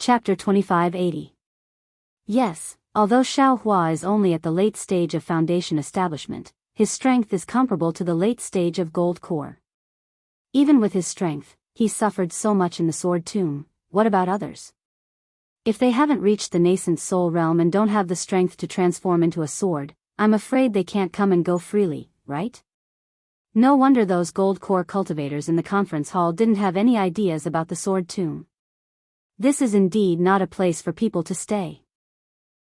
Chapter 2580. Yes, although Xiao Hua is only at the late stage of foundation establishment, his strength is comparable to the late stage of gold core. Even with his strength, he suffered so much in the sword tomb. What about others? If they haven't reached the nascent soul realm and don't have the strength to transform into a sword, I'm afraid they can't come and go freely, right? No wonder those gold core cultivators in the conference hall didn't have any ideas about the sword tomb. This is indeed not a place for people to stay.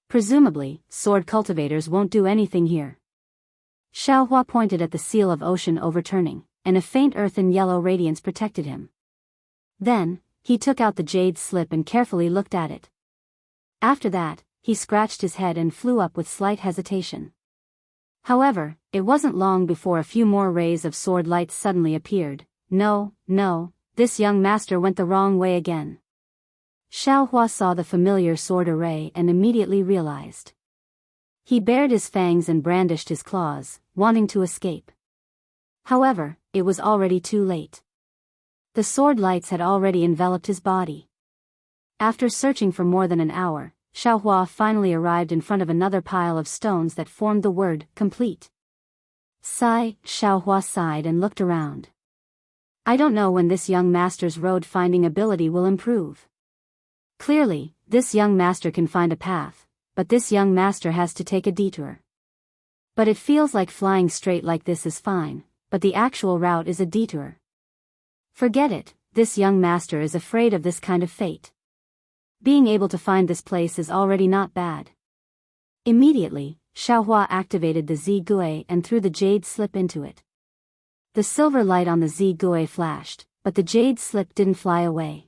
Presumably, sword cultivators won't do anything here. Xiao Hua pointed at the seal of ocean overturning, and a faint earthen yellow radiance protected him. Then, he took out the jade slip and carefully looked at it. After that, he scratched his head and flew up with slight hesitation. However, it wasn't long before a few more rays of sword lights suddenly appeared. No, this young master went the wrong way again. Xiao Hua saw the familiar sword array and immediately realized. He bared his fangs and brandished his claws, wanting to escape. However, it was already too late. The sword lights had already enveloped his body. After searching for more than an hour, Xiao Hua finally arrived in front of another pile of stones that formed the word, complete. Xiao Hua sighed and looked around. I don't know when this young master's road-finding ability will improve. Clearly, this young master can find a path, but this young master has to take a detour. But it feels like flying straight like this is fine, but the actual route is a detour. Forget it, this young master is afraid of this kind of fate. Being able to find this place is already not bad. Immediately, Xiao Hua activated the Zigui and threw the jade slip into it. The silver light on the Zigui flashed, but the jade slip didn't fly away.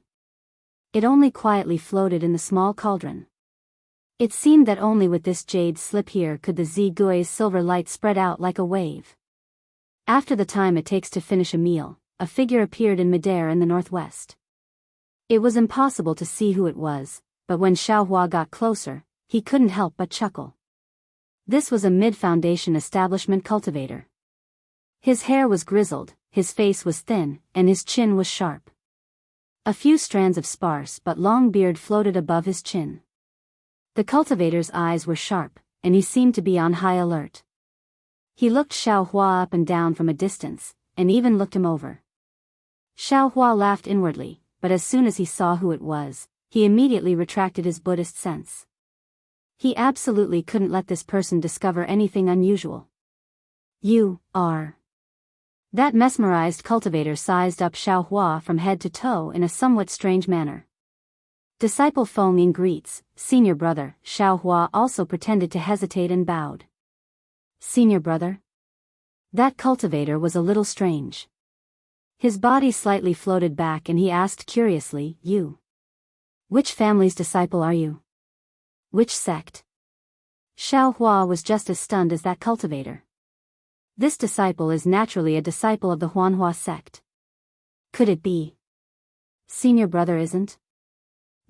It only quietly floated in the small cauldron. It seemed that only with this jade slip here could the Zigui's silver light spread out like a wave. After the time it takes to finish a meal, a figure appeared in midair in the northwest. It was impossible to see who it was, but when Xiao Hua got closer, he couldn't help but chuckle. This was a mid-foundation establishment cultivator. His hair was grizzled, his face was thin, and his chin was sharp. A few strands of sparse but long beard floated above his chin. The cultivator's eyes were sharp, and he seemed to be on high alert. He looked Xiao Hua up and down from a distance, and even looked him over. Xiao Hua laughed inwardly, but as soon as he saw who it was, he immediately retracted his Buddhist sense. He absolutely couldn't let this person discover anything unusual. You are. That mesmerized cultivator sized up Xiao Hua from head to toe in a somewhat strange manner. Disciple Feng Ying greets, senior brother. Xiao Hua also pretended to hesitate and bowed. Senior brother? That cultivator was a little strange. His body slightly floated back and he asked curiously, You? Which family's disciple are you? Which sect? Xiao Hua was just as stunned as that cultivator. This disciple is naturally a disciple of the Huanhua sect. Could it be? Senior brother isn't?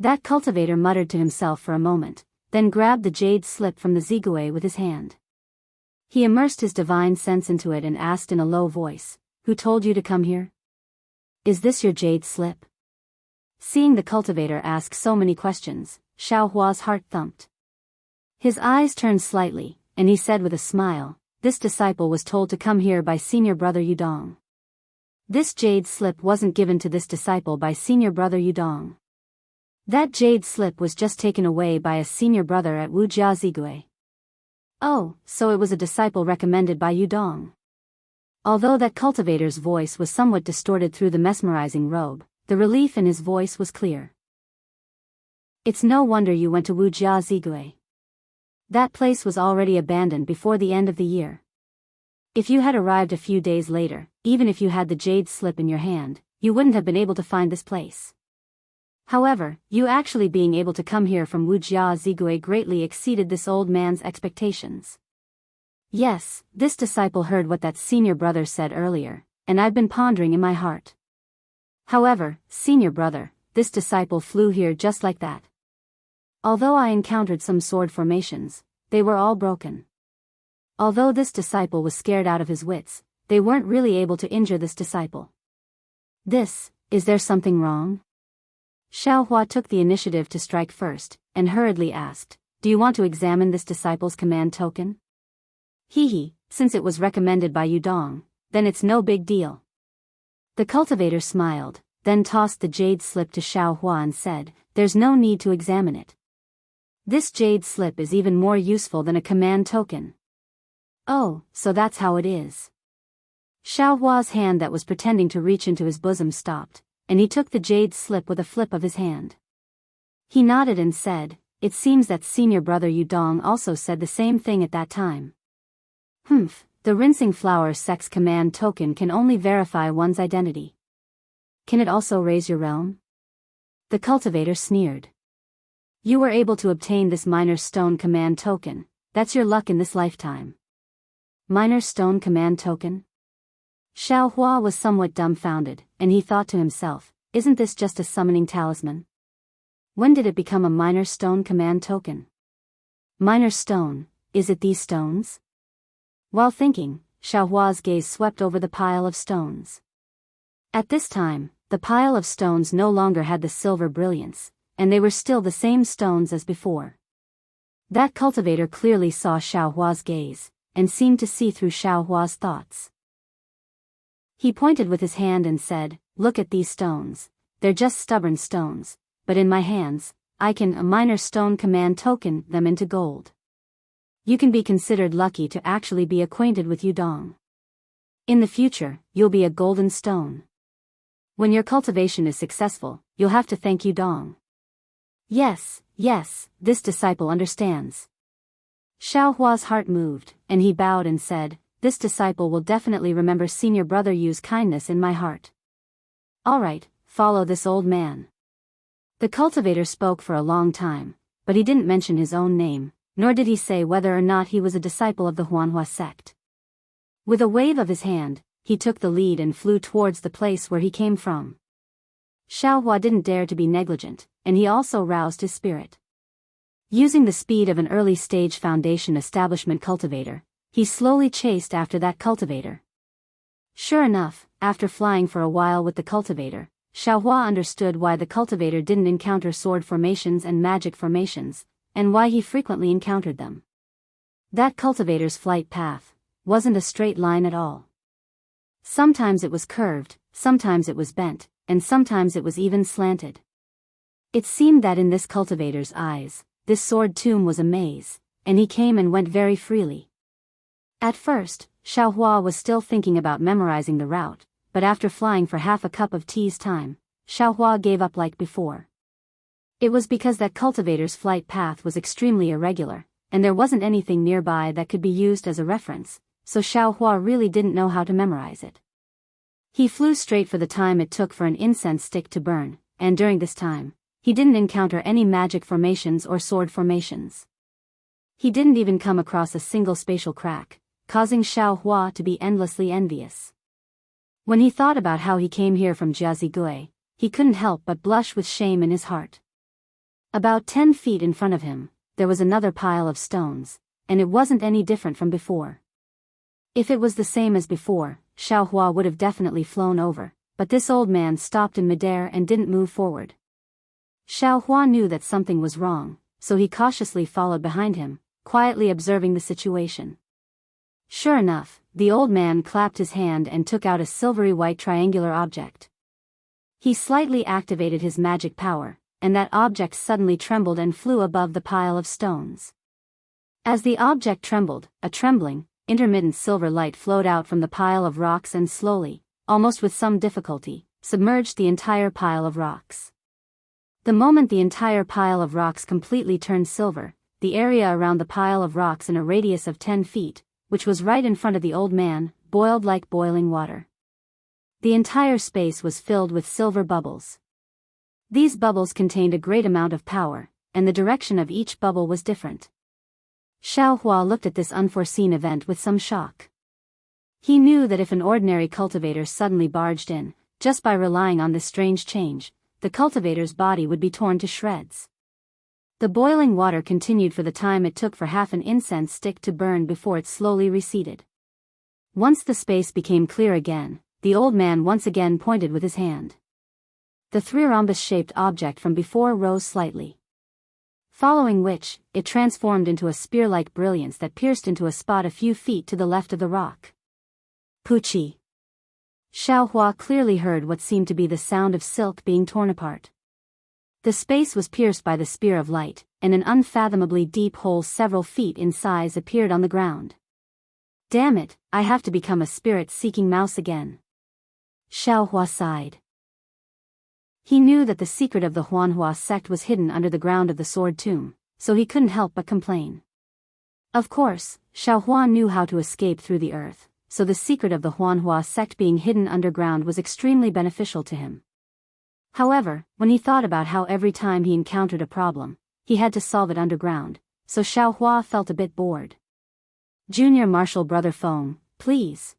That cultivator muttered to himself for a moment, then grabbed the jade slip from the Zigui with his hand. He immersed his divine sense into it and asked in a low voice, Who told you to come here? Is this your jade slip? Seeing the cultivator ask so many questions, Xiao Hua's heart thumped. His eyes turned slightly, and he said with a smile, This disciple was told to come here by senior brother Yudong. This jade slip wasn't given to this disciple by senior brother Yudong. That jade slip was just taken away by a senior brother at Wuxia Xianxia. Oh, so it was a disciple recommended by Yudong. Although that cultivator's voice was somewhat distorted through the mesmerizing robe, the relief in his voice was clear. It's no wonder you went to Wuxia Xianxia. That place was already abandoned before the end of the year. If you had arrived a few days later, even if you had the jade slip in your hand, you wouldn't have been able to find this place. However, you actually being able to come here from Wuxia Xianxia greatly exceeded this old man's expectations. Yes, this disciple heard what that senior brother said earlier, and I've been pondering in my heart. However, senior brother, this disciple flew here just like that. Although I encountered some sword formations, they were all broken. Although this disciple was scared out of his wits, they weren't really able to injure this disciple. Is there something wrong? Xiaohua took the initiative to strike first, and hurriedly asked, "Do you want to examine this disciple's command token?" "Hee, since it was recommended by Yudong, then it's no big deal." The cultivator smiled, then tossed the jade slip to Xiaohua and said, "There's no need to examine it. This jade slip is even more useful than a command token." "Oh, so that's how it is." Xiaohua's hand that was pretending to reach into his bosom stopped, and he took the jade slip with a flip of his hand. He nodded and said, "It seems that senior brother Yudong also said the same thing at that time." "Humph, the rinsing flower sex command token can only verify one's identity. Can it also raise your realm?" The cultivator sneered. "You were able to obtain this minor stone command token, that's your luck in this lifetime." Minor stone command token? Xiaohua was somewhat dumbfounded, and he thought to himself, isn't this just a summoning talisman? When did it become a minor stone command token? Minor stone, is it these stones? While thinking, Xiaohua's gaze swept over the pile of stones. At this time, the pile of stones no longer had the silver brilliance, and they were still the same stones as before. That cultivator clearly saw Xiaohua's gaze, and seemed to see through Xiaohua's thoughts. He pointed with his hand and said, "Look at these stones, they're just stubborn stones, but in my hands, I can a minor stone command token them into gold. You can be considered lucky to actually be acquainted with Yudong. In the future, you'll be a golden stone. When your cultivation is successful, you'll have to thank Yudong." Yes, this disciple understands. Xiaohua's heart moved, and he bowed and said, "This disciple will definitely remember senior brother Yu's kindness in my heart. All right, follow this old man." The cultivator spoke for a long time, but he didn't mention his own name, nor did he say whether or not he was a disciple of the Huanhua sect. With a wave of his hand, he took the lead and flew towards the place where he came from. Xiaohua didn't dare to be negligent, and he also roused his spirit. Using the speed of an early-stage foundation establishment cultivator, he slowly chased after that cultivator. Sure enough, after flying for a while with the cultivator, Xiaohua understood why the cultivator didn't encounter sword formations and magic formations, and why he frequently encountered them. That cultivator's flight path wasn't a straight line at all. Sometimes it was curved, sometimes it was bent, and sometimes it was even slanted. It seemed that in this cultivator's eyes, this sword tomb was a maze, and he came and went very freely. At first, Xiaohua was still thinking about memorizing the route, but after flying for half a cup of tea's time, Xiaohua gave up like before. It was because that cultivator's flight path was extremely irregular, and there wasn't anything nearby that could be used as a reference, so Xiaohua really didn't know how to memorize it. He flew straight for the time it took for an incense stick to burn, and during this time, he didn't encounter any magic formations or sword formations. He didn't even come across a single spatial crack, causing Xiaohua to be endlessly envious. When he thought about how he came here from Jiazigui, he couldn't help but blush with shame in his heart. About 10 feet in front of him, there was another pile of stones, and it wasn't any different from before. If it was the same as before, Xiaohua would have definitely flown over, but this old man stopped in midair and didn't move forward. Xiaohua knew that something was wrong, so he cautiously followed behind him, quietly observing the situation. Sure enough, the old man clapped his hand and took out a silvery white triangular object. He slightly activated his magic power, and that object suddenly trembled and flew above the pile of stones. As the object trembled, a trembling, intermittent silver light flowed out from the pile of rocks and slowly, almost with some difficulty, submerged the entire pile of rocks. The moment the entire pile of rocks completely turned silver, the area around the pile of rocks in a radius of 10 feet, which was right in front of the old man, boiled like boiling water. The entire space was filled with silver bubbles. These bubbles contained a great amount of power, and the direction of each bubble was different. Xiaohua looked at this unforeseen event with some shock. He knew that if an ordinary cultivator suddenly barged in, just by relying on this strange change, the cultivator's body would be torn to shreds. The boiling water continued for the time it took for half an incense stick to burn before it slowly receded. Once the space became clear again, the old man once again pointed with his hand. The trirhombus-shaped object from before rose slightly. Following which, it transformed into a spear-like brilliance that pierced into a spot a few feet to the left of the rock. Poochie. Xiaohua clearly heard what seemed to be the sound of silk being torn apart. The space was pierced by the spear of light, and an unfathomably deep hole several feet in size appeared on the ground. Damn it, I have to become a spirit-seeking mouse again. Xiaohua sighed. He knew that the secret of the Huanhua sect was hidden under the ground of the sword tomb, so he couldn't help but complain. Of course, Xiaohua knew how to escape through the earth, so the secret of the Huanhua sect being hidden underground was extremely beneficial to him. However, when he thought about how every time he encountered a problem, he had to solve it underground, so Xiaohua felt a bit bored. Junior Marshal Brother Feng, please.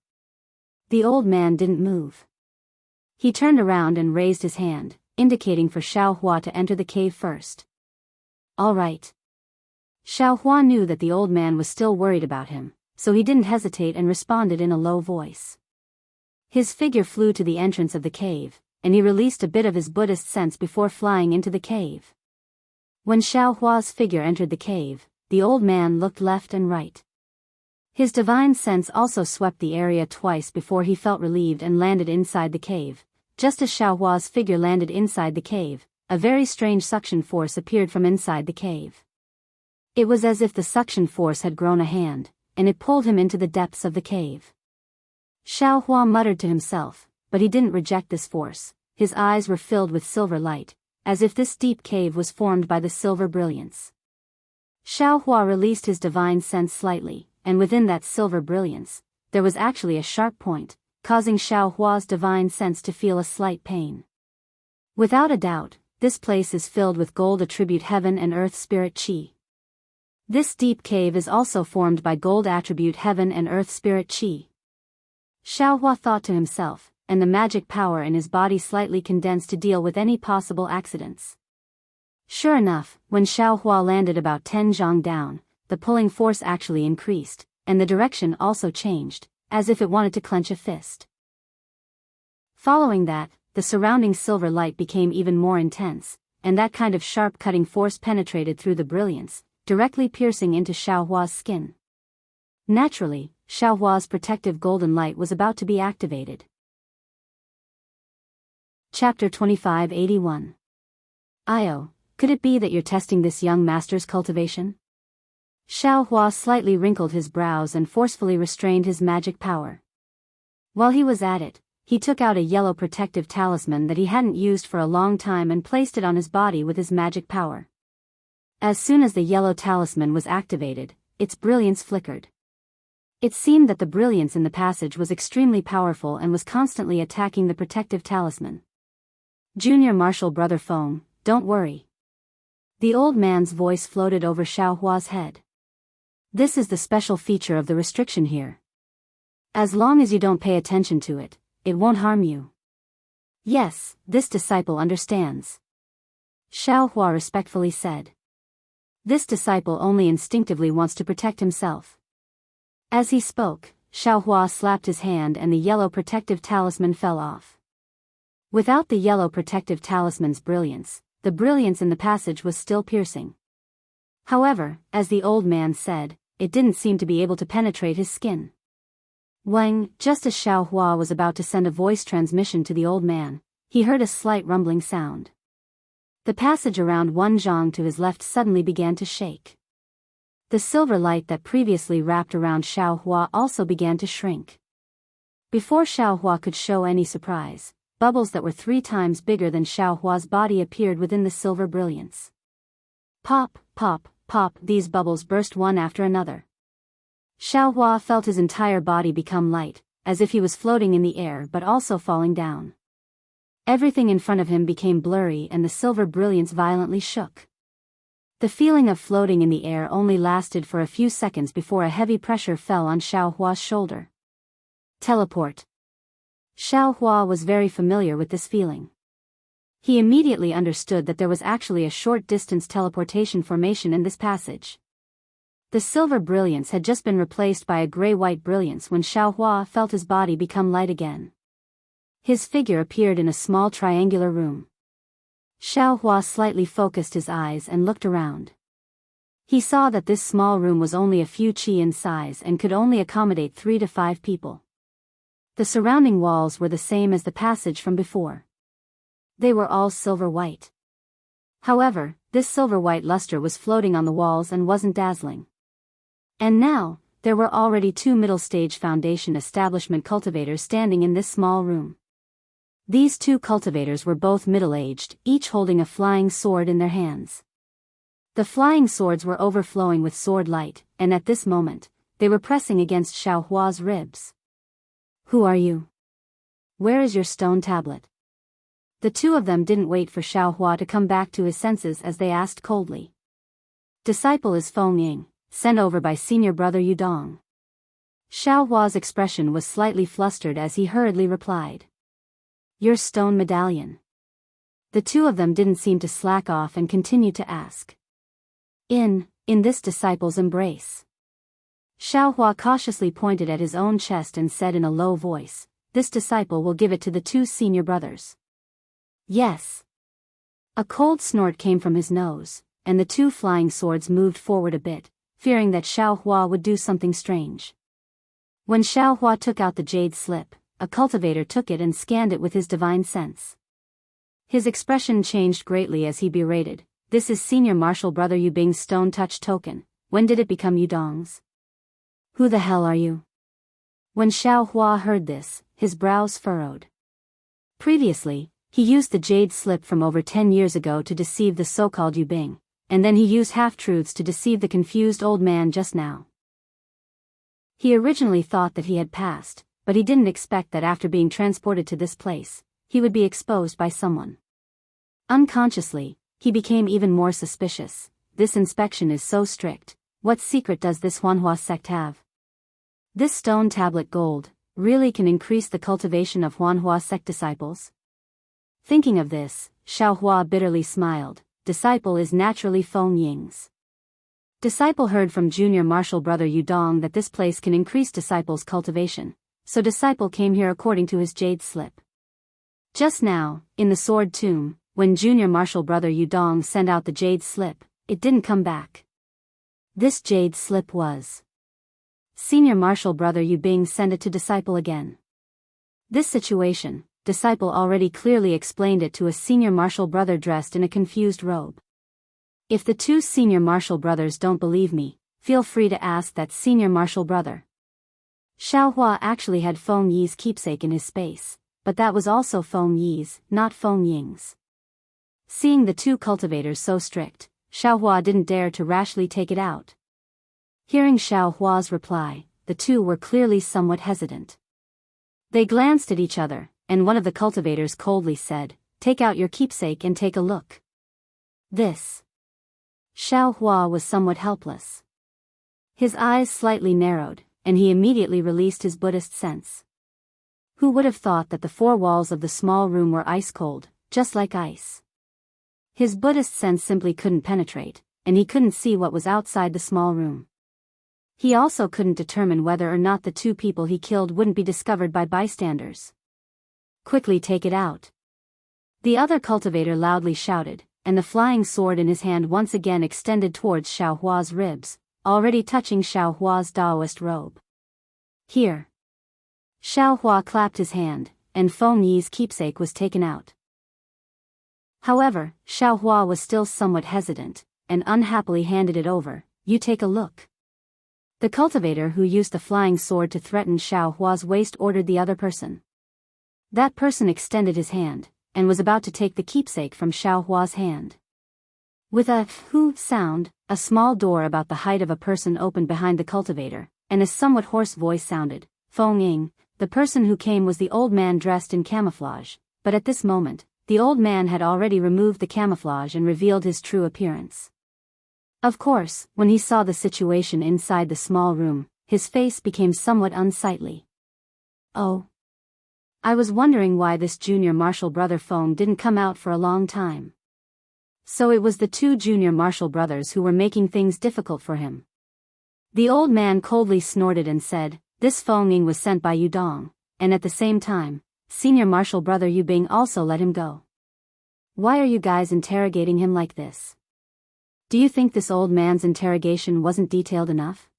The old man didn't move. He turned around and raised his hand, indicating for Xiaohua to enter the cave first. All right. Xiaohua knew that the old man was still worried about him, so he didn't hesitate and responded in a low voice. His figure flew to the entrance of the cave, and he released a bit of his Buddhist sense before flying into the cave. When Xiaohua's figure entered the cave, the old man looked left and right. His divine sense also swept the area twice before he felt relieved and landed inside the cave. Just as Xiaohua's figure landed inside the cave, a very strange suction force appeared from inside the cave. It was as if the suction force had grown a hand, and it pulled him into the depths of the cave. Xiaohua muttered to himself, but he didn't reject this force. His eyes were filled with silver light, as if this deep cave was formed by the silver brilliance. Xiaohua released his divine sense slightly, and within that silver brilliance, there was actually a sharp point, causing Xiaohua's divine sense to feel a slight pain. Without a doubt, this place is filled with gold attribute heaven and earth spirit qi. This deep cave is also formed by gold attribute heaven and earth spirit qi. Xiaohua thought to himself, and the magic power in his body slightly condensed to deal with any possible accidents. Sure enough, when Xiaohua landed about 10 zhang down, the pulling force actually increased, and the direction also changed, as if it wanted to clench a fist. Following that, the surrounding silver light became even more intense, and that kind of sharp cutting force penetrated through the brilliance, directly piercing into Xiaohua's skin. Naturally, Xiaohua's protective golden light was about to be activated. Chapter 2581. Io, could it be that you're testing this young master's cultivation? Xiaohua slightly wrinkled his brows and forcefully restrained his magic power. While he was at it, he took out a yellow protective talisman that he hadn't used for a long time and placed it on his body with his magic power. As soon as the yellow talisman was activated, its brilliance flickered. It seemed that the brilliance in the passage was extremely powerful and was constantly attacking the protective talisman. Junior Marshal Brother Feng, don't worry. The old man's voice floated over Xiaohua's head. This is the special feature of the restriction here. As long as you don't pay attention to it, it won't harm you. Yes, this disciple understands. Xiaohua respectfully said. This disciple only instinctively wants to protect himself. As he spoke, Xiaohua slapped his hand and the yellow protective talisman fell off. Without the yellow protective talisman's brilliance, the brilliance in the passage was still piercing. However, as the old man said, it didn't seem to be able to penetrate his skin. When, just as Xiaohua was about to send a voice transmission to the old man, he heard a slight rumbling sound. The passage around 1 zhang to his left suddenly began to shake. The silver light that previously wrapped around Xiaohua also began to shrink. Before Xiaohua could show any surprise, bubbles that were 3 times bigger than Xiaohua's body appeared within the silver brilliance. Pop, pop, pop, these bubbles burst one after another. Xiaohua felt his entire body become light, as if he was floating in the air but also falling down. Everything in front of him became blurry and the silver brilliance violently shook. The feeling of floating in the air only lasted for a few seconds before a heavy pressure fell on Xiaohua's shoulder. Teleport. Xiaohua was very familiar with this feeling. He immediately understood that there was actually a short-distance teleportation formation in this passage. The silver brilliance had just been replaced by a gray-white brilliance when Xiaohua felt his body become light again. His figure appeared in a small triangular room. Xiaohua slightly focused his eyes and looked around. He saw that this small room was only a few qi in size and could only accommodate 3 to 5 people. The surrounding walls were the same as the passage from before. They were all silver white. However, this silver white luster was floating on the walls and wasn't dazzling. And now, there were already 2 middle-stage foundation establishment cultivators standing in this small room. These 2 cultivators were both middle-aged, each holding a flying sword in their hands. The flying swords were overflowing with sword light, and at this moment, they were pressing against Xiaohua's ribs. "Who are you? Where is your stone tablet?" The 2 of them didn't wait for Xiaohua to come back to his senses as they asked coldly. "Disciple is Feng Ying, sent over by senior brother Yudong." Xiaohua's expression was slightly flustered as he hurriedly replied. "Your stone medallion." The 2 of them didn't seem to slack off and continued to ask. In this disciple's embrace." Xiaohua cautiously pointed at his own chest and said in a low voice, "This disciple will give it to the 2 senior brothers." "Yes." A cold snort came from his nose, and the 2 flying swords moved forward a bit, fearing that Xiaohua would do something strange. When Xiaohua took out the jade slip, a cultivator took it and scanned it with his divine sense. His expression changed greatly as he berated, "This is senior martial brother Yubing's stone touch token. When did it become Yudong's? Who the hell are you?" When Xiaohua heard this, his brows furrowed. Previously, he used the jade slip from over 10 years ago to deceive the so-called Yubing, and then he used half-truths to deceive the confused old man just now. He originally thought that he had passed, but he didn't expect that after being transported to this place, he would be exposed by someone. Unconsciously, he became even more suspicious. This inspection is so strict. What secret does this Huanhua sect have? This stone tablet gold really can increase the cultivation of Huanhua sect disciples? Thinking of this, Xiaohua bitterly smiled. Disciple is naturally Feng Ying's. Disciple heard from junior martial brother Yudong that this place can increase disciples' cultivation, so disciple came here according to his jade slip. Just now, in the sword tomb, when junior martial brother Yudong sent out the jade slip, it didn't come back. This jade slip was. Senior martial brother Yubing sent it to disciple again. This situation, disciple already clearly explained it to a senior martial brother dressed in a confused robe. If the 2 senior martial brothers don't believe me, feel free to ask that senior martial brother. Xiaohua actually had Feng Yi's keepsake in his space, but that was also Feng Yi's, not Feng Ying's. Seeing the 2 cultivators so strict, Xiaohua didn't dare to rashly take it out. Hearing Xiaohua's reply, the 2 were clearly somewhat hesitant. They glanced at each other, and one of the cultivators coldly said, "Take out your keepsake and take a look." This. Xiaohua was somewhat helpless. His eyes slightly narrowed, and he immediately released his Buddhist sense. Who would have thought that the 4 walls of the small room were ice cold, just like ice? His Buddhist sense simply couldn't penetrate, and he couldn't see what was outside the small room. He also couldn't determine whether or not the 2 people he killed wouldn't be discovered by bystanders. "Quickly take it out." The other cultivator loudly shouted, and the flying sword in his hand once again extended towards Xiaohua's ribs, already touching Xiaohua's Daoist robe. "Here." Xiaohua clapped his hand, and Feng Yi's keepsake was taken out. However, Xiaohua was still somewhat hesitant, and unhappily handed it over. "You take a look." The cultivator who used the flying sword to threaten Xiaohua's waist ordered the other person. That person extended his hand, and was about to take the keepsake from Xiaohua's hand. With a "hoo" sound, a small door about the height of a person opened behind the cultivator, and a somewhat hoarse voice sounded, "Feng Ying." The person who came was the old man dressed in camouflage, but at this moment, the old man had already removed the camouflage and revealed his true appearance. Of course, when he saw the situation inside the small room, his face became somewhat unsightly. "Oh. I was wondering why this junior martial brother Feng didn't come out for a long time." So it was the 2 junior martial brothers who were making things difficult for him. The old man coldly snorted and said, "This Feng Ying was sent by Yudong, and at the same time, senior martial brother Yubing also let him go." Why are you guys interrogating him like this? Do you think this old man's interrogation wasn't detailed enough?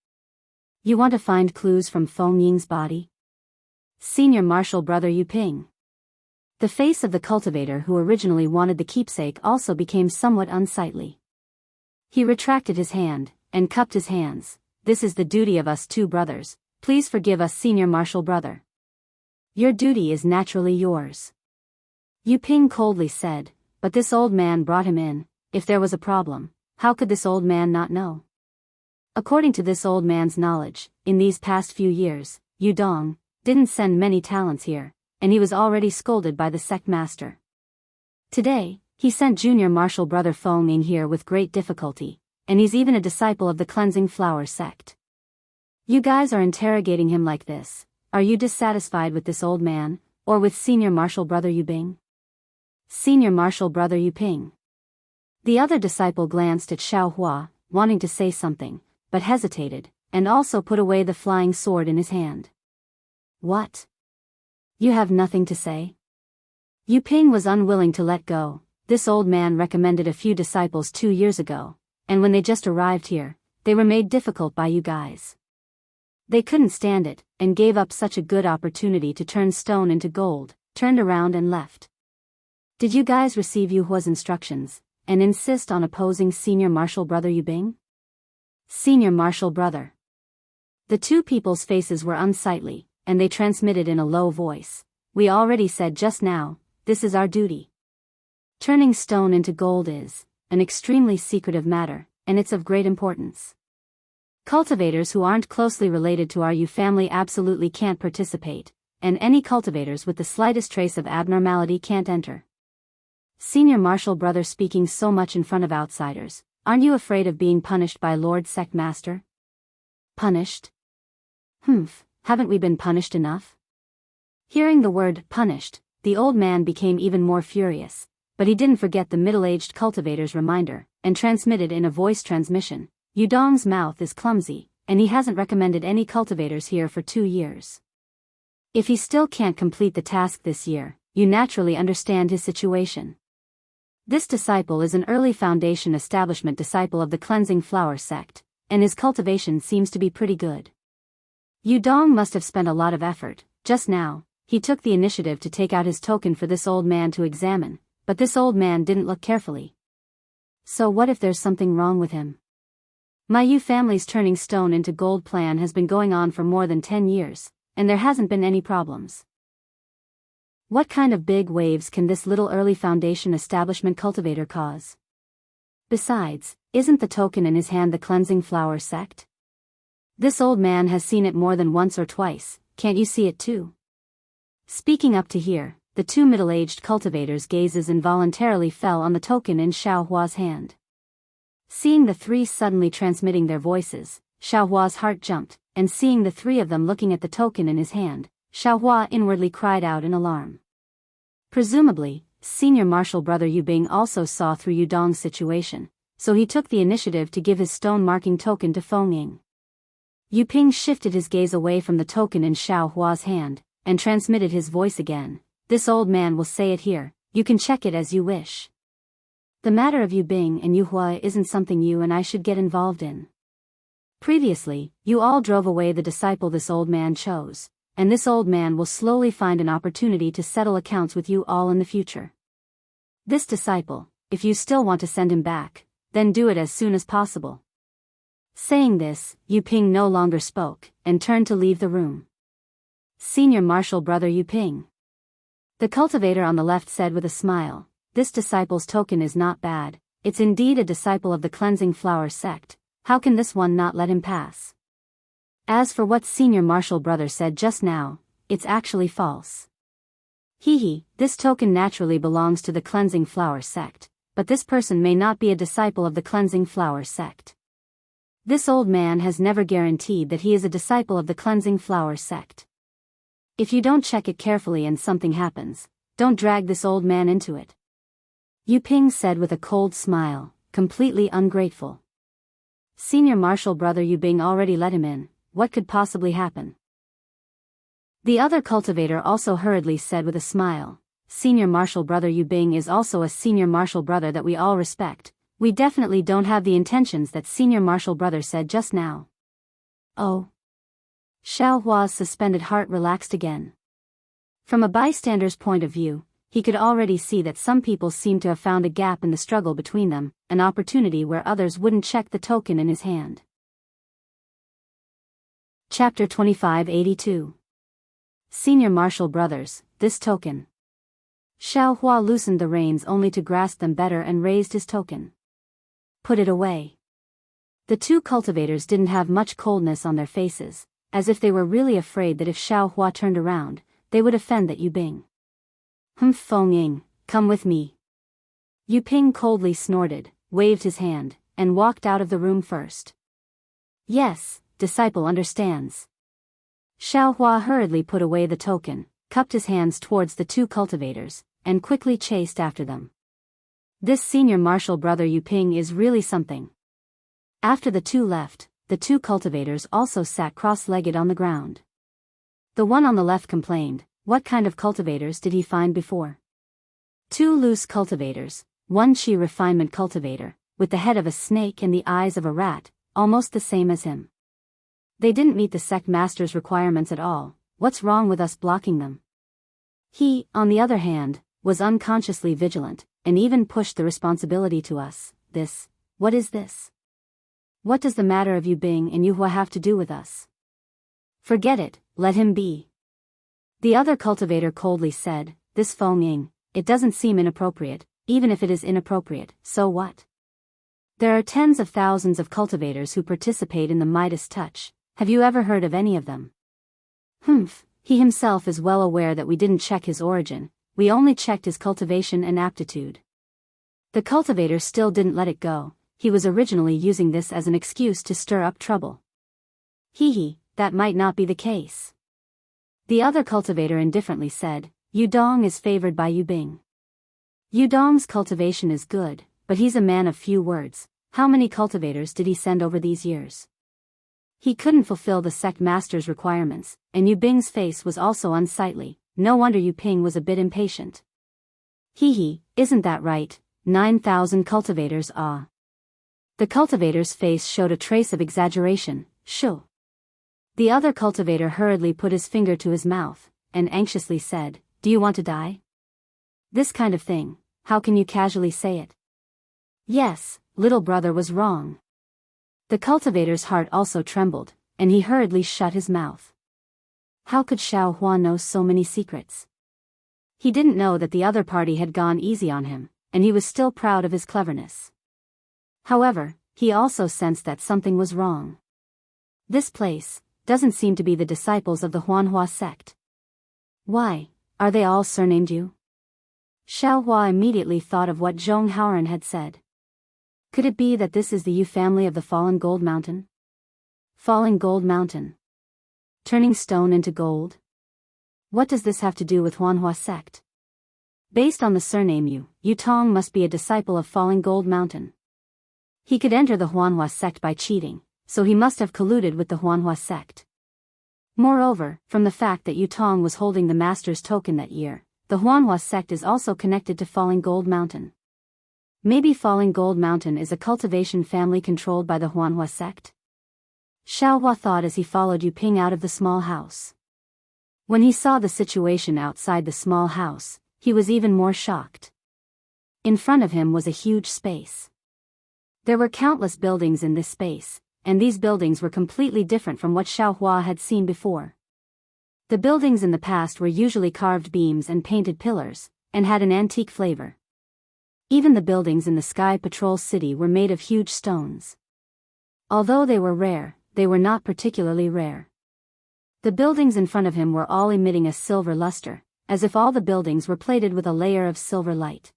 You want to find clues from Feng Ying's body? Senior Marshal Brother Yu Ping. The face of the cultivator who originally wanted the keepsake also became somewhat unsightly. He retracted his hand, and cupped his hands. This is the duty of us two brothers. Please forgive us, Senior Marshal Brother. Your duty is naturally yours. Yu Ping coldly said, but this old man brought him in. If there was a problem, how could this old man not know? According to this old man's knowledge, in these past few years, Yu Dong didn't send many talents here, and he was already scolded by the sect master. Today, he sent Junior Marshal Brother Feng Ying here with great difficulty, and he's even a disciple of the Cleansing Flower sect. You guys are interrogating him like this. Are you dissatisfied with this old man, or with Senior Marshal Brother Yu Bing? Senior Marshal Brother Yu Ping. The other disciple glanced at Xiao Hua, wanting to say something, but hesitated, and also put away the flying sword in his hand. What? You have nothing to say? Yu Ping was unwilling to let go. This old man recommended a few disciples 2 years ago, and when they just arrived here, they were made difficult by you guys. They couldn't stand it, and gave up such a good opportunity to turn stone into gold, turned around and left. Did you guys receive Yu Hua's instructions, and insist on opposing Senior Marshal Brother Yu Bing? Senior Marshal Brother. The two people's faces were unsightly, and they transmitted in a low voice. We already said just now, this is our duty. Turning stone into gold is an extremely secretive matter, and it's of great importance. Cultivators who aren't closely related to our Yu family absolutely can't participate, and any cultivators with the slightest trace of abnormality can't enter. Senior Marshal Brother speaking so much in front of outsiders, aren't you afraid of being punished by Lord Sect Master? Punished? Haven't we been punished enough? Hearing the word punished, the old man became even more furious, but he didn't forget the middle-aged cultivator's reminder, and transmitted in a voice transmission. Yu Dong's mouth is clumsy, and he hasn't recommended any cultivators here for 2 years. If he still can't complete the task this year, you naturally understand his situation. This disciple is an early foundation establishment disciple of the Cleansing Flower sect, and his cultivation seems to be pretty good. Yu Dong must have spent a lot of effort. Just now, he took the initiative to take out his token for this old man to examine, but this old man didn't look carefully. So what if there's something wrong with him? My Yu family's turning stone into gold plan has been going on for more than 10 years, and there hasn't been any problems. What kind of big waves can this little early foundation establishment cultivator cause? Besides, isn't the token in his hand the Cleansing Flower sect? This old man has seen it more than once or twice, can't you see it too? Speaking up to here, the two middle-aged cultivators' gazes involuntarily fell on the token in Xiao Hua's hand. Seeing the three suddenly transmitting their voices, Xiao Hua's heart jumped, and seeing the three of them looking at the token in his hand, Xiao Hua inwardly cried out in alarm. Presumably, Senior Marshal Brother Yu Bing also saw through Yu Dong's situation, so he took the initiative to give his stone marking token to Feng Ying. Yu Ping shifted his gaze away from the token in Xiao Hua's hand, and transmitted his voice again. This old man will say it here, you can check it as you wish. The matter of Yu Bing and Yu Hua isn't something you and I should get involved in. Previously, you all drove away the disciple this old man chose, and this old man will slowly find an opportunity to settle accounts with you all in the future. This disciple, if you still want to send him back, then do it as soon as possible. Saying this, Yu Ping no longer spoke, and turned to leave the room. Senior Marshal Brother Yu Ping. The cultivator on the left said with a smile, this disciple's token is not bad, it's indeed a disciple of the Cleansing Flower sect, how can this one not let him pass? As for what Senior Marshal Brother said just now, it's actually false. This token naturally belongs to the Cleansing Flower sect, but this person may not be a disciple of the Cleansing Flower sect. This old man has never guaranteed that he is a disciple of the Cleansing Flower sect. If you don't check it carefully and something happens, don't drag this old man into it. Yu Ping said with a cold smile, completely ungrateful. Senior Marshal Brother Yu Bing already let him in, what could possibly happen? The other cultivator also hurriedly said with a smile, Senior Marshal Brother Yu Bing is also a Senior Marshal Brother that we all respect. We definitely don't have the intentions that Senior Marshal Brother said just now. Oh. Xiao Hua's suspended heart relaxed again. From a bystander's point of view, he could already see that some people seemed to have found a gap in the struggle between them, an opportunity where others wouldn't check the token in his hand. Chapter 2582. Senior Marshal Brothers, this token. Xiao Hua loosened the reins only to grasp them better and raised his token. Put it away. The two cultivators didn't have much coldness on their faces, as if they were really afraid that if Xiao Hua turned around, they would offend that Yu Bing. Feng Ying, come with me. Yu Ping coldly snorted, waved his hand, and walked out of the room first. Yes, disciple understands. Xiao Hua hurriedly put away the token, cupped his hands towards the two cultivators, and quickly chased after them. This Senior Marshal Brother Yu Ping is really something. After the two left, the two cultivators also sat cross-legged on the ground. The one on the left complained, what kind of cultivators did he find before? Two loose cultivators, one chi refinement cultivator, with the head of a snake and the eyes of a rat, almost the same as him. They didn't meet the sect master's requirements at all. What's wrong with us blocking them? He, on the other hand, was unconsciously vigilant, and even pushed the responsibility to us. What is this? What does the matter of Yu Bing and Yu Hua have to do with us? Forget it, let him be. The other cultivator coldly said, this Feng Ying, it doesn't seem inappropriate, even if it is inappropriate, so what? There are tens of thousands of cultivators who participate in the Midas Touch. Have you ever heard of any of them? He himself is well aware that we didn't check his origin, we only checked his cultivation and aptitude. The cultivator still didn't let it go, he was originally using this as an excuse to stir up trouble. That might not be the case. The other cultivator indifferently said, Yu Dong is favored by Yu Bing. Yu Dong's cultivation is good, but he's a man of few words. How many cultivators did he send over these years? He couldn't fulfill the sect master's requirements, and Yu Bing's face was also unsightly. No wonder Yu Ping was a bit impatient. Isn't that right? 9,000 cultivators, ah. The cultivator's face showed a trace of exaggeration. Shoo. The other cultivator hurriedly put his finger to his mouth, and anxiously said, do you want to die? This kind of thing, how can you casually say it? Yes, little brother was wrong. The cultivator's heart also trembled, and he hurriedly shut his mouth. How could Xiao Hua know so many secrets? He didn't know that the other party had gone easy on him, and he was still proud of his cleverness. However, he also sensed that something was wrong. This place doesn't seem to be the disciples of the Huanhua sect. Why, are they all surnamed Yu? Xiao Hua immediately thought of what Zhong Haoran had said. Could it be that this is the Yu family of the Fallen Gold Mountain? Falling Gold Mountain. Turning stone into gold? What does this have to do with Huanhua sect? Based on the surname Yu, Yu Tong must be a disciple of Falling Gold Mountain. He could enter the Huanhua sect by cheating, so he must have colluded with the Huanhua sect. Moreover, from the fact that Yu Tong was holding the master's token that year, the Huanhua sect is also connected to Falling Gold Mountain. Maybe Falling Gold Mountain is a cultivation family controlled by the Huanhua sect? Xiao Hua thought as he followed Yu Ping out of the small house. When he saw the situation outside the small house, he was even more shocked. In front of him was a huge space. There were countless buildings in this space, and these buildings were completely different from what Xiao Hua had seen before. The buildings in the past were usually carved beams and painted pillars, and had an antique flavor. Even the buildings in the Sky Patrol City were made of huge stones. Although they were rare, they were not particularly rare. The buildings in front of him were all emitting a silver luster, as if all the buildings were plated with a layer of silver light.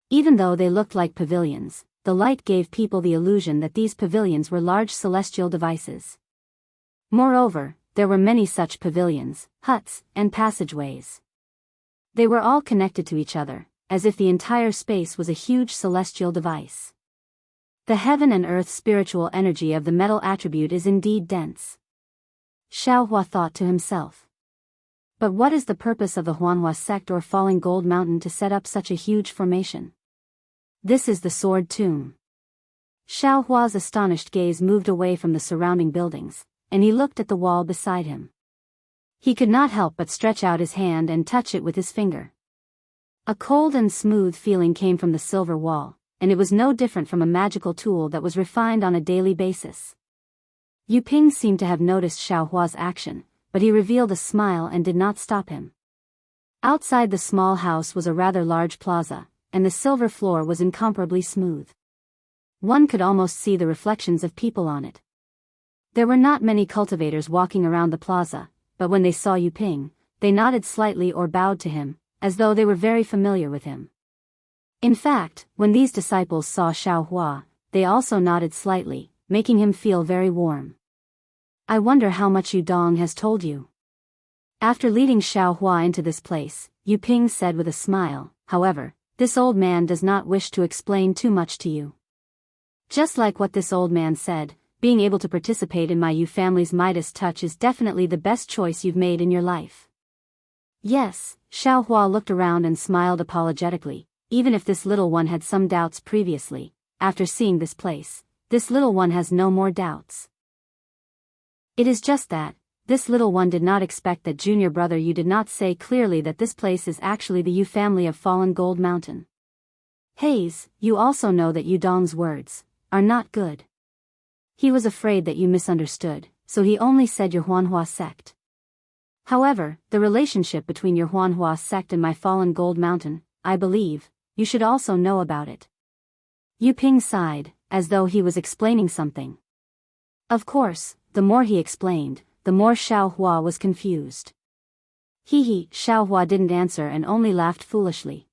Even though they looked like pavilions, the light gave people the illusion that these pavilions were large celestial devices. Moreover, there were many such pavilions, huts, and passageways. They were all connected to each other, as if the entire space was a huge celestial device. The heaven and earth spiritual energy of the metal attribute is indeed dense. Xiao Hua thought to himself. But what is the purpose of the Huanhua sect or Falling Gold Mountain to set up such a huge formation? This is the Sword Tomb. Xiao Hua's astonished gaze moved away from the surrounding buildings, and he looked at the wall beside him. He could not help but stretch out his hand and touch it with his finger. A cold and smooth feeling came from the silver wall, and it was no different from a magical tool that was refined on a daily basis. Yu Ping seemed to have noticed Xiao Hua's action, but he revealed a smile and did not stop him. Outside the small house was a rather large plaza, and the silver floor was incomparably smooth. One could almost see the reflections of people on it. There were not many cultivators walking around the plaza, but when they saw Yu Ping, they nodded slightly or bowed to him, as though they were very familiar with him. In fact, when these disciples saw Xiao Hua, they also nodded slightly, making him feel very warm. I wonder how much Yu Dong has told you. After leading Xiao Hua into this place, Yu Ping said with a smile, however, this old man does not wish to explain too much to you. Just like what this old man said, being able to participate in my Yu family's Midas touch is definitely the best choice you've made in your life. Yes, Xiao Hua looked around and smiled apologetically, even if this little one had some doubts previously. After seeing this place, this little one has no more doubts. It is just that, this little one did not expect that junior brother Yu did not say clearly that this place is actually the Yu family of Fallen Gold Mountain. Haze, you also know that Yu Dong's words are not good. He was afraid that you misunderstood, so he only said your Huanhua sect. However, the relationship between your Huanhua sect and my Fallen Gold Mountain, I believe, you should also know about it. Yu Ping sighed, as though he was explaining something. Of course, the more he explained, the more Xiao Hua was confused. Xiao Hua didn't answer and only laughed foolishly.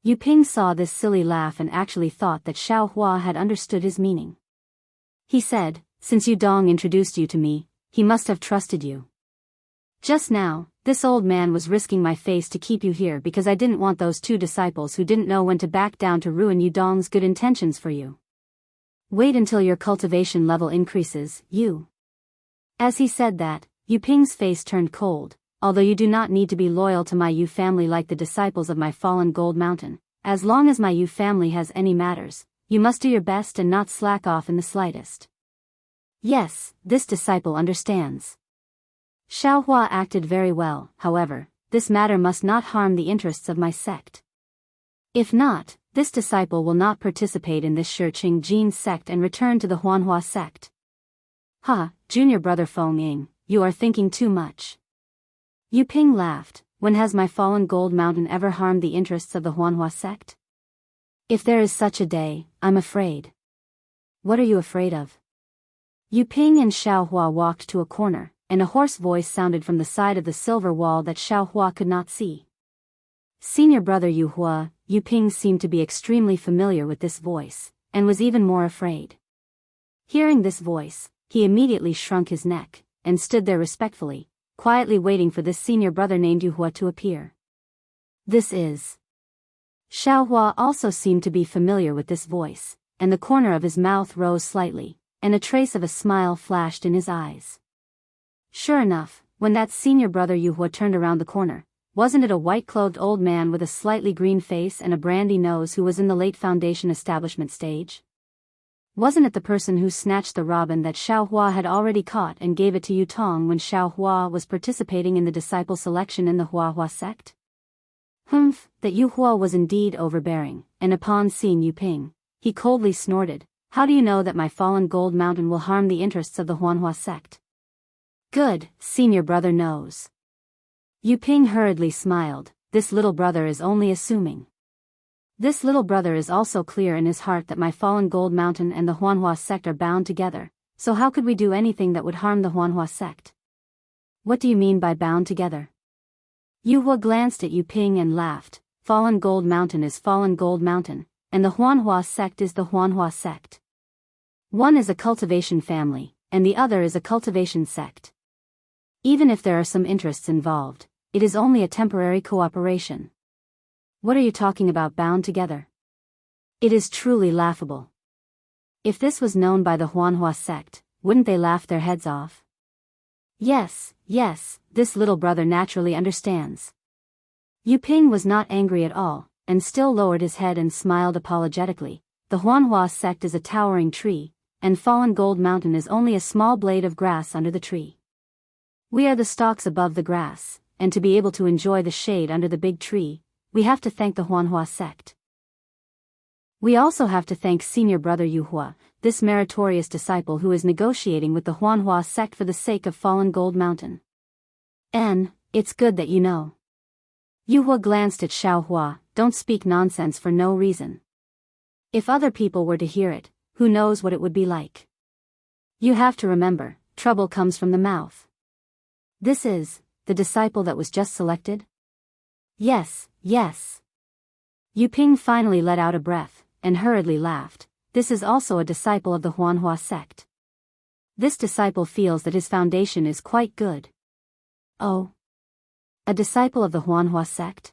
Yu Ping saw this silly laugh and actually thought that Xiao Hua had understood his meaning. He said, since Yu Dong introduced you to me, he must have trusted you. Just now, this old man was risking my face to keep you here because I didn't want those two disciples who didn't know when to back down to ruin Yu Dong's good intentions for you. Wait until your cultivation level increases, you. As he said that, Yu Ping's face turned cold. Although you do not need to be loyal to my Yu family like the disciples of my Fallen Gold Mountain, as long as my Yu family has any matters, you must do your best and not slack off in the slightest. Yes, this disciple understands. Xiao Hua acted very well, however, this matter must not harm the interests of my sect. If not, this disciple will not participate in this Shiqing Jin sect and return to the Huanhua sect. Junior brother Feng Ying, you are thinking too much. Yu Ping laughed, when has my Fallen Gold Mountain ever harmed the interests of the Huanhua sect? If there is such a day, I'm afraid. What are you afraid of? Yu Ping and Xiao Hua walked to a corner, and a hoarse voice sounded from the side of the silver wall that Xiao Hua could not see. Senior brother Yu Hua, Yu Ping seemed to be extremely familiar with this voice, and was even more afraid. Hearing this voice, he immediately shrunk his neck, and stood there respectfully, quietly waiting for this senior brother named Yu Hua to appear. This is. Xiao Hua also seemed to be familiar with this voice, and the corner of his mouth rose slightly, and a trace of a smile flashed in his eyes. Sure enough, when that senior brother Yu Hua turned around the corner, wasn't it a white-clothed old man with a slightly green face and a brandy nose who was in the late foundation establishment stage? Wasn't it the person who snatched the robin that Xiao Hua had already caught and gave it to Yu Tong when Xiao Hua was participating in the disciple selection in the Huahua sect? That Yu Hua was indeed overbearing, and upon seeing Yu Ping, he coldly snorted, how do you know that my Fallen Gold Mountain will harm the interests of the Huanhua sect? Good, senior brother knows. Yu Ping hurriedly smiled, this little brother is only assuming. This little brother is also clear in his heart that my Fallen Gold Mountain and the Huanhua sect are bound together, so how could we do anything that would harm the Huanhua sect? What do you mean by bound together? Yu Hua glanced at Yu Ping and laughed, Fallen Gold Mountain is Fallen Gold Mountain, and the Huanhua sect is the Huanhua sect. One is a cultivation family, and the other is a cultivation sect. Even if there are some interests involved, it is only a temporary cooperation. What are you talking about bound together? It is truly laughable. If this was known by the Huanhua sect, wouldn't they laugh their heads off? Yes, yes, this little brother naturally understands. Yu Ping was not angry at all, and still lowered his head and smiled apologetically. The Huanhua sect is a towering tree, and Fallen Gold Mountain is only a small blade of grass under the tree. We are the stalks above the grass, and to be able to enjoy the shade under the big tree, we have to thank the Huanhua sect. We also have to thank senior brother Yu Hua, this meritorious disciple who is negotiating with the Huanhua sect for the sake of Fallen Gold Mountain. It's good that you know. Yu Hua glanced at Xiao Hua. Don't speak nonsense for no reason. If other people were to hear it, who knows what it would be like. You have to remember, trouble comes from the mouth. This is the disciple that was just selected? Yes, yes. Yu Ping finally let out a breath, and hurriedly laughed. This is also a disciple of the Huanhua sect. This disciple feels that his foundation is quite good. Oh. A disciple of the Huanhua sect?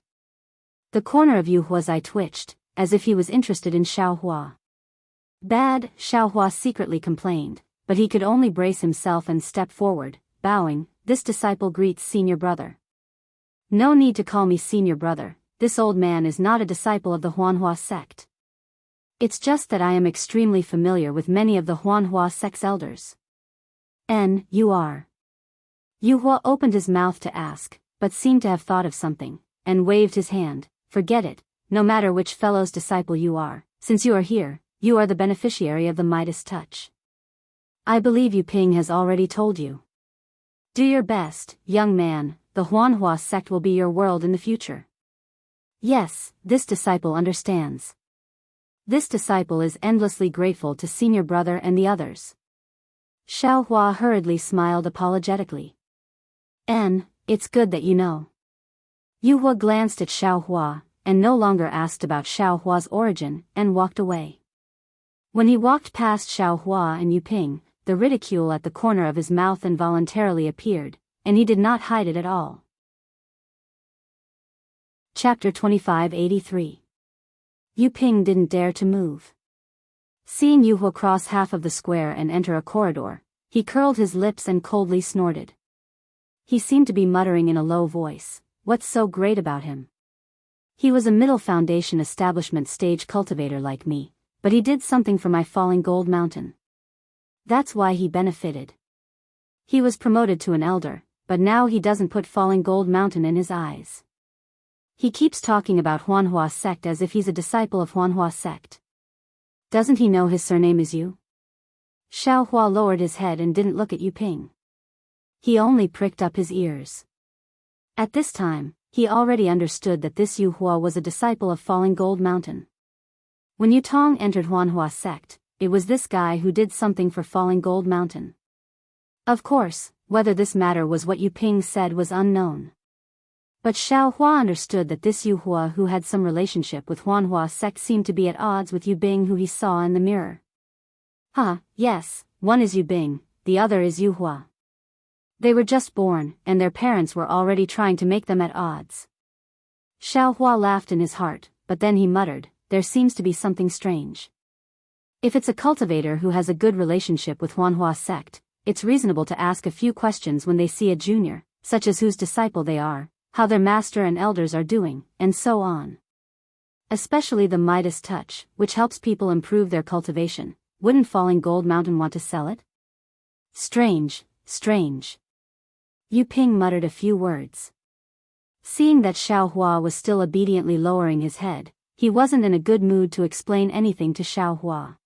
The corner of Yu Hua's eye twitched, as if he was interested in Xiao Hua. Bad, Xiao Hua secretly complained, but he could only brace himself and step forward, bowing. This disciple greets senior brother. No need to call me senior brother, this old man is not a disciple of the Huanhua sect. It's just that I am extremely familiar with many of the Huanhua sect's elders. You are. Yu Hua opened his mouth to ask, but seemed to have thought of something, and waved his hand. Forget it, no matter which fellow's disciple you are, since you are here, you are the beneficiary of the Midas touch. I believe Yu Ping has already told you. Do your best, young man, the Huanhua sect will be your world in the future. Yes, this disciple understands. This disciple is endlessly grateful to senior brother and the others. Xiao Hua hurriedly smiled apologetically. It's good that you know. Yu Hua glanced at Xiao Hua, and no longer asked about Xiao Hua's origin, and walked away. When he walked past Xiao Hua and Yu Ping, the ridicule at the corner of his mouth involuntarily appeared, and he did not hide it at all. Chapter 2583. Yu Ping didn't dare to move. Seeing Yu Hua cross half of the square and enter a corridor, he curled his lips and coldly snorted. He seemed to be muttering in a low voice, "What's so great about him? He was a middle foundation establishment stage cultivator like me, but he did something for my Falling Gold Mountain. That's why he benefited. He was promoted to an elder, but now he doesn't put Falling Gold Mountain in his eyes. He keeps talking about Huanhua sect as if he's a disciple of Huanhua sect. Doesn't he know his surname is Yu?" Xiao Hua lowered his head and didn't look at Yu Ping. He only pricked up his ears. At this time, he already understood that this Yu Hua was a disciple of Falling Gold Mountain. When Yu Tong entered Huanhua sect, it was this guy who did something for Falling Gold Mountain. Of course, whether this matter was what Yu Ping said was unknown. But Xiao Hua understood that this Yu Hua who had some relationship with Huanhua sect seemed to be at odds with Yu Bing who he saw in the mirror. Yes, one is Yu Bing, the other is Yu Hua. They were just born, and their parents were already trying to make them at odds. Xiao Hua laughed in his heart, but then he muttered, there seems to be something strange. If it's a cultivator who has a good relationship with Huanhua sect, it's reasonable to ask a few questions when they see a junior, such as whose disciple they are, how their master and elders are doing, and so on. Especially the Midas touch, which helps people improve their cultivation. Wouldn't Falling Gold Mountain want to sell it? Strange, strange. Yu Ping muttered a few words. Seeing that Xiao Hua was still obediently lowering his head, he wasn't in a good mood to explain anything to Xiao Hua.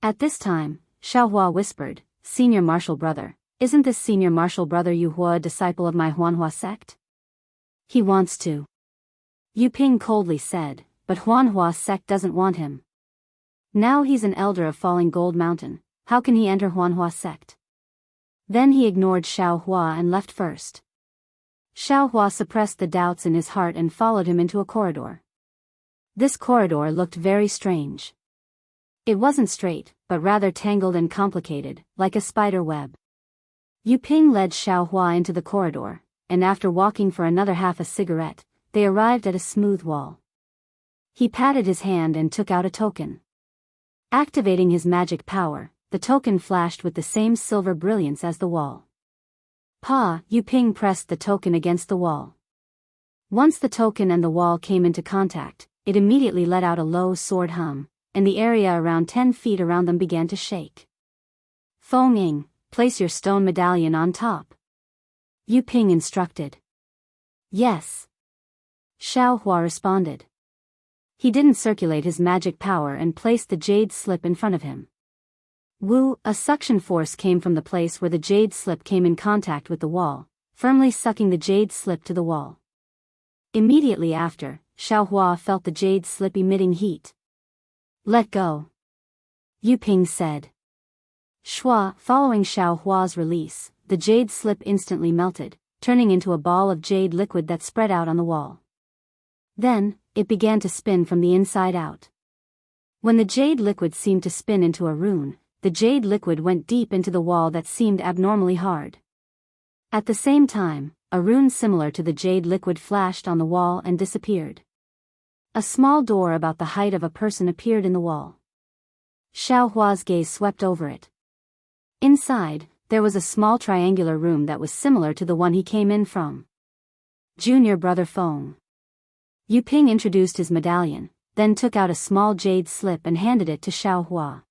At this time, Xiao Hua whispered, "Senior Martial Brother, isn't this Senior Martial Brother Yu Hua a disciple of my Huanhua sect?" "He wants to," Yu Ping coldly said, "but Huanhua sect doesn't want him. Now he's an elder of Falling Gold Mountain, how can he enter Huanhua sect?" Then he ignored Xiao Hua and left first. Xiao Hua suppressed the doubts in his heart and followed him into a corridor. This corridor looked very strange. It wasn't straight, but rather tangled and complicated, like a spider web. Yu Ping led Xiao Hua into the corridor, and after walking for another half a cigarette, they arrived at a smooth wall. He patted his hand and took out a token. Activating his magic power, the token flashed with the same silver brilliance as the wall. Yu Ping pressed the token against the wall. Once the token and the wall came into contact, it immediately let out a low sword hum, and the area around 10 feet around them began to shake. Feng Ying, place your stone medallion on top. Yu Ping instructed. Yes. Xiao Hua responded. He didn't circulate his magic power and placed the jade slip in front of him. A suction force came from the place where the jade slip came in contact with the wall, firmly sucking the jade slip to the wall. Immediately after, Xiao Hua felt the jade slip emitting heat. Let go. Yu Ping said. Following Xiao Hua's release, the jade slip instantly melted, turning into a ball of jade liquid that spread out on the wall. Then, it began to spin from the inside out. When the jade liquid seemed to spin into a rune, the jade liquid went deep into the wall that seemed abnormally hard. At the same time, a rune similar to the jade liquid flashed on the wall and disappeared. A small door about the height of a person appeared in the wall. Xiao Hua's gaze swept over it. Inside, there was a small triangular room that was similar to the one he came in from. Junior brother Feng. Yu Ping introduced his medallion, then took out a small jade slip and handed it to Xiao Hua.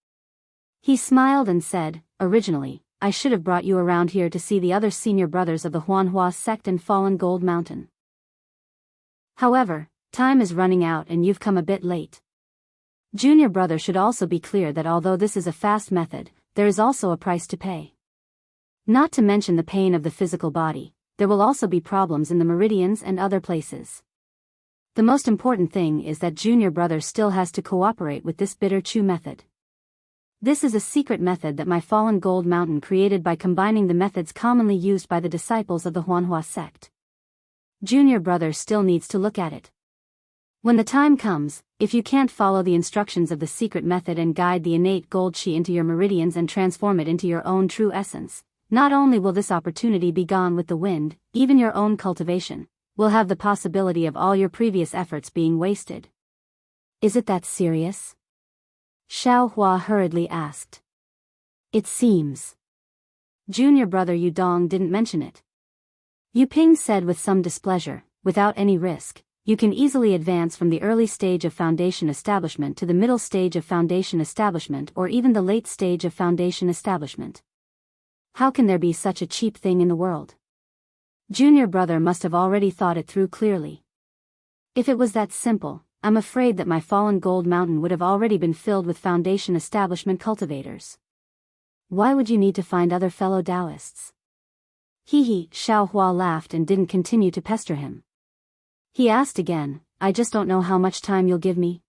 He smiled and said, originally, I should have brought you around here to see the other senior brothers of the Huanhua sect in Fallen Gold Mountain. However, time is running out and you've come a bit late. Junior brother should also be clear that although this is a fast method, there is also a price to pay. Not to mention the pain of the physical body, there will also be problems in the meridians and other places. The most important thing is that junior brother still has to cooperate with this bitter chew method. This is a secret method that my Fallen Gold Mountain created by combining the methods commonly used by the disciples of the Huanhua sect. Junior brother still needs to look at it. When the time comes, if you can't follow the instructions of the secret method and guide the innate gold chi into your meridians and transform it into your own true essence, not only will this opportunity be gone with the wind, even your own cultivation will have the possibility of all your previous efforts being wasted. Is it that serious? Xiao Hua hurriedly asked. It seems. Junior brother Yudong didn't mention it. Yu Ping said with some displeasure, without any risk, you can easily advance from the early stage of foundation establishment to the middle stage of foundation establishment or even the late stage of foundation establishment. How can there be such a cheap thing in the world? Junior brother must have already thought it through clearly. If it was that simple, I'm afraid that my Fallen Gold Mountain would have already been filled with foundation establishment cultivators. Why would you need to find other fellow Daoists? Xiao Hua laughed and didn't continue to pester him. He asked again, I just don't know how much time you'll give me.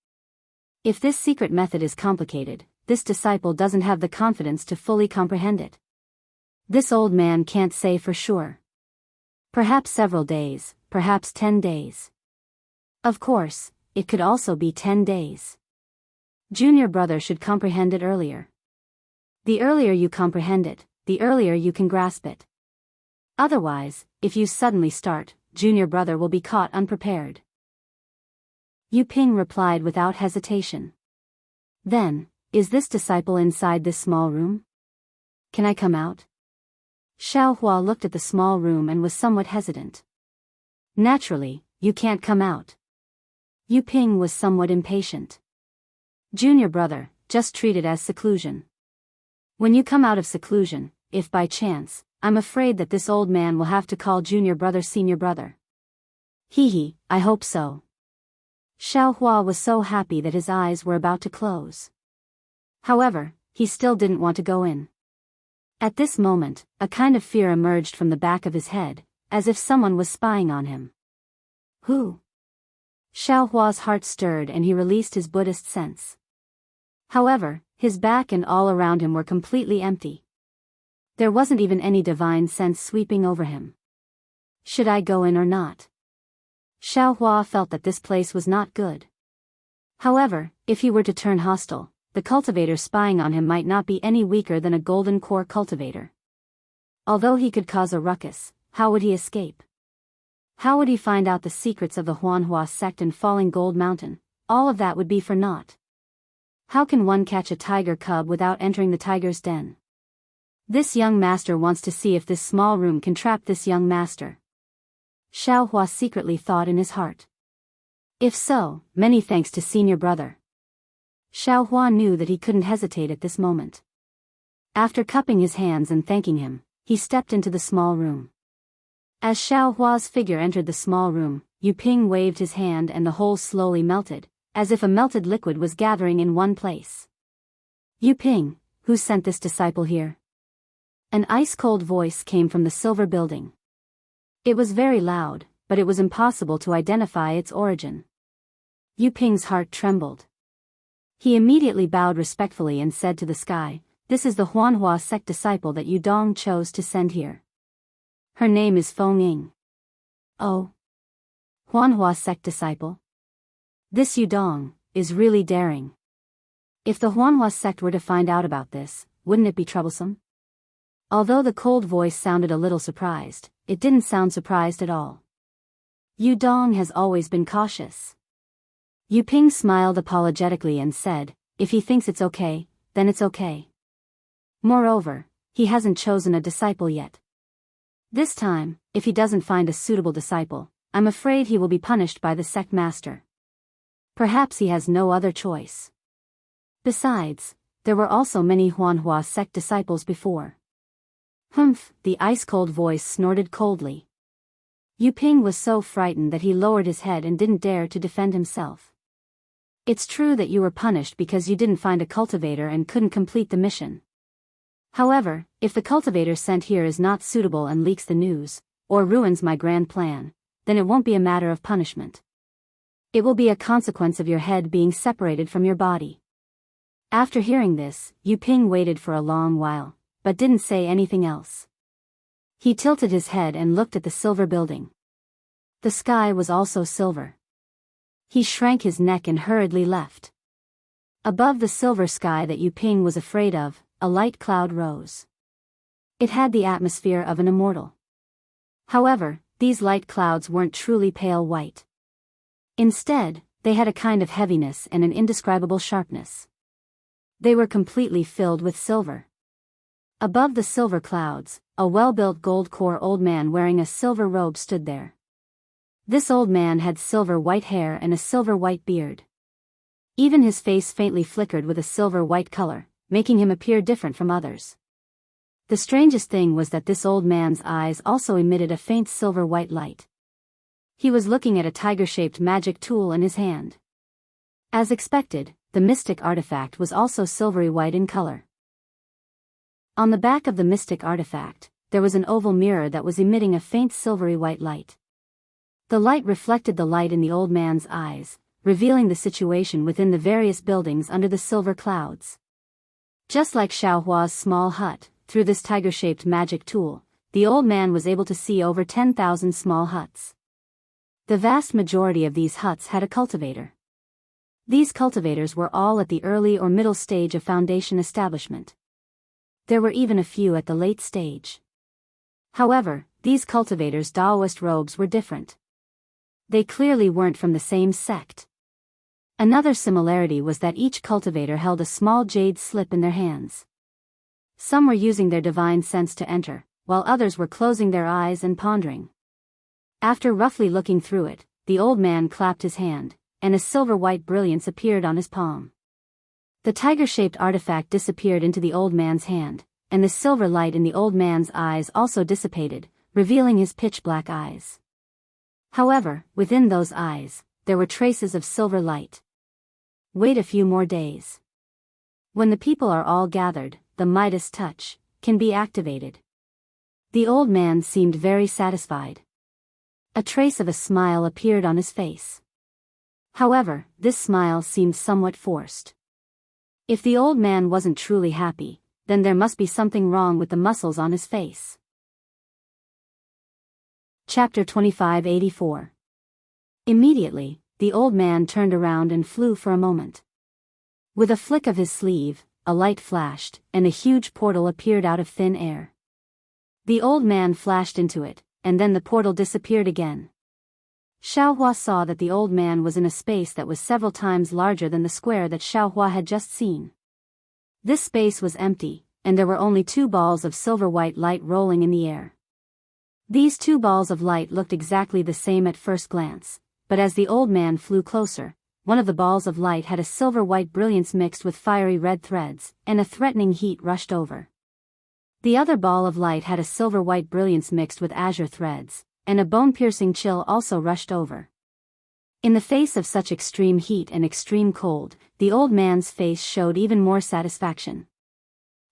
If this secret method is complicated, this disciple doesn't have the confidence to fully comprehend it. This old man can't say for sure. Perhaps several days, perhaps 10 days. Of course, it could also be 10 days. Junior brother should comprehend it earlier. The earlier you comprehend it, the earlier you can grasp it. Otherwise, if you suddenly start, junior brother will be caught unprepared. Yu Ping replied without hesitation. Then, is this disciple inside this small room? Can I come out? Xiao Hua looked at the small room and was somewhat hesitant. Naturally, you can't come out. Yu Ping was somewhat impatient. Junior brother, just treat it as seclusion. When you come out of seclusion, if by chance, I'm afraid that this old man will have to call junior brother senior brother. I hope so. Xiao Hua was so happy that his eyes were about to close. However, he still didn't want to go in. At this moment, a kind of fear emerged from the back of his head, as if someone was spying on him. Who? Xiao Hua's heart stirred and he released his Buddhist sense. However, his back and all around him were completely empty. There wasn't even any divine sense sweeping over him. Should I go in or not? Xiao Hua felt that this place was not good. However, if he were to turn hostile, the cultivator spying on him might not be any weaker than a golden core cultivator. Although he could cause a ruckus, how would he escape? How would he find out the secrets of the Huanhua sect and Falling Gold Mountain? All of that would be for naught. How can one catch a tiger cub without entering the tiger's den? This young master wants to see if this small room can trap this young master. Xiaohua secretly thought in his heart. If so, many thanks to senior brother. Xiaohua knew that he couldn't hesitate at this moment. After cupping his hands and thanking him, he stepped into the small room. As Xiaohua's figure entered the small room, Yu Ping waved his hand and the hole slowly melted, as if a melted liquid was gathering in one place. Yu Ping, who sent this disciple here? An ice-cold voice came from the silver building. It was very loud, but it was impossible to identify its origin. Yu Ping's heart trembled. He immediately bowed respectfully and said to the sky, "This is the Huanhua sect disciple that Yu Dong chose to send here. Her name is Feng Ying." Oh. Huanhua sect disciple? This Yu Dong is really daring. If the Huanhua sect were to find out about this, wouldn't it be troublesome? Although the cold voice sounded a little surprised, it didn't sound surprised at all. Yu Dong has always been cautious. Yu Ping smiled apologetically and said, "If he thinks it's okay, then it's okay. Moreover, he hasn't chosen a disciple yet. This time, if he doesn't find a suitable disciple, I'm afraid he will be punished by the sect master. Perhaps he has no other choice." Besides, there were also many Huanhua sect disciples before. Humph, the ice-cold voice snorted coldly. Yu Ping was so frightened that he lowered his head and didn't dare to defend himself. It's true that you were punished because you didn't find a cultivator and couldn't complete the mission. However, if the cultivator sent here is not suitable and leaks the news, or ruins my grand plan, then it won't be a matter of punishment. It will be a consequence of your head being separated from your body. After hearing this, Yu Ping waited for a long while, but didn't say anything else. He tilted his head and looked at the silver building. The sky was also silver. He shrank his neck and hurriedly left. Above the silver sky that Yu Ping was afraid of, a light cloud rose. It had the atmosphere of an immortal. However, these light clouds weren't truly pale white. Instead, they had a kind of heaviness and an indescribable sharpness. They were completely filled with silver. Above the silver clouds, a well-built gold-core old man wearing a silver robe stood there. This old man had silver-white hair and a silver-white beard. Even his face faintly flickered with a silver-white color, making him appear different from others. The strangest thing was that this old man's eyes also emitted a faint silver-white light. He was looking at a tiger-shaped magic tool in his hand. As expected, the mystic artifact was also silvery white in color. On the back of the mystic artifact, there was an oval mirror that was emitting a faint silvery white light. The light reflected the light in the old man's eyes, revealing the situation within the various buildings under the silver clouds. Just like Xiaohua's small hut, through this tiger-shaped magic tool, the old man was able to see over 10,000 small huts. The vast majority of these huts had a cultivator. These cultivators were all at the early or middle stage of foundation establishment. There were even a few at the late stage. However, these cultivators' Daoist robes were different. They clearly weren't from the same sect. Another similarity was that each cultivator held a small jade slip in their hands. Some were using their divine sense to enter, while others were closing their eyes and pondering. After roughly looking through it, the old man clapped his hand, and a silver-white brilliance appeared on his palm. The tiger-shaped artifact disappeared into the old man's hand, and the silver light in the old man's eyes also dissipated, revealing his pitch-black eyes. However, within those eyes, there were traces of silver light. Wait a few more days. When the people are all gathered, the Midas touch can be activated. The old man seemed very satisfied. A trace of a smile appeared on his face. However, this smile seemed somewhat forced. If the old man wasn't truly happy, then there must be something wrong with the muscles on his face. Chapter 2584. Immediately, the old man turned around and flew for a moment. With a flick of his sleeve, a light flashed, and a huge portal appeared out of thin air. The old man flashed into it, and then the portal disappeared again. Xiaohua saw that the old man was in a space that was several times larger than the square that Xiaohua had just seen. This space was empty, and there were only 2 balls of silver-white light rolling in the air. These 2 balls of light looked exactly the same at first glance, but as the old man flew closer, one of the balls of light had a silver-white brilliance mixed with fiery red threads, and a threatening heat rushed over. The other ball of light had a silver-white brilliance mixed with azure threads, and a bone-piercing chill also rushed over. In the face of such extreme heat and extreme cold, the old man's face showed even more satisfaction.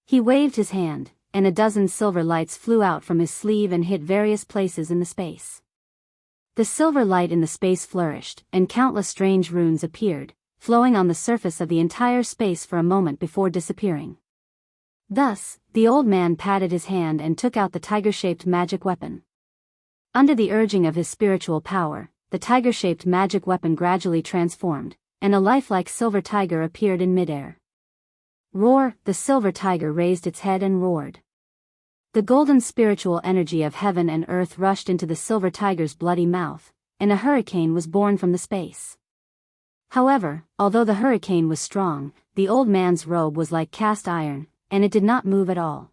He waved his hand, and a dozen silver lights flew out from his sleeve and hit various places in the space. The silver light in the space flourished, and countless strange runes appeared, flowing on the surface of the entire space for a moment before disappearing. Thus, the old man patted his hand and took out the tiger-shaped magic weapon. Under the urging of his spiritual power, the tiger-shaped magic weapon gradually transformed, and a lifelike silver tiger appeared in midair. Roar! The silver tiger raised its head and roared. The golden spiritual energy of heaven and earth rushed into the silver tiger's bloody mouth, and a hurricane was born from the space. However, although the hurricane was strong, the old man's robe was like cast iron, and it did not move at all.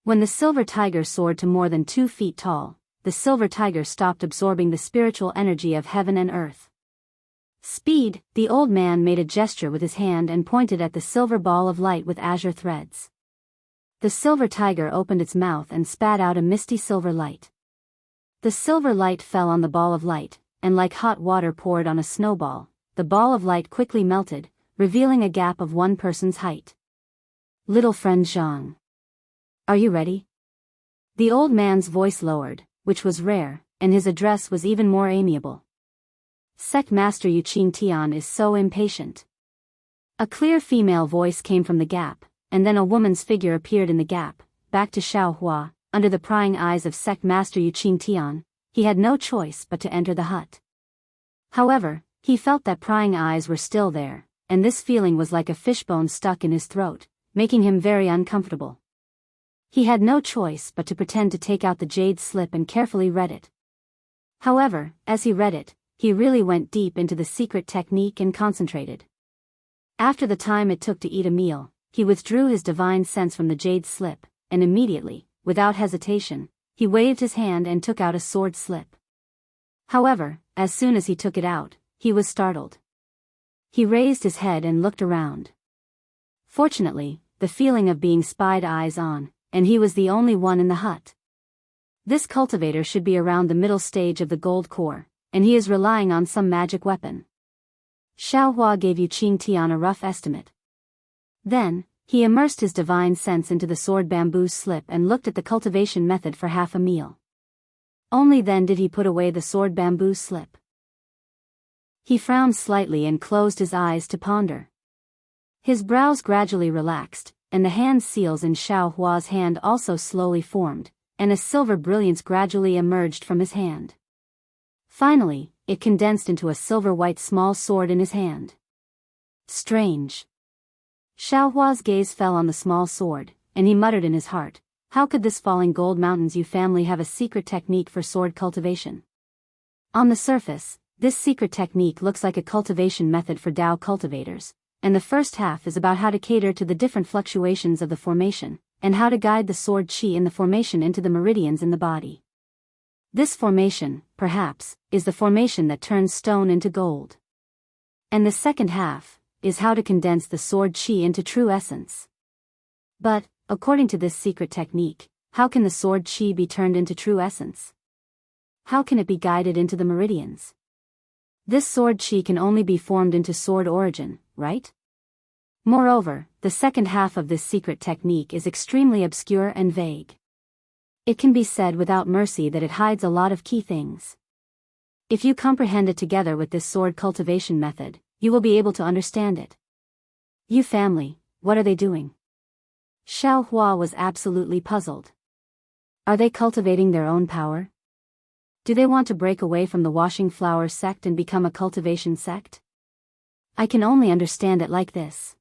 When the silver tiger soared to more than 2 feet tall, the silver tiger stopped absorbing the spiritual energy of heaven and earth. Speed! The old man made a gesture with his hand and pointed at the silver ball of light with azure threads. The silver tiger opened its mouth and spat out a misty silver light. The silver light fell on the ball of light, and like hot water poured on a snowball, the ball of light quickly melted, revealing a gap of 1 person's height. Little friend Zhang. Are you ready? The old man's voice lowered, which was rare, and his address was even more amiable. Sect Master Yuqing Tian is so impatient. A clear female voice came from the gap, and then a woman's figure appeared in the gap. Back to Xiaohua, under the prying eyes of Sect Master Yuqing Tian, he had no choice but to enter the hut. However, he felt that prying eyes were still there, and this feeling was like a fishbone stuck in his throat, making him very uncomfortable. He had no choice but to pretend to take out the jade slip and carefully read it. However, as he read it, he really went deep into the secret technique and concentrated. After the time it took to eat a meal, he withdrew his divine sense from the jade slip, and immediately, without hesitation, he waved his hand and took out a sword slip. However, as soon as he took it out, he was startled. He raised his head and looked around. Fortunately, the feeling of being spied eyes on, and he was the only one in the hut. This cultivator should be around the middle stage of the gold core, and he is relying on some magic weapon. Xiaohua gave Yuqing Tian a rough estimate. Then, he immersed his divine sense into the sword bamboo slip and looked at the cultivation method for half a meal. Only then did he put away the sword bamboo slip. He frowned slightly and closed his eyes to ponder. His brows gradually relaxed, and the hand seals in Xiaohua's hand also slowly formed, and a silver brilliance gradually emerged from his hand. Finally, it condensed into a silver-white small sword in his hand. Strange. Xiaohua's gaze fell on the small sword, and he muttered in his heart, how could this falling gold mountains you family have a secret technique for sword cultivation? On the surface, this secret technique looks like a cultivation method for Dao cultivators, and the first half is about how to cater to the different fluctuations of the formation, and how to guide the sword qi in the formation into the meridians in the body. This formation, perhaps, is the formation that turns stone into gold. And the second half is how to condense the sword qi into true essence. But, according to this secret technique, how can the sword qi be turned into true essence? How can it be guided into the meridians? This sword qi can only be formed into sword origin, right? Moreover, the second half of this secret technique is extremely obscure and vague. It can be said without mercy that it hides a lot of key things. If you comprehend it together with this sword cultivation method, you will be able to understand it. You family, what are they doing? Xiaohua was absolutely puzzled. Are they cultivating their own power? Do they want to break away from the washing flower sect and become a cultivation sect? I can only understand it like this.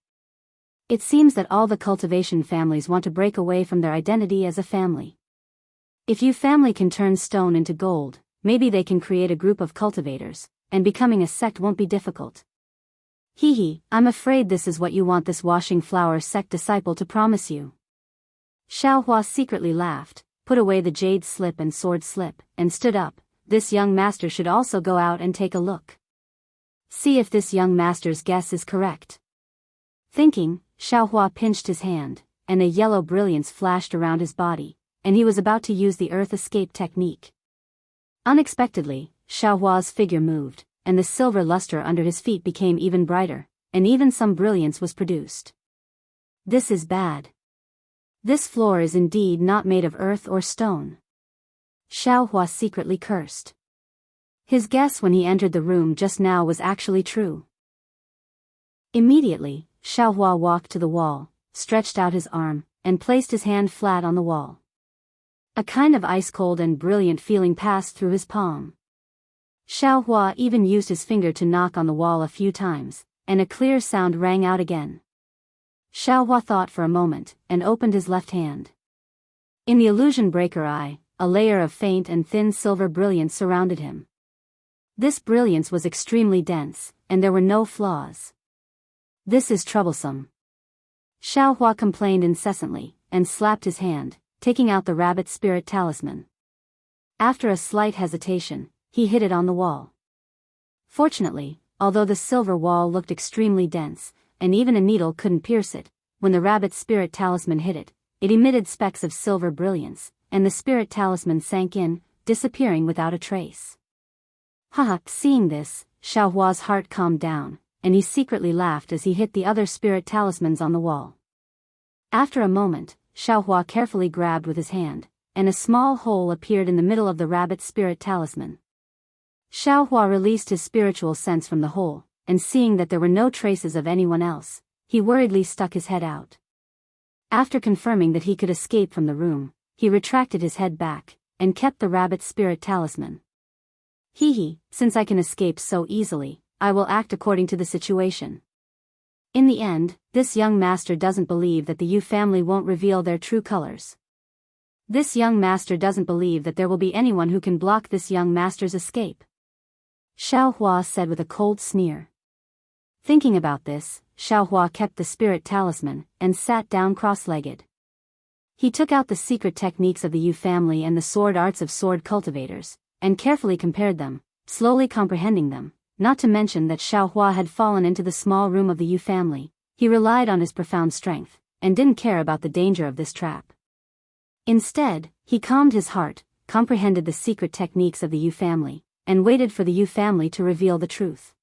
It seems that all the cultivation families want to break away from their identity as a family. If you family can turn stone into gold, maybe they can create a group of cultivators, and becoming a sect won't be difficult. Hee, I'm afraid this is what you want this washing flower sect disciple to promise you. Xiaohua secretly laughed, put away the jade slip and sword slip, and stood up. This young master should also go out and take a look. See if this young master's guess is correct. Thinking, Xiaohua pinched his hand, and a yellow brilliance flashed around his body, and he was about to use the earth escape technique. Unexpectedly, Xiaohua's figure moved, and the silver luster under his feet became even brighter, and even some brilliance was produced. This is bad. This floor is indeed not made of earth or stone. Xiaohua secretly cursed. His guess when he entered the room just now was actually true. Immediately, Xiaohua walked to the wall, stretched out his arm, and placed his hand flat on the wall. A kind of ice-cold and brilliant feeling passed through his palm. Xiaohua even used his finger to knock on the wall a few times, and a clear sound rang out again. Xiaohua thought for a moment, and opened his left hand. In the illusion breaker eye, a layer of faint and thin silver brilliance surrounded him. This brilliance was extremely dense, and there were no flaws. This is troublesome. Xiaohua complained incessantly, and slapped his hand, taking out the rabbit spirit talisman. After a slight hesitation, he hit it on the wall. Fortunately, although the silver wall looked extremely dense, and even a needle couldn't pierce it, when the rabbit spirit talisman hit it, it emitted specks of silver brilliance, and the spirit talisman sank in, disappearing without a trace. Haha, seeing this, Xiaohua's heart calmed down, and he secretly laughed as he hit the other spirit talismans on the wall. After a moment, Xiaohua carefully grabbed with his hand, and a small hole appeared in the middle of the rabbit spirit talisman. Xiaohua released his spiritual sense from the hole, and seeing that there were no traces of anyone else, he worriedly stuck his head out. After confirming that he could escape from the room, he retracted his head back, and kept the rabbit spirit talisman. Hee, since I can escape so easily, I will act according to the situation. In the end, this young master doesn't believe that the Yu family won't reveal their true colors. This young master doesn't believe that there will be anyone who can block this young master's escape. Xiaohua said with a cold sneer. Thinking about this, Xiaohua kept the spirit talisman, and sat down cross-legged. He took out the secret techniques of the Yu family and the sword arts of sword cultivators, and carefully compared them, slowly comprehending them. Not to mention that Xiaohua had fallen into the small room of the Yu family, he relied on his profound strength, and didn't care about the danger of this trap. Instead, he calmed his heart, comprehended the secret techniques of the Yu family, and waited for the Yu family to reveal the truth.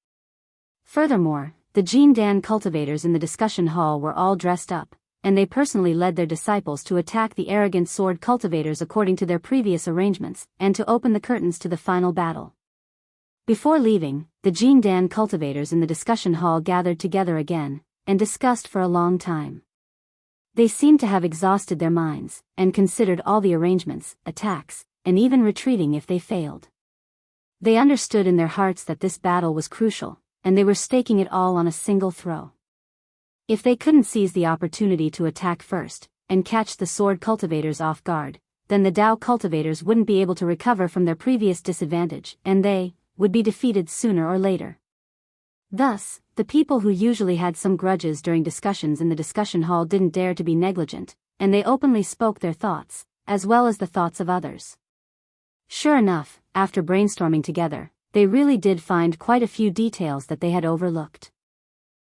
Furthermore, the Jiangdan cultivators in the discussion hall were all dressed up, and they personally led their disciples to attack the arrogant sword cultivators according to their previous arrangements, and to open the curtains to the final battle. Before leaving, the Jiangdan cultivators in the discussion hall gathered together again, and discussed for a long time. They seemed to have exhausted their minds, and considered all the arrangements, attacks, and even retreating if they failed. They understood in their hearts that this battle was crucial, and they were staking it all on a single throw. If they couldn't seize the opportunity to attack first, and catch the sword cultivators off guard, then the Dao cultivators wouldn't be able to recover from their previous disadvantage, and they would be defeated sooner or later. Thus, the people who usually had some grudges during discussions in the discussion hall didn't dare to be negligent, and they openly spoke their thoughts, as well as the thoughts of others. Sure enough, after brainstorming together, they really did find quite a few details that they had overlooked.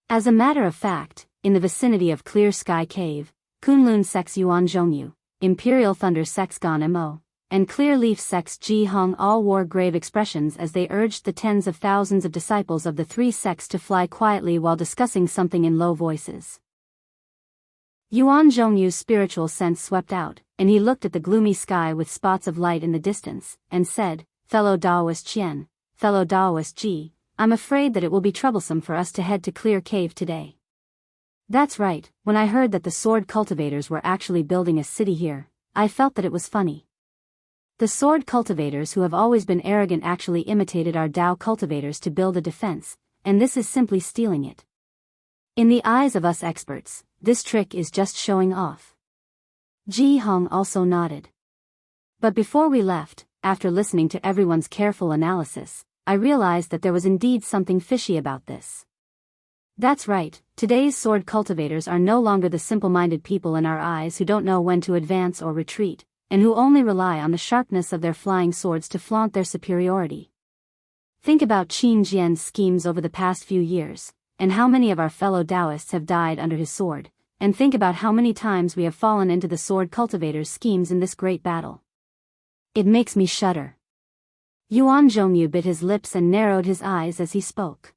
As a matter of fact, in the vicinity of Clear Sky Cave, Kunlun Sex Yuan Zhongyu, Imperial Thunder Sex Gan Mo, and Clear Leaf Sects Ji Hong all wore grave expressions as they urged the tens of thousands of disciples of the three sects to fly quietly while discussing something in low voices. Yuan Zhongyu's spiritual sense swept out, and he looked at the gloomy sky with spots of light in the distance, and said, "Fellow Daoist Qian, fellow Daoist Ji, I'm afraid that it will be troublesome for us to head to Clear Cave today." That's right, when I heard that the sword cultivators were actually building a city here, I felt that it was funny. The sword cultivators who have always been arrogant actually imitated our Dao cultivators to build a defense, and this is simply stealing it. In the eyes of us experts, this trick is just showing off. Ji Hong also nodded. But before we left, after listening to everyone's careful analysis, I realized that there was indeed something fishy about this. That's right, today's sword cultivators are no longer the simple-minded people in our eyes who don't know when to advance or retreat, and who only rely on the sharpness of their flying swords to flaunt their superiority. Think about Qin Jian's schemes over the past few years, and how many of our fellow Daoists have died under his sword, and think about how many times we have fallen into the sword cultivators' schemes in this great battle. It makes me shudder. Yuan Zhongyu bit his lips and narrowed his eyes as he spoke.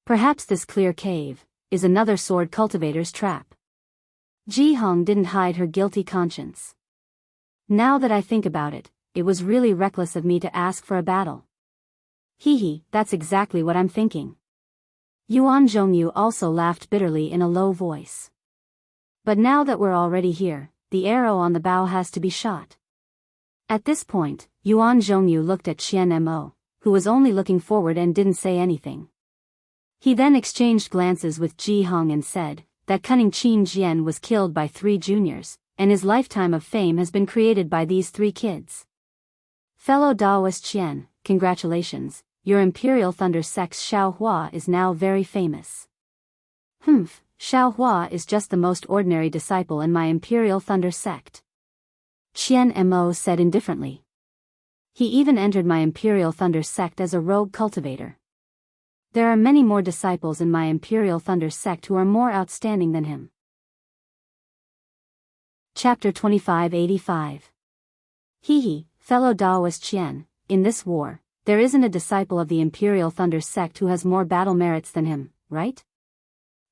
Perhaps this clear cave is another sword cultivator's trap. Ji Hong didn't hide her guilty conscience. Now that I think about it, it was really reckless of me to ask for a battle. Hee, that's exactly what I'm thinking. Yuan Zhongyu also laughed bitterly in a low voice. But now that we're already here, the arrow on the bow has to be shot. At this point, Yuan Zhongyu looked at Qian Mo, who was only looking forward and didn't say anything. He then exchanged glances with Ji Hong and said, that cunning Qin Jian was killed by 3 juniors, and his lifetime of fame has been created by these 3 kids. Fellow Daoist Qian, congratulations, your Imperial Thunder Sect's Xiaohua is now very famous. Humph, Xiaohua is just the most ordinary disciple in my Imperial Thunder Sect. Qian Mo said indifferently. He even entered my Imperial Thunder Sect as a rogue cultivator. There are many more disciples in my Imperial Thunder Sect who are more outstanding than him. Chapter 2585. Hee, fellow Daoist Qian, in this war, there isn't a disciple of the Imperial Thunder Sect who has more battle merits than him, right?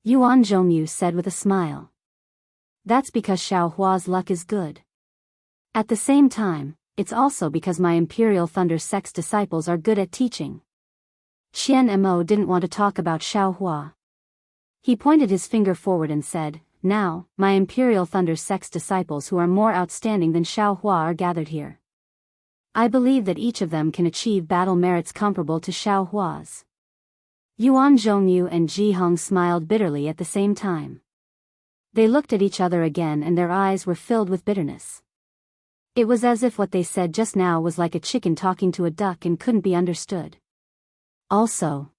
Yuan Zhongyu said with a smile. That's because Xiaohua's luck is good. At the same time, it's also because my Imperial Thunder Sect's disciples are good at teaching. Qian Mo didn't want to talk about Xiaohua. He pointed his finger forward and said, now, my Imperial Thunder Sect's disciples who are more outstanding than Xiaohua are gathered here. I believe that each of them can achieve battle merits comparable to Xiaohua's. Yuan Zhongyu and Ji Hong smiled bitterly at the same time. They looked at each other again and their eyes were filled with bitterness. It was as if what they said just now was like a chicken talking to a duck and couldn't be understood. Also,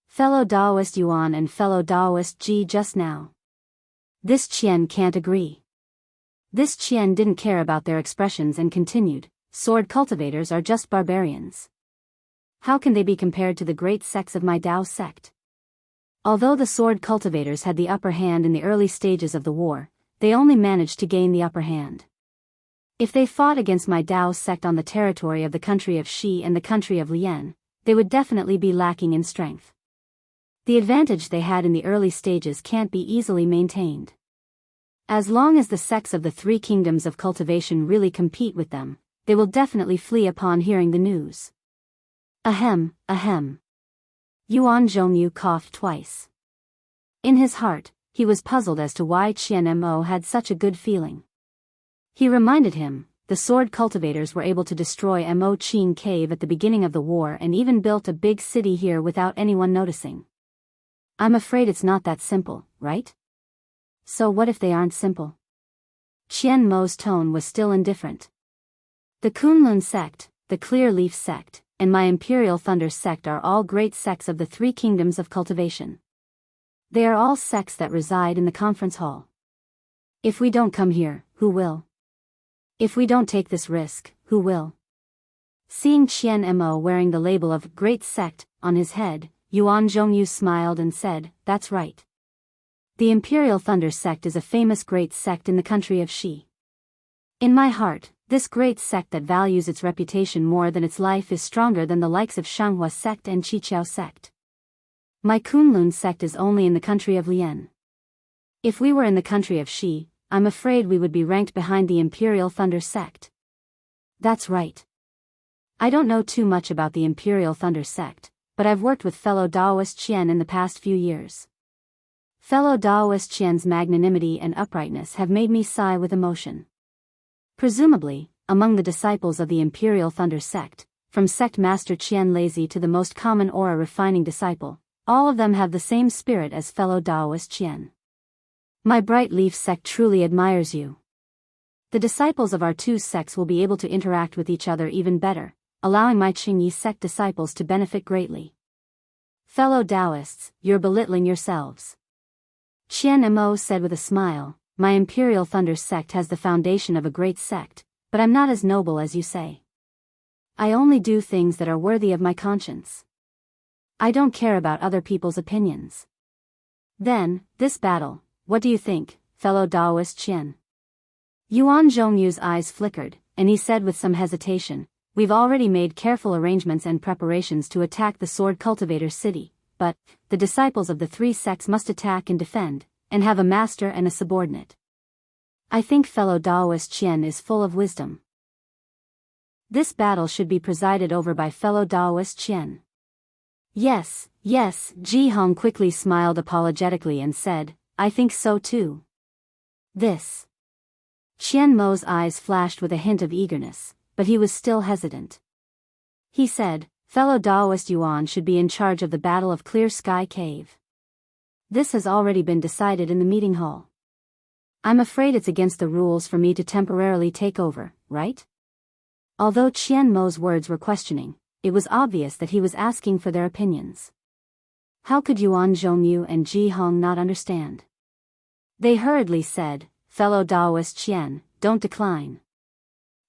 fellow Daoist Yuan and fellow Daoist Ji just now. This Qian can't agree. This Qian didn't care about their expressions and continued, sword cultivators are just barbarians. How can they be compared to the great sects of my Dao sect? Although the sword cultivators had the upper hand in the early stages of the war, they only managed to gain the upper hand. If they fought against my Dao sect on the territory of the country of Shi and the country of Lian, they would definitely be lacking in strength. The advantage they had in the early stages can't be easily maintained. As long as the sects of the 3 kingdoms of cultivation really compete with them, they will definitely flee upon hearing the news. Ahem, ahem. Yuan Zhongyu coughed twice. In his heart, he was puzzled as to why Qian Mo had such a good feeling. He reminded him, the sword cultivators were able to destroy Mo Qin Cave at the beginning of the war and even built a big city here without anyone noticing. I'm afraid it's not that simple, right? So what if they aren't simple? Qian Mo's tone was still indifferent. The Kunlun sect, the Clear Leaf sect, and my Imperial Thunder sect are all great sects of the 3 kingdoms of cultivation. They are all sects that reside in the conference hall. If we don't come here, who will? If we don't take this risk, who will? Seeing Qian Mo wearing the label of Great Sect on his head, Yuan Zhongyu smiled and said, that's right. The Imperial Thunder Sect is a famous great sect in the country of Shi. In my heart, this great sect that values its reputation more than its life is stronger than the likes of Shanghua sect and Qiqiao sect. My Kunlun sect is only in the country of Lian. If we were in the country of Shi, I'm afraid we would be ranked behind the Imperial Thunder sect. That's right. I don't know too much about the Imperial Thunder sect, but I've worked with fellow Daoist Qian in the past few years. Fellow Daoist Qian's magnanimity and uprightness have made me sigh with emotion. Presumably, among the disciples of the Imperial Thunder sect, from sect master Qian Lazy to the most common aura refining disciple, all of them have the same spirit as fellow Daoist Qian. My Bright Leaf sect truly admires you. The disciples of our 2 sects will be able to interact with each other even better, allowing my Qingyi sect disciples to benefit greatly. Fellow Daoists, you're belittling yourselves. Qian Mo said with a smile, my Imperial Thunder sect has the foundation of a great sect, but I'm not as noble as you say. I only do things that are worthy of my conscience. I don't care about other people's opinions. Then, this battle, what do you think, fellow Daoist Qian? Yuan Zhongyu's eyes flickered, and he said with some hesitation, we've already made careful arrangements and preparations to attack the Sword Cultivator city, but the disciples of the three sects must attack and defend, and have a master and a subordinate. I think fellow Daoist Qian is full of wisdom. This battle should be presided over by fellow Daoist Qian. Yes, Ji Hong quickly smiled apologetically and said, I think so too. This. Qian Mo's eyes flashed with a hint of eagerness, but he was still hesitant. He said, fellow Daoist Yuan should be in charge of the Battle of Clear Sky Cave. This has already been decided in the meeting hall. I'm afraid it's against the rules for me to temporarily take over, right? Although Qian Mo's words were questioning, it was obvious that he was asking for their opinions. How could Yuan Zhongyu and Ji Hong not understand? They hurriedly said, fellow Daoist Qian, don't decline.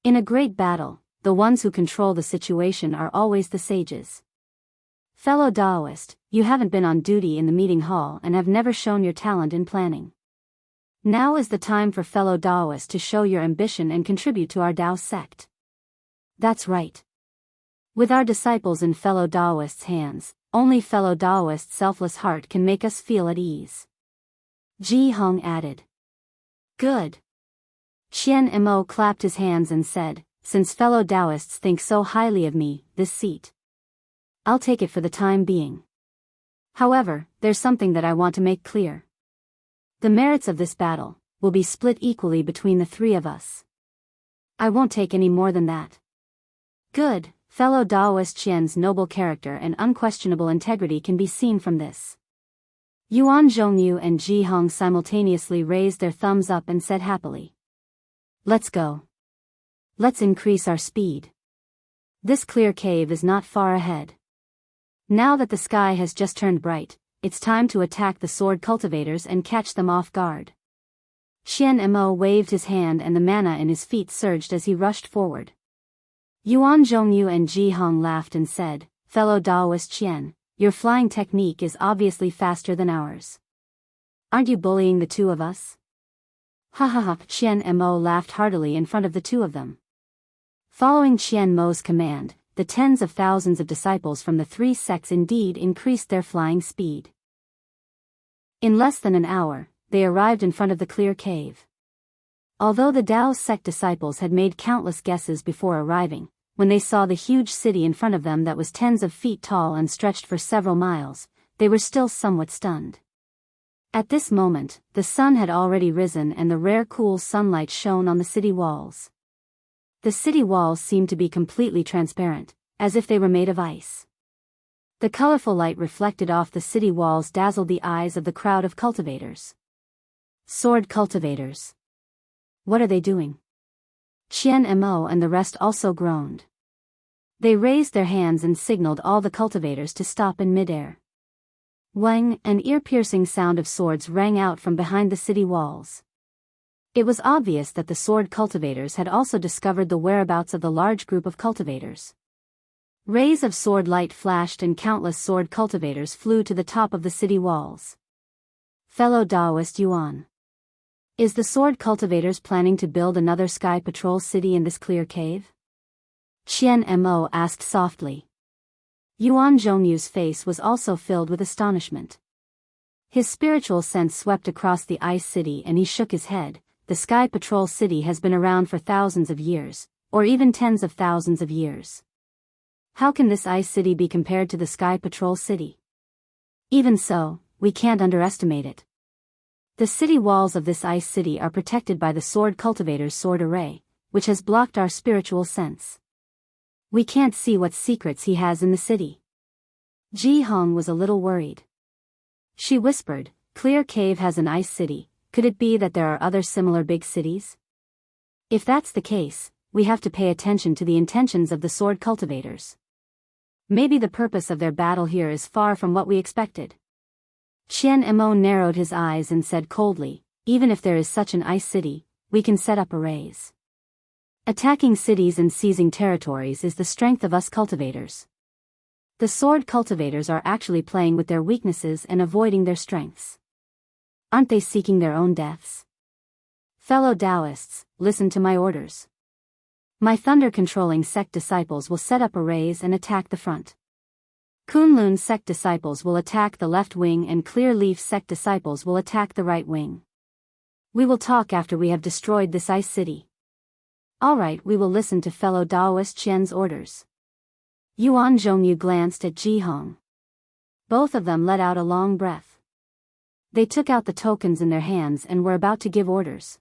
In a great battle, the ones who control the situation are always the sages. Fellow Daoist, you haven't been on duty in the meeting hall and have never shown your talent in planning. Now is the time for fellow Daoist to show your ambition and contribute to our Dao sect. That's right. With our disciples in fellow Daoist's hands, only fellow Daoist's selfless heart can make us feel at ease. Ji Hong added. Good. Qian Mo clapped his hands and said, since fellow Daoists think so highly of me, this seat. I'll take it for the time being. However, there's something that I want to make clear. The merits of this battle will be split equally between the three of us. I won't take any more than that. Good, fellow Daoist Qian's noble character and unquestionable integrity can be seen from this. Yuan Zhongyu and Ji Hong simultaneously raised their thumbs up and said happily. Let's go. Let's increase our speed. This clear cave is not far ahead. Now that the sky has just turned bright, it's time to attack the sword cultivators and catch them off guard. Qian Mo waved his hand and the mana in his feet surged as he rushed forward. Yuan Zhongyu and Ji Hong laughed and said, fellow Daoist Qian, your flying technique is obviously faster than ours. Aren't you bullying the two of us? Ha ha ha, Qian Mo laughed heartily in front of the two of them. Following Qian Mo's command, the tens of thousands of disciples from the three sects indeed increased their flying speed. In less than an hour, they arrived in front of the clear cave. Although the Dao sect disciples had made countless guesses before arriving, when they saw the huge city in front of them that was tens of feet tall and stretched for several miles, they were still somewhat stunned. At this moment, the sun had already risen and the rare cool sunlight shone on the city walls. The city walls seemed to be completely transparent, as if they were made of ice. The colorful light reflected off the city walls dazzled the eyes of the crowd of cultivators. Sword cultivators. What are they doing? Qian Mo and the rest also groaned. They raised their hands and signaled all the cultivators to stop in midair. Wang, an ear-piercing sound of swords rang out from behind the city walls. It was obvious that the sword cultivators had also discovered the whereabouts of the large group of cultivators. Rays of sword light flashed and countless sword cultivators flew to the top of the city walls. Fellow Daoist Yuan. Is the sword cultivators planning to build another sky patrol city in this clear cave? Qian Mo asked softly. Yuan Zhongyu's face was also filled with astonishment. His spiritual sense swept across the ice city and he shook his head. The sky patrol city has been around for thousands of years, or even tens of thousands of years. How can this ice city be compared to the sky patrol city? Even so, we can't underestimate it. The city walls of this ice city are protected by the sword cultivator's sword array, which has blocked our spiritual sense. We can't see what secrets he has in the city. Ji Hong was a little worried. She whispered, Clear Cave has an ice city, could it be that there are other similar big cities? If that's the case, we have to pay attention to the intentions of the sword cultivators. Maybe the purpose of their battle here is far from what we expected. Qian Mo narrowed his eyes and said coldly, even if there is such an ice city, we can set up arrays. Attacking cities and seizing territories is the strength of us cultivators. The sword cultivators are actually playing with their weaknesses and avoiding their strengths. Aren't they seeking their own deaths? Fellow Daoists, listen to my orders. My thunder-controlling sect disciples will set up arrays and attack the front. Kunlun sect disciples will attack the left wing and Clear Leaf sect disciples will attack the right wing. We will talk after we have destroyed this ice city. Alright, we will listen to fellow Daoist Qian's orders. Yuan Zhongyu glanced at Ji Hong. Both of them let out a long breath. They took out the tokens in their hands and were about to give orders.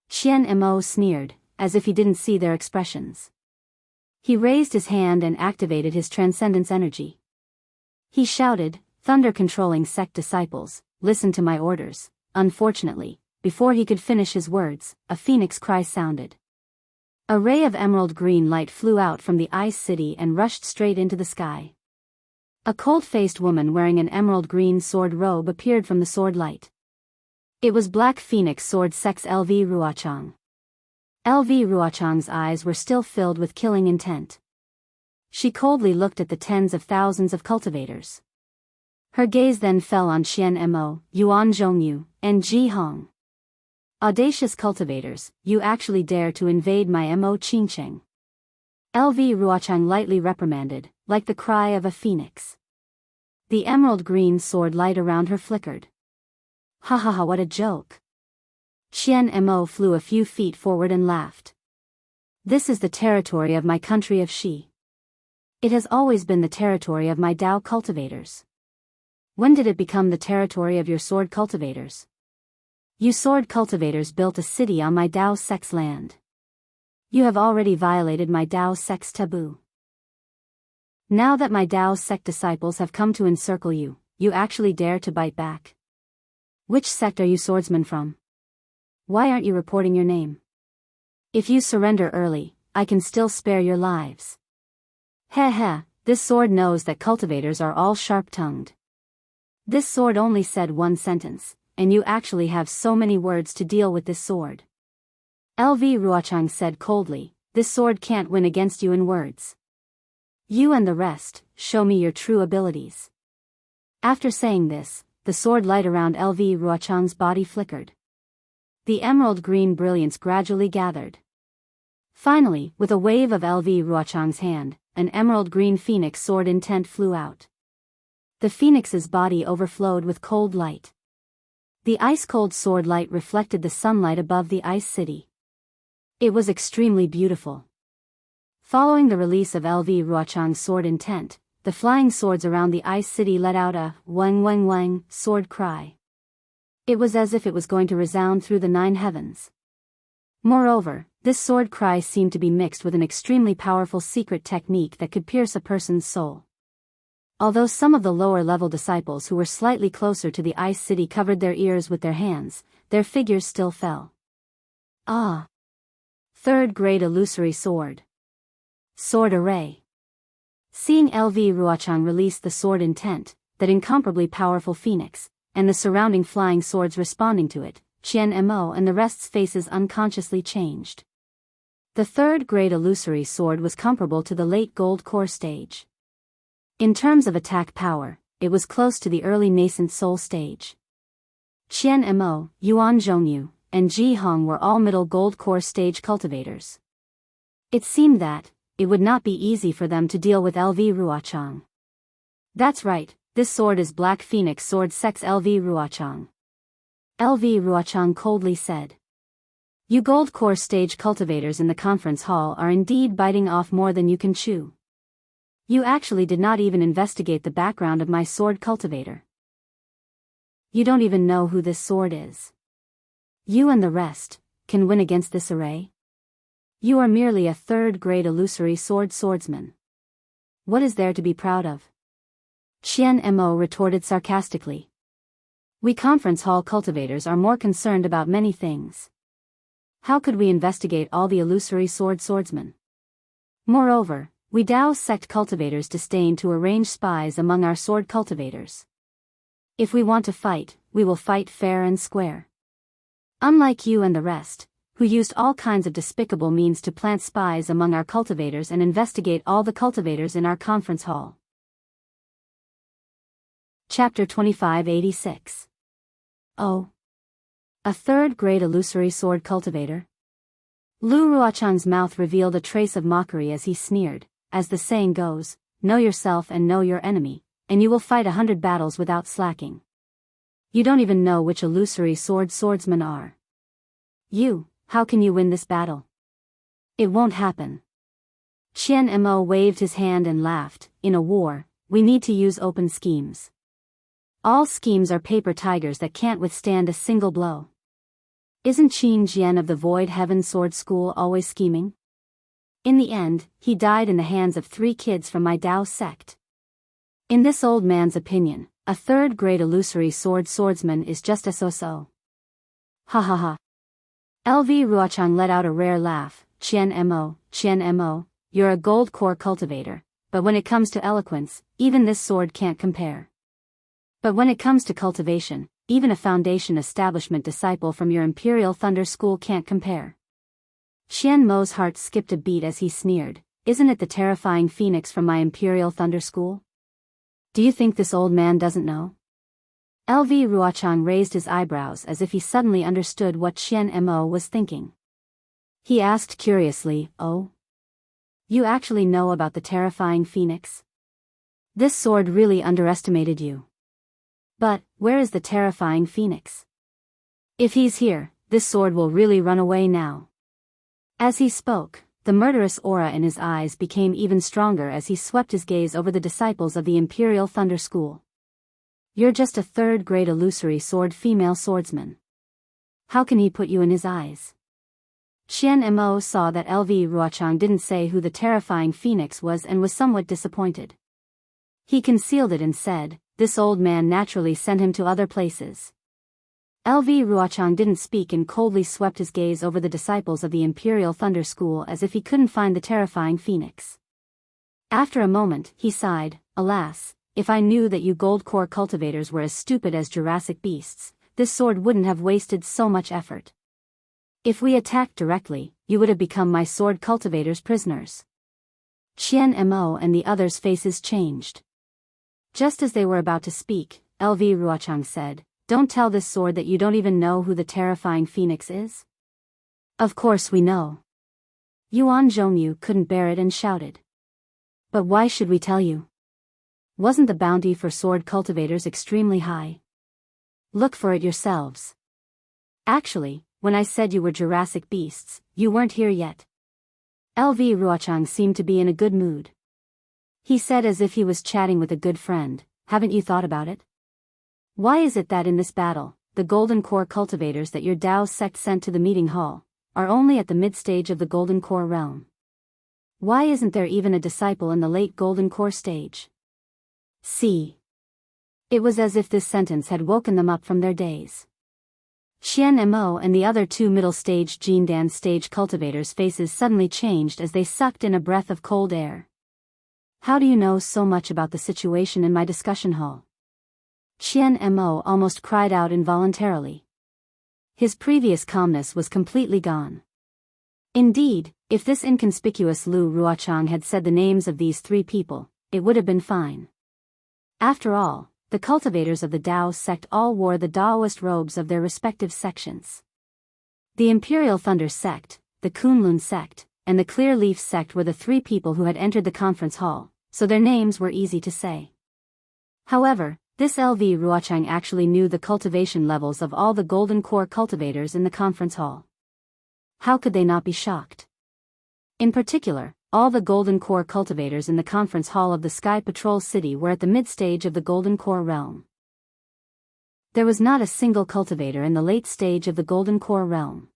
Qian Mo sneered, as if he didn't see their expressions. He raised his hand and activated his transcendence energy. He shouted, thunder-controlling sect disciples, listen to my orders. Unfortunately, before he could finish his words, a phoenix cry sounded. A ray of emerald green light flew out from the ice city and rushed straight into the sky. A cold-faced woman wearing an emerald green sword robe appeared from the sword light. It was Black Phoenix Sword Sex LV Ruochang. LV Ruochang's eyes were still filled with killing intent. She coldly looked at the tens of thousands of cultivators. Her gaze then fell on Qian Mo, Yuan Zhongyu, and Ji Hong. Audacious cultivators, you actually dare to invade my Mo Qingcheng. LV Ruochang lightly reprimanded, like the cry of a phoenix. The emerald green sword light around her flickered. Ha ha ha, what a joke. Qian Mo flew a few feet forward and laughed. This is the territory of my country of Shi. It has always been the territory of my Dao cultivators. When did it become the territory of your sword cultivators? You sword cultivators built a city on my Dao sect's land. You have already violated my Dao sect's taboo. Now that my Dao sect disciples have come to encircle you, you actually dare to bite back. Which sect are you swordsmen from? Why aren't you reporting your name? If you surrender early, I can still spare your lives. Heh heh, this sword knows that cultivators are all sharp-tongued. This sword only said one sentence, and you actually have so many words to deal with this sword. LV Ruochang said coldly, this sword can't win against you in words. You and the rest, show me your true abilities. After saying this, the sword light around LV Ruochang's body flickered. The emerald green brilliance gradually gathered. Finally, with a wave of LV Ruochang's hand, an emerald green phoenix sword intent flew out. The phoenix's body overflowed with cold light. The ice-cold sword light reflected the sunlight above the ice city. It was extremely beautiful. Following the release of LV Ruochang's sword intent, the flying swords around the ice city let out a wang wang wang sword cry. It was as if it was going to resound through the 9 heavens. Moreover, this sword cry seemed to be mixed with an extremely powerful secret technique that could pierce a person's soul. Although some of the lower-level disciples who were slightly closer to the ice city covered their ears with their hands, their figures still fell. Ah! Third-grade illusory sword. Sword array. Seeing LV Ruochang release the sword intent, that incomparably powerful phoenix, and the surrounding flying swords responding to it, Qian Mo and the rest's faces unconsciously changed. The third-grade illusory sword was comparable to the late gold core stage. In terms of attack power, it was close to the early nascent soul stage. Qian Mo, Yuan Zhongyu, and Ji Hong were all middle gold core stage cultivators. It seemed that it would not be easy for them to deal with LV Ruochang. That's right, this sword is Black Phoenix Sword Sex LV Ruochang. LV Ruochang coldly said. You gold core stage cultivators in the conference hall are indeed biting off more than you can chew. You actually did not even investigate the background of my sword cultivator. You don't even know who this sword is. You and the rest can win against this array? You are merely a third-grade illusory swordsman. What is there to be proud of? Qian Mo retorted sarcastically. We conference hall cultivators are more concerned about many things. How could we investigate all the illusory swordsmen? Moreover, We Daoist sect cultivators disdain to arrange spies among our sword cultivators. If we want to fight, we will fight fair and square. Unlike you and the rest, who used all kinds of despicable means to plant spies among our cultivators and investigate all the cultivators in our conference hall. Chapter 2586. Oh. A third-grade illusory sword cultivator? Lu Ruochang's mouth revealed a trace of mockery as he sneered, as the saying goes, know yourself and know your enemy, and you will fight 100 battles without slacking. You don't even know which illusory swordsmen are. How can you win this battle? It won't happen. Qian Mo waved his hand and laughed. In a war, we need to use open schemes. All schemes are paper tigers that can't withstand a single blow. Isn't Qin Jian of the Void Heaven Sword School always scheming? In the end, he died in the hands of 3 kids from my Dao sect. In this old man's opinion, a third-grade illusory swordsman is just a so-so. Ha ha ha. LV Ruochang let out a rare laugh. Qian Mo, you're a gold core cultivator, but when it comes to eloquence, even this sword can't compare. But when it comes to cultivation, even a foundation establishment disciple from your Imperial Thunder School can't compare. Qian Mo's heart skipped a beat as he sneered, isn't it the terrifying phoenix from my Imperial Thunder School? Do you think this old man doesn't know? LV Ruochang raised his eyebrows as if he suddenly understood what Qian Mo was thinking. He asked curiously, oh? You actually know about the terrifying phoenix? This sword really underestimated you. But, where is the terrifying phoenix? If he's here, this sword will really run away now. As he spoke, the murderous aura in his eyes became even stronger as he swept his gaze over the disciples of the Imperial Thunder School. You're just a third-grade illusory female swordsman. How can he put you in his eyes? Qian Mo saw that LV Ruochang didn't say who the terrifying phoenix was and was somewhat disappointed. He concealed it and said, this old man naturally sent him to other places. LV Ruochang didn't speak and coldly swept his gaze over the disciples of the Imperial Thunder School as if he couldn't find the terrifying phoenix. After a moment, he sighed, alas, if I knew that you gold core cultivators were as stupid as Jurassic beasts, this sword wouldn't have wasted so much effort. If we attacked directly, you would have become my sword cultivators' prisoners. Qian Mo and the others' faces changed. Just as they were about to speak, LV Ruochang said, don't tell this sword that you don't even know who the terrifying phoenix is? Of course we know. Yuan Zhongyu couldn't bear it and shouted. But why should we tell you? Wasn't the bounty for sword cultivators extremely high? Look for it yourselves. Actually, when I said you were Jurassic beasts, you weren't here yet. LV Ruochang seemed to be in a good mood. He said as if he was chatting with a good friend, haven't you thought about it? Why is it that in this battle, the Golden Core cultivators that your Dao sect sent to the meeting hall, are only at the mid-stage of the Golden Core realm? Why isn't there even a disciple in the late Golden Core stage? See. It was as if this sentence had woken them up from their daze. Qian Mo and the other 2 middle-stage Jindan stage cultivators' faces suddenly changed as they sucked in a breath of cold air. How do you know so much about the situation in my discussion hall? Qian Mo almost cried out involuntarily. His previous calmness was completely gone. Indeed, if this inconspicuous Lu Ruochang had said the names of these 3 people, it would have been fine. After all, the cultivators of the Dao sect all wore the Daoist robes of their respective sections. The Imperial Thunder sect, the Kunlun sect, and the Clear Leaf sect were the 3 people who had entered the conference hall, so their names were easy to say. However, this LV Ruochang actually knew the cultivation levels of all the Golden Core cultivators in the conference hall. How could they not be shocked? In particular, all the Golden Core cultivators in the conference hall of the Sky Patrol City were at the mid-stage of the Golden Core realm. There was not a single cultivator in the late stage of the Golden Core realm.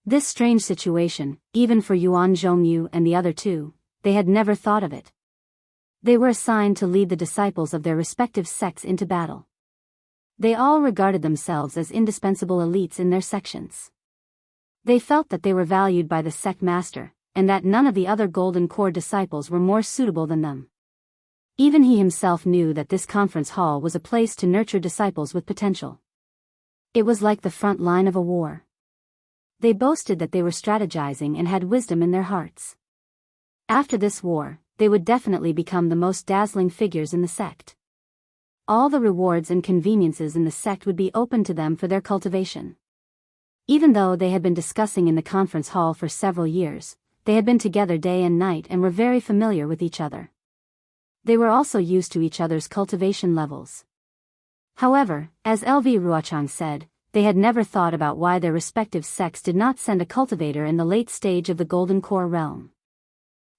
This strange situation, even for Yuan Zhongyu and the other 2, they had never thought of it. They were assigned to lead the disciples of their respective sects into battle. They all regarded themselves as indispensable elites in their sections. They felt that they were valued by the sect master, and that none of the other Golden Core disciples were more suitable than them. Even he himself knew that this conference hall was a place to nurture disciples with potential. It was like the front line of a war. They boasted that they were strategizing and had wisdom in their hearts. After this war, they would definitely become the most dazzling figures in the sect. All the rewards and conveniences in the sect would be open to them for their cultivation. Even though they had been discussing in the conference hall for several years, they had been together day and night and were very familiar with each other. They were also used to each other's cultivation levels. However, as LV Ruochang said, they had never thought about why their respective sects did not send a cultivator in the late stage of the Golden Core realm.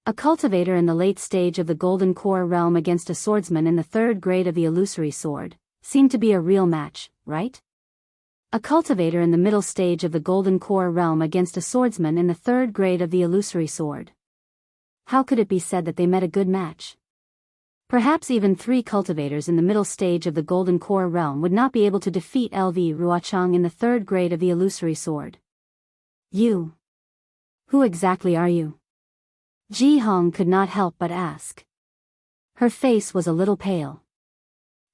A cultivator in the late stage of the Golden Core realm against a swordsman in the third grade of the illusory sword seemed to be a real match, right? A cultivator in the middle stage of the Golden Core realm against a swordsman in the third grade of the illusory sword. How could it be said that they met a good match? Perhaps even 3 cultivators in the middle stage of the Golden Core realm would not be able to defeat LV Ruochang in the third grade of the illusory sword. You. Who exactly are you? Ji Hong could not help but ask. Her face was a little pale.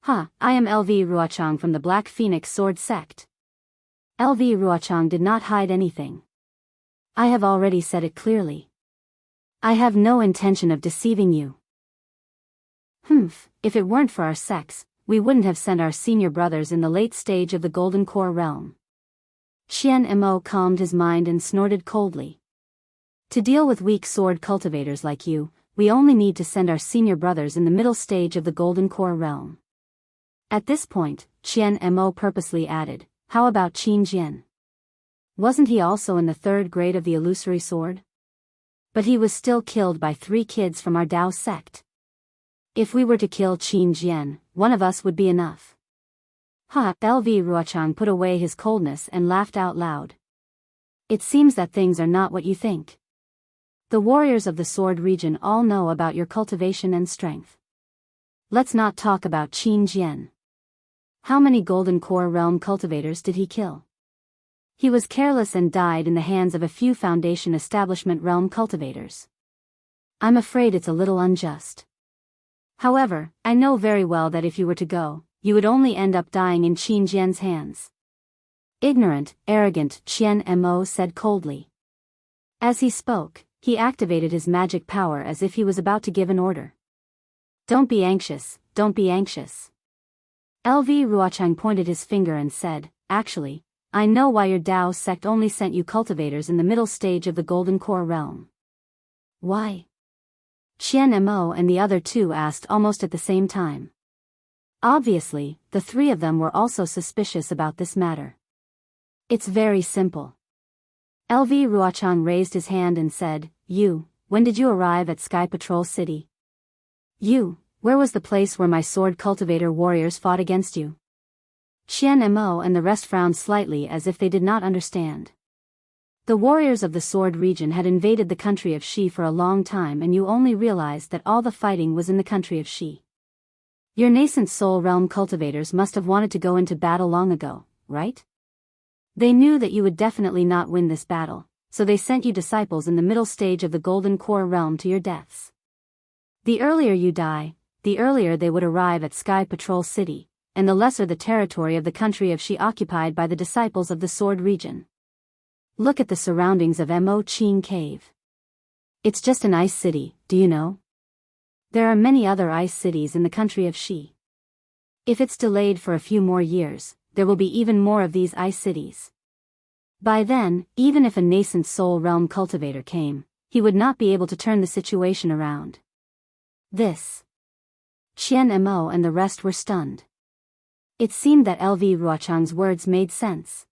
I am LV Ruochang from the Black Phoenix Sword Sect. LV Ruochang did not hide anything. I have already said it clearly. I have no intention of deceiving you. If it weren't for our sects, we wouldn't have sent our senior brothers in the late stage of the Golden Core realm. Xian Mo calmed his mind and snorted coldly. To deal with weak sword cultivators like you, we only need to send our senior brothers in the middle stage of the Golden Core realm. At this point, Qian Mo purposely added, how about Qin Jian? Wasn't he also in the third grade of the illusory sword? But he was still killed by 3 kids from our Dao sect. If we were to kill Qin Jian, one of us would be enough. LV Ruochang put away his coldness and laughed out loud. It seems that things are not what you think. The warriors of the sword region all know about your cultivation and strength. Let's not talk about Qin Jian. How many Golden Core realm cultivators did he kill? He was careless and died in the hands of a few Foundation Establishment realm cultivators. I'm afraid it's a little unjust. However, I know very well that if you were to go, you would only end up dying in Qin Jian's hands. Ignorant, arrogant, Qian Mo said coldly. As he spoke, he activated his magic power as if he was about to give an order. Don't be anxious, don't be anxious. LV Ruochang pointed his finger and said, actually, I know why your Dao sect only sent you cultivators in the middle stage of the Golden Core realm. Why? Qian Mo and the other 2 asked almost at the same time. Obviously, the 3 of them were also suspicious about this matter. It's very simple. LV Ruochang raised his hand and said, when did you arrive at Sky Patrol City? Where was the place where my sword cultivator warriors fought against you? Qian Mo and the rest frowned slightly as if they did not understand. The warriors of the sword region had invaded the country of Shi for a long time, and you only realized that all the fighting was in the country of Shi. Your nascent soul realm cultivators must have wanted to go into battle long ago, right? They knew that you would definitely not win this battle, so they sent you disciples in the middle stage of the Golden Core realm to your deaths. The earlier you die, the earlier they would arrive at Sky Patrol City, and the lesser the territory of the country of Shi occupied by the disciples of the sword region. Look at the surroundings of Mo Qing Cave. It's just an ice city, do you know? There are many other ice cities in the country of Shi. If it's delayed for a few more years, there will be even more of these ice cities. By then, even if a nascent soul realm cultivator came, he would not be able to turn the situation around. This. Qian Mo and the rest were stunned. It seemed that LV Ruochang's words made sense.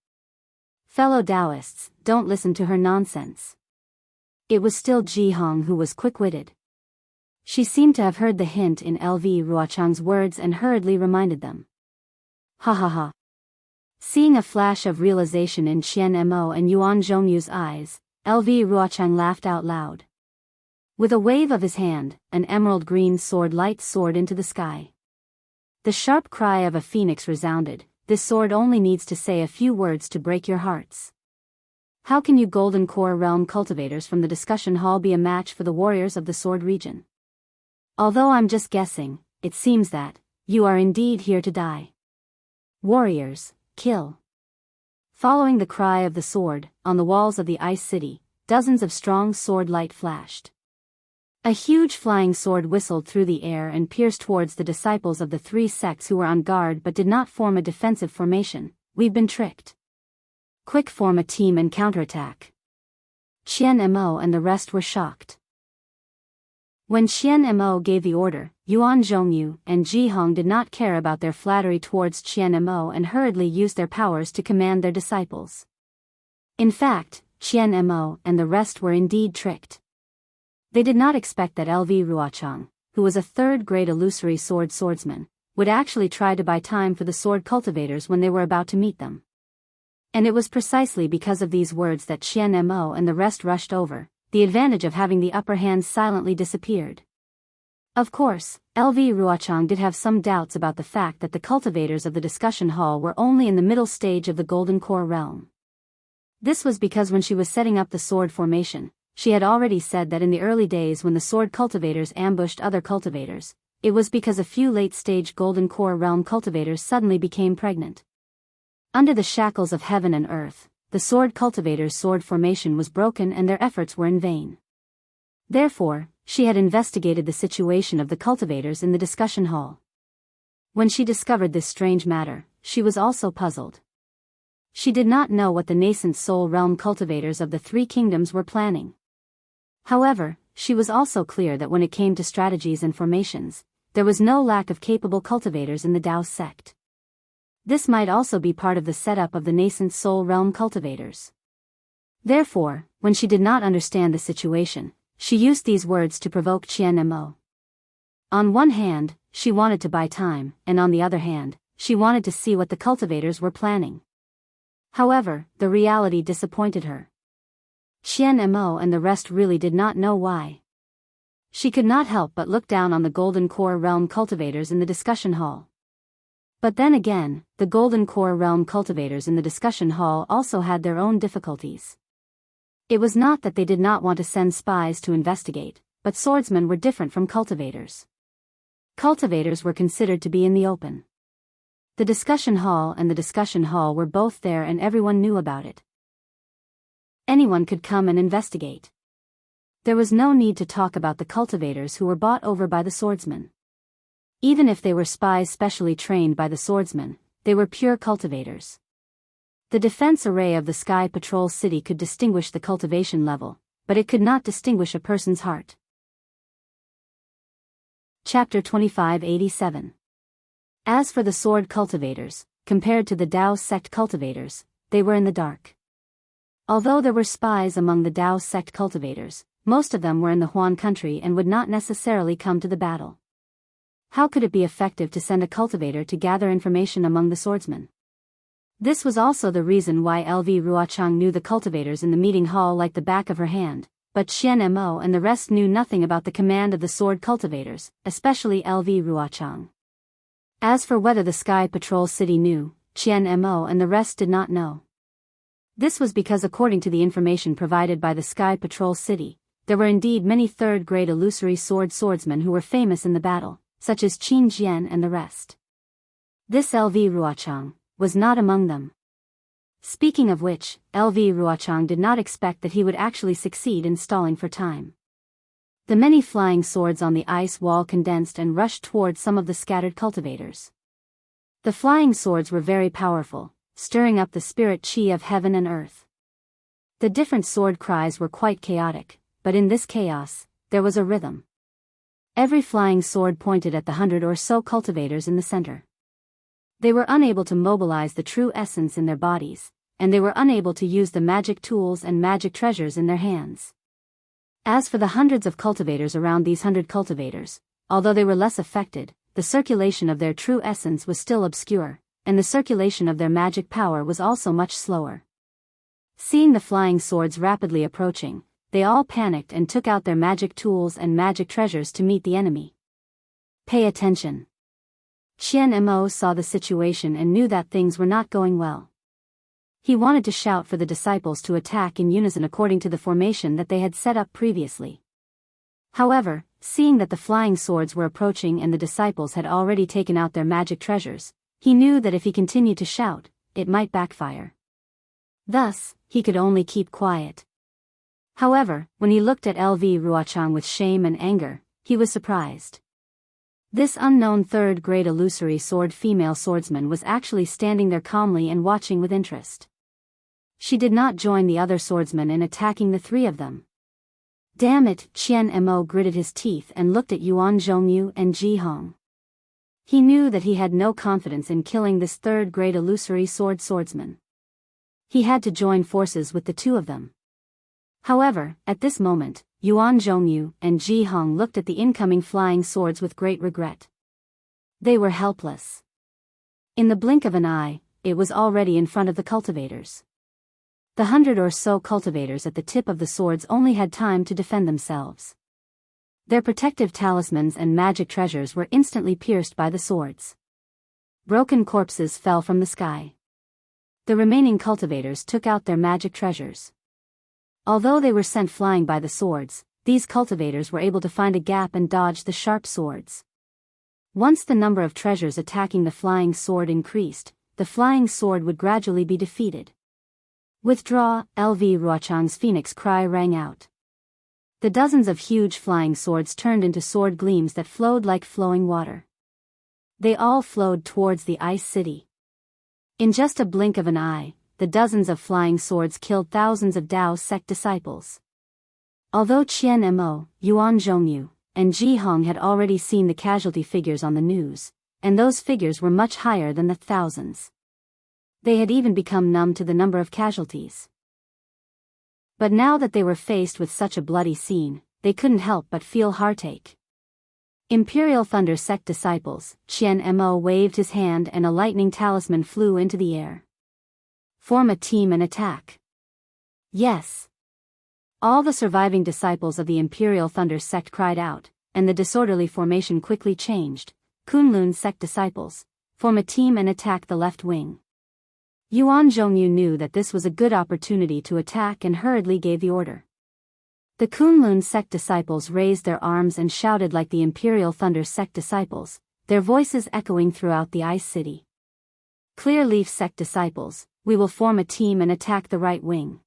Fellow Daoists, don't listen to her nonsense. It was still Ji Hong who was quick-witted. She seemed to have heard the hint in LV Ruochang's words and hurriedly reminded them. Ha. Seeing a flash of realization in Qian Mo and Yuan Zhongyu's eyes, LV Ruochang laughed out loud. With a wave of his hand, an emerald green sword lights soared into the sky. The sharp cry of a phoenix resounded. This sword only needs to say a few words to break your hearts. How can you Golden Core Realm cultivators from the discussion hall be a match for the warriors of the Sword region? Although I'm just guessing, it seems that you are indeed here to die. Warriors, kill. Following the cry of the sword, on the walls of the Ice City, dozens of strong sword light flashed. A huge flying sword whistled through the air and pierced towards the disciples of the three sects who were on guard but did not form a defensive formation. We've been tricked. Quick, form a team and counterattack. Qian Mo and the rest were shocked. When Qian Mo gave the order, Yuan Zhongyu and Ji Hong did not care about their flattery towards Qian Mo and hurriedly used their powers to command their disciples. In fact, Qian Mo and the rest were indeed tricked. They did not expect that LV Ruochang, who was a third-grade illusory swordsman, would actually try to buy time for the sword cultivators when they were about to meet them. And it was precisely because of these words that Qian Mo and the rest rushed over. The advantage of having the upper hand silently disappeared. Of course, LV Ruochang did have some doubts about the fact that the cultivators of the discussion hall were only in the middle stage of the Golden Core realm. This was because when she was setting up the sword formation, she had already said that in the early days when the sword cultivators ambushed other cultivators, it was because a few late-stage Golden Core realm cultivators suddenly became pregnant. Under the shackles of heaven and earth, the sword cultivators' sword formation was broken and their efforts were in vain. Therefore, she had investigated the situation of the cultivators in the discussion hall. When she discovered this strange matter, she was also puzzled. She did not know what the nascent soul realm cultivators of the three kingdoms were planning. However, she was also clear that when it came to strategies and formations, there was no lack of capable cultivators in the Daoist sect. This might also be part of the setup of the nascent soul realm cultivators. Therefore, when she did not understand the situation, she used these words to provoke Qian Mo. On one hand, she wanted to buy time, and on the other hand, she wanted to see what the cultivators were planning. However, the reality disappointed her. Qian Mo and the rest really did not know why. She could not help but look down on the Golden Core realm cultivators in the discussion hall. But then again, the Golden Core realm cultivators in the discussion hall also had their own difficulties. It was not that they did not want to send spies to investigate, but swordsmen were different from cultivators. Cultivators were considered to be in the open. The discussion hall and the discussion hall were both there and everyone knew about it. Anyone could come and investigate. There was no need to talk about the cultivators who were bought over by the swordsmen. Even if they were spies specially trained by the swordsmen, they were pure cultivators. The defense array of the Sky Patrol City could distinguish the cultivation level, but it could not distinguish a person's heart. Chapter 2587. As for the sword cultivators, compared to the Daoist sect cultivators, they were in the dark. Although there were spies among the Daoist sect cultivators, most of them were in the Huan country and would not necessarily come to the battle. How could it be effective to send a cultivator to gather information among the swordsmen? This was also the reason why LV Ruochang knew the cultivators in the meeting hall like the back of her hand, but Qian Mo and the rest knew nothing about the command of the sword cultivators, especially LV Ruochang. As for whether the Sky Patrol City knew, Qian Mo and the rest did not know. This was because according to the information provided by the Sky Patrol City, there were indeed many third-grade illusory swordsmen who were famous in the battle, such as Qin Jian and the rest. This LV Ruochang was not among them. Speaking of which, LV Ruochang did not expect that he would actually succeed in stalling for time. The many flying swords on the ice wall condensed and rushed towards some of the scattered cultivators. The flying swords were very powerful, stirring up the spirit qi of heaven and earth. The different sword cries were quite chaotic, but in this chaos, there was a rhythm. Every flying sword pointed at the 100 or so cultivators in the center. They were unable to mobilize the true essence in their bodies, and they were unable to use the magic tools and magic treasures in their hands. As for the hundreds of cultivators around these 100 cultivators, although they were less affected, the circulation of their true essence was still obscure, and the circulation of their magic power was also much slower. Seeing the flying swords rapidly approaching, they all panicked and took out their magic tools and magic treasures to meet the enemy. Pay attention. Qian Mo saw the situation and knew that things were not going well. He wanted to shout for the disciples to attack in unison according to the formation that they had set up previously. However, seeing that the flying swords were approaching and the disciples had already taken out their magic treasures, he knew that if he continued to shout, it might backfire. Thus, he could only keep quiet. However, when he looked at LV Ruochang with shame and anger, he was surprised. This unknown third-grade illusory sword female swordsman was actually standing there calmly and watching with interest. She did not join the other swordsmen in attacking the three of them. Damn it, Qian Mo gritted his teeth and looked at Yuan Zhongyu and Ji Hong. He knew that he had no confidence in killing this third-grade illusory swordsman. He had to join forces with the two of them. However, at this moment, Yuan Zhongyu and Ji Hong looked at the incoming flying swords with great regret. They were helpless. In the blink of an eye, it was already in front of the cultivators. The 100 or so cultivators at the tip of the swords only had time to defend themselves. Their protective talismans and magic treasures were instantly pierced by the swords. Broken corpses fell from the sky. The remaining cultivators took out their magic treasures. Although they were sent flying by the swords, these cultivators were able to find a gap and dodge the sharp swords. Once the number of treasures attacking the flying sword increased, the flying sword would gradually be defeated. Withdraw, LV Ruochang's phoenix cry rang out. The dozens of huge flying swords turned into sword gleams that flowed like flowing water. They all flowed towards the ice city. In just a blink of an eye, the dozens of flying swords killed thousands of Daoist sect disciples. Although Qian Mo, Yuan Zhongyu, and Ji Hong had already seen the casualty figures on the news, and those figures were much higher than the thousands. They had even become numb to the number of casualties. But now that they were faced with such a bloody scene, they couldn't help but feel heartache. Imperial Thunder Sect disciples, Qian Mo waved his hand and a lightning talisman flew into the air. Form a team and attack. Yes. All the surviving disciples of the Imperial Thunder Sect cried out, and the disorderly formation quickly changed. Kunlun Sect disciples, form a team and attack the left wing. Yuan Zhongyu knew that this was a good opportunity to attack and hurriedly gave the order. The Kunlun Sect disciples raised their arms and shouted like the Imperial Thunder Sect disciples, their voices echoing throughout the ice city. Clear Leaf Sect disciples, we will form a team and attack the right wing.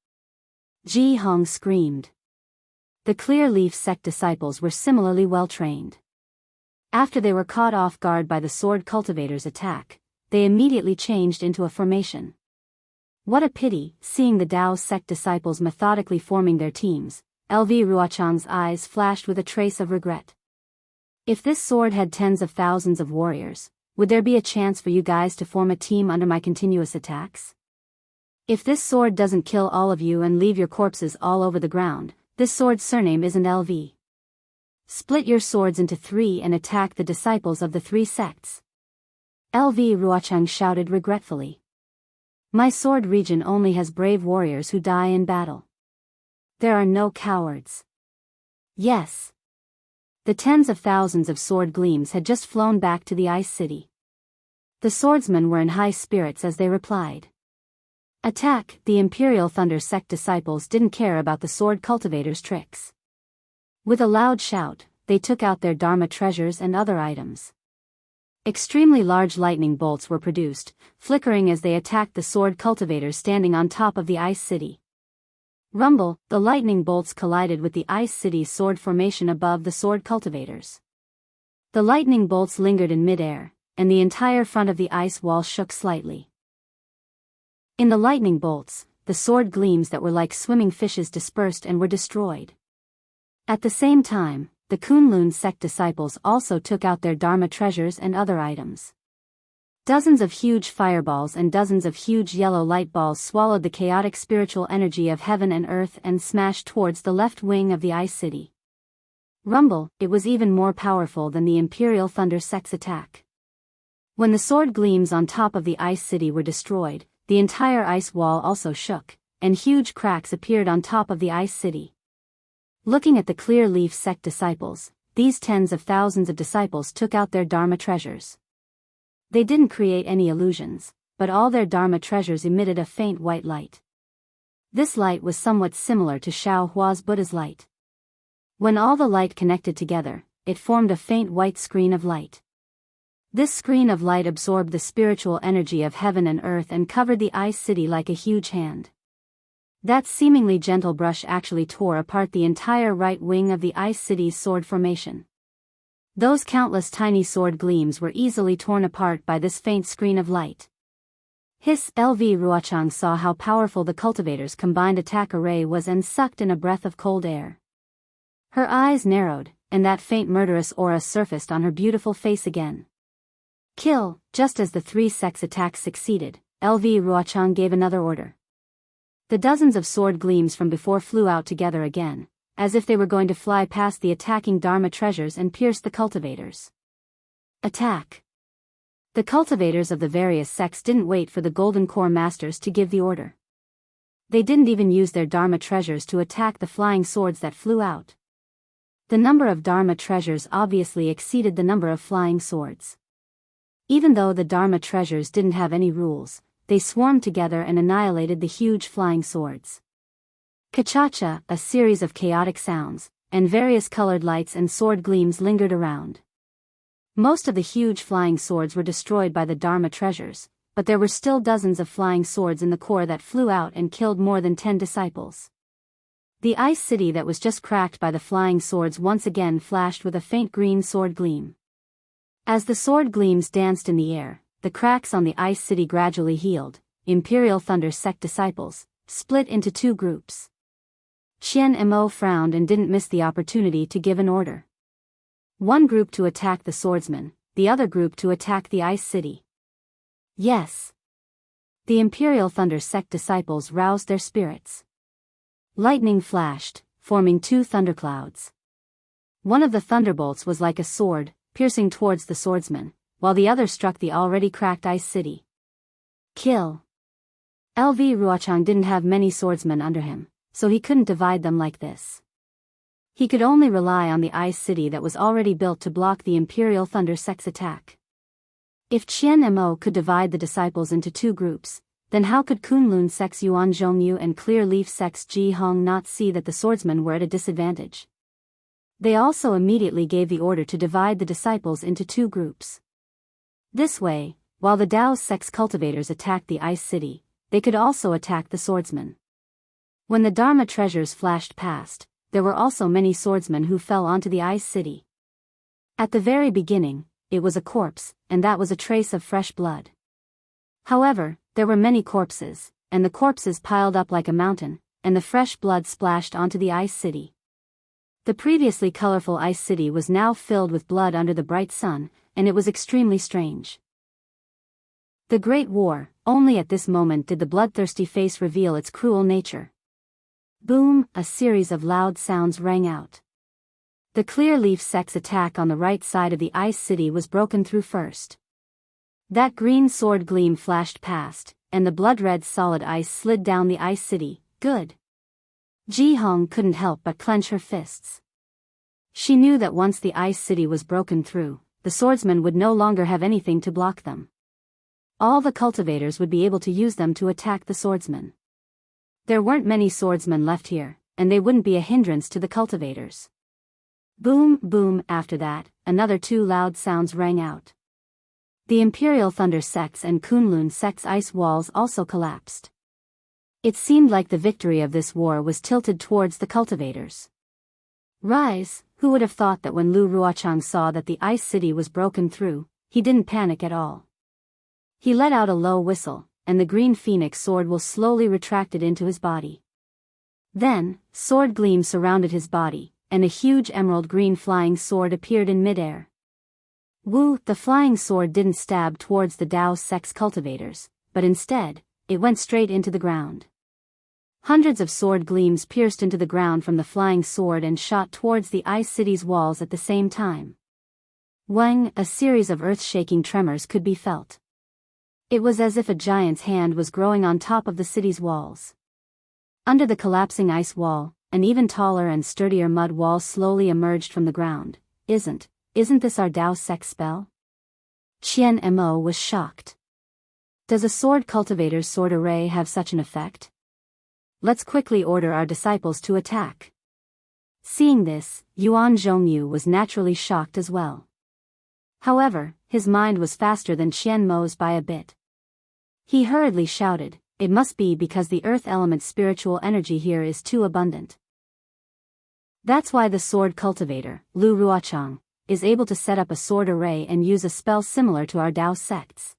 Ji Hong screamed. The Clear Leaf Sect disciples were similarly well trained. After they were caught off guard by the sword cultivators' attack, they immediately changed into a formation. What a pity, seeing the Daoist sect disciples methodically forming their teams, LV Ruochang's eyes flashed with a trace of regret. If this sword had tens of thousands of warriors, would there be a chance for you guys to form a team under my continuous attacks? If this sword doesn't kill all of you and leave your corpses all over the ground, this sword's surname isn't LV. Split your swords into three and attack the disciples of the three sects. LV Ruochang shouted regretfully. My sword region only has brave warriors who die in battle. There are no cowards. Yes. The tens of thousands of sword gleams had just flown back to the ice city. The swordsmen were in high spirits as they replied. Attack! The Imperial Thunder Sect disciples didn't care about the sword cultivators' tricks. With a loud shout, they took out their Dharma treasures and other items. Extremely large lightning bolts were produced, flickering as they attacked the sword cultivators standing on top of the ice city. Rumble, the lightning bolts collided with the ice city's sword formation above the sword cultivators. The lightning bolts lingered in midair, and the entire front of the ice wall shook slightly. In the lightning bolts, the sword gleams that were like swimming fishes dispersed and were destroyed. At the same time, the Kunlun sect disciples also took out their Dharma treasures and other items. Dozens of huge fireballs and dozens of huge yellow light balls swallowed the chaotic spiritual energy of heaven and earth and smashed towards the left wing of the ice city. Rumble, it was even more powerful than the Imperial Thunder Sect's attack. When the sword gleams on top of the ice city were destroyed, the entire ice wall also shook, and huge cracks appeared on top of the ice city. Looking at the Clear Leaf Sect disciples, these tens of thousands of disciples took out their Dharma treasures. They didn't create any illusions, but all their Dharma treasures emitted a faint white light. This light was somewhat similar to Xiao Hua's Buddha's light. When all the light connected together, it formed a faint white screen of light. This screen of light absorbed the spiritual energy of heaven and earth and covered the ice city like a huge hand. That seemingly gentle brush actually tore apart the entire right wing of the ice city's sword formation. Those countless tiny sword gleams were easily torn apart by this faint screen of light. LV Ruochang saw how powerful the cultivator's combined attack array was and sucked in a breath of cold air. Her eyes narrowed, and that faint murderous aura surfaced on her beautiful face again. Kill. Just as the 3 sex attacks succeeded, LV Ruochang gave another order. The dozens of sword gleams from before flew out together again, as if they were going to fly past the attacking Dharma treasures and pierce the cultivators. Attack! The cultivators of the various sects didn't wait for the Golden Core Masters to give the order. They didn't even use their Dharma treasures to attack the flying swords that flew out. The number of Dharma treasures obviously exceeded the number of flying swords. Even though the Dharma treasures didn't have any rules, they swarmed together and annihilated the huge flying swords. Ka-cha-cha, a series of chaotic sounds, and various colored lights and sword gleams lingered around. Most of the huge flying swords were destroyed by the Dharma treasures, but there were still dozens of flying swords in the core that flew out and killed more than 10 disciples. The ice city that was just cracked by the flying swords once again flashed with a faint green sword gleam. As the sword gleams danced in the air, the cracks on the ice city gradually healed. Imperial Thunder sect disciples split into 2 groups. Qian Mo frowned and didn't miss the opportunity to give an order. One group to attack the swordsmen, the other group to attack the ice city. Yes. The Imperial Thunder sect disciples roused their spirits. Lightning flashed, forming 2 thunderclouds. One of the thunderbolts was like a sword, piercing towards the swordsman, while the other struck the already cracked ice city. Kill. LV Ruochang didn't have many swordsmen under him, so he couldn't divide them like this. He could only rely on the ice city that was already built to block the Imperial Thunder sect's attack. If Qian Mo could divide the disciples into 2 groups, then how could Kunlun sect's Yuan Zhongyu and Clear Leaf sect's Ji Hong not see that the swordsmen were at a disadvantage? They also immediately gave the order to divide the disciples into 2 groups. This way, while the Daoist sect's cultivators attacked the ice city, they could also attack the swordsmen. When the Dharma treasures flashed past, there were also many swordsmen who fell onto the ice city. At the very beginning, it was a corpse, and that was a trace of fresh blood. However, there were many corpses, and the corpses piled up like a mountain, and the fresh blood splashed onto the ice city. The previously colorful ice city was now filled with blood under the bright sun, and it was extremely strange. The Great War. Only at this moment did the bloodthirsty face reveal its cruel nature. Boom! A series of loud sounds rang out. The Clear Leaf sect's attack on the right side of the ice city was broken through first. That green sword gleam flashed past, and the blood-red solid ice slid down the ice city. Good. Ji Hong couldn't help but clench her fists. She knew that once the ice city was broken through, the swordsmen would no longer have anything to block them. All the cultivators would be able to use them to attack the swordsmen. There weren't many swordsmen left here, and they wouldn't be a hindrance to the cultivators. Boom, boom. After that, another 2 loud sounds rang out. The Imperial Thunder sect's and Kunlun sect's ice walls also collapsed. It seemed like the victory of this war was tilted towards the cultivators. Rise! Who would have thought that when Lu Ruochang saw that the ice city was broken through, he didn't panic at all. He let out a low whistle, and the green phoenix sword will slowly retracted into his body. Then, sword gleam surrounded his body, and a huge emerald green flying sword appeared in midair. Woo! The flying sword didn't stab towards the Daoist sect's cultivators, but instead, it went straight into the ground. Hundreds of sword gleams pierced into the ground from the flying sword and shot towards the ice city's walls at the same time. Wang! A series of earth-shaking tremors could be felt. It was as if a giant's hand was growing on top of the city's walls. Under the collapsing ice wall, an even taller and sturdier mud wall slowly emerged from the ground. Isn't this our Daoist sect spell? Qian Mo was shocked. Does a sword cultivator's sword array have such an effect? Let's quickly order our disciples to attack. Seeing this, Yuan Zhongyu was naturally shocked as well. However, his mind was faster than Qian Mo's by a bit. He hurriedly shouted, "It must be because the earth element's spiritual energy here is too abundant. That's why the sword cultivator, Lu Ruochang, is able to set up a sword array and use a spell similar to our Dao sects.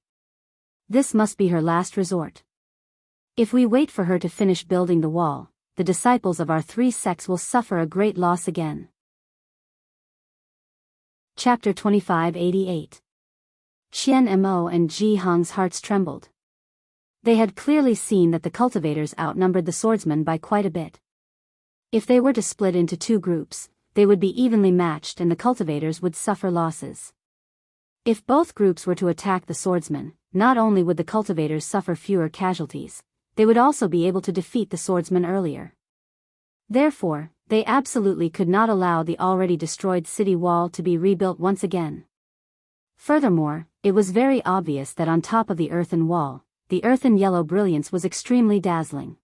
This must be her last resort. If we wait for her to finish building the wall, the disciples of our three sects will suffer a great loss again." Chapter 2588. Qian Mo and Ji Hong's hearts trembled. They had clearly seen that the cultivators outnumbered the swordsmen by quite a bit. If they were to split into two groups, they would be evenly matched and the cultivators would suffer losses. If both groups were to attack the swordsmen, not only would the cultivators suffer fewer casualties, they would also be able to defeat the swordsmen earlier. Therefore, they absolutely could not allow the already destroyed city wall to be rebuilt once again. Furthermore, it was very obvious that on top of the earthen wall, the earthen yellow brilliance was extremely dazzling.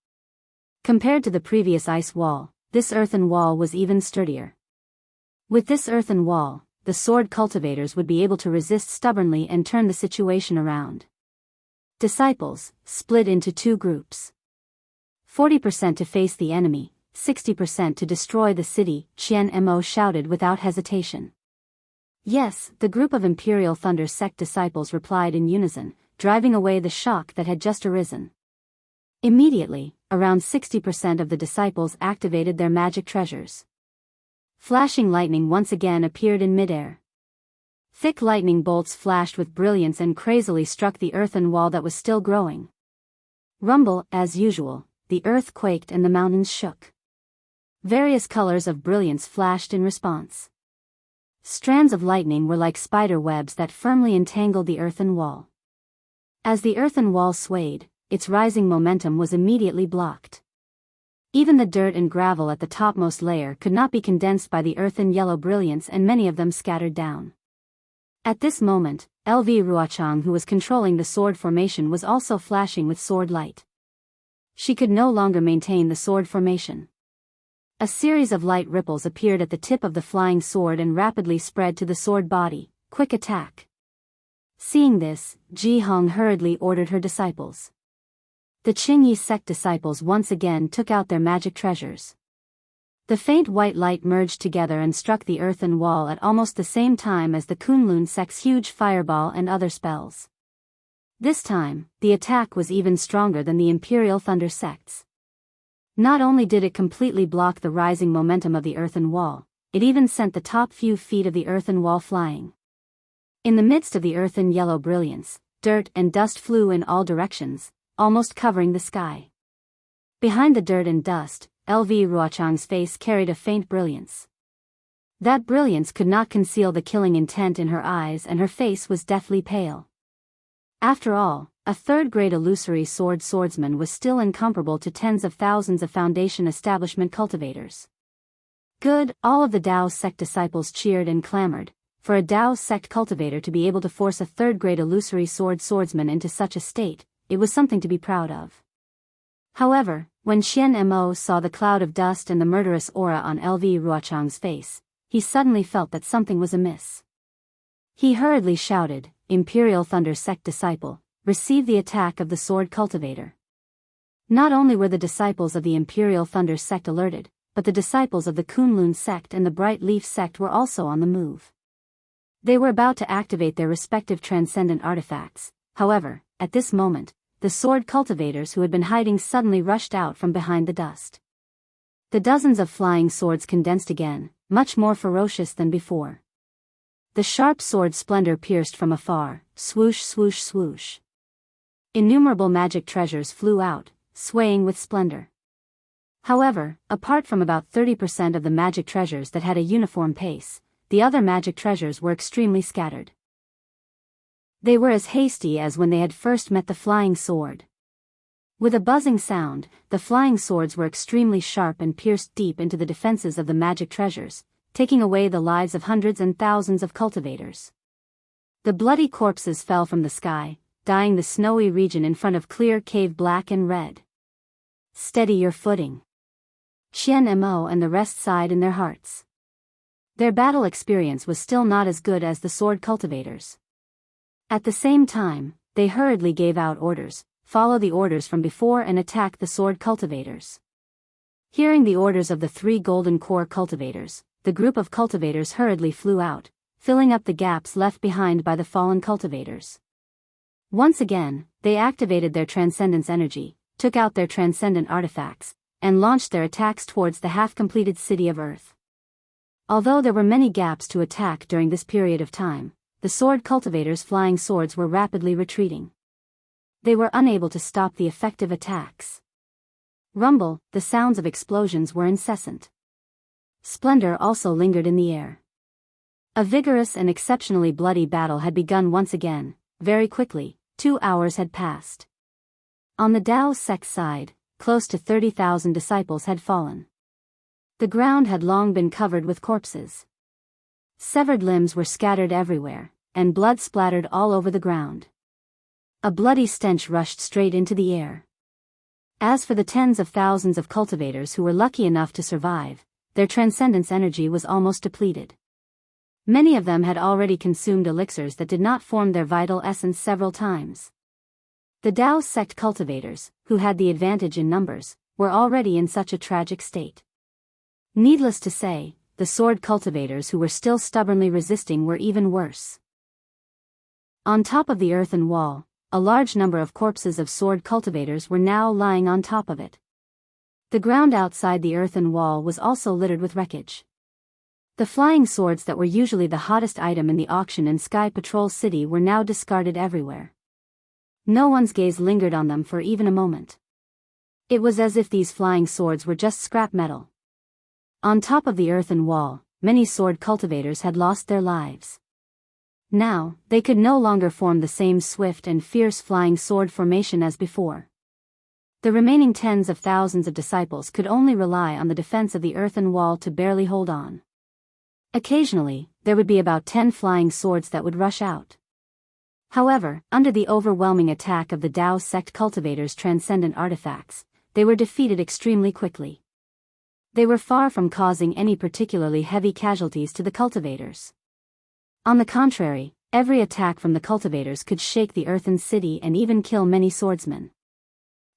Compared to the previous ice wall, this earthen wall was even sturdier. With this earthen wall, the sword cultivators would be able to resist stubbornly and turn the situation around. Disciples, split into two groups. 40% to face the enemy, 60% to destroy the city, Qian Mo shouted without hesitation. Yes, the group of Imperial Thunder sect disciples replied in unison, driving away the shock that had just arisen. Immediately, around 60% of the disciples activated their magic treasures. Flashing lightning once again appeared in midair. Thick lightning bolts flashed with brilliance and crazily struck the earthen wall that was still growing. Rumble, as usual, the earth quaked and the mountains shook. Various colors of brilliance flashed in response. Strands of lightning were like spider webs that firmly entangled the earthen wall. As the earthen wall swayed, its rising momentum was immediately blocked. Even the dirt and gravel at the topmost layer could not be condensed by the earthen yellow brilliance and many of them scattered down. At this moment, LV Ruochang, who was controlling the sword formation, was also flashing with sword light. She could no longer maintain the sword formation. A series of light ripples appeared at the tip of the flying sword and rapidly spread to the sword body. Quick attack. Seeing this, Ji Hong hurriedly ordered her disciples. The Qingyi sect disciples once again took out their magic treasures. The faint white light merged together and struck the earthen wall at almost the same time as the Kunlun sect's huge fireball and other spells. This time, the attack was even stronger than the Imperial Thunder sect's. Not only did it completely block the rising momentum of the earthen wall, it even sent the top few feet of the earthen wall flying. In the midst of the earthen yellow brilliance, dirt and dust flew in all directions, almost covering the sky. Behind the dirt and dust, LV Ruochang's face carried a faint brilliance. That brilliance could not conceal the killing intent in her eyes and her face was deathly pale. After all, a third-grade illusory swordsman was still incomparable to tens of thousands of Foundation establishment cultivators. Good, all of the Dao sect disciples cheered and clamored. For a Dao sect cultivator to be able to force a third-grade illusory swordsman into such a state, it was something to be proud of. However, when Qian Mo saw the cloud of dust and the murderous aura on LV Ruochang's face, he suddenly felt that something was amiss. He hurriedly shouted, "Imperial Thunder sect disciple, receive the attack of the sword cultivator." Not only were the disciples of the Imperial Thunder sect alerted, but the disciples of the Kunlun sect and the Bright Leaf sect were also on the move. They were about to activate their respective transcendent artifacts. However, at this moment, the sword cultivators who had been hiding suddenly rushed out from behind the dust. The dozens of flying swords condensed again, much more ferocious than before. The sharp sword splendor pierced from afar, swoosh swoosh swoosh. Innumerable magic treasures flew out, swaying with splendor. However, apart from about 30% of the magic treasures that had a uniform pace, the other magic treasures were extremely scattered. They were as hasty as when they had first met the flying sword. With a buzzing sound, the flying swords were extremely sharp and pierced deep into the defenses of the magic treasures, taking away the lives of hundreds and thousands of cultivators. The bloody corpses fell from the sky, dyeing the snowy region in front of clear cave black and red. Steady your footing. Xian Mo and the rest sighed in their hearts. Their battle experience was still not as good as the sword cultivators. At the same time, they hurriedly gave out orders, follow the orders from before and attack the sword cultivators. Hearing the orders of the 3 golden core cultivators, the group of cultivators hurriedly flew out, filling up the gaps left behind by the fallen cultivators. Once again, they activated their transcendence energy, took out their transcendent artifacts, and launched their attacks towards the half-completed city of Earth. Although there were many gaps to attack during this period of time, the sword cultivators' flying swords were rapidly retreating. They were unable to stop the effective attacks. Rumble, the sounds of explosions were incessant. Splendor also lingered in the air. A vigorous and exceptionally bloody battle had begun once again. Very quickly, 2 hours had passed. On the Daoist sect side, close to 30,000 disciples had fallen. The ground had long been covered with corpses. Severed limbs were scattered everywhere, and blood splattered all over the ground. A bloody stench rushed straight into the air. As for the tens of thousands of cultivators who were lucky enough to survive, their transcendence energy was almost depleted. Many of them had already consumed elixirs that did not form their vital essence several times. The Daoist sect cultivators, who had the advantage in numbers, were already in such a tragic state. Needless to say, the sword cultivators who were still stubbornly resisting were even worse. On top of the earthen wall, a large number of corpses of sword cultivators were now lying on top of it. The ground outside the earthen wall was also littered with wreckage. The flying swords that were usually the hottest item in the auction in Sky Patrol City were now discarded everywhere. No one's gaze lingered on them for even a moment. It was as if these flying swords were just scrap metal. On top of the earthen wall, many sword cultivators had lost their lives. Now, they could no longer form the same swift and fierce flying sword formation as before. The remaining tens of thousands of disciples could only rely on the defense of the earthen wall to barely hold on. Occasionally, there would be about 10 flying swords that would rush out. However, under the overwhelming attack of the Daoist sect cultivators' transcendent artifacts, they were defeated extremely quickly. They were far from causing any particularly heavy casualties to the cultivators. On the contrary, every attack from the cultivators could shake the earthen city and even kill many swordsmen.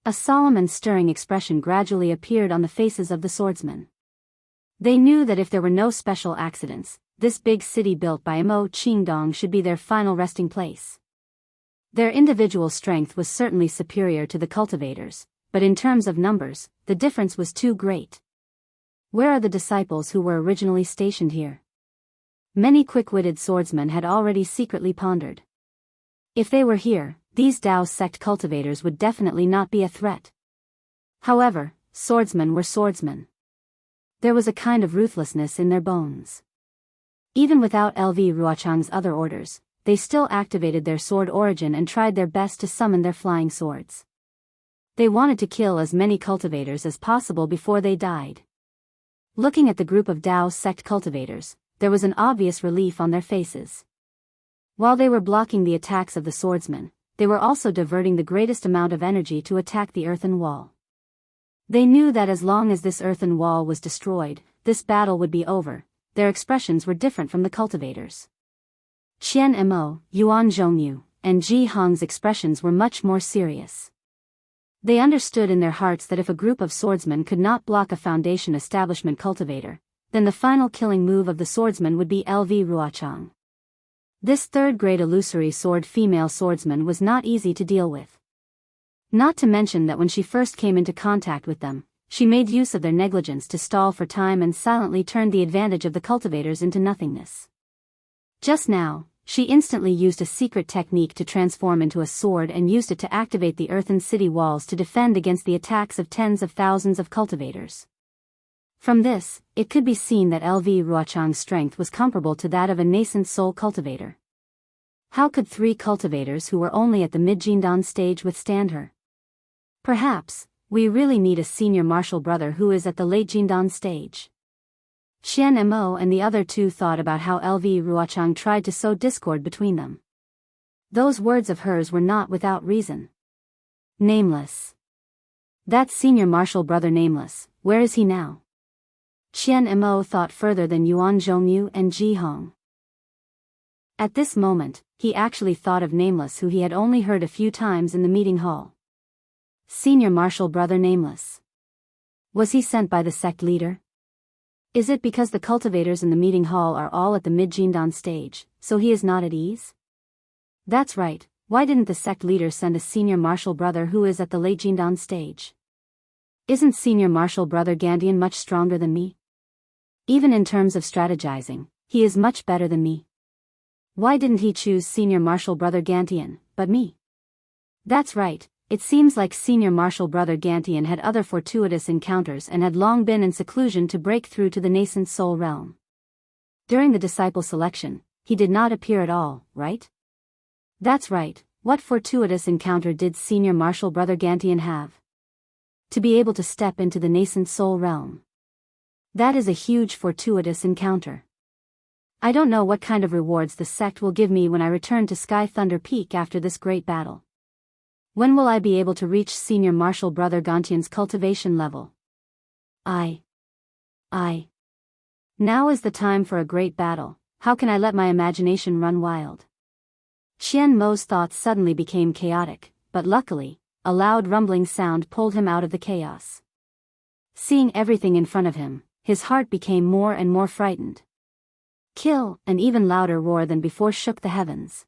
A solemn and stirring expression gradually appeared on the faces of the swordsmen. They knew that if there were no special accidents, this big city built by Mo Qingdong should be their final resting place. Their individual strength was certainly superior to the cultivators, but in terms of numbers, the difference was too great. Where are the disciples who were originally stationed here? Many quick-witted swordsmen had already secretly pondered. If they were here, these Daoist sect cultivators would definitely not be a threat. However, swordsmen were swordsmen. There was a kind of ruthlessness in their bones. Even without LV Ruochang's other orders, they still activated their sword origin and tried their best to summon their flying swords. They wanted to kill as many cultivators as possible before they died. Looking at the group of Daoist sect cultivators, there was an obvious relief on their faces. While they were blocking the attacks of the swordsmen, they were also diverting the greatest amount of energy to attack the earthen wall. They knew that as long as this earthen wall was destroyed, this battle would be over. Their expressions were different from the cultivators. Qian Mo, Yuan Zhongyu, and Ji Hong's expressions were much more serious. They understood in their hearts that if a group of swordsmen could not block a Foundation establishment cultivator, then the final killing move of the swordsman would be LV Ruochang. This third-grade illusory sword female swordsman was not easy to deal with. Not to mention that when she first came into contact with them, she made use of their negligence to stall for time and silently turned the advantage of the cultivators into nothingness. Just now, she instantly used a secret technique to transform into a sword and used it to activate the earthen city walls to defend against the attacks of tens of thousands of cultivators. From this, it could be seen that LV Ruochang's strength was comparable to that of a nascent soul cultivator. How could 3 cultivators who were only at the mid-Jindan stage withstand her? Perhaps, we really need a senior martial brother who is at the late Jindan stage. Xian Mo and the other 2 thought about how LV Ruochang tried to sow discord between them. Those words of hers were not without reason. Nameless. That senior martial brother Nameless, where is he now? Qian Mo thought further than Yuan Zhongyu and Ji Hong. At this moment, he actually thought of Nameless, who he had only heard a few times in the meeting hall. Senior martial brother Nameless. Was he sent by the sect leader? Is it because the cultivators in the meeting hall are all at the mid-Jindan stage, so he is not at ease? That's right, why didn't the sect leader send a senior martial brother who is at the late Jindan stage? Isn't senior martial brother Gantian much stronger than me? Even in terms of strategizing, he is much better than me. Why didn't he choose senior martial brother Gantian, but me? That's right, it seems like senior martial brother Gantian had other fortuitous encounters and had long been in seclusion to break through to the nascent soul realm. During the disciple selection, he did not appear at all, right? That's right, what fortuitous encounter did senior martial brother Gantian have? To be able to step into the nascent soul realm. That is a huge fortuitous encounter. I don't know what kind of rewards the sect will give me when I return to Sky Thunder Peak after this great battle. When will I be able to reach senior martial brother Gantian's cultivation level? Now is the time for a great battle. How can I let my imagination run wild? Qian Mo's thoughts suddenly became chaotic, but luckily, a loud rumbling sound pulled him out of the chaos. Seeing everything in front of him, his heart became more and more frightened. Kill! An even louder roar than before shook the heavens.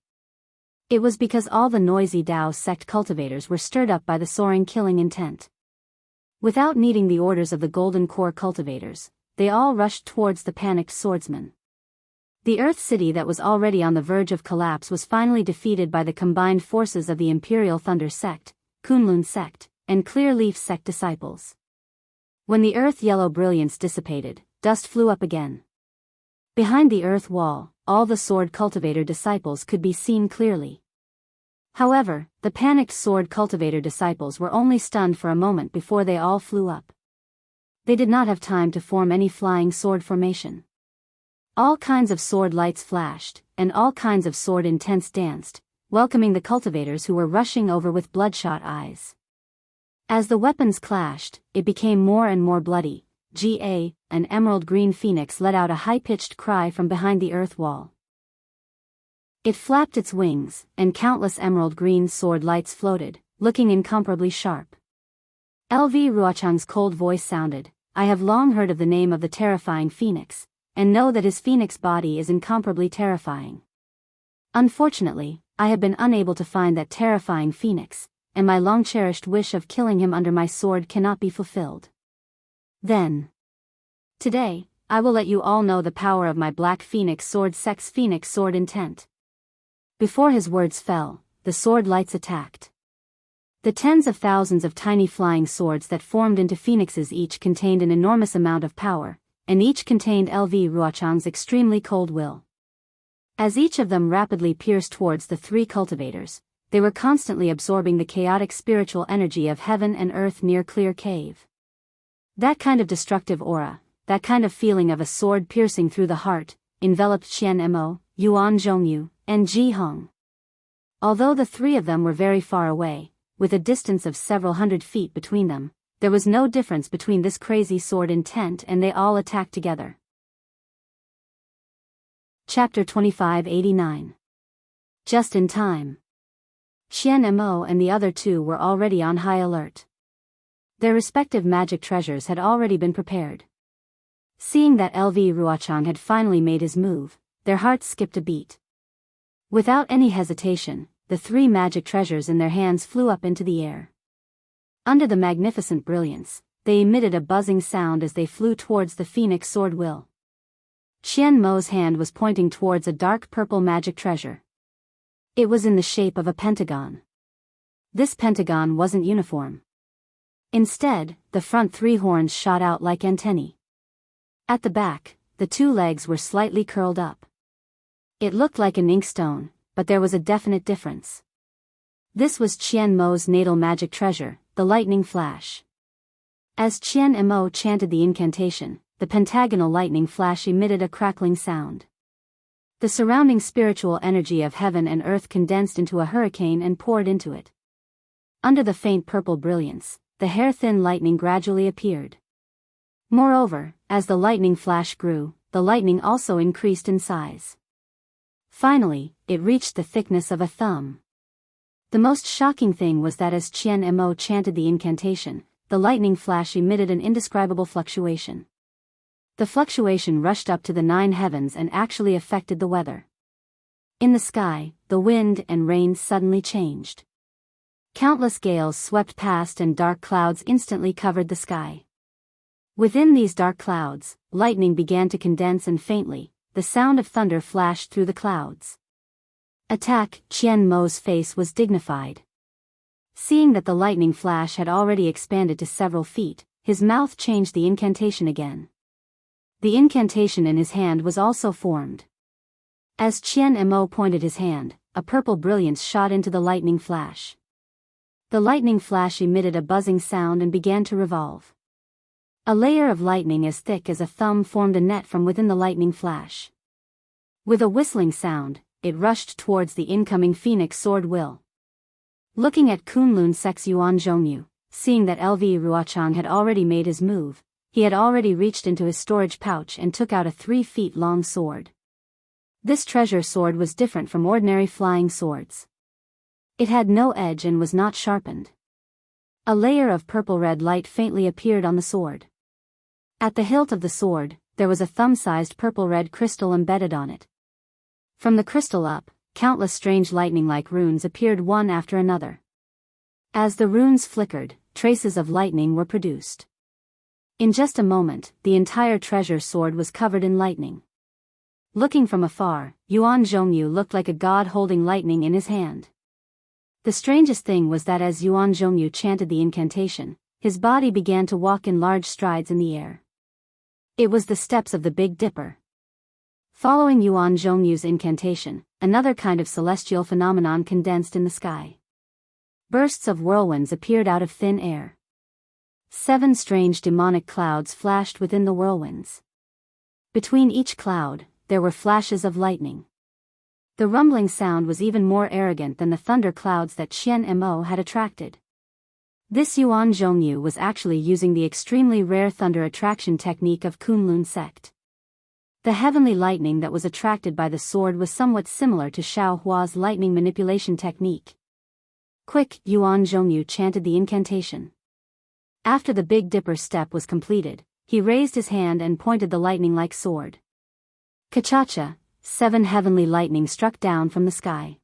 It was because all the noisy Dao sect cultivators were stirred up by the soaring killing intent. Without needing the orders of the Golden Core cultivators, they all rushed towards the panicked swordsmen. The Earth City that was already on the verge of collapse was finally defeated by the combined forces of the Imperial Thunder Sect, Kunlun Sect, and Clear Leaf Sect disciples. When the earth yellow brilliance dissipated, dust flew up again. Behind the earth wall, all the sword cultivator disciples could be seen clearly. However, the panicked sword cultivator disciples were only stunned for a moment before they all flew up. They did not have time to form any flying sword formation. All kinds of sword lights flashed, and all kinds of sword intents danced, welcoming the cultivators who were rushing over with bloodshot eyes. As the weapons clashed, it became more and more bloody. An emerald green phoenix let out a high-pitched cry from behind the earth wall. It flapped its wings, and countless emerald green sword lights floated, looking incomparably sharp. LV Ruochang's cold voice sounded. I have long heard of the name of the terrifying phoenix, and know that his phoenix body is incomparably terrifying. Unfortunately, I have been unable to find that terrifying phoenix, and my long-cherished wish of killing him under my sword cannot be fulfilled. Then, today, I will let you all know the power of my Black Phoenix Sword Sex Phoenix Sword intent. Before his words fell, the sword lights attacked. The tens of thousands of tiny flying swords that formed into phoenixes each contained an enormous amount of power, and each contained LV Ruochang's extremely cold will. As each of them rapidly pierced towards the three cultivators, they were constantly absorbing the chaotic spiritual energy of heaven and earth near Clear Cave. That kind of destructive aura, that kind of feeling of a sword piercing through the heart, enveloped Qian Mo, Yuan Zhongyu, and Ji Hong. Although the three of them were very far away, with a distance of several hundred feet between them, there was no difference between this crazy sword intent and they all attacked together. Chapter 2589. Just in time. Qian Mo and the other two were already on high alert. Their respective magic treasures had already been prepared. Seeing that LV Ruochang had finally made his move, their hearts skipped a beat. Without any hesitation, the three magic treasures in their hands flew up into the air. Under the magnificent brilliance, they emitted a buzzing sound as they flew towards the Phoenix Sword Will. Qian Mo's hand was pointing towards a dark purple magic treasure. It was in the shape of a pentagon. This pentagon wasn't uniform. Instead, the front three horns shot out like antennae. At the back, the two legs were slightly curled up. It looked like an inkstone, but there was a definite difference. This was Qian Mo's natal magic treasure, the lightning flash. As Qian Mo chanted the incantation, the pentagonal lightning flash emitted a crackling sound. The surrounding spiritual energy of heaven and earth condensed into a hurricane and poured into it. Under the faint purple brilliance, the hair-thin lightning gradually appeared. Moreover, as the lightning flash grew, the lightning also increased in size. Finally, it reached the thickness of a thumb. The most shocking thing was that as Qian Mo chanted the incantation, the lightning flash emitted an indescribable fluctuation. The fluctuation rushed up to the 9 heavens and actually affected the weather. In the sky, the wind and rain suddenly changed. Countless gales swept past and dark clouds instantly covered the sky. Within these dark clouds, lightning began to condense and faintly, the sound of thunder flashed through the clouds. Attack! Qian Mo's face was dignified. Seeing that the lightning flash had already expanded to several feet, his mouth changed the incantation again. The incantation in his hand was also formed. As Qian Mo pointed his hand, a purple brilliance shot into the lightning flash. The lightning flash emitted a buzzing sound and began to revolve. A layer of lightning as thick as a thumb formed a net from within the lightning flash. With a whistling sound, it rushed towards the incoming phoenix sword will. Looking at Kunlun Sek's Yuan Zhongyu, seeing that LV Ruochang had already made his move, he had already reached into his storage pouch and took out a 3 feet long sword. This treasure sword was different from ordinary flying swords. It had no edge and was not sharpened. A layer of purple-red light faintly appeared on the sword. At the hilt of the sword, there was a thumb-sized purple-red crystal embedded on it. From the crystal up, countless strange lightning-like runes appeared one after another. As the runes flickered, traces of lightning were produced. In just a moment, the entire treasure sword was covered in lightning. Looking from afar, Yuan Zhongyu looked like a god holding lightning in his hand. The strangest thing was that as Yuan Zhongyu chanted the incantation, his body began to walk in large strides in the air. It was the steps of the Big Dipper. Following Yuan Zhongyu's incantation, another kind of celestial phenomenon condensed in the sky. Bursts of whirlwinds appeared out of thin air. 7 strange demonic clouds flashed within the whirlwinds. Between each cloud, there were flashes of lightning. The rumbling sound was even more arrogant than the thunder clouds that Qian Mo had attracted. This Yuan Zhongyu was actually using the extremely rare thunder attraction technique of Kunlun sect. The heavenly lightning that was attracted by the sword was somewhat similar to Xiao Hua's lightning manipulation technique. Quick! Yuan Zhongyu chanted the incantation. After the Big Dipper step was completed, he raised his hand and pointed the lightning-like sword. Kachacha! 7 heavenly lightning struck down from the sky.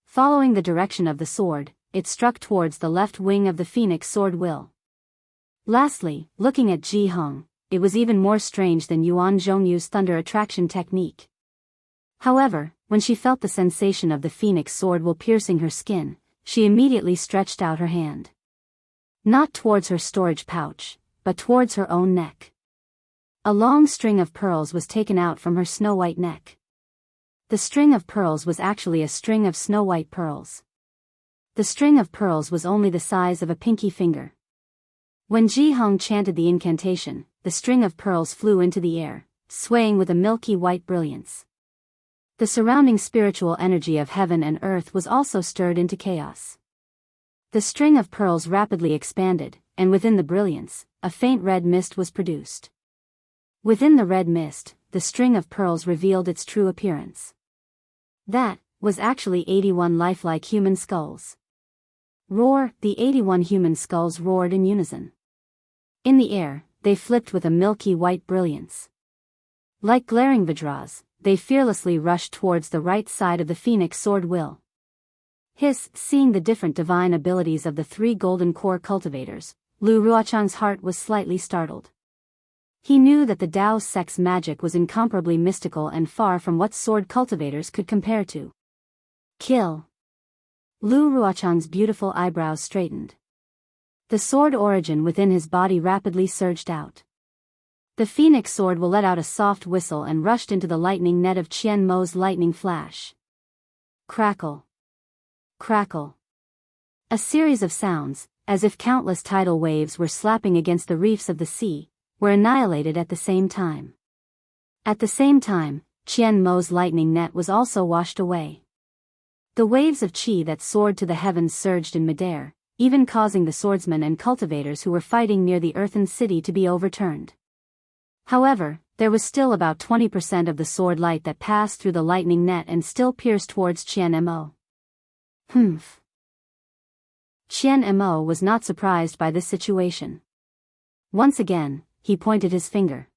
Following the direction of the sword, it struck towards the left wing of the phoenix sword will. Lastly, looking at Ji Hong, it was even more strange than Yuan Zhongyu's thunder attraction technique. However, when she felt the sensation of the phoenix sword will piercing her skin, she immediately stretched out her hand. Not towards her storage pouch, but towards her own neck. A long string of pearls was taken out from her snow-white neck. The string of pearls was actually a string of snow-white pearls. The string of pearls was only the size of a pinky finger. When Ji Hong chanted the incantation, the string of pearls flew into the air, swaying with a milky white brilliance. The surrounding spiritual energy of heaven and earth was also stirred into chaos. The string of pearls rapidly expanded, and within the brilliance, a faint red mist was produced. Within the red mist, the string of pearls revealed its true appearance. That was actually 81 lifelike human skulls. Roar! The 81 human skulls roared in unison. In the air, they flipped with a milky white brilliance. Like glaring vajras, they fearlessly rushed towards the right side of the phoenix sword will. Hiss! Seeing the different divine abilities of the 3 golden core cultivators, Lu Ruochang's heart was slightly startled. He knew that the Daoist sect's magic was incomparably mystical and far from what sword cultivators could compare to. Kill! Lu Ruochang's beautiful eyebrows straightened. The sword origin within his body rapidly surged out. The phoenix sword will let out a soft whistle and rushed into the lightning net of Qian Mo's lightning flash. Crackle! Crackle! A series of sounds, as if countless tidal waves were slapping against the reefs of the sea, were annihilated at the same time. At the same time, Qian Mo's lightning net was also washed away. The waves of qi that soared to the heavens surged in midair, even causing the swordsmen and cultivators who were fighting near the earthen city to be overturned. However, there was still about 20% of the sword light that passed through the lightning net and still pierced towards Qian Mo. Humph. Qian Mo was not surprised by this situation. Once again, he pointed his finger.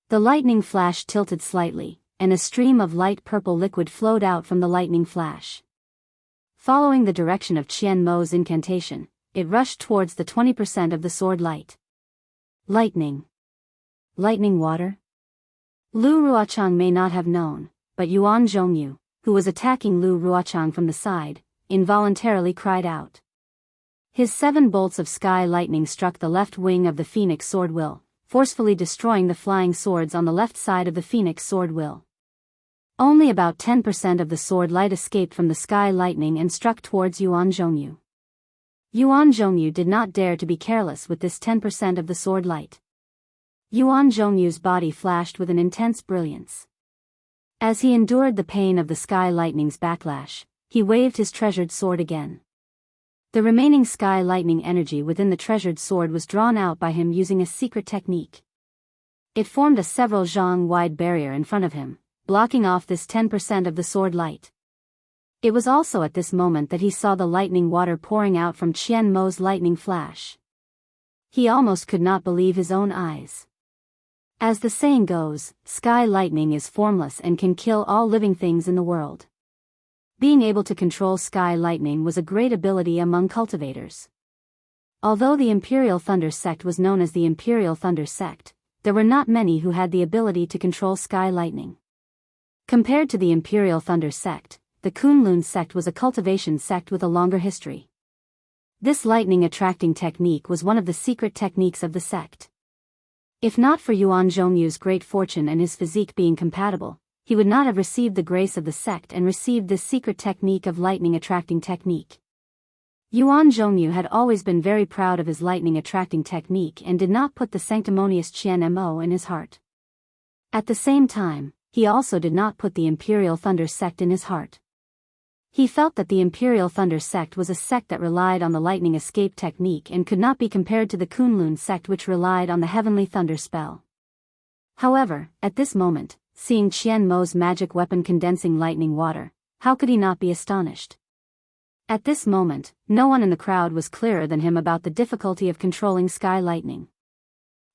The lightning flash tilted slightly, and a stream of light purple liquid flowed out from the lightning flash. Following the direction of Qian Mo's incantation, it rushed towards the 20% of the sword light. Lightning. Lightning water? Lu Ruochang may not have known, but Yuan Zhongyu, who was attacking Lu Ruochang from the side, involuntarily cried out. His 7 bolts of sky lightning struck the left wing of the phoenix sword will, forcefully destroying the flying swords on the left side of the phoenix sword will. Only about 10% of the sword light escaped from the sky lightning and struck towards Yuan Zhongyu. Yuan Zhongyu did not dare to be careless with this 10% of the sword light. Yuan Zhongyu's body flashed with an intense brilliance. As he endured the pain of the sky lightning's backlash, he waved his treasured sword again. The remaining sky lightning energy within the treasured sword was drawn out by him using a secret technique. It formed a several zhang wide barrier in front of him, blocking off this 10% of the sword light. It was also at this moment that he saw the lightning water pouring out from Qian Mo's lightning flash. He almost could not believe his own eyes. As the saying goes, sky lightning is formless and can kill all living things in the world. Being able to control sky lightning was a great ability among cultivators. Although the Imperial Thunder Sect was known as the Imperial Thunder Sect, there were not many who had the ability to control sky lightning. Compared to the Imperial Thunder Sect, the Kunlun Sect was a cultivation sect with a longer history. This lightning attracting technique was one of the secret techniques of the sect. If not for Yuan Zhongyu's great fortune and his physique being compatible, he would not have received the grace of the sect and received this secret technique of lightning attracting technique. Yuan Zhongyu had always been very proud of his lightning attracting technique and did not put the sanctimonious Qian Mo in his heart. At the same time, he also did not put the Imperial Thunder Sect in his heart. He felt that the Imperial Thunder Sect was a sect that relied on the lightning escape technique and could not be compared to the Kunlun Sect which relied on the heavenly thunder spell. However, at this moment, seeing Qian Mo's magic weapon condensing lightning water, how could he not be astonished? At this moment, no one in the crowd was clearer than him about the difficulty of controlling sky lightning.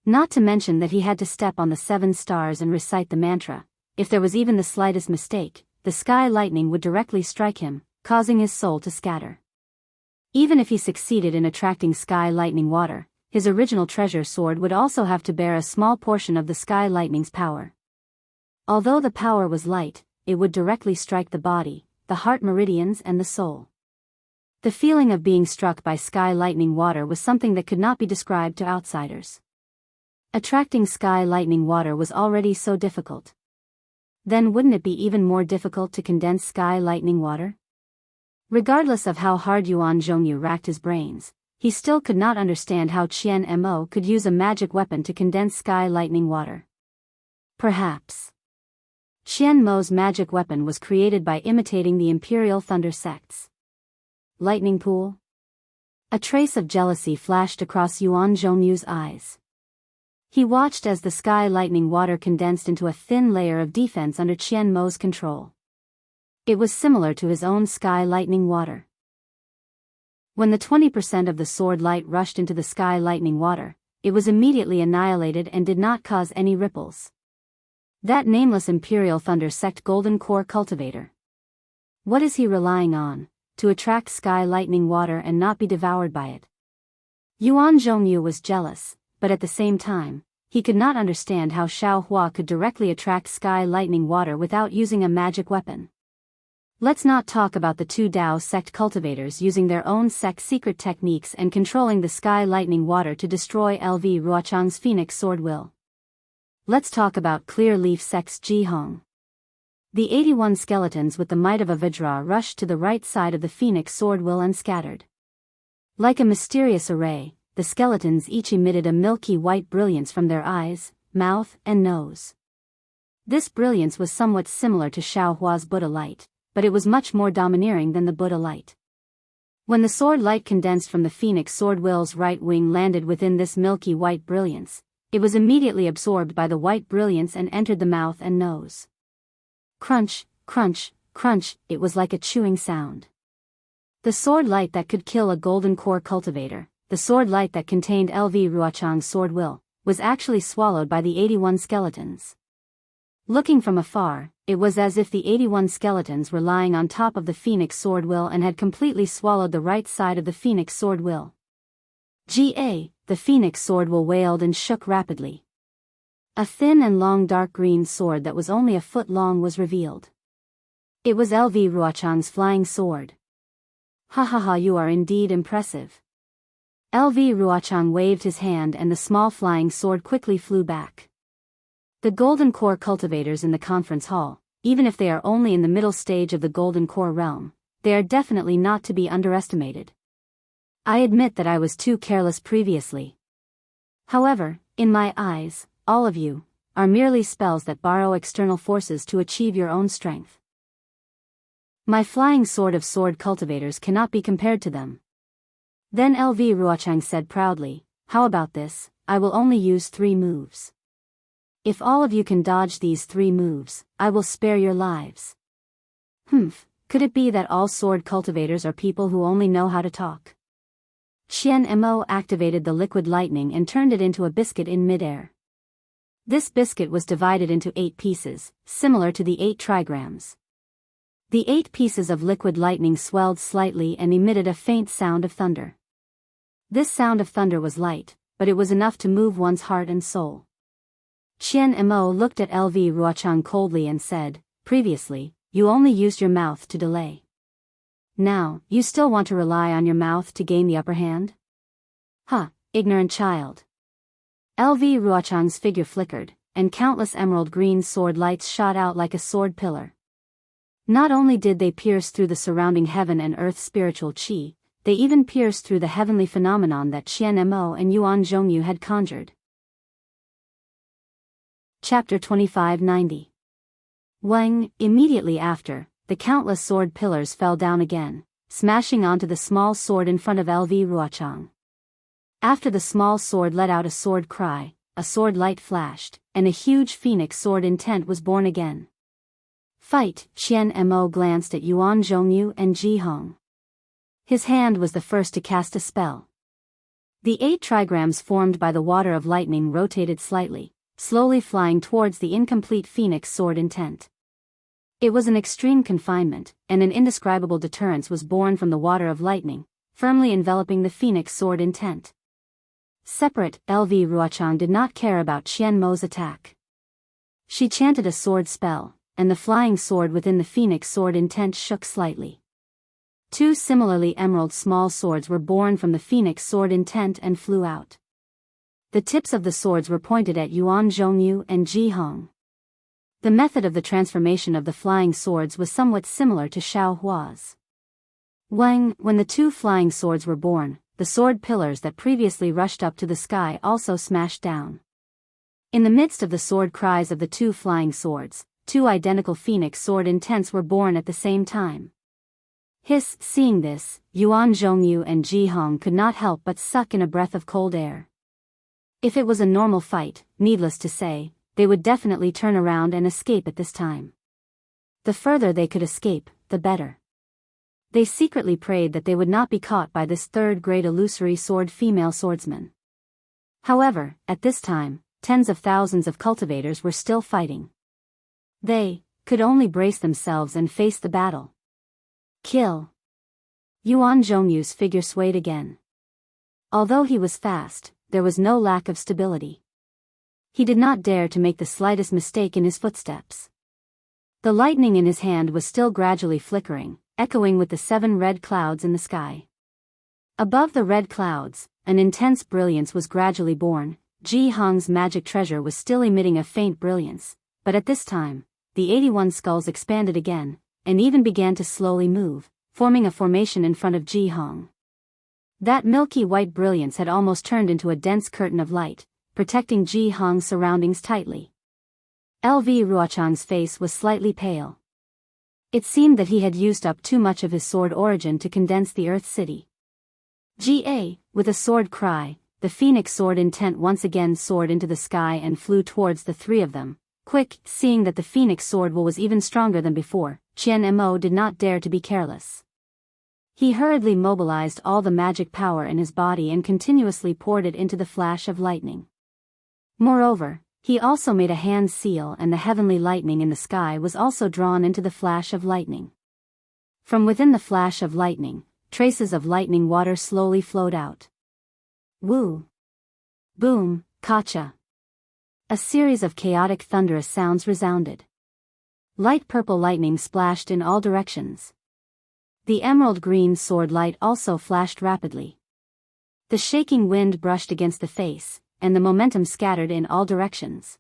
Not to mention that he had to step on the 7 stars and recite the mantra. If there was even the slightest mistake, the sky lightning would directly strike him, causing his soul to scatter. Even if he succeeded in attracting sky lightning water, his original treasure sword would also have to bear a small portion of the sky lightning's power. Although the power was light, it would directly strike the body, the heart meridians and the soul. The feeling of being struck by sky lightning water was something that could not be described to outsiders. Attracting sky lightning water was already so difficult. Then wouldn't it be even more difficult to condense sky lightning water? Regardless of how hard Yuan Zhongyu racked his brains, he still could not understand how Qian Mo could use a magic weapon to condense sky lightning water. Perhaps Qian Mo's magic weapon was created by imitating the Imperial Thunder Sect's lightning pool? A trace of jealousy flashed across Yuan Zhongyu's eyes. He watched as the sky lightning water condensed into a thin layer of defense under Qian Mo's control. It was similar to his own sky lightning water. When the 20% of the sword light rushed into the sky lightning water, it was immediately annihilated and did not cause any ripples. That nameless Imperial Thunder Sect Golden Core Cultivator. What is he relying on, to attract sky lightning water and not be devoured by it? Yuan Zhongyu was jealous, but at the same time, he could not understand how Xiao Hua could directly attract sky lightning water without using a magic weapon. Let's not talk about the 2 Dao sect cultivators using their own sect secret techniques and controlling the sky lightning water to destroy LV Ruochang's phoenix sword will. Let's talk about Clear Leaf Sect's Ji Hong. The 81 skeletons with the might of a Vajra rushed to the right side of the phoenix sword will and scattered. Like a mysterious array, the skeletons each emitted a milky white brilliance from their eyes, mouth, and nose. This brilliance was somewhat similar to Xiaohua's Buddha light, but it was much more domineering than the Buddha light. When the sword light condensed from the phoenix sword will's right wing landed within this milky white brilliance, it was immediately absorbed by the white brilliance and entered the mouth and nose. Crunch, crunch, crunch, it was like a chewing sound. The sword light that could kill a golden core cultivator, the sword light that contained LV Ruochang's sword will, was actually swallowed by the 81 skeletons. Looking from afar, it was as if the 81 skeletons were lying on top of the phoenix sword will and had completely swallowed the right side of the phoenix sword will. The phoenix sword will wailed and shook rapidly. A thin and long dark green sword that was only a foot long was revealed. It was LV Ruochang's flying sword. Ha ha ha, you are indeed impressive. LV Ruochang waved his hand and the small flying sword quickly flew back. The Golden Core cultivators in the conference hall, even if they are only in the middle stage of the Golden Core realm, they are definitely not to be underestimated. I admit that I was too careless previously. However, in my eyes, all of you are merely spells that borrow external forces to achieve your own strength. My flying sword of sword cultivators cannot be compared to them. Then LV Ruochang said proudly, how about this, I will only use 3 moves. If all of you can dodge these 3 moves, I will spare your lives. Could it be that all sword cultivators are people who only know how to talk? Xian Mo activated the liquid lightning and turned it into a biscuit in midair. This biscuit was divided into 8 pieces, similar to the 8 trigrams. The 8 pieces of liquid lightning swelled slightly and emitted a faint sound of thunder. This sound of thunder was light, but it was enough to move one's heart and soul. Qian Mo looked at LV Ruochang coldly and said, previously, you only used your mouth to delay. Now, you still want to rely on your mouth to gain the upper hand? Ignorant child. LV Ruochang's figure flickered, and countless emerald green sword lights shot out like a sword pillar. Not only did they pierce through the surrounding heaven and earth spiritual qi, they even pierced through the heavenly phenomenon that Qian Mo and Yuan Zhongyu had conjured. Chapter 2590. Wang, immediately after, the countless sword pillars fell down again, smashing onto the small sword in front of LV Ruochang. After the small sword let out a sword cry, a sword light flashed, and a huge phoenix sword intent was born again. Fight! Qian Mo glanced at Yuan Zhongyu and Ji Hong. His hand was the first to cast a spell. The 8 trigrams formed by the water of lightning rotated slightly, slowly flying towards the incomplete phoenix sword intent. It was an extreme confinement, and an indescribable deterrence was born from the water of lightning, firmly enveloping the phoenix sword intent. Separate, LV Ruochang did not care about Qian Mo's attack. She chanted a sword spell, and the flying sword within the phoenix sword intent shook slightly. 2 similarly emerald small swords were born from the phoenix sword intent and flew out. The tips of the swords were pointed at Yuan Zhongyu and Ji Hong. The method of the transformation of the flying swords was somewhat similar to Xiaohua's. When the 2 flying swords were born, the sword pillars that previously rushed up to the sky also smashed down. In the midst of the sword cries of the 2 flying swords, 2 identical phoenix sword intents were born at the same time. Seeing this, Yuan Zhongyu and Ji Hong could not help but suck in a breath of cold air. If it was a normal fight, needless to say, they would definitely turn around and escape at this time. The further they could escape, the better. They secretly prayed that they would not be caught by this 3rd-grade illusory sword female swordsman. However, at this time, tens of thousands of cultivators were still fighting. They could only brace themselves and face the battle. Kill! Yuan Zhongyu's figure swayed again. Although he was fast, there was no lack of stability. He did not dare to make the slightest mistake in his footsteps. The lightning in his hand was still gradually flickering, echoing with the 7 red clouds in the sky. Above the red clouds, an intense brilliance was gradually born. Ji Hong's magic treasure was still emitting a faint brilliance, but at this time, the 81 skulls expanded again, and even began to slowly move, forming a formation in front of Ji Hong. That milky white brilliance had almost turned into a dense curtain of light, protecting Ji Hong's surroundings tightly. LV Ruochang's face was slightly pale. It seemed that he had used up too much of his sword origin to condense the Earth City. With a sword cry, the phoenix sword intent once again soared into the sky and flew towards the three of them. Quick, seeing that the phoenix sword was even stronger than before, Qian Mo did not dare to be careless. He hurriedly mobilized all the magic power in his body and continuously poured it into the flash of lightning. Moreover, he also made a hand seal, and the heavenly lightning in the sky was also drawn into the flash of lightning. From within the flash of lightning, traces of lightning water slowly flowed out. Woo! Boom! Kacha! A series of chaotic thunderous sounds resounded. Light purple lightning splashed in all directions. The emerald green sword light also flashed rapidly. The shaking wind brushed against the face, and the momentum scattered in all directions.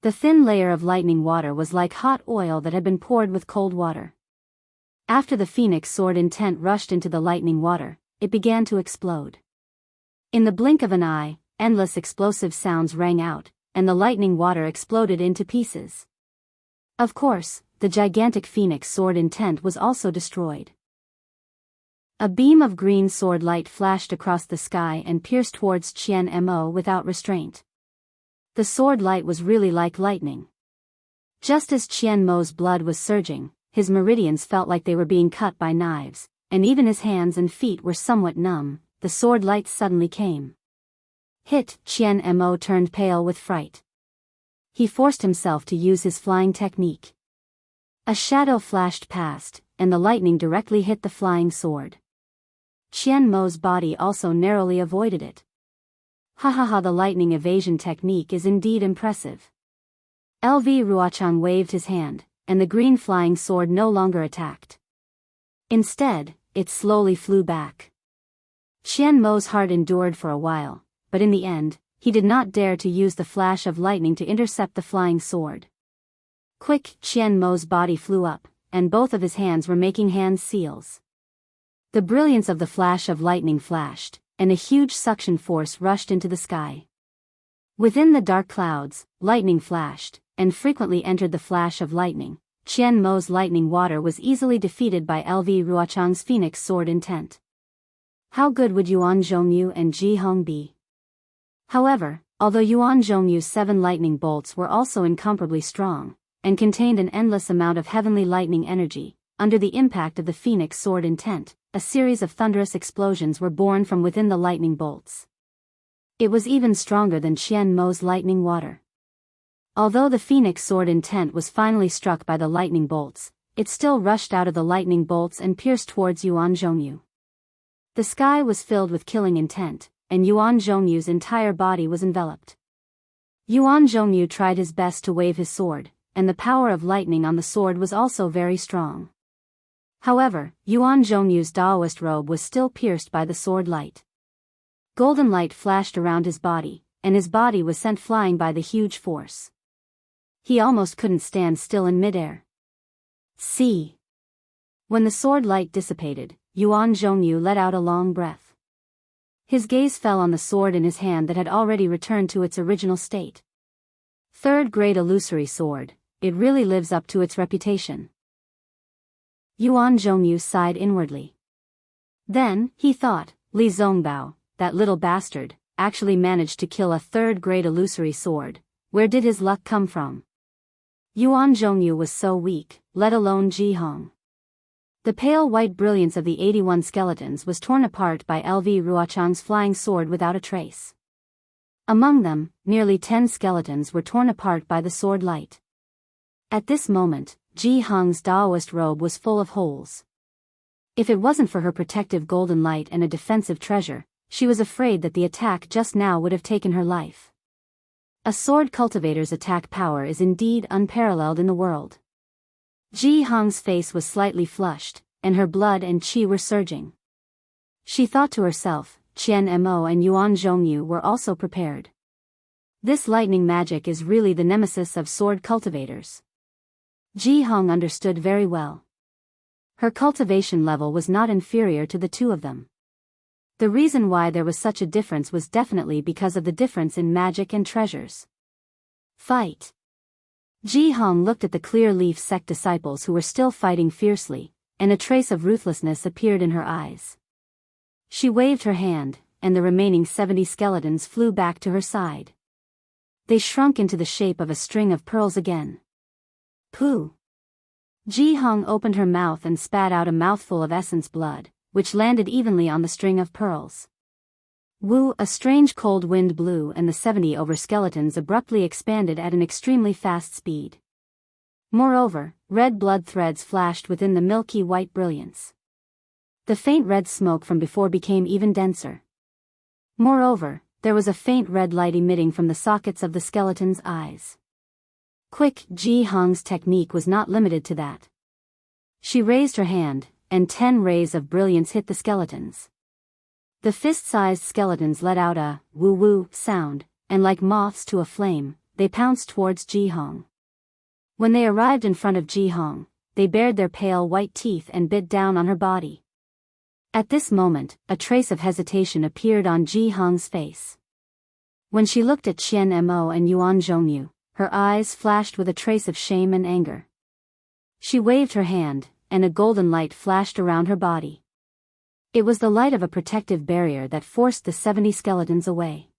The thin layer of lightning water was like hot oil that had been poured with cold water. After the phoenix sword intent rushed into the lightning water, it began to explode. In the blink of an eye, endless explosive sounds rang out, and the lightning water exploded into pieces. Of course, the gigantic phoenix sword intent was also destroyed. A beam of green sword light flashed across the sky and pierced towards Qian Mo without restraint. The sword light was really like lightning. Just as Qian Mo's blood was surging, his meridians felt like they were being cut by knives, and even his hands and feet were somewhat numb. The sword light suddenly came. Hit! Qian Mo turned pale with fright. He forced himself to use his flying technique. A shadow flashed past, and the lightning directly hit the flying sword. Qian Mo's body also narrowly avoided it. The lightning evasion technique is indeed impressive. LV Ruochang waved his hand, and the green flying sword no longer attacked. Instead, it slowly flew back. Qian Mo's heart endured for a while, but in the end, he did not dare to use the flash of lightning to intercept the flying sword. Quick! Qian Mo's body flew up, and both of his hands were making hand seals. The brilliance of the flash of lightning flashed, and a huge suction force rushed into the sky. Within the dark clouds, lightning flashed, and frequently entered the flash of lightning. Qian Mo's lightning water was easily defeated by LV Ruochang's phoenix sword intent. How good would Yuan Zhongyu and Ji Hong be? However, although Yuan Zhongyu's 7 lightning bolts were also incomparably strong, and contained an endless amount of heavenly lightning energy, under the impact of the phoenix sword intent, a series of thunderous explosions were born from within the lightning bolts. It was even stronger than Qian Mo's lightning water. Although the phoenix sword intent was finally struck by the lightning bolts, it still rushed out of the lightning bolts and pierced towards Yuan Zhongyu. The sky was filled with killing intent, and Yuan Zhongyu's entire body was enveloped. Yuan Zhongyu tried his best to wave his sword, and the power of lightning on the sword was also very strong. However, Yuan Zhongyu's Daoist robe was still pierced by the sword light. Golden light flashed around his body, and his body was sent flying by the huge force. He almost couldn't stand still in midair. See! When the sword light dissipated, Yuan Zhongyu let out a long breath. His gaze fell on the sword in his hand that had already returned to its original state. Third grade illusory sword, it really lives up to its reputation. Yuan Zhongyu sighed inwardly. Then, he thought, Li Zongbao, that little bastard, actually managed to kill a third grade illusory sword. Where did his luck come from? Yuan Zhongyu was so weak, let alone Ji Hong. The pale white brilliance of the 81 skeletons was torn apart by LV Ruochang's flying sword without a trace. Among them, nearly 10 skeletons were torn apart by the sword light. At this moment, Ji Hong's Daoist robe was full of holes. If it wasn't for her protective golden light and a defensive treasure, she was afraid that the attack just now would have taken her life. A sword cultivator's attack power is indeed unparalleled in the world. Ji Hong's face was slightly flushed, and her blood and qi were surging. She thought to herself, Qian Mo and Yuan Zhongyu were also prepared. This lightning magic is really the nemesis of sword cultivators. Ji Hong understood very well. Her cultivation level was not inferior to the two of them. The reason why there was such a difference was definitely because of the difference in magic and treasures. Fight! Ji Hong looked at the Clear Leaf sect disciples who were still fighting fiercely, and a trace of ruthlessness appeared in her eyes. She waved her hand, and the remaining 70 skeletons flew back to her side. They shrunk into the shape of a string of pearls again. Pooh! Ji Hong opened her mouth and spat out a mouthful of essence blood, which landed evenly on the string of pearls. Woo! A strange cold wind blew and the 70 over skeletons abruptly expanded at an extremely fast speed. Moreover, red blood threads flashed within the milky white brilliance. The faint red smoke from before became even denser. Moreover, there was a faint red light emitting from the sockets of the skeleton's eyes. Quick, Ji Hong's technique was not limited to that. She raised her hand, and 10 rays of brilliance hit the skeletons. The fist-sized skeletons let out a woo-woo sound, and like moths to a flame, they pounced towards Ji Hong. When they arrived in front of Ji Hong, they bared their pale white teeth and bit down on her body. At this moment, a trace of hesitation appeared on Ji Hong's face. When she looked at Qian Mo and Yuan Zhongyu, her eyes flashed with a trace of shame and anger. She waved her hand, and a golden light flashed around her body. It was the light of a protective barrier that forced the 70 skeletons away.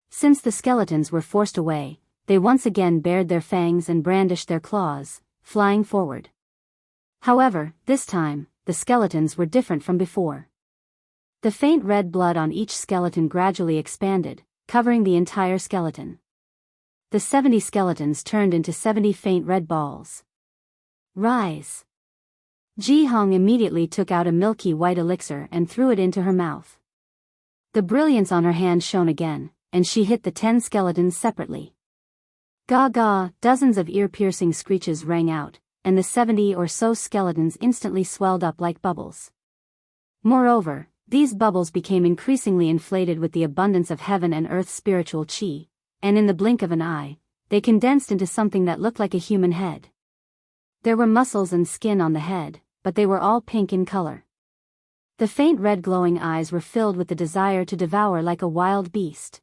Since the skeletons were forced away, they once again bared their fangs and brandished their claws, flying forward. However, this time, the skeletons were different from before. The faint red blood on each skeleton gradually expanded, covering the entire skeleton. The 70 skeletons turned into 70 faint red balls. Rise! Ji Hong immediately took out a milky white elixir and threw it into her mouth. The brilliance on her hand shone again, and she hit the 10 skeletons separately. Ga-ga, dozens of ear-piercing screeches rang out, and the 70 or so skeletons instantly swelled up like bubbles. Moreover, these bubbles became increasingly inflated with the abundance of heaven and earth's spiritual qi, and in the blink of an eye, they condensed into something that looked like a human head. There were muscles and skin on the head, but they were all pink in color. The faint red glowing eyes were filled with the desire to devour like a wild beast.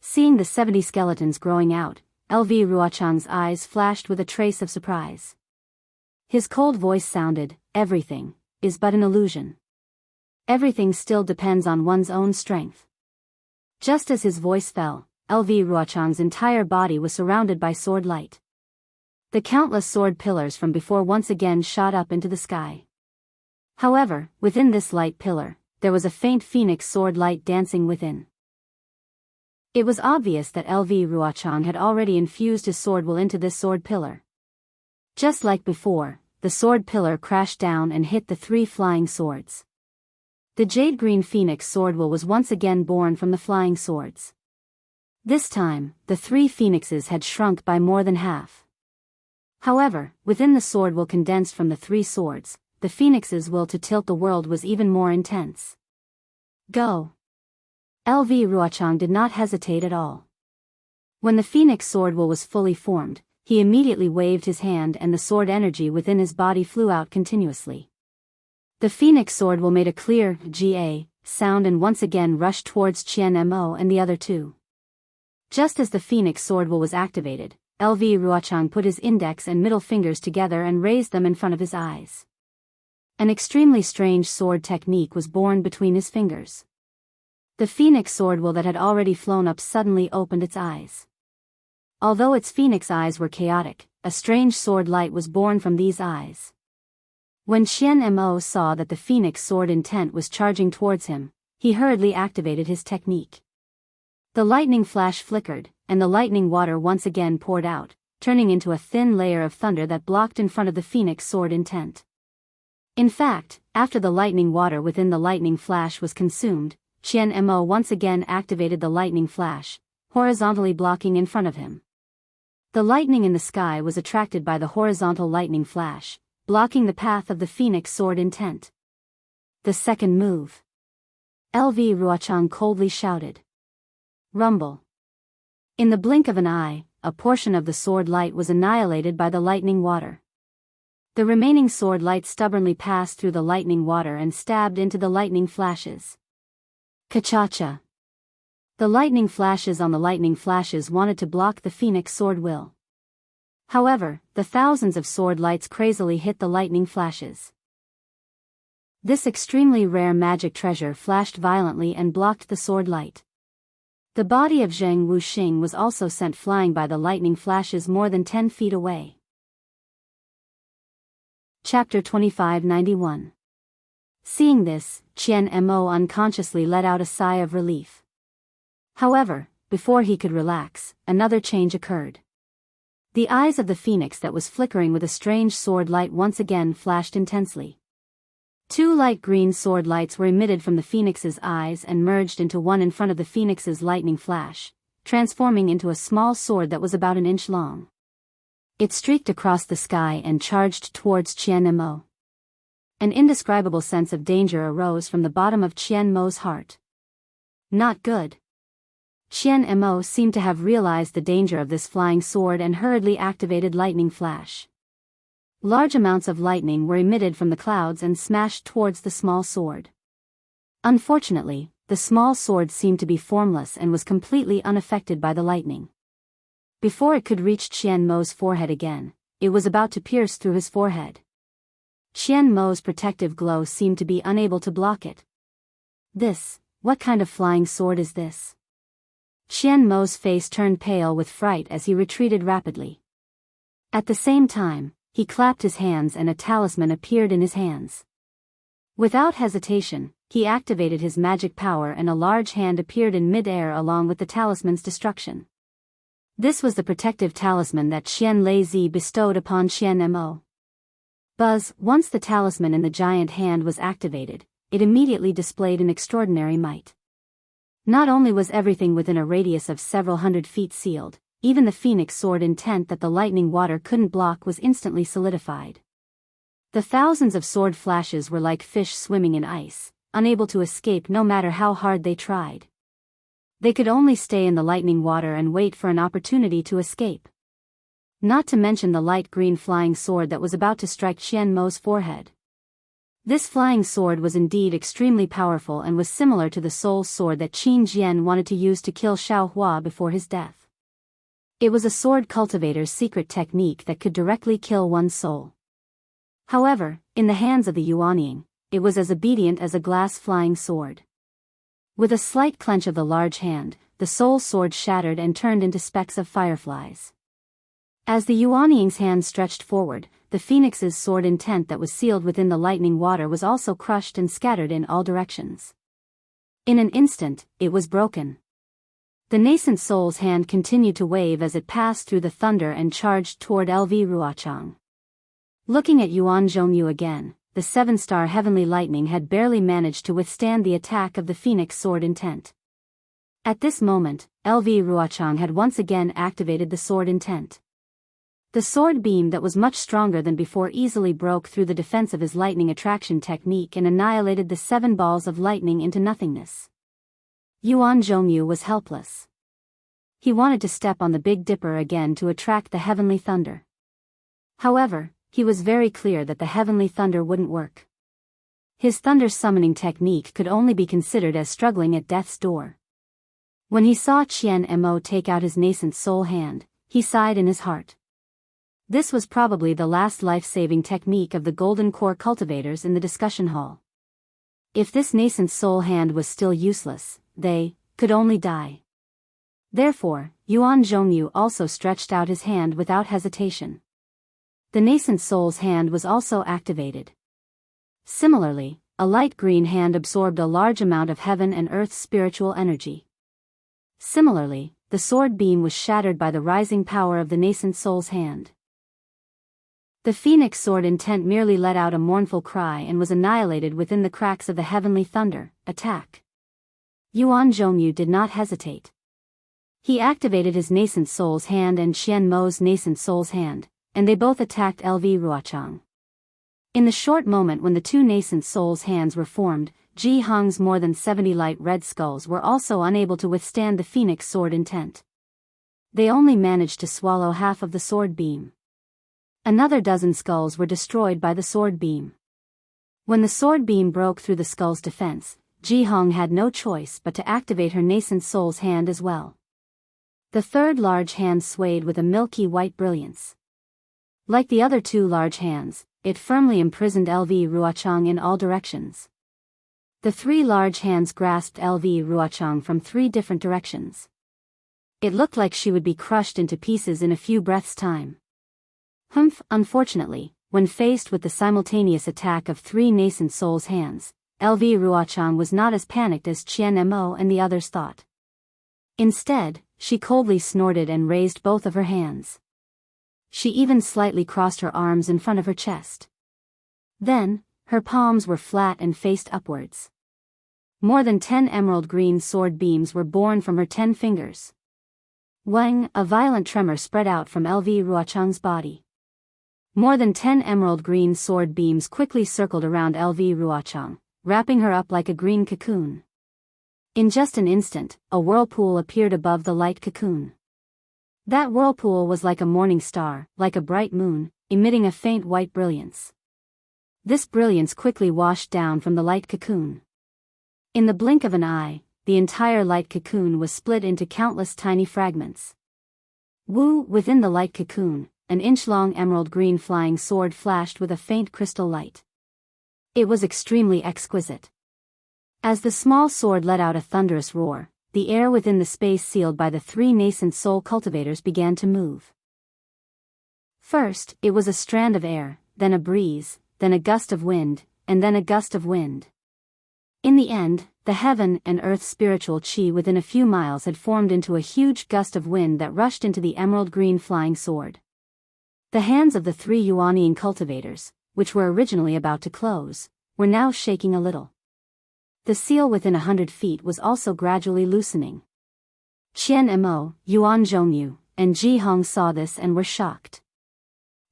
Seeing the 70 skeletons growing out, LV Ruochang's eyes flashed with a trace of surprise. His cold voice sounded, "Everything is but an illusion. Everything still depends on one's own strength." Just as his voice fell, LV Ruochang's entire body was surrounded by sword light. The countless sword pillars from before once again shot up into the sky. However, within this light pillar, there was a faint phoenix sword light dancing within. It was obvious that LV Ruochang had already infused his sword will into this sword pillar. Just like before, the sword pillar crashed down and hit the 3 flying swords. The jade-green phoenix sword will was once again born from the flying swords. This time, the 3 phoenixes had shrunk by more than half. However, within the sword will condensed from the 3 swords, the phoenix's will to tilt the world was even more intense. Go! LV Ruochang did not hesitate at all. When the phoenix sword will was fully formed, he immediately waved his hand and the sword energy within his body flew out continuously. The phoenix sword will made a clear "ga" sound and once again rushed towards Qian Mo and the other 2. Just as the phoenix sword will was activated, LV Ruochang put his index and middle fingers together and raised them in front of his eyes. An extremely strange sword technique was born between his fingers. The phoenix sword will that had already flown up suddenly opened its eyes. Although its phoenix eyes were chaotic, a strange sword light was born from these eyes. When Qian Mo saw that the phoenix sword intent was charging towards him, he hurriedly activated his technique. The lightning flash flickered, and the lightning water once again poured out, turning into a thin layer of thunder that blocked in front of the phoenix sword intent. In fact, after the lightning water within the lightning flash was consumed, Qian Mo once again activated the lightning flash, horizontally blocking in front of him. The lightning in the sky was attracted by the horizontal lightning flash, blocking the path of the phoenix sword intent. The second move. LV Ruochang coldly shouted. Rumble. In the blink of an eye, a portion of the sword light was annihilated by the lightning water. The remaining sword light stubbornly passed through the lightning water and stabbed into the lightning flashes. Ka-cha-cha. The lightning flashes on the lightning flashes wanted to block the phoenix sword will. However, the thousands of sword lights crazily hit the lightning flashes. This extremely rare magic treasure flashed violently and blocked the sword light. The body of Zheng Wuxing was also sent flying by the lightning flashes more than 10 feet away. Chapter 2591. Seeing this, Qian Mo unconsciously let out a sigh of relief. However, before he could relax, another change occurred. The eyes of the phoenix that was flickering with a strange sword light once again flashed intensely. 2 light green sword lights were emitted from the phoenix's eyes and merged into one in front of the phoenix's lightning flash, transforming into a small sword that was about an inch long. It streaked across the sky and charged towards Qian Mo. An indescribable sense of danger arose from the bottom of Qian Mo's heart. Not good. Qian Mo seemed to have realized the danger of this flying sword and hurriedly activated lightning flash. Large amounts of lightning were emitted from the clouds and smashed towards the small sword. Unfortunately, the small sword seemed to be formless and was completely unaffected by the lightning. Before it could reach Qian Mo's forehead again, it was about to pierce through his forehead. Qian Mo's protective glow seemed to be unable to block it. What kind of flying sword is this? Qian Mo's face turned pale with fright as he retreated rapidly. At the same time, he clapped his hands and a talisman appeared in his hands. Without hesitation, he activated his magic power and a large hand appeared in mid-air along with the talisman's destruction. This was the protective talisman that Qian Lei bestowed upon Qian Mo. Buzz, once the talisman in the giant hand was activated, it immediately displayed an extraordinary might. Not only was everything within a radius of several hundred feet sealed, even the phoenix sword intent that the lightning water couldn't block was instantly solidified. The thousands of sword flashes were like fish swimming in ice, unable to escape no matter how hard they tried. They could only stay in the lightning water and wait for an opportunity to escape. Not to mention the light green flying sword that was about to strike Qian Mo's forehead. This flying sword was indeed extremely powerful and was similar to the soul sword that Qin Jian wanted to use to kill Xiao Hua before his death. It was a sword cultivator's secret technique that could directly kill one's soul. However, in the hands of the Yuanying, it was as obedient as a glass flying sword. With a slight clench of the large hand, the soul sword shattered and turned into specks of fireflies. As the Yuanying's hand stretched forward, the phoenix's sword intent that was sealed within the lightning water was also crushed and scattered in all directions. In an instant, it was broken. The nascent soul's hand continued to wave as it passed through the thunder and charged toward LV Ruochang. Looking at Yuan Zhongyu again, the 7-star heavenly lightning had barely managed to withstand the attack of the phoenix sword intent. At this moment, LV Ruochang had once again activated the sword intent. The sword beam that was much stronger than before easily broke through the defense of his lightning attraction technique and annihilated the 7 balls of lightning into nothingness. Yuan Zhongyu was helpless. He wanted to step on the Big Dipper again to attract the heavenly thunder. However, he was very clear that the heavenly thunder wouldn't work. His thunder summoning technique could only be considered as struggling at death's door. When he saw Qian Mo take out his nascent soul hand, he sighed in his heart. This was probably the last life-saving technique of the Golden Core cultivators in the discussion hall. If this nascent soul hand was still useless, they could only die. Therefore, Yuan Zhongyu also stretched out his hand without hesitation. The nascent soul's hand was also activated. Similarly, a light green hand absorbed a large amount of heaven and earth's spiritual energy. Similarly, the sword beam was shattered by the rising power of the nascent soul's hand. The phoenix sword intent merely let out a mournful cry and was annihilated within the cracks of the heavenly thunder. Attack. Yuan Zhongyu did not hesitate. He activated his nascent soul's hand and Qian Mo's nascent soul's hand, and they both attacked LV Ruochang. In the short moment when the 2 nascent souls' hands were formed, Ji Hong's more than 70 light red skulls were also unable to withstand the phoenix sword intent. They only managed to swallow half of the sword beam. Another dozen skulls were destroyed by the sword beam. When the sword beam broke through the skull's defense, Ji Hong had no choice but to activate her nascent soul's hand as well. The third large hand swayed with a milky white brilliance. Like the other two large hands, it firmly imprisoned LV Ruochang in all directions. The three large hands grasped LV Ruochang from three different directions. It looked like she would be crushed into pieces in a few breaths' time. Unfortunately, when faced with the simultaneous attack of three nascent souls' hands, LV Ruochang was not as panicked as Qian Mo and the others thought. Instead, she coldly snorted and raised both of her hands. She even slightly crossed her arms in front of her chest. Then, her palms were flat and faced upwards. More than 10 emerald green sword beams were born from her 10 fingers. Wang, a violent tremor spread out from LV Ruochang's body. More than 10 emerald green sword beams quickly circled around LV Ruochang, wrapping her up like a green cocoon. In just an instant, a whirlpool appeared above the light cocoon. That whirlpool was like a morning star, like a bright moon, emitting a faint white brilliance. This brilliance quickly washed down from the light cocoon. In the blink of an eye, the entire light cocoon was split into countless tiny fragments. Within the light cocoon, an inch-long emerald green flying sword flashed with a faint crystal light. It was extremely exquisite. As the small sword let out a thunderous roar, the air within the space sealed by the three nascent soul cultivators began to move. First, it was a strand of air, then a breeze, then a gust of wind, and then a gust of wind. In the end, the heaven and earth spiritual chi within a few miles had formed into a huge gust of wind that rushed into the emerald green flying sword. The hands of the three Yuanian cultivators, which were originally about to close, were now shaking a little. The seal within 100 feet was also gradually loosening. Qian Mo, Yuan Zhongyu, and Ji Hong saw this and were shocked.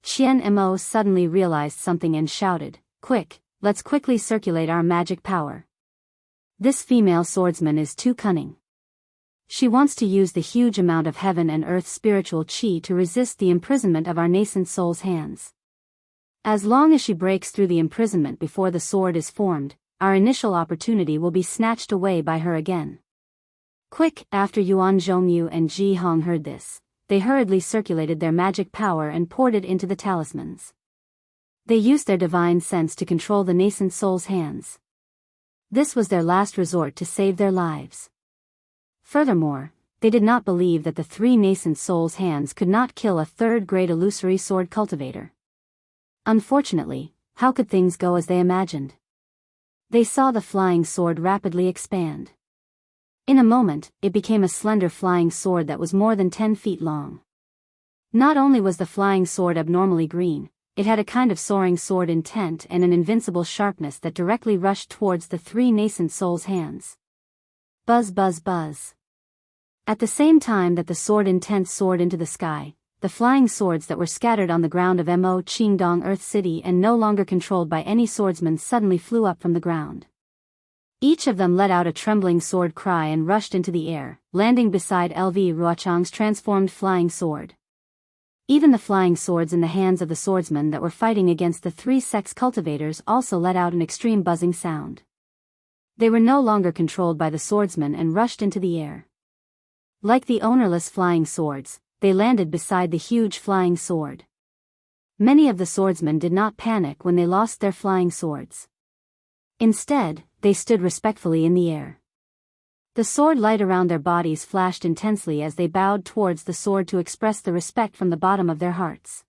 Qian Mo suddenly realized something and shouted, "Quick, let's quickly circulate our magic power. This female swordsman is too cunning. She wants to use the huge amount of heaven and earth spiritual chi to resist the imprisonment of our nascent soul's hands. As long as she breaks through the imprisonment before the sword is formed, our initial opportunity will be snatched away by her again." Quick, after Yuan Zhongyu and Ji Hong heard this, they hurriedly circulated their magic power and poured it into the talismans. They used their divine sense to control the nascent soul's hands. This was their last resort to save their lives. Furthermore, they did not believe that the three nascent souls' hands could not kill a third-grade illusory sword cultivator. Unfortunately, how could things go as they imagined? They saw the flying sword rapidly expand. In a moment, it became a slender flying sword that was more than 10 feet long. Not only was the flying sword abnormally green, it had a kind of soaring sword intent and an invincible sharpness that directly rushed towards the three nascent souls' hands. Buzz, buzz, buzz. At the same time that the sword intent soared into the sky, the flying swords that were scattered on the ground of Mo Qingdong Earth City and no longer controlled by any swordsman suddenly flew up from the ground. Each of them let out a trembling sword cry and rushed into the air, landing beside LV Ruochang's transformed flying sword. Even the flying swords in the hands of the swordsmen that were fighting against the three sex cultivators also let out an extreme buzzing sound. They were no longer controlled by the swordsmen and rushed into the air. Like the ownerless flying swords, they landed beside the huge flying sword. Many of the swordsmen did not panic when they lost their flying swords. Instead, they stood respectfully in the air. The sword light around their bodies flashed intensely as they bowed towards the sword to express the respect from the bottom of their hearts.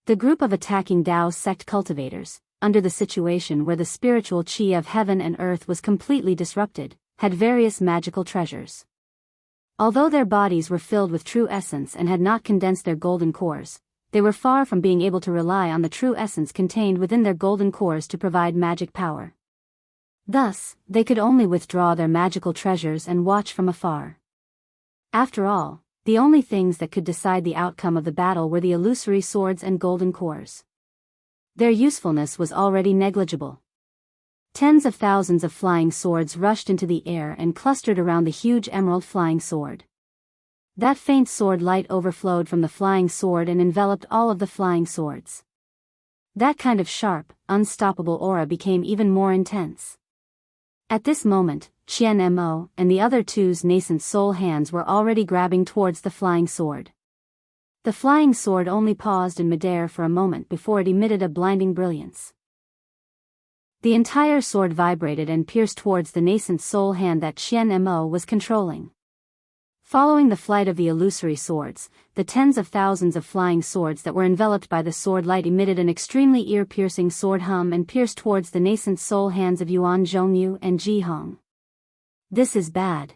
The group of attacking Daoist sect cultivators, under the situation where the spiritual chi of heaven and earth was completely disrupted, had various magical treasures. Although their bodies were filled with true essence and had not condensed their golden cores, they were far from being able to rely on the true essence contained within their golden cores to provide magic power. Thus, they could only withdraw their magical treasures and watch from afar. After all, the only things that could decide the outcome of the battle were the illusory swords and golden cores. Their usefulness was already negligible. Tens of thousands of flying swords rushed into the air and clustered around the huge emerald flying sword. That faint sword light overflowed from the flying sword and enveloped all of the flying swords. That kind of sharp, unstoppable aura became even more intense. At this moment, Qian Mo and the other two's nascent soul hands were already grabbing towards the flying sword. The flying sword only paused in midair for a moment before it emitted a blinding brilliance. The entire sword vibrated and pierced towards the nascent soul hand that Qian Mo was controlling. Following the flight of the illusory swords, the tens of thousands of flying swords that were enveloped by the sword light emitted an extremely ear-piercing sword hum and pierced towards the nascent soul hands of Yuan Zhongyu and Ji Hong. This is bad.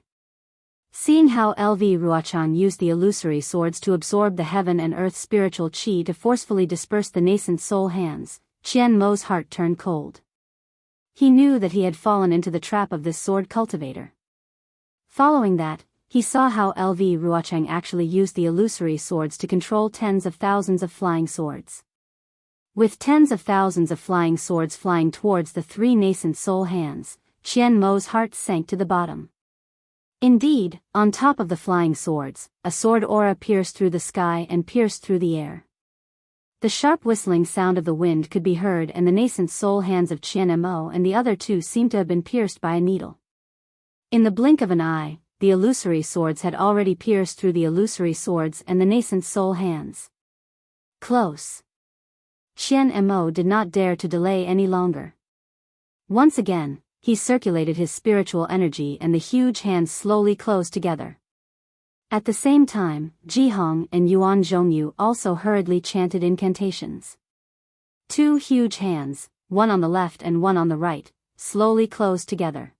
Seeing how LV Ruochang used the illusory swords to absorb the heaven and earth spiritual qi to forcefully disperse the nascent soul hands, Qian Mo's heart turned cold. He knew that he had fallen into the trap of this sword cultivator. Following that, he saw how LV Ruochang actually used the illusory swords to control tens of thousands of flying swords. With tens of thousands of flying swords flying towards the three nascent soul hands, Qian Mo's heart sank to the bottom. Indeed, on top of the flying swords, a sword aura pierced through the sky and pierced through the air. The sharp whistling sound of the wind could be heard, and the nascent soul hands of Qian Mo and the other two seemed to have been pierced by a needle. In the blink of an eye, the illusory swords had already pierced through the illusory swords and the nascent soul hands. Close. Qian Mo did not dare to delay any longer. Once again, he circulated his spiritual energy and the huge hands slowly closed together. At the same time, Ji Hong and Yuan Zhongyu also hurriedly chanted incantations. Two huge hands, one on the left and one on the right, slowly closed together.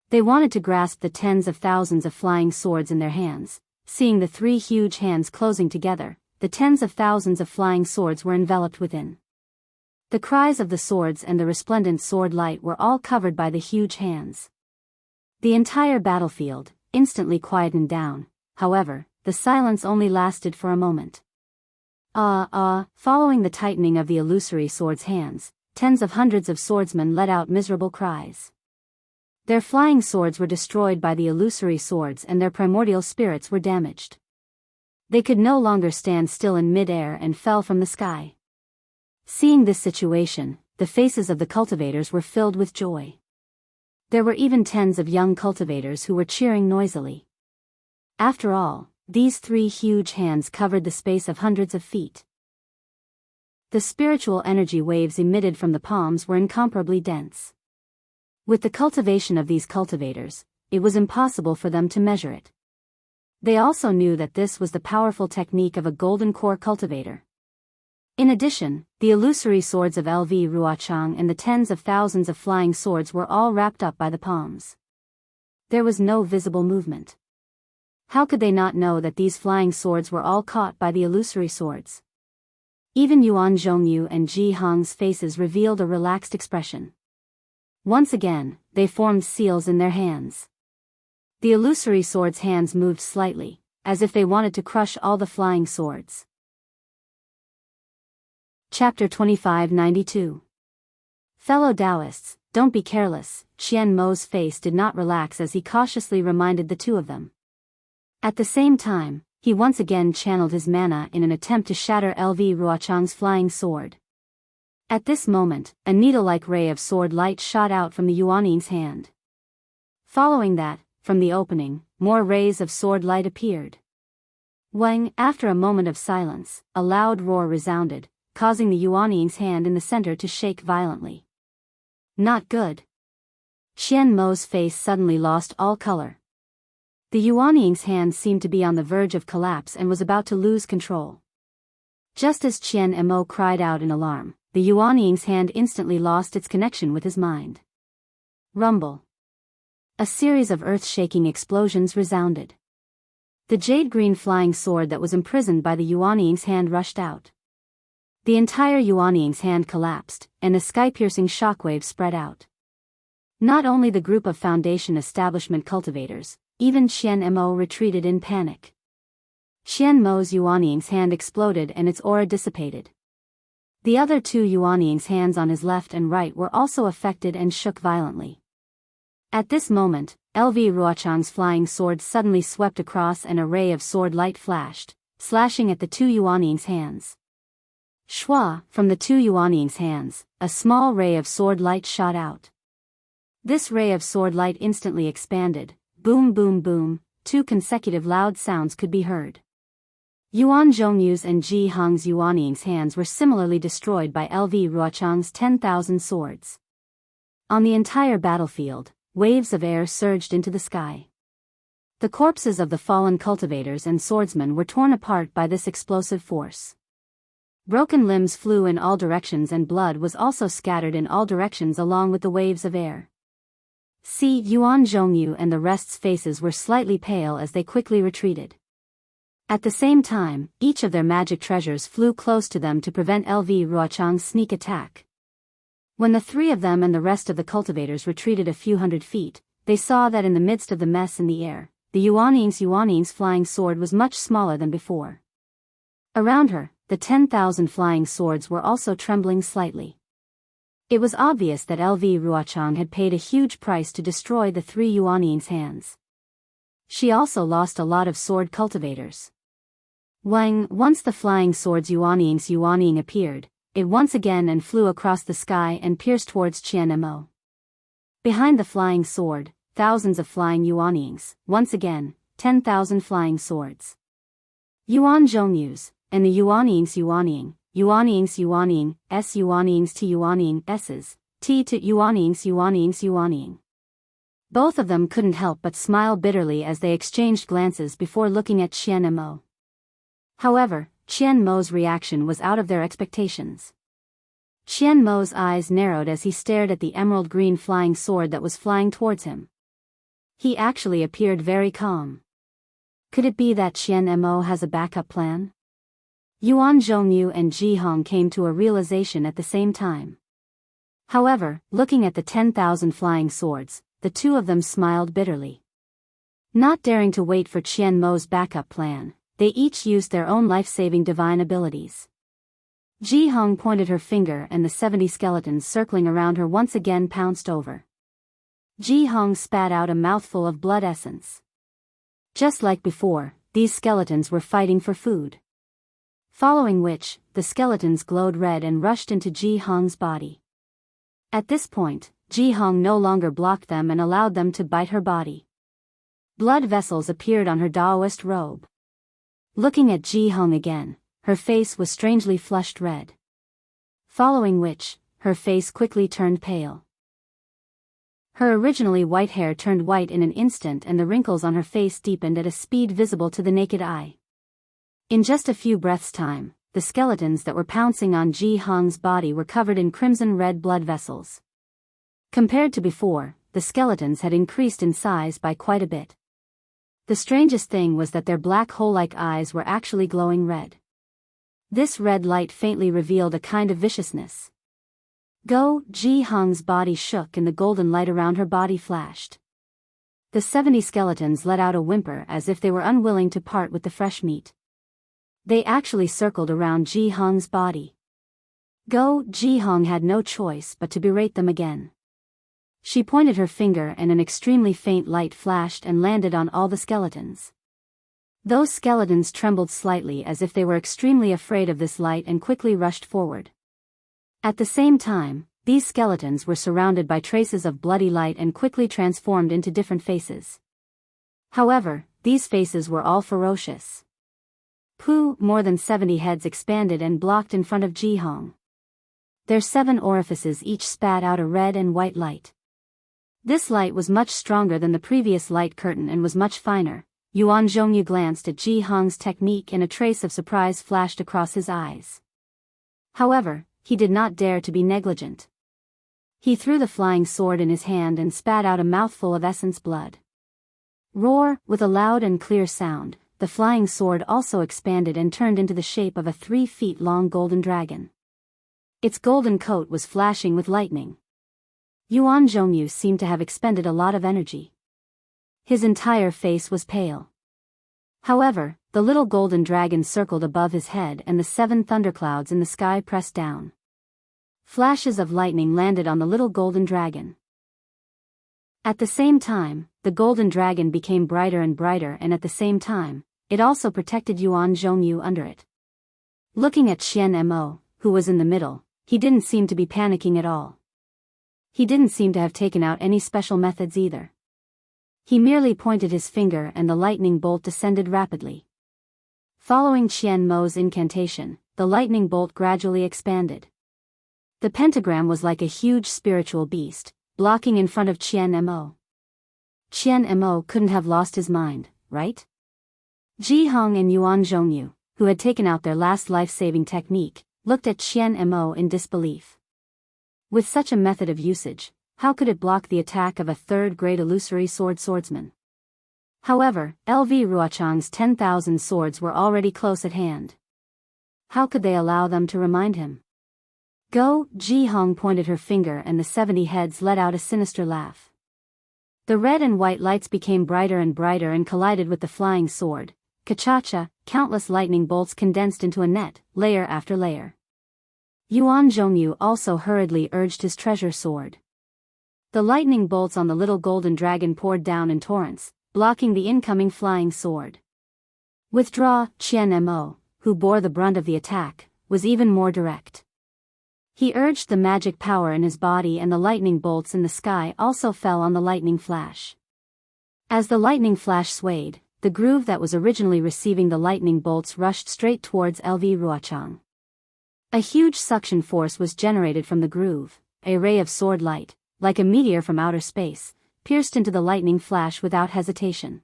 They wanted to grasp the tens of thousands of flying swords in their hands. Seeing the three huge hands closing together, the tens of thousands of flying swords were enveloped within. The cries of the swords and the resplendent sword light were all covered by the huge hands. The entire battlefield instantly quietened down. However, the silence only lasted for a moment. Following the tightening of the illusory sword's hands, tens of hundreds of swordsmen let out miserable cries. Their flying swords were destroyed by the illusory swords and their primordial spirits were damaged. They could no longer stand still in mid-air and fell from the sky. Seeing this situation, the faces of the cultivators were filled with joy. There were even tens of young cultivators who were cheering noisily. After all, these three huge hands covered the space of hundreds of feet. The spiritual energy waves emitted from the palms were incomparably dense. With the cultivation of these cultivators, it was impossible for them to measure it. They also knew that this was the powerful technique of a golden core cultivator. In addition, the illusory swords of LV Ruochang and the tens of thousands of flying swords were all wrapped up by the palms. There was no visible movement. How could they not know that these flying swords were all caught by the illusory swords? Even Yuan Zhongyu and Ji Hong's faces revealed a relaxed expression. Once again, they formed seals in their hands. The illusory swords' hands moved slightly, as if they wanted to crush all the flying swords. Chapter 2592. Fellow Daoists, don't be careless. Qian Mo's face did not relax as he cautiously reminded the two of them. At the same time, he once again channeled his mana in an attempt to shatter LV Ruochang's flying sword. At this moment, a needle-like ray of sword light shot out from the Yuanning's hand. Following that, from the opening, more rays of sword light appeared. When, after a moment of silence, a loud roar resounded, causing the Yuanning's hand in the center to shake violently. Not good. Qian Mo's face suddenly lost all color. The Yuanning's hand seemed to be on the verge of collapse and was about to lose control. Just as Qian Mo cried out in alarm, the Yuanning's hand instantly lost its connection with his mind. Rumble. A series of earth-shaking explosions resounded. The jade-green flying sword that was imprisoned by the Yuanning's hand rushed out. The entire Yuanning's hand collapsed, and a sky-piercing shockwave spread out. Not only the group of Foundation establishment cultivators, even Qian Mo retreated in panic. Qian Mo's Yuanning's hand exploded and its aura dissipated. The other two Yuanning's hands on his left and right were also affected and shook violently. At this moment, LV Ruochang's flying sword suddenly swept across and a ray of sword light flashed, slashing at the two Yuanning's hands. Shua, from the two Yuanning's hands, a small ray of sword light shot out. This ray of sword light instantly expanded. Boom boom boom, two consecutive loud sounds could be heard. Yuan Zhongyu's and Ji Hong's Yuanning's hands were similarly destroyed by LV Ruochang's 10,000 swords. On the entire battlefield, waves of air surged into the sky. The corpses of the fallen cultivators and swordsmen were torn apart by this explosive force. Broken limbs flew in all directions and blood was also scattered in all directions along with the waves of air. Yuan Zhongyu and the rest's faces were slightly pale as they quickly retreated. At the same time, each of their magic treasures flew close to them to prevent LV Ruochang's sneak attack. When the three of them and the rest of the cultivators retreated a few hundred feet, they saw that in the midst of the mess in the air, the Yuanning's flying sword was much smaller than before. Around her, the 10,000 flying swords were also trembling slightly. It was obvious that LV Ruochang had paid a huge price to destroy the three Yuanning's hands. She also lost a lot of sword cultivators. Once the flying sword's Yuanning appeared, it once again and flew across the sky and pierced towards Qianmo. Behind the flying sword, thousands of flying Yuannings, once again, 10,000 flying swords. Yuan Zhongyu's, and the Yuanning's S Yuanning's to Yuanning S's, T to Yuanning. Both of them couldn't help but smile bitterly as they exchanged glances before looking at Qianmo. However, Qianmo's reaction was out of their expectations. Qianmo's eyes narrowed as he stared at the emerald green flying sword that was flying towards him. He actually appeared very calm. Could it be that Qianmo has a backup plan? Yuan Zhongyu and Ji Hong came to a realization at the same time. However, looking at the 10,000 flying swords, the two of them smiled bitterly. Not daring to wait for Qianmo's backup plan, they each used their own life-saving divine abilities. Ji Hong pointed her finger and the 70 skeletons circling around her once again pounced over. Ji Hong spat out a mouthful of blood essence. Just like before, these skeletons were fighting for food. Following which, the skeletons glowed red and rushed into Ji Hong's body. At this point, Ji Hong no longer blocked them and allowed them to bite her body. Blood vessels appeared on her Daoist robe. Looking at Ji Hong again, her face was strangely flushed red. Following which, her face quickly turned pale. Her originally white hair turned white in an instant and the wrinkles on her face deepened at a speed visible to the naked eye. In just a few breaths' time, the skeletons that were pouncing on Ji Hong's body were covered in crimson-red blood vessels. Compared to before, the skeletons had increased in size by quite a bit. The strangest thing was that their black hole-like eyes were actually glowing red. This red light faintly revealed a kind of viciousness. Ji Hong's body shook and the golden light around her body flashed. The 70 skeletons let out a whimper as if they were unwilling to part with the fresh meat. They actually circled around Ji Hong's body. Ji Hong had no choice but to berate them again. She pointed her finger and an extremely faint light flashed and landed on all the skeletons. Those skeletons trembled slightly as if they were extremely afraid of this light and quickly rushed forward. At the same time, these skeletons were surrounded by traces of bloody light and quickly transformed into different faces. However, these faces were all ferocious. More than 70 heads expanded and blocked in front of Ji Hong. Their 7 orifices each spat out a red and white light. This light was much stronger than the previous light curtain and was much finer. Yuan Zhongyu glanced at Ji Hong's technique and a trace of surprise flashed across his eyes. However, he did not dare to be negligent. He threw the flying sword in his hand and spat out a mouthful of essence blood. Roar, with a loud and clear sound, the flying sword also expanded and turned into the shape of a 3 feet long golden dragon. Its golden coat was flashing with lightning. Yuan Zhongyu seemed to have expended a lot of energy. His entire face was pale. However, the little golden dragon circled above his head and the 7 thunderclouds in the sky pressed down. Flashes of lightning landed on the little golden dragon. At the same time, the golden dragon became brighter and brighter and at the same time, it also protected Yuan Zhongyu under it. Looking at Qianmo, who was in the middle, he didn't seem to be panicking at all. He didn't seem to have taken out any special methods either. He merely pointed his finger and the lightning bolt descended rapidly. Following Qian Mo's incantation, the lightning bolt gradually expanded. The pentagram was like a huge spiritual beast, blocking in front of Qian Mo. Qian Mo couldn't have lost his mind, right? Ji Hong and Yuan Zhongyu, who had taken out their last life-saving technique, looked at Qian Mo in disbelief. With such a method of usage, how could it block the attack of a third-grade illusory swordsman? However, LV Ruochang's 10,000 swords were already close at hand. How could they allow them to remind him? Go, Ji Hong pointed her finger and the 70 heads let out a sinister laugh. The red and white lights became brighter and brighter and collided with the flying sword. Kachacha, countless lightning bolts condensed into a net, layer after layer. Yuan Zhongyu also hurriedly urged his treasure sword. The lightning bolts on the little golden dragon poured down in torrents, blocking the incoming flying sword. Withdraw, Qian Mo, who bore the brunt of the attack, was even more direct. He urged the magic power in his body and the lightning bolts in the sky also fell on the lightning flash. As the lightning flash swayed, the groove that was originally receiving the lightning bolts rushed straight towards LV Ruochang. A huge suction force was generated from the groove, a ray of sword light, like a meteor from outer space, pierced into the lightning flash without hesitation.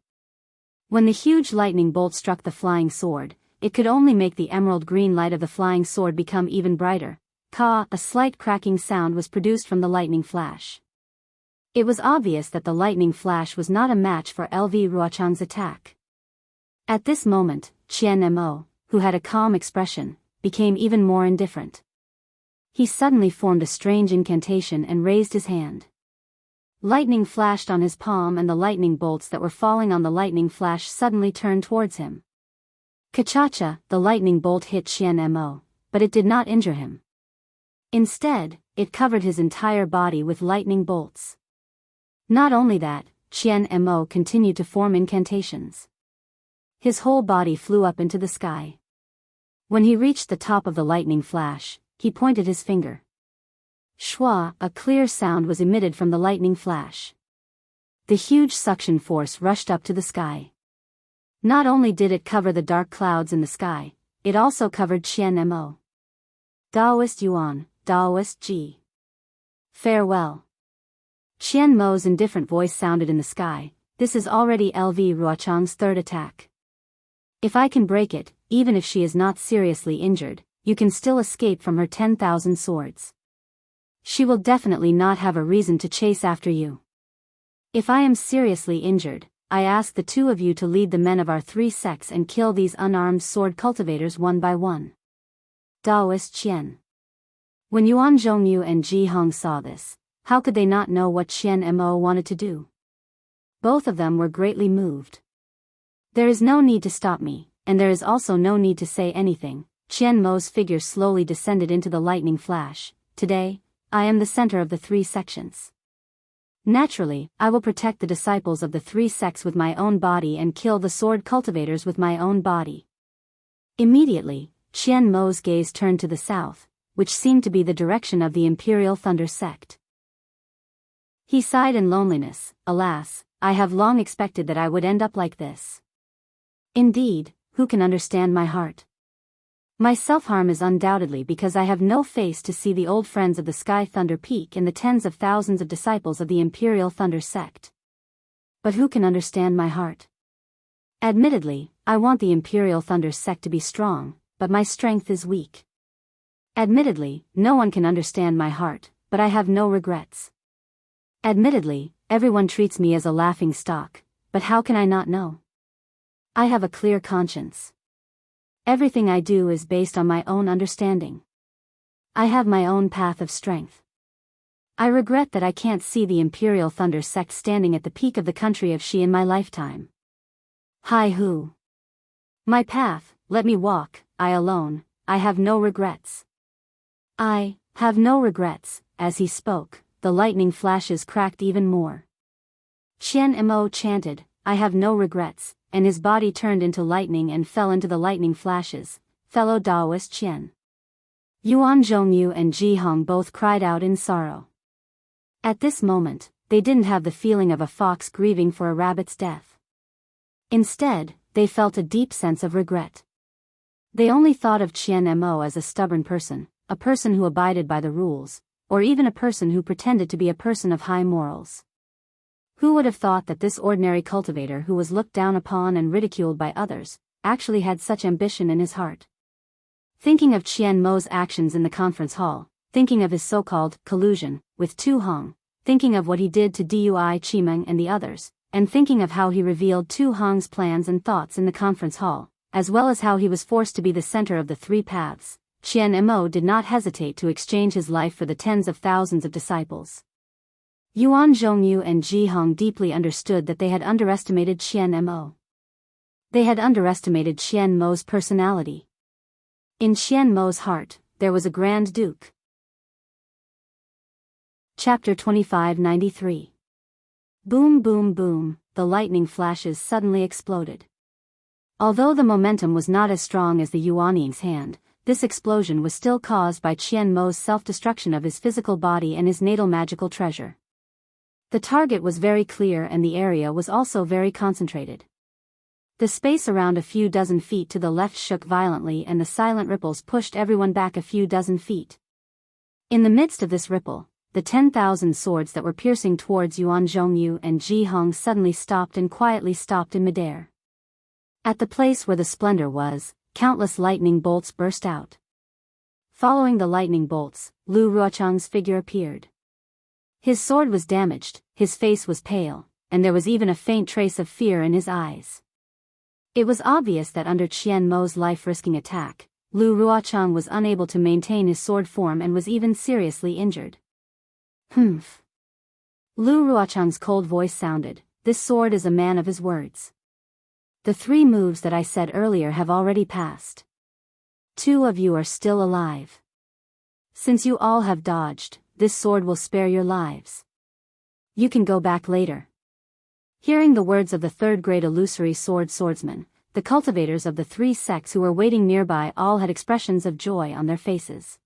When the huge lightning bolt struck the flying sword, it could only make the emerald green light of the flying sword become even brighter. A slight cracking sound was produced from the lightning flash. It was obvious that the lightning flash was not a match for LV Ruochang's attack. At this moment, Qian Mo, who had a calm expression, became even more indifferent. He suddenly formed a strange incantation and raised his hand. Lightning flashed on his palm and the lightning bolts that were falling on the lightning flash suddenly turned towards him. Kachacha, the lightning bolt hit Qian Mo, but it did not injure him. Instead, it covered his entire body with lightning bolts. Not only that, Qian Mo continued to form incantations. His whole body flew up into the sky. When he reached the top of the lightning flash, he pointed his finger. Shua, a clear sound was emitted from the lightning flash. The huge suction force rushed up to the sky. Not only did it cover the dark clouds in the sky, it also covered Qian Mo. Daoist Yuan, Daoist Ji. Farewell. Qian Mo's indifferent voice sounded in the sky. This is already LV Ruochang's third attack. If I can break it, even if she is not seriously injured, you can still escape from her 10,000 swords. She will definitely not have a reason to chase after you. If I am seriously injured, I ask the two of you to lead the men of our three sects and kill these unarmed sword cultivators one by one. Daoist Qian. When Yuan Zhongyu and Ji Hong saw this, how could they not know what Qian Mo wanted to do? Both of them were greatly moved. There is no need to stop me, and there is also no need to say anything. Qian Mo's figure slowly descended into the lightning flash. Today, I am the center of the three sections. Naturally, I will protect the disciples of the three sects with my own body and kill the sword cultivators with my own body. Immediately, Qian Mo's gaze turned to the south, which seemed to be the direction of the Imperial Thunder sect. He sighed in loneliness. Alas, I have long expected that I would end up like this. Indeed, who can understand my heart? My self-harm is undoubtedly because I have no face to see the old friends of the Sky Thunder Peak and the tens of thousands of disciples of the Imperial Thunder sect. But who can understand my heart? Admittedly, I want the Imperial Thunder sect to be strong, but my strength is weak. Admittedly, no one can understand my heart, but I have no regrets. Admittedly, everyone treats me as a laughing stock, but how can I not know? I have a clear conscience. Everything I do is based on my own understanding. I have my own path of strength. I regret that I can't see the Imperial Thunder sect standing at the peak of the country of Xi in my lifetime. Hi Hu. My path, let me walk, I alone, I have no regrets. I have no regrets. As he spoke, the lightning flashes cracked even more. Qian Mo chanted, I have no regrets, and his body turned into lightning and fell into the lightning flashes. Fellow Daoist Qian. Yuan Zhongyu and Ji Hong both cried out in sorrow. At this moment, they didn't have the feeling of a fox grieving for a rabbit's death. Instead, they felt a deep sense of regret. They only thought of Qian Mo as a stubborn person, a person who abided by the rules, or even a person who pretended to be a person of high morals. Who would have thought that this ordinary cultivator who was looked down upon and ridiculed by others, actually had such ambition in his heart? Thinking of Qian Mo's actions in the conference hall, thinking of his so-called collusion with Tu Hong, thinking of what he did to Dui Qimeng and the others, and thinking of how he revealed Tu Hong's plans and thoughts in the conference hall, as well as how he was forced to be the center of the three paths, Qian Mo did not hesitate to exchange his life for the tens of thousands of disciples. Yuan Zhongyu and Ji Hong deeply understood that they had underestimated Qian Mo. They had underestimated Qian Mo's personality. In Qian Mo's heart, there was a Grand Duke. Chapter 2593. Boom boom boom, the lightning flashes suddenly exploded. Although the momentum was not as strong as the Yuaning's hand, this explosion was still caused by Qian Mo's self-destruction of his physical body and his natal magical treasure. The target was very clear and the area was also very concentrated. The space around a few dozen feet to the left shook violently and the silent ripples pushed everyone back a few dozen feet. In the midst of this ripple, the 10,000 swords that were piercing towards Yuan Zhongyu and Ji Hong suddenly stopped and quietly stopped in midair. At the place where the splendor was, countless lightning bolts burst out. Following the lightning bolts, Lu Ruochang's figure appeared. His sword was damaged, his face was pale, and there was even a faint trace of fear in his eyes. It was obvious that under Qian Mo's life-risking attack, Lu Ruochang was unable to maintain his sword form and was even seriously injured. Humph. Lu Ruochang's cold voice sounded, "This sword is a man of his words. The 3 moves that I said earlier have already passed. 2 of you are still alive. Since you all have dodged, this sword will spare your lives. You can go back later." Hearing the words of the 3rd-grade illusory swordsmen, the cultivators of the 3 sects who were waiting nearby all had expressions of joy on their faces.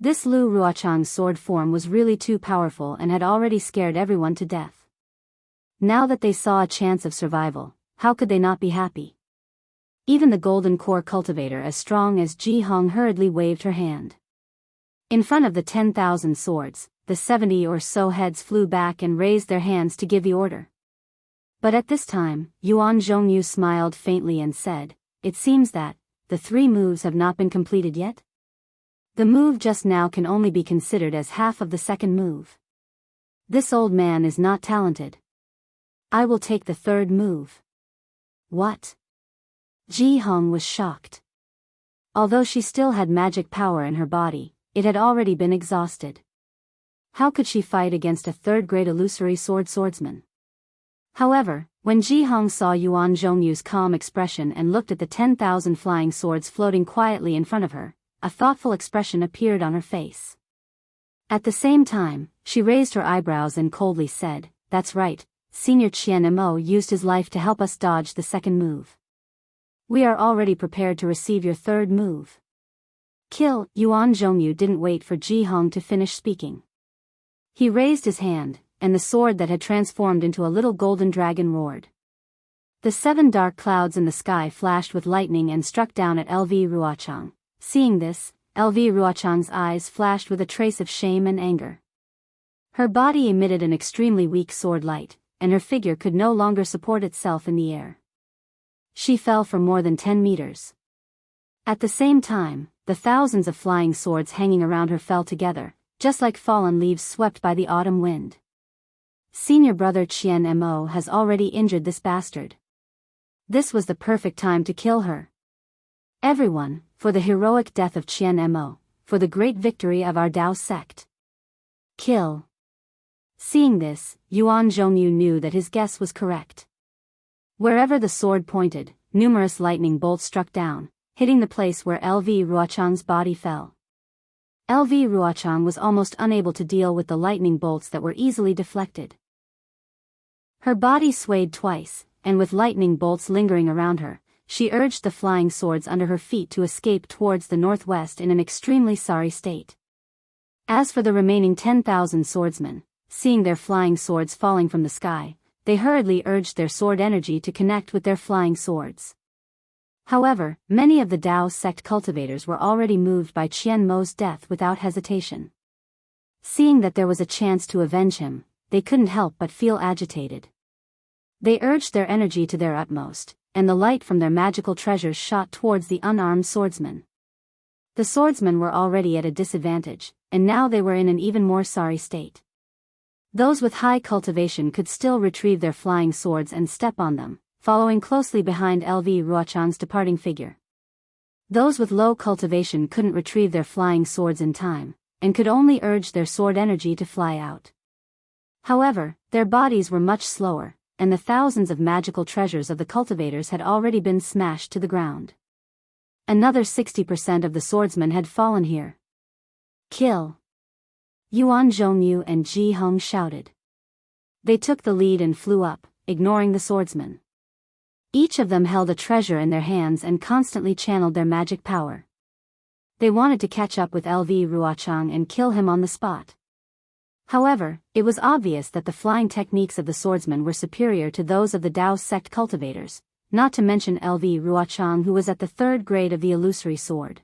This Lu Ruochang's sword form was really too powerful and had already scared everyone to death. Now that they saw a chance of survival, how could they not be happy? Even the golden core cultivator as strong as Ji Hong hurriedly waved her hand. In front of the 10,000 swords, the 70 or so heads flew back and raised their hands to give the order. But at this time, Yuan Zhongyu smiled faintly and said, "It seems that the 3 moves have not been completed yet? The move just now can only be considered as half of the 2nd move. This old man is not talented. I will take the 3rd move." What? Ji Hong was shocked. Although she still had magic power in her body, it had already been exhausted. How could she fight against a 3rd-grade illusory swordsman? However, when Ji Hong saw Yuan Zhongyu's calm expression and looked at the 10,000 flying swords floating quietly in front of her, a thoughtful expression appeared on her face. At the same time, she raised her eyebrows and coldly said, "That's right, Senior Qian Mo used his life to help us dodge the 2nd move. We are already prepared to receive your 3rd move. Kill." Yuan Zhongyu didn't wait for Ji Hong to finish speaking. He raised his hand, and the sword that had transformed into a little golden dragon roared. The 7 dark clouds in the sky flashed with lightning and struck down at LV Ruochang. Seeing this, LV Ruochang's eyes flashed with a trace of shame and anger. Her body emitted an extremely weak sword light, and her figure could no longer support itself in the air. She fell for more than 10 meters. At the same time, the thousands of flying swords hanging around her fell together, just like fallen leaves swept by the autumn wind. Senior brother Qian Mo has already injured this bastard. This was the perfect time to kill her. Everyone, for the heroic death of Qian Mo, for the great victory of our Dao sect. Kill. Seeing this, Yuan Zhongyu knew that his guess was correct. Wherever the sword pointed, numerous lightning bolts struck down, hitting the place where LV Ruochang's body fell. LV Ruochang was almost unable to deal with the lightning bolts that were easily deflected. Her body swayed twice, and with lightning bolts lingering around her, she urged the flying swords under her feet to escape towards the northwest in an extremely sorry state. As for the remaining 10,000 swordsmen, seeing their flying swords falling from the sky, they hurriedly urged their sword energy to connect with their flying swords. However, many of the Dao sect cultivators were already moved by Qian Mo's death without hesitation. Seeing that there was a chance to avenge him, they couldn't help but feel agitated. They urged their energy to their utmost, and the light from their magical treasures shot towards the unarmed swordsmen. The swordsmen were already at a disadvantage, and now they were in an even more sorry state. Those with high cultivation could still retrieve their flying swords and step on them, following closely behind LV Ruochang's departing figure. Those with low cultivation couldn't retrieve their flying swords in time, and could only urge their sword energy to fly out. However, their bodies were much slower, and the thousands of magical treasures of the cultivators had already been smashed to the ground. Another 60% of the swordsmen had fallen here. Kill! Yuan Zhongyu and Ji Heng shouted. They took the lead and flew up, ignoring the swordsmen. Each of them held a treasure in their hands and constantly channeled their magic power. They wanted to catch up with LV Ruochang and kill him on the spot. However, it was obvious that the flying techniques of the swordsmen were superior to those of the Dao sect cultivators, not to mention LV Ruochang, who was at the 3rd grade of the illusory sword.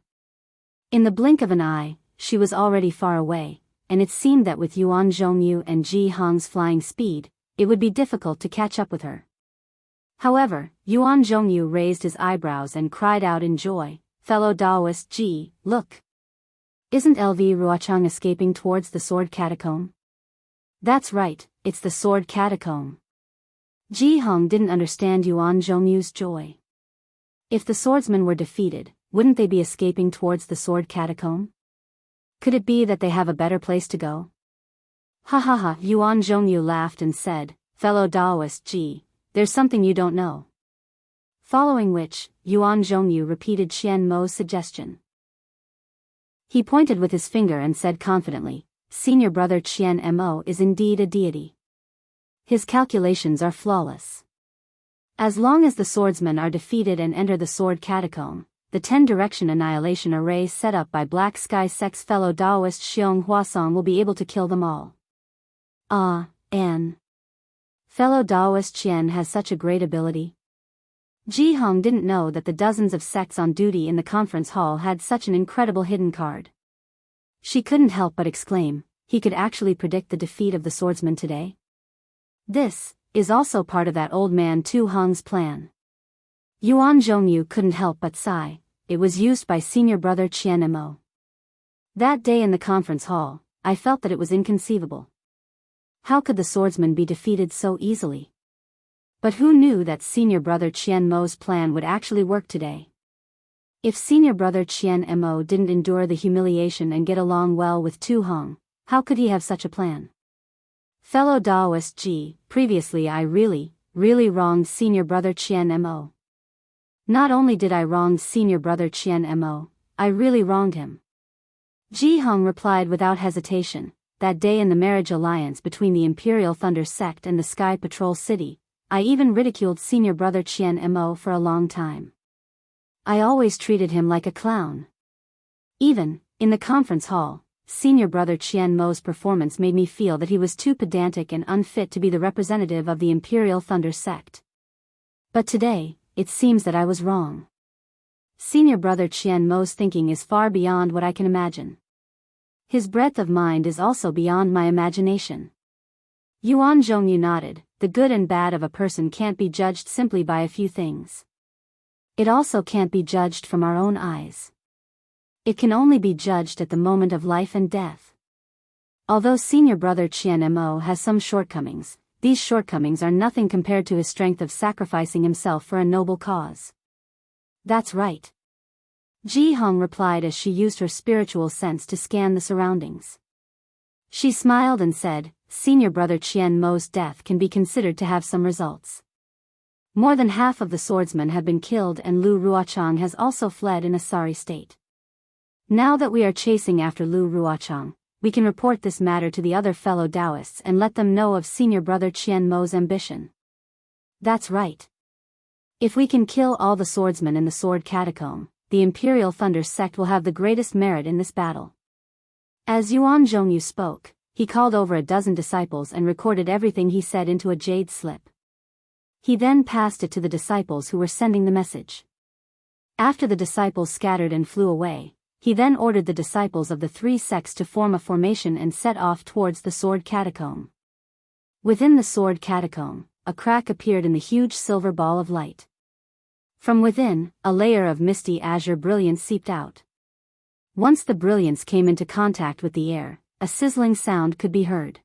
In the blink of an eye, she was already far away, and it seemed that with Yuan Zhongyu and Ji Heng's flying speed, it would be difficult to catch up with her. However, Yuan Zhongyu raised his eyebrows and cried out in joy, "Fellow Daoist Ji, look! Isn't LV Ruochang escaping towards the sword catacomb?" "That's right, it's the sword catacomb." Ji Heng didn't understand Yuan Zhongyu's joy. If the swordsmen were defeated, wouldn't they be escaping towards the sword catacomb? Could it be that they have a better place to go? Ha ha ha, Yuan Zhongyu laughed and said, "Fellow Daoist Ji, there's something you don't know." Following which, Yuan Zhongyu repeated Qian Mo's suggestion. He pointed with his finger and said confidently, "Senior brother Qian Mo is indeed a deity. His calculations are flawless. As long as the swordsmen are defeated and enter the sword catacomb, the 10-direction annihilation array set up by Black Sky Sect's fellow Daoist Xiong Huasong will be able to kill them all." Fellow Daoist Qian has such a great ability. Ji Heng didn't know that the dozens of sects on duty in the conference hall had such an incredible hidden card. She couldn't help but exclaim, he could actually predict the defeat of the swordsmen today? This is also part of that old man Tu Heng's plan. Yuan Zhongyu couldn't help but sigh. It was used by senior brother Qian Mo. That day in the conference hall, I felt that it was inconceivable. How could the swordsmen be defeated so easily? But who knew that senior brother Qian Mo's plan would actually work today? If senior brother Qian Mo didn't endure the humiliation and get along well with Tu Heng, how could he have such a plan? Fellow Daoist Ji, previously I really wronged senior brother Qian Mo. Not only did I wrong senior brother Qian Mo, I really wronged him. Ji Heng replied without hesitation, that day in the marriage alliance between the Imperial Thunder Sect and the Sky Patrol City, I even ridiculed senior brother Qian Mo for a long time. I always treated him like a clown. Even, in the conference hall, senior brother Qian Mo's performance made me feel that he was too pedantic and unfit to be the representative of the Imperial Thunder Sect. But today, it seems that I was wrong. Senior brother Qian Mo's thinking is far beyond what I can imagine. His breadth of mind is also beyond my imagination. Yuan Zhongyu nodded. The good and bad of a person can't be judged simply by a few things. It also can't be judged from our own eyes. It can only be judged at the moment of life and death. Although senior brother Qian Mo has some shortcomings, these shortcomings are nothing compared to his strength of sacrificing himself for a noble cause. That's right. Ji Heng replied as she used her spiritual sense to scan the surroundings. She smiled and said, "Senior brother Qian Mo's death can be considered to have some results. More than half of the swordsmen have been killed and Lu Ruochang has also fled in a sorry state. Now that we are chasing after Lu Ruochang, we can report this matter to the other fellow Daoists and let them know of senior brother Qian Mo's ambition." That's right. If we can kill all the swordsmen in the sword catacomb, the Imperial Thunder Sect will have the greatest merit in this battle. As Yuan Zhongyu spoke, he called over a dozen disciples and recorded everything he said into a jade slip. He then passed it to the disciples who were sending the message. After the disciples scattered and flew away, he then ordered the disciples of the three sects to form a formation and set off towards the sword catacomb. Within the sword catacomb, a crack appeared in the huge silver ball of light. From within, a layer of misty azure brilliance seeped out. Once the brilliance came into contact with the air, a sizzling sound could be heard.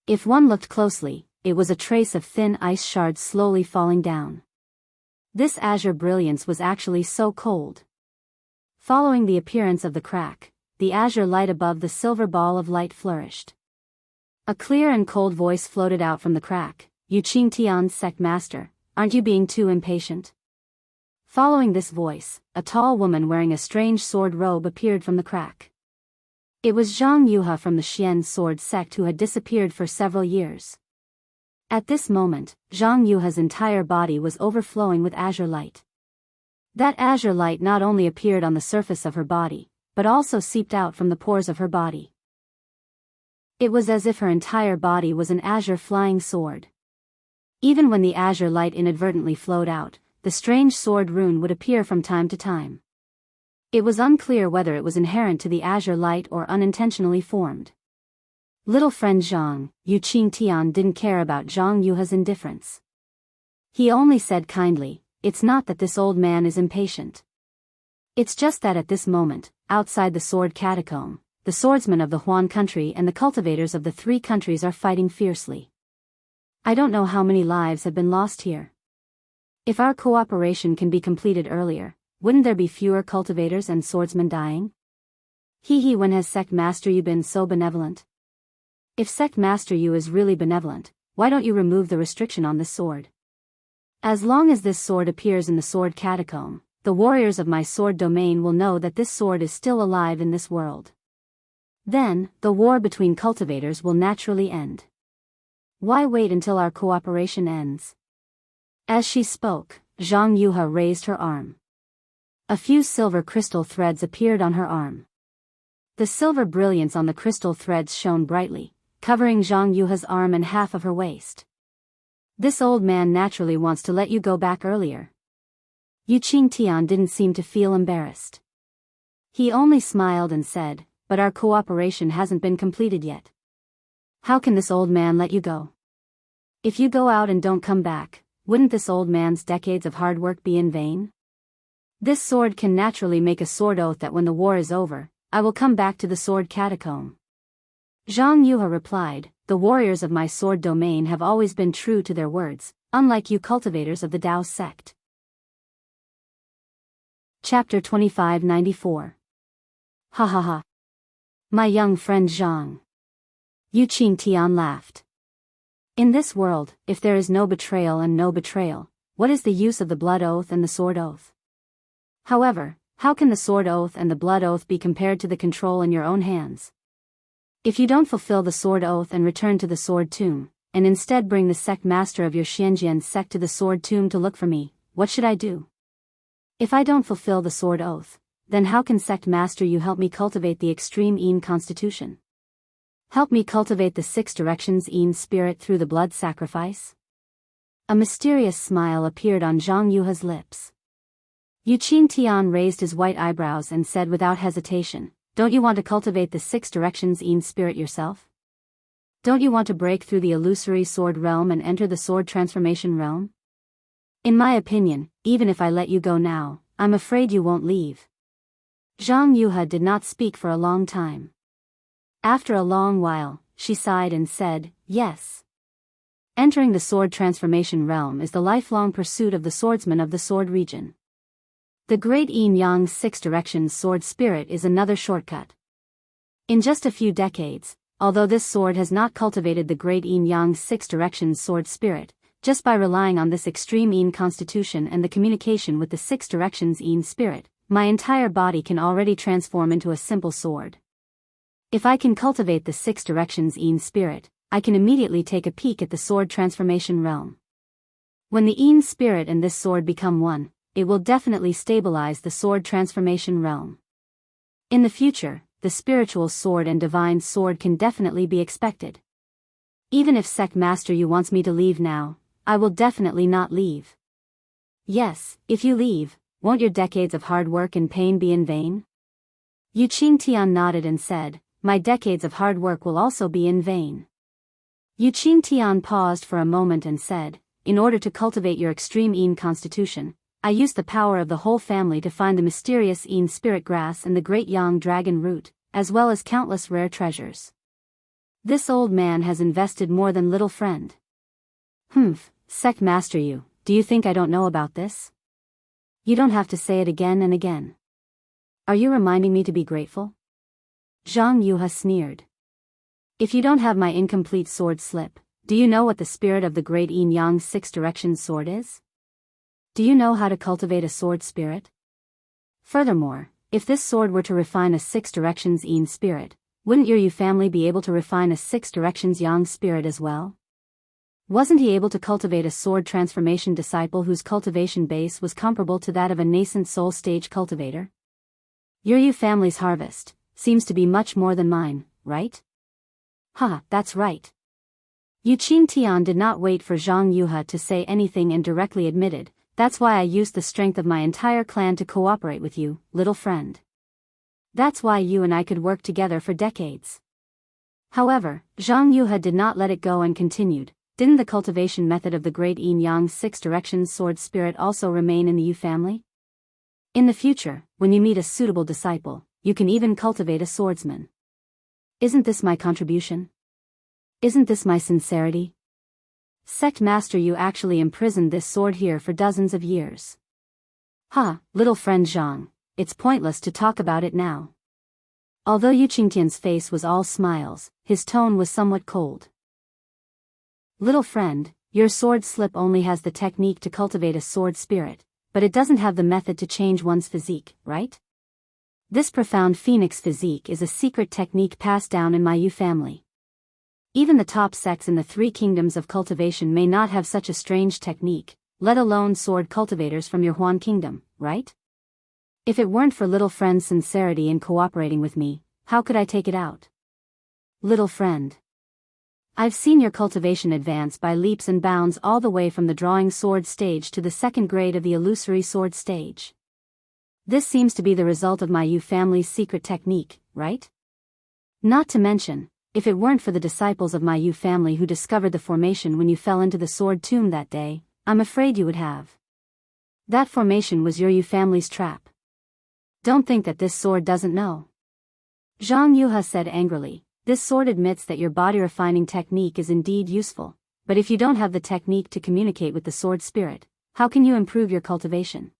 If one looked closely, it was a trace of thin ice shards slowly falling down. This azure brilliance was actually so cold. Following the appearance of the crack, the azure light above the silver ball of light flourished. A clear and cold voice floated out from the crack. "Yu Qingtian's sect master, aren't you being too impatient?" Following this voice, a tall woman wearing a strange sword robe appeared from the crack. It was Zhang Yuha from the Xian sword sect who had disappeared for several years. At this moment, Zhang Yuha's entire body was overflowing with azure light. That azure light not only appeared on the surface of her body, but also seeped out from the pores of her body. It was as if her entire body was an azure flying sword. Even when the azure light inadvertently flowed out, the strange sword rune would appear from time to time. It was unclear whether it was inherent to the azure light or unintentionally formed. Little friend Zhang, Yu Qingtian didn't care about Zhang Yuha's indifference. He only said kindly, "It's not that this old man is impatient. It's just that at this moment, outside the sword catacomb, the swordsmen of the Huan country and the cultivators of the three countries are fighting fiercely. I don't know how many lives have been lost here. If our cooperation can be completed earlier, wouldn't there be fewer cultivators and swordsmen dying? When has Sect Master Yu been so benevolent? If Sect Master Yu is really benevolent, why don't you remove the restriction on this sword? As long as this sword appears in the sword catacomb, the warriors of my sword domain will know that this sword is still alive in this world. Then, the war between cultivators will naturally end. Why wait until our cooperation ends?" As she spoke, Zhang Yuha raised her arm. A few silver crystal threads appeared on her arm. The silver brilliance on the crystal threads shone brightly, covering Zhang Yuha's arm and half of her waist. "This old man naturally wants to let you go back earlier." Yu Qingtian didn't seem to feel embarrassed. He only smiled and said, "But our cooperation hasn't been completed yet. How can this old man let you go? If you go out and don't come back, wouldn't this old man's decades of hard work be in vain? This sword can naturally make a sword oath that when the war is over, I will come back to the sword catacomb." Zhang Yuha replied, "The warriors of my sword domain have always been true to their words, unlike you cultivators of the Daoist sect." Chapter 2594. Ha ha ha. My young friend Zhang. Yu Qingtian laughed. In this world, if there is no betrayal and no betrayal, what is the use of the blood oath and the sword oath? However, how can the sword oath and the blood oath be compared to the control in your own hands? If you don't fulfill the sword oath and return to the sword tomb, and instead bring the sect master of your Xianjian sect to the sword tomb to look for me, what should I do? If I don't fulfill the sword oath, then how can sect master you help me cultivate the extreme Yin constitution? Help me cultivate the 6 directions Yin spirit through the blood sacrifice? A mysterious smile appeared on Zhang Yuha's lips. Yu Qingtian raised his white eyebrows and said without hesitation, "Don't you want to cultivate the 6 directions Yin spirit yourself? Don't you want to break through the illusory sword realm and enter the sword transformation realm? In my opinion, even if I let you go now, I'm afraid you won't leave." Zhang Yuha did not speak for a long time. After a long while, she sighed and said, "Yes. Entering the sword transformation realm is the lifelong pursuit of the swordsman of the sword region. The great Yin Yang 6 directions sword spirit is another shortcut. In just a few decades, although this sword has not cultivated the great Yin Yang 6 directions sword spirit, just by relying on this extreme Yin constitution and the communication with the 6 directions Yin spirit, my entire body can already transform into a simple sword. If I can cultivate the 6 directions Yin spirit, I can immediately take a peek at the sword transformation realm. When the Yin spirit and this sword become one, it will definitely stabilize the sword transformation realm. In the future, the spiritual sword and divine sword can definitely be expected. Even if Sect Master Yu wants me to leave now, I will definitely not leave. Yes, if you leave, won't your decades of hard work and pain be in vain? Yu Qingtian nodded and said, my decades of hard work will also be in vain. Yu Qingtian paused for a moment and said, in order to cultivate your extreme Yin constitution, I used the power of the whole family to find the mysterious Yin spirit grass and the great Yang dragon root, as well as countless rare treasures. This old man has invested more than little friend. Humph, sect master Yu, do you think I don't know about this? You don't have to say it again and again. Are you reminding me to be grateful? Zhang Yuha sneered. If you don't have my incomplete sword slip, do you know what the spirit of the great Yin Yang six directions sword is? Do you know how to cultivate a sword spirit? Furthermore, if this sword were to refine a six directions Yin spirit, wouldn't your Yu family be able to refine a six directions Yang spirit as well? Wasn't he able to cultivate a sword transformation disciple whose cultivation base was comparable to that of a nascent soul stage cultivator? Your Yu family's harvest seems to be much more than mine, right? That's right. Yu Qingtian did not wait for Zhang Yuha to say anything and directly admitted, that's why I used the strength of my entire clan to cooperate with you, little friend. That's why you and I could work together for decades. However, Zhang Yuha did not let it go and continued, didn't the cultivation method of the great Yin Yang six directions sword spirit also remain in the Yu family? In the future, when you meet a suitable disciple, you can even cultivate a swordsman. Isn't this my contribution? Isn't this my sincerity? Sect master, you actually imprisoned this sword here for dozens of years. Little friend Zhang, it's pointless to talk about it now. Although Yu Qingtian's face was all smiles, his tone was somewhat cold. Little friend, your sword slip only has the technique to cultivate a sword spirit, but it doesn't have the method to change one's physique, right? This profound phoenix physique is a secret technique passed down in my Yu family. Even the top sects in the three kingdoms of cultivation may not have such a strange technique, let alone sword cultivators from your Huan kingdom, right? If it weren't for little friend's sincerity in cooperating with me, how could I take it out? Little friend. I've seen your cultivation advance by leaps and bounds all the way from the drawing sword stage to the second grade of the illusory sword stage. This seems to be the result of my Yu family's secret technique, right? Not to mention, if it weren't for the disciples of my Yu family who discovered the formation when you fell into the sword tomb that day, I'm afraid you would have. That formation was your Yu family's trap. Don't think that this sword doesn't know. Zhang Yuha said angrily, this sword admits that your body refining technique is indeed useful, but if you don't have the technique to communicate with the sword spirit, how can you improve your cultivation?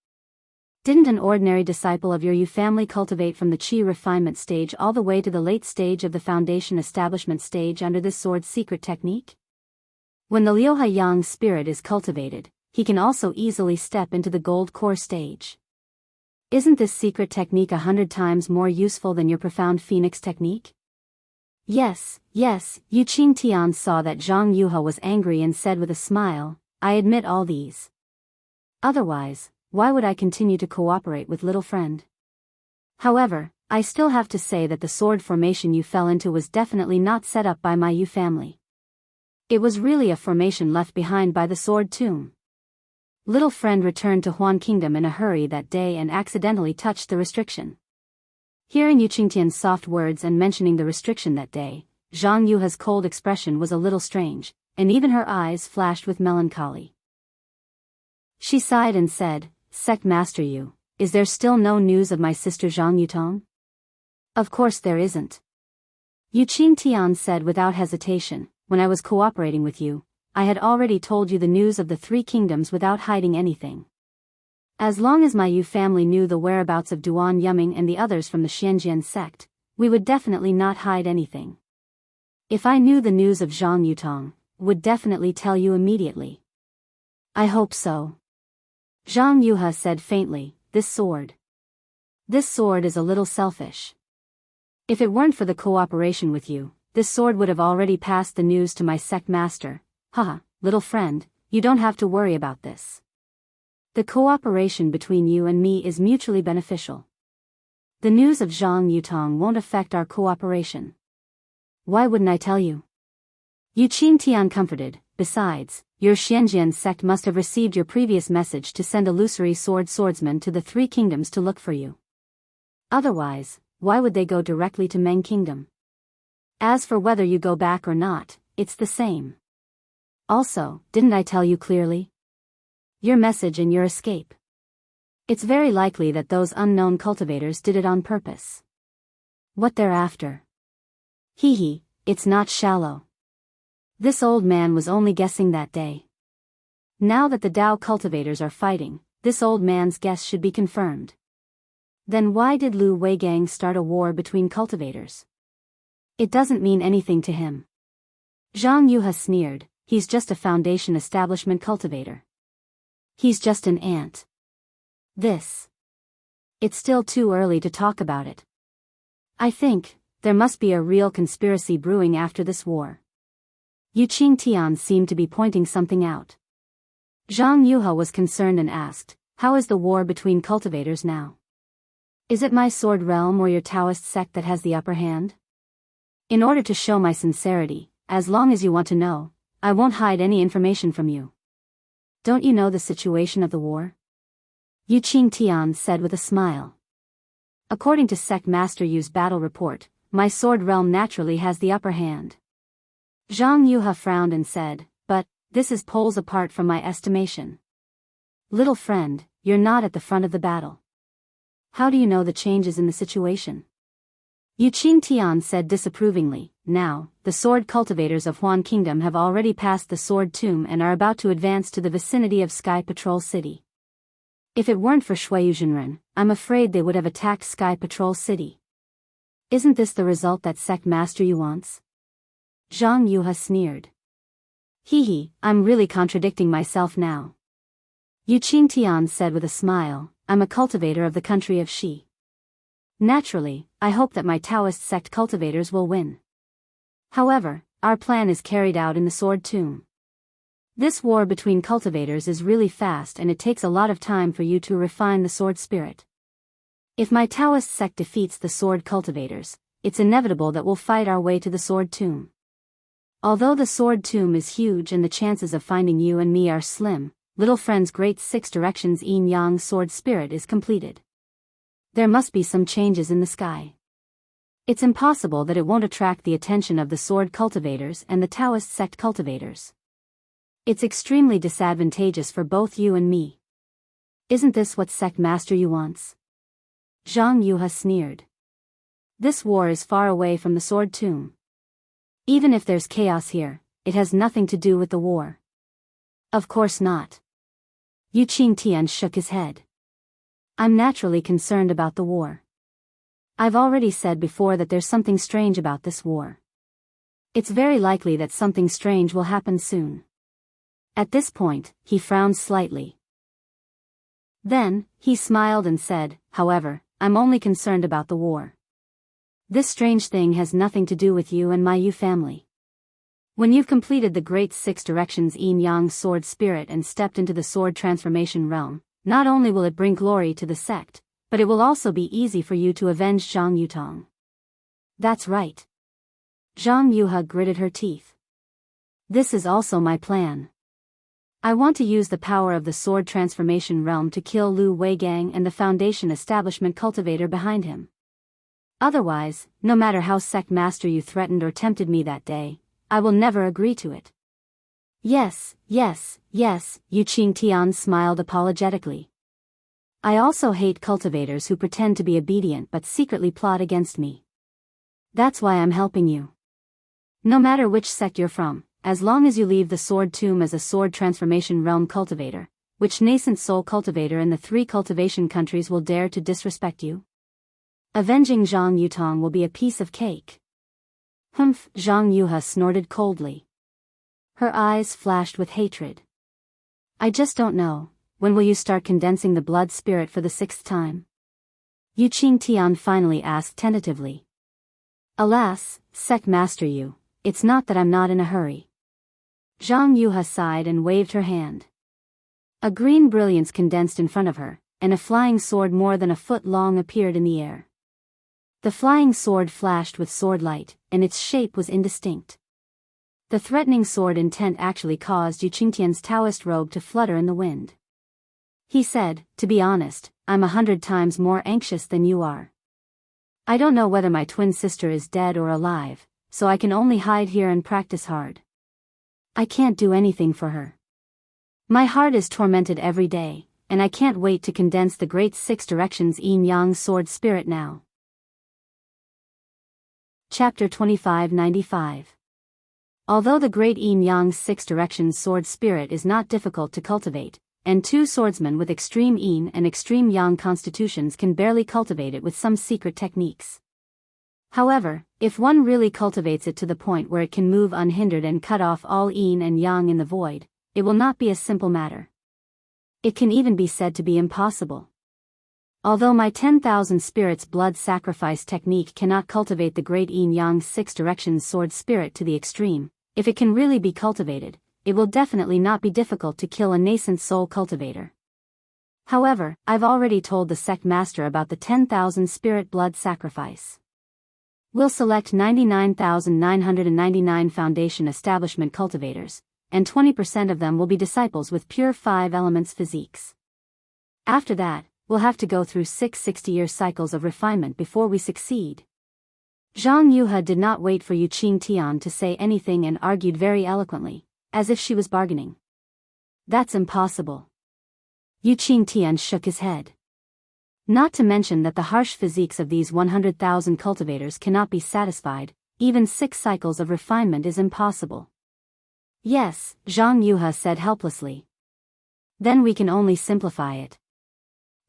Didn't an ordinary disciple of your Yu family cultivate from the Qi refinement stage all the way to the late stage of the foundation establishment stage under this sword's secret technique? When the Liuha Yang spirit is cultivated, he can also easily step into the gold core stage. Isn't this secret technique 100 times more useful than your profound phoenix technique? Yes, Yu Qingtian saw that Zhang Yuha was angry and said with a smile, I admit all these. Otherwise, why would I continue to cooperate with little friend? However, I still have to say that the sword formation you fell into was definitely not set up by my Yu family. It was really a formation left behind by the sword tomb. Little friend returned to Huan Kingdom in a hurry that day and accidentally touched the restriction. Hearing Yu Qingtian's soft words and mentioning the restriction that day, Zhang Yuha's cold expression was a little strange, and even her eyes flashed with melancholy. She sighed and said, Sect Master Yu, is there still no news of my sister Zhang Yutong? Of course there isn't. Yu Qingtian said without hesitation, when I was cooperating with you, I had already told you the news of the three kingdoms without hiding anything. As long as my Yu family knew the whereabouts of Duan Yuming and the others from the Xianjian sect, we would definitely not hide anything. If I knew the news of Zhang Yutong, would definitely tell you immediately. I hope so. Zhang Yuha said faintly, This sword is a little selfish. If it weren't for the cooperation with you, this sword would have already passed the news to my sect master. Little friend, you don't have to worry about this. The cooperation between you and me is mutually beneficial. The news of Zhang Yutong won't affect our cooperation. Why wouldn't I tell you? Yu Qingtian comforted, besides, your Xianxian sect must have received your previous message to send illusory swordsmen to the three kingdoms to look for you. Otherwise, why would they go directly to Meng Kingdom? As for whether you go back or not, it's the same. Also, didn't I tell you clearly? Your message and your escape. It's very likely that those unknown cultivators did it on purpose. What they're after? Hee, it's not shallow. This old man was only guessing that day. Now that the Dao cultivators are fighting, this old man's guess should be confirmed. Then why did Lu Weigang start a war between cultivators? It doesn't mean anything to him. Zhang Yuha sneered, he's just a foundation establishment cultivator. He's just an ant. It's still too early to talk about it. I think, there must be a real conspiracy brewing after this war. Yu Qingtian seemed to be pointing something out. Zhang Yuha was concerned and asked, how is the war between cultivators now? Is it my sword realm or your Taoist sect that has the upper hand? In order to show my sincerity, as long as you want to know, I won't hide any information from you. Don't you know the situation of the war? Yu Qingtian said with a smile. According to Sect Master Yu's battle report, my sword realm naturally has the upper hand. Zhang Yuha frowned and said, but, this is poles apart from my estimation. Little friend, you're not at the front of the battle. How do you know the changes in the situation? Yu Qingtian said disapprovingly, now, the sword cultivators of Huan Kingdom have already passed the sword tomb and are about to advance to the vicinity of Sky Patrol City. If it weren't for Shuiyuzhenren, I'm afraid they would have attacked Sky Patrol City. Isn't this the result that Sect Master Yu wants? Zhang Yuha sneered. I'm really contradicting myself now. Yu Qingtian said with a smile, I'm a cultivator of the country of Shi. Naturally, I hope that my Taoist sect cultivators will win. However, our plan is carried out in the sword tomb. This war between cultivators is really fast and it takes a lot of time for you to refine the sword spirit. If my Taoist sect defeats the sword cultivators, it's inevitable that we'll fight our way to the sword tomb. Although the sword tomb is huge and the chances of finding you and me are slim, little friend's great 6 directions yin-yang sword spirit is completed. There must be some changes in the sky. It's impossible that it won't attract the attention of the sword cultivators and the Taoist sect cultivators. It's extremely disadvantageous for both you and me. Isn't this what Sect Master Yu wants? Zhang Yuha sneered. This war is far away from the sword tomb. Even if there's chaos here, it has nothing to do with the war. Of course not. Yu Qingtian shook his head. I'm naturally concerned about the war. I've already said before that there's something strange about this war. It's very likely that something strange will happen soon. At this point, he frowned slightly. Then, he smiled and said, however, I'm only concerned about the war. This strange thing has nothing to do with you and my Yu family. When you've completed the great 6 directions yin-yang sword spirit and stepped into the sword transformation realm, not only will it bring glory to the sect, but it will also be easy for you to avenge Zhang Yutong. That's right. Zhang Yuha gritted her teeth. This is also my plan. I want to use the power of the sword transformation realm to kill Lu Weigang and the Foundation establishment cultivator behind him. Otherwise, no matter how Sect Master Yu threatened or tempted me that day, I will never agree to it. Yes, Yu Qingtian smiled apologetically. I also hate cultivators who pretend to be obedient but secretly plot against me. That's why I'm helping you. No matter which sect you're from, as long as you leave the sword tomb as a sword transformation realm cultivator, which nascent soul cultivator in the 3 cultivation countries will dare to disrespect you? Avenging Zhang Yutong will be a piece of cake. Humph, Zhang Yuha snorted coldly. Her eyes flashed with hatred. I just don't know, when will you start condensing the blood spirit for the 6th time? Yu Qingtian finally asked tentatively. Alas, Sect Master Yu, it's not that I'm not in a hurry. Zhang Yuha sighed and waved her hand. A green brilliance condensed in front of her, and a flying sword more than a foot long appeared in the air. The flying sword flashed with sword light, and its shape was indistinct. The threatening sword intent actually caused Yu Qingtian's Taoist robe to flutter in the wind. He said, "To be honest, I'm 100 times more anxious than you are. I don't know whether my twin sister is dead or alive, so I can only hide here and practice hard. I can't do anything for her. My heart is tormented every day, and I can't wait to condense the great six directions yin-yang sword spirit now." Chapter 2595. Although the great yin-yang six directions sword spirit is not difficult to cultivate, and two swordsmen with extreme yin and extreme yang constitutions can barely cultivate it with some secret techniques. However, if one really cultivates it to the point where it can move unhindered and cut off all yin and yang in the void, it will not be a simple matter. It can even be said to be impossible. Although my 10,000 spirits blood sacrifice technique cannot cultivate the great yin-yang six directions sword spirit to the extreme, if it can really be cultivated, it will definitely not be difficult to kill a nascent soul cultivator. However, I've already told the sect master about the 10,000 spirit blood sacrifice. We'll select 99,999 foundation establishment cultivators, and 20% of them will be disciples with pure 5 elements physiques. After that, we'll have to go through 6 60-year cycles of refinement before we succeed. Zhang Yuhe did not wait for Yu Qingtian to say anything and argued very eloquently, as if she was bargaining. "That's impossible." Yu Qingtian shook his head. Not to mention that the harsh physiques of these 100,000 cultivators cannot be satisfied, even 6 cycles of refinement is impossible. "Yes," Zhang Yuhe said helplessly. "Then we can only simplify it.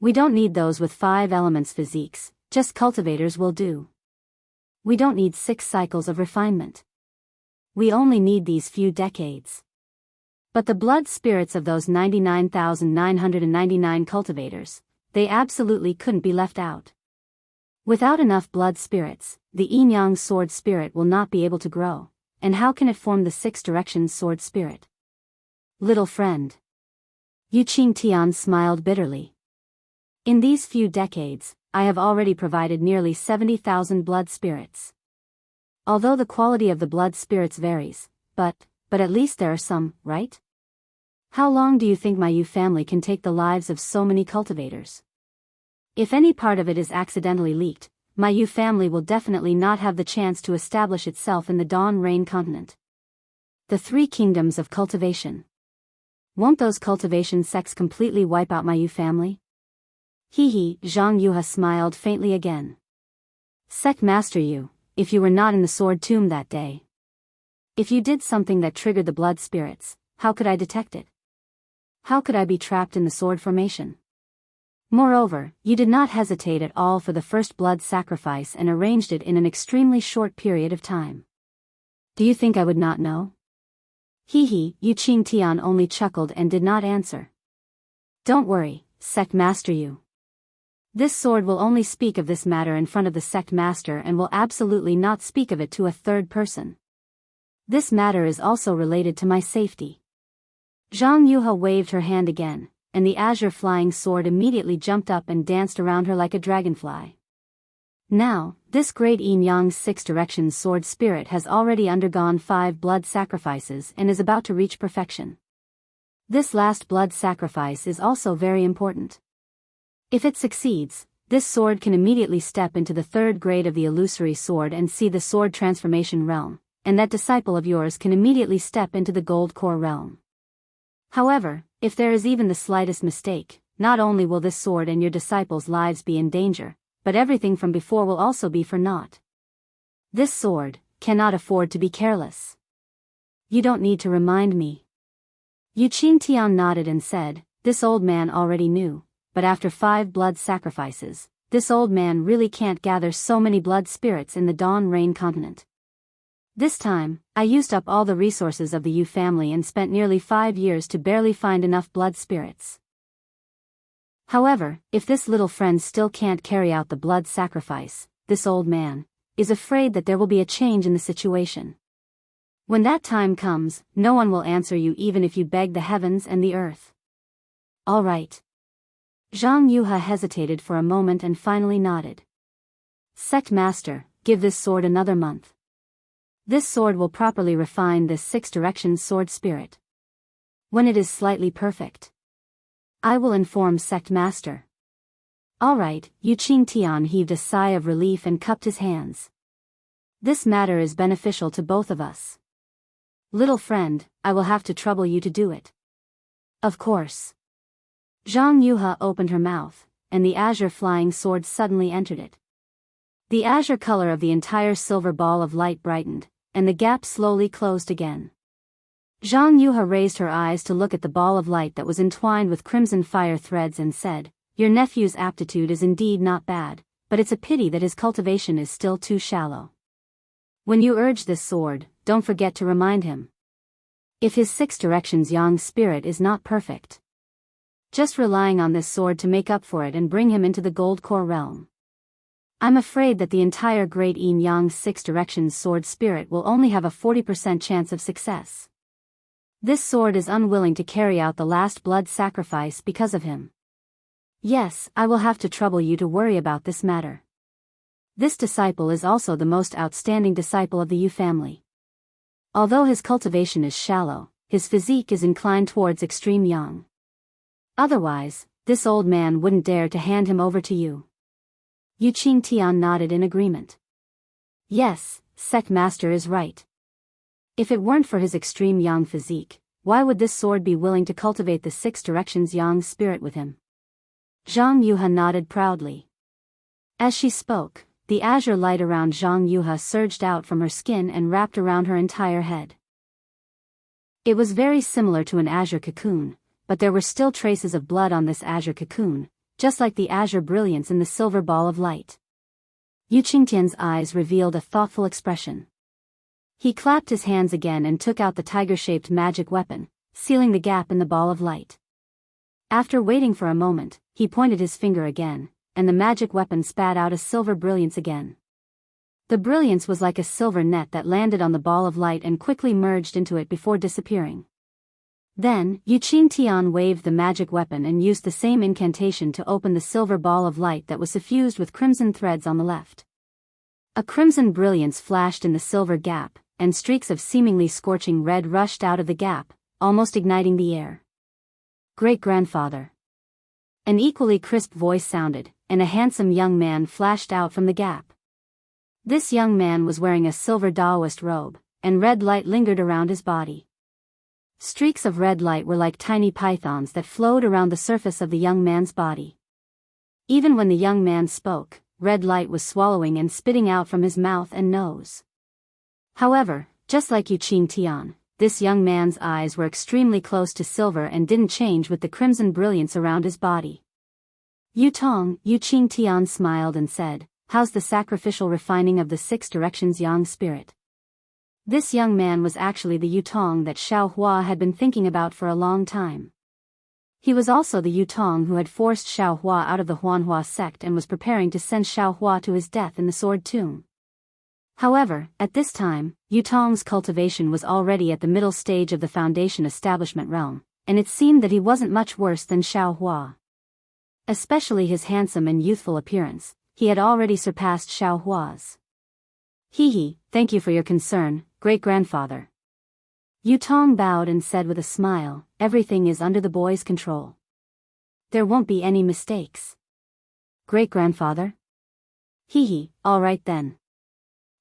We don't need those with 5 elements physiques, just cultivators will do. We don't need 6 cycles of refinement. We only need these few decades." But the blood spirits of those 99,999 cultivators, they absolutely couldn't be left out. Without enough blood spirits, the yin-yang sword spirit will not be able to grow, and how can it form the 6 directions sword spirit? "Little friend." Yu Qingtian smiled bitterly. "In these few decades, I have already provided nearly 70,000 blood spirits. Although the quality of the blood spirits varies, but at least there are some, right? How long do you think my Yu family can take the lives of so many cultivators? If any part of it is accidentally leaked, my Yu family will definitely not have the chance to establish itself in the Dawn Rain continent. The 3 kingdoms of cultivation. Won't those cultivation sects completely wipe out my Yu family?" He, Zhang Yuhe smiled faintly again. "Sect Master Yu, if you were not in the sword tomb that day. If you did something that triggered the blood spirits, how could I detect it? How could I be trapped in the sword formation? Moreover, you did not hesitate at all for the first blood sacrifice and arranged it in an extremely short period of time. Do you think I would not know?" Yu Qingtian only chuckled and did not answer. "Don't worry, Sect Master Yu. This sword will only speak of this matter in front of the sect master and will absolutely not speak of it to a third person. This matter is also related to my safety." Zhang Yuhe waved her hand again, and the azure flying sword immediately jumped up and danced around her like a dragonfly. Now, this great yin-yang 6 directions sword spirit has already undergone 5 blood sacrifices and is about to reach perfection. This last blood sacrifice is also very important. If it succeeds, this sword can immediately step into the 3rd grade of the illusory sword and see the sword transformation realm, and that disciple of yours can immediately step into the gold core realm. However, if there is even the slightest mistake, not only will this sword and your disciples' lives be in danger, but everything from before will also be for naught. This sword cannot afford to be careless. You don't need to remind me." Yu Qingtian nodded and said, "This old man already knew, but after 5 blood sacrifices, this old man really can't gather so many blood spirits in the Dawn Rain continent. This time, I used up all the resources of the Yu family and spent nearly 5 years to barely find enough blood spirits. However, if this little friend still can't carry out the blood sacrifice, this old man is afraid that there will be a change in the situation. When that time comes, no one will answer you even if you beg the heavens and the earth." "All right." Zhang Yuhe hesitated for a moment and finally nodded. "Sect Master, give this sword another month. This sword will properly refine this six-direction sword spirit. When it is slightly perfect, I will inform sect master. Alright, Yu Qingtian heaved a sigh of relief and cupped his hands. This matter is beneficial to both of us. Little friend, I will have to trouble you to do it. Of course. Zhang Yuha opened her mouth, and the azure flying sword suddenly entered it. The azure color of the entire silver ball of light brightened, and the gap slowly closed again. Zhang Yuha raised her eyes to look at the ball of light that was entwined with crimson fire threads and said, "Your nephew's aptitude is indeed not bad, but it's a pity that his cultivation is still too shallow. When you urge this sword, don't forget to remind him. If his six directions yang spirit is not perfect, just relying on this sword to make up for it and bring him into the gold core realm. I'm afraid that the entire great yin yang six directions sword spirit will only have a 40% chance of success. This sword is unwilling to carry out the last blood sacrifice because of him. Yes, I will have to trouble you to worry about this matter. This disciple is also the most outstanding disciple of the Yu family. Although his cultivation is shallow, his physique is inclined towards extreme yang. Otherwise, this old man wouldn't dare to hand him over to you." Yu Qingtian nodded in agreement. Yes, sect master is right. If it weren't for his extreme yang physique, why would this sword be willing to cultivate the six directions yang spirit with him? Zhang Yuha nodded proudly. As she spoke, the azure light around Zhang Yuha surged out from her skin and wrapped around her entire head. It was very similar to an azure cocoon, but there were still traces of blood on this azure cocoon, just like the azure brilliance in the silver ball of light. Yu Qingtian's eyes revealed a thoughtful expression. He clapped his hands again and took out the tiger-shaped magic weapon, sealing the gap in the ball of light. After waiting for a moment, he pointed his finger again, and the magic weapon spat out a silver brilliance again. The brilliance was like a silver net that landed on the ball of light and quickly merged into it before disappearing. Then, Yu Qingtian waved the magic weapon and used the same incantation to open the silver ball of light that was suffused with crimson threads on the left. A crimson brilliance flashed in the silver gap, and streaks of seemingly scorching red rushed out of the gap, almost igniting the air. "Great-grandfather." An equally crisp voice sounded, and a handsome young man flashed out from the gap. This young man was wearing a silver Daoist robe, and red light lingered around his body. Streaks of red light were like tiny pythons that flowed around the surface of the young man's body. Even when the young man spoke, red light was swallowing and spitting out from his mouth and nose. However, just like Yu Qingtian, this young man's eyes were extremely close to silver and didn't change with the crimson brilliance around his body. "Yu Qingtian smiled and said, how's the sacrificial refining of the six directions yang spirit?" This young man was actually the Yutong that Xiaohua had been thinking about for a long time. He was also the Yutong who had forced Xiaohua out of the Huanhua sect and was preparing to send Xiaohua to his death in the sword tomb. However, at this time, Yutong's cultivation was already at the middle stage of the foundation establishment realm, and it seemed that he wasn't much worse than Xiaohua. Especially his handsome and youthful appearance, he had already surpassed Xiaohua's. "Hehe, thank you for your concern, great-grandfather." Yutong bowed and said with a smile, "Everything is under the boy's control. There won't be any mistakes." "Great-grandfather?" "Hehe, all right then."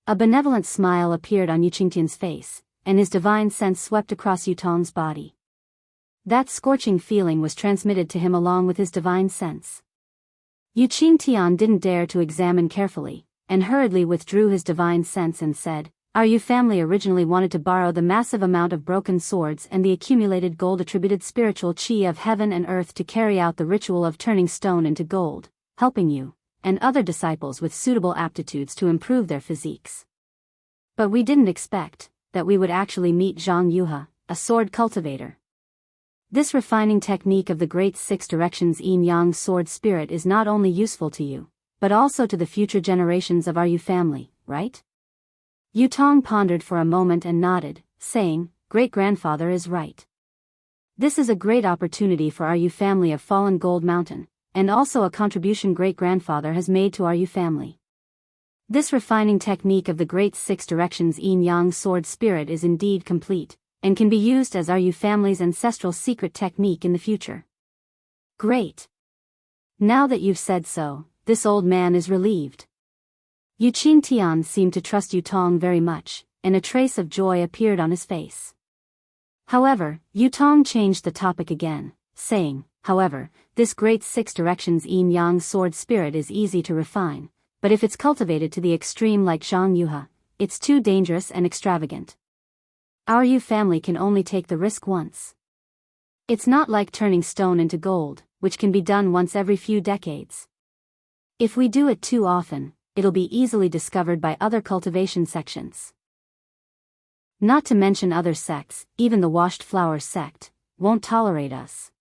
A benevolent smile appeared on Yu Qingtian's face, and his divine sense swept across Yutong's body. That scorching feeling was transmitted to him along with his divine sense. Yu Qingtian didn't dare to examine carefully, and hurriedly withdrew his divine sense and said, "Our Yu family originally wanted to borrow the massive amount of broken swords and the accumulated gold-attributed spiritual qi of heaven and earth to carry out the ritual of turning stone into gold, helping you and other disciples with suitable aptitudes to improve their physiques. But we didn't expect that we would actually meet Zhang Yuha, a sword cultivator. This refining technique of the great six directions yin-yang sword spirit is not only useful to you, but also to the future generations of our Yu family, right?" Yutong pondered for a moment and nodded, saying, "Great-grandfather is right. This is a great opportunity for our Yu family of Fallen Gold Mountain, and also a contribution great-grandfather has made to our Yu family. This refining technique of the Great Six Directions Yin-Yang Sword Spirit is indeed complete, and can be used as our Yu family's ancestral secret technique in the future. Great. Now that you've said so, this old man is relieved. Yu Qingtian seemed to trust Yu Tong very much, and a trace of joy appeared on his face. However, Yu Tong changed the topic again, saying, however, this Great Six Directions Yin-Yang Sword Spirit is easy to refine, but if it's cultivated to the extreme like Jianghu, it's too dangerous and extravagant. Our Yu family can only take the risk once. It's not like turning stone into gold, which can be done once every few decades. If we do it too often, it'll be easily discovered by other cultivation sections. Not to mention other sects, even the Washed Flowers sect, won't tolerate us.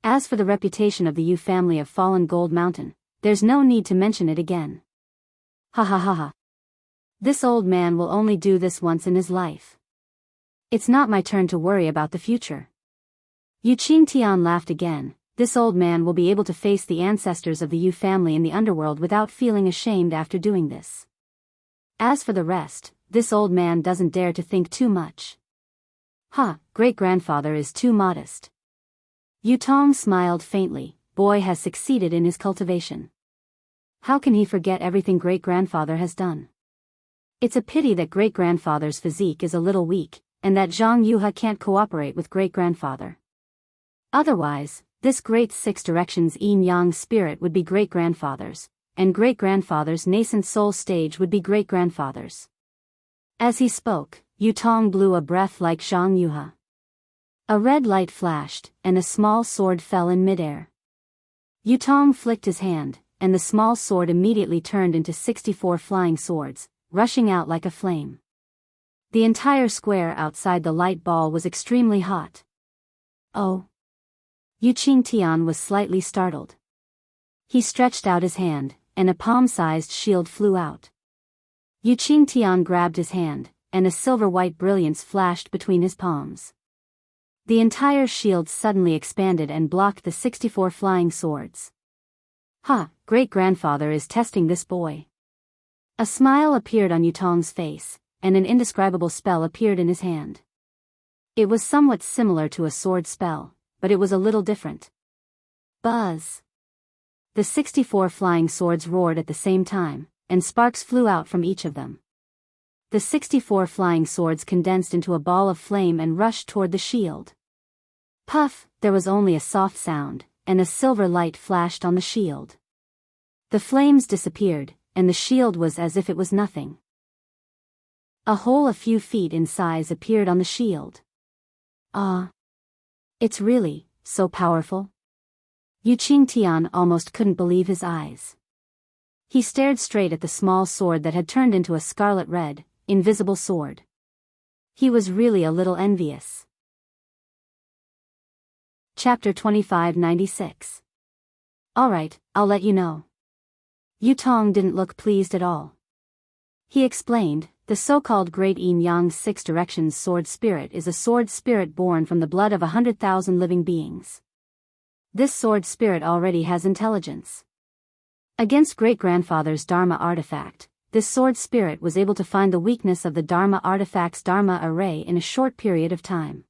As for the reputation of the Yu family of Fallen Gold Mountain, there's no need to mention it again. Ha ha ha ha. This old man will only do this once in his life. It's not my turn to worry about the future. Yu Qingtian laughed again. This old man will be able to face the ancestors of the Yu family in the underworld without feeling ashamed after doing this. As for the rest, this old man doesn't dare to think too much. Great-grandfather is too modest. Yu Tong smiled faintly. Boy has succeeded in his cultivation. How can he forget everything great-grandfather has done? It's a pity that great-grandfather's physique is a little weak, and that Zhang Yuha can't cooperate with great-grandfather. Otherwise, this Great Six Directions Yin-Yang spirit would be great-grandfather's, and great-grandfather's nascent soul stage would be great-grandfather's. As he spoke, Yu Tong blew a breath like Zhang Yuha. A red light flashed, and a small sword fell in midair. Yu Tong flicked his hand, and the small sword immediately turned into 64 flying swords, rushing out like a flame. The entire square outside the light ball was extremely hot. Oh! Yu Qingtian was slightly startled. He stretched out his hand, and a palm-sized shield flew out. Yu Qingtian grabbed his hand, and a silver-white brilliance flashed between his palms. The entire shield suddenly expanded and blocked the 64 flying swords. Great-grandfather is testing this boy. A smile appeared on Yu Tong's face, and an indescribable spell appeared in his hand. It was somewhat similar to a sword spell, but it was a little different. Buzz! The 64 flying swords roared at the same time, and sparks flew out from each of them. The 64 flying swords condensed into a ball of flame and rushed toward the shield. Puff! There was only a soft sound, and a silver light flashed on the shield. The flames disappeared, and the shield was as if it was nothing. A hole a few feet in size appeared on the shield. It's really so powerful? Yu Qingtian almost couldn't believe his eyes. He stared straight at the small sword that had turned into a scarlet red, invisible sword. He was really a little envious. Chapter 2596. Alright, I'll let you know. Yu Tong didn't look pleased at all. He explained, the so-called Great Yin-Yang Six Directions Sword Spirit is a sword spirit born from the blood of 100,000 living beings. This sword spirit already has intelligence. Against great-grandfather's Dharma artifact, this sword spirit was able to find the weakness of the Dharma artifact's Dharma array in a short period of time.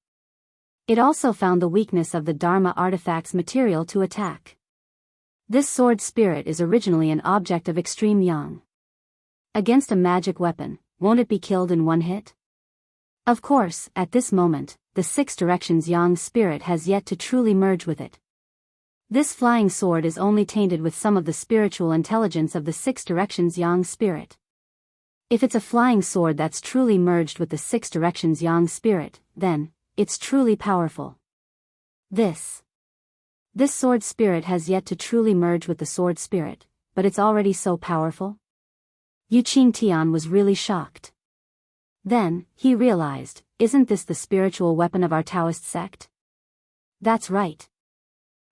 It also found the weakness of the Dharma artifact's material to attack. This sword spirit is originally an object of extreme yang. Against a magic weapon, won't it be killed in one hit? Of course, at this moment, the Six Directions Yang spirit has yet to truly merge with it. This flying sword is only tainted with some of the spiritual intelligence of the Six Directions Yang spirit. If it's a flying sword that's truly merged with the Six Directions Yang spirit, then it's truly powerful. This sword spirit has yet to truly merge with the sword spirit, but it's already so powerful? Yu Qingtian was really shocked. Then, he realized, isn't this the spiritual weapon of our Daoist sect? That's right.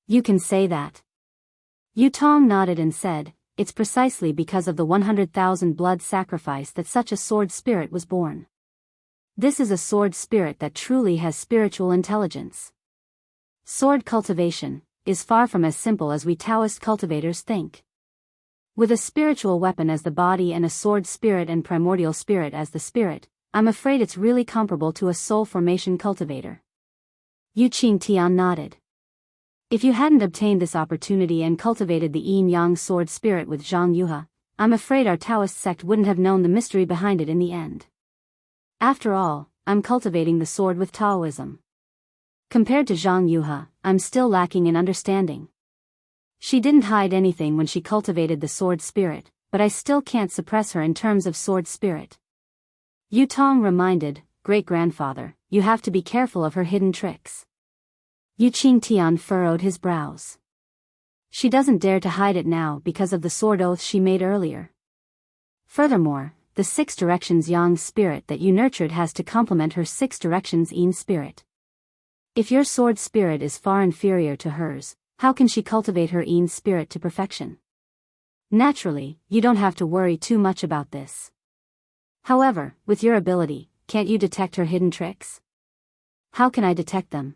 You can say that. Yu Tong nodded and said, it's precisely because of the 100,000 blood sacrifice that such a sword spirit was born. This is a sword spirit that truly has spiritual intelligence. Sword cultivation is far from as simple as we Taoist cultivators think. With a spiritual weapon as the body and a sword spirit and primordial spirit as the spirit, I'm afraid it's really comparable to a soul formation cultivator. Yu Qingtian nodded. If you hadn't obtained this opportunity and cultivated the yin-yang sword spirit with Zhang Yuhe, I'm afraid our Taoist sect wouldn't have known the mystery behind it in the end. After all, I'm cultivating the sword with Taoism. Compared to Zhang Yuhe, I'm still lacking in understanding. She didn't hide anything when she cultivated the sword spirit, but I still can't suppress her in terms of sword spirit. Yu Tong reminded, great-grandfather, you have to be careful of her hidden tricks. Yu Qingtian furrowed his brows. She doesn't dare to hide it now because of the sword oath she made earlier. Furthermore, the 6 directions yang spirit that you nurtured has to complement her 6 directions yin spirit. If your sword spirit is far inferior to hers, how can she cultivate her yin spirit to perfection? Naturally, you don't have to worry too much about this. However, with your ability, can't you detect her hidden tricks? How can I detect them?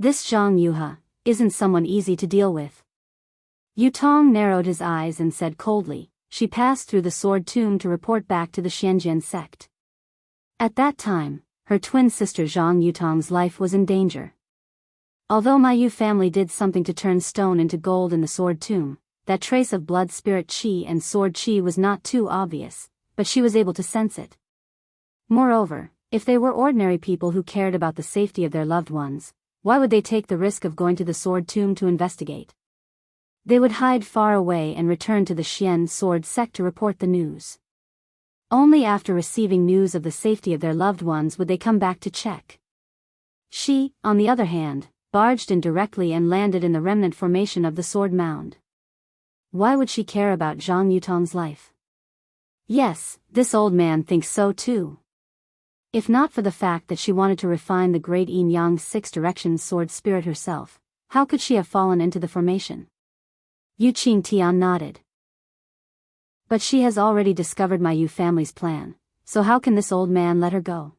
This Zhang Yuhe isn't someone easy to deal with. Yu Tong narrowed his eyes and said coldly, she passed through the sword tomb to report back to the Xianjian sect. At that time, her twin sister Zhang Yutong's life was in danger. Although my Yu family did something to turn stone into gold in the sword tomb, that trace of blood spirit qi and sword qi was not too obvious, but she was able to sense it. Moreover, if they were ordinary people who cared about the safety of their loved ones, why would they take the risk of going to the sword tomb to investigate? They would hide far away and return to the Xian sword sect to report the news. Only after receiving news of the safety of their loved ones would they come back to check. She, on the other hand, barged in directly and landed in the remnant formation of the sword mound. Why would she care about Zhang Yutong's life? Yes, this old man thinks so too. If not for the fact that she wanted to refine the great yin-yang 6 directions sword spirit herself, how could she have fallen into the formation? Yu Qingtian nodded. But she has already discovered my Yu family's plan, so how can this old man let her go?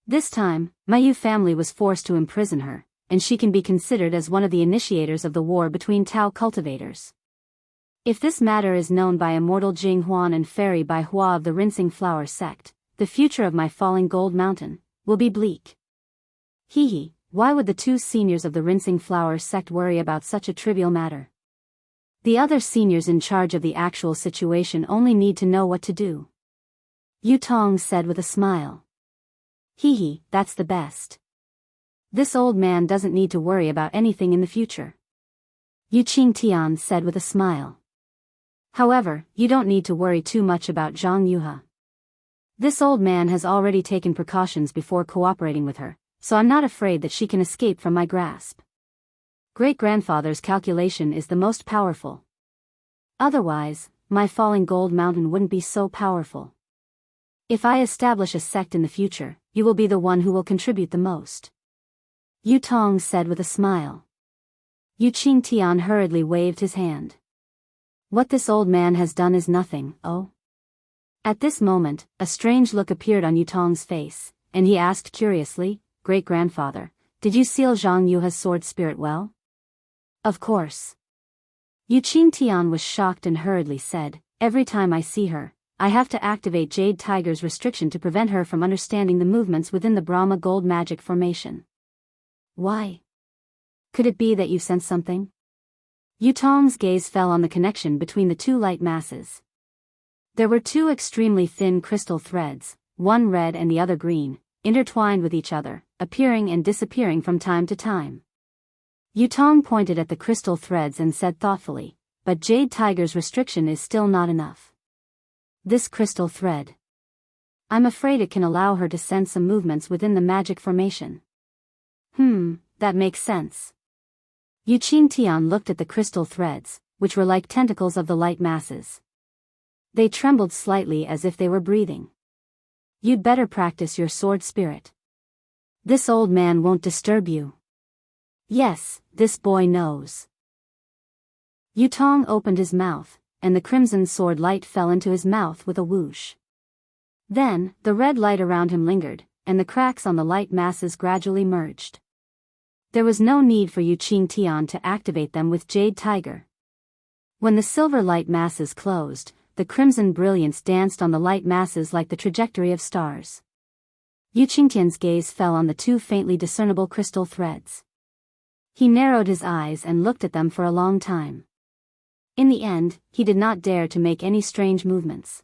This time, my Yu family was forced to imprison her, and she can be considered as one of the initiators of the war between Tao cultivators. If this matter is known by immortal Jing Huan and Fairy Bai Hua of the Rinsing Flower sect, the future of my falling gold mountain will be bleak. Hee, why would the 2 seniors of the Rinsing Flower sect worry about such a trivial matter? The other seniors in charge of the actual situation only need to know what to do. Yu Tong said with a smile. Hee, that's the best. This old man doesn't need to worry about anything in the future. Yu Qingtian said with a smile. However, you don't need to worry too much about Zhang Yuhe. This old man has already taken precautions before cooperating with her, so I'm not afraid that she can escape from my grasp. Great-grandfather's calculation is the most powerful. Otherwise, my falling gold mountain wouldn't be so powerful. If I establish a sect in the future, you will be the one who will contribute the most. Yu Tong said with a smile. Yu Qingtian hurriedly waved his hand. What this old man has done is nothing, oh? At this moment, a strange look appeared on Yu Tong's face, and he asked curiously, Great-grandfather, did you seal Zhang Yuhe's sword spirit well? Of course. Yu Qingtian was shocked and hurriedly said, every time I see her, I have to activate Jade Tiger's restriction to prevent her from understanding the movements within the Brahma Gold magic formation. Why? Could it be that you sense something? Yu Tong's gaze fell on the connection between the 2 light masses. There were 2 extremely thin crystal threads, one red and the other green, intertwined with each other, appearing and disappearing from time to time. Yu Tong pointed at the crystal threads and said thoughtfully, but Jade Tiger's restriction is still not enough. This crystal thread. I'm afraid it can allow her to sense some movements within the magic formation. That makes sense. Yu Qingtian looked at the crystal threads, which were like tentacles of the light masses. They trembled slightly as if they were breathing. You'd better practice your sword spirit. This old man won't disturb you. Yes, this boy knows. Yu Tong opened his mouth, and the crimson sword light fell into his mouth with a whoosh. Then, the red light around him lingered, and the cracks on the light masses gradually merged. There was no need for Yu Qingtian to activate them with Jade Tiger. When the silver light masses closed, the crimson brilliance danced on the light masses like the trajectory of stars. Yu Qingtian's gaze fell on the two faintly discernible crystal threads. He narrowed his eyes and looked at them for a long time. In the end, he did not dare to make any strange movements.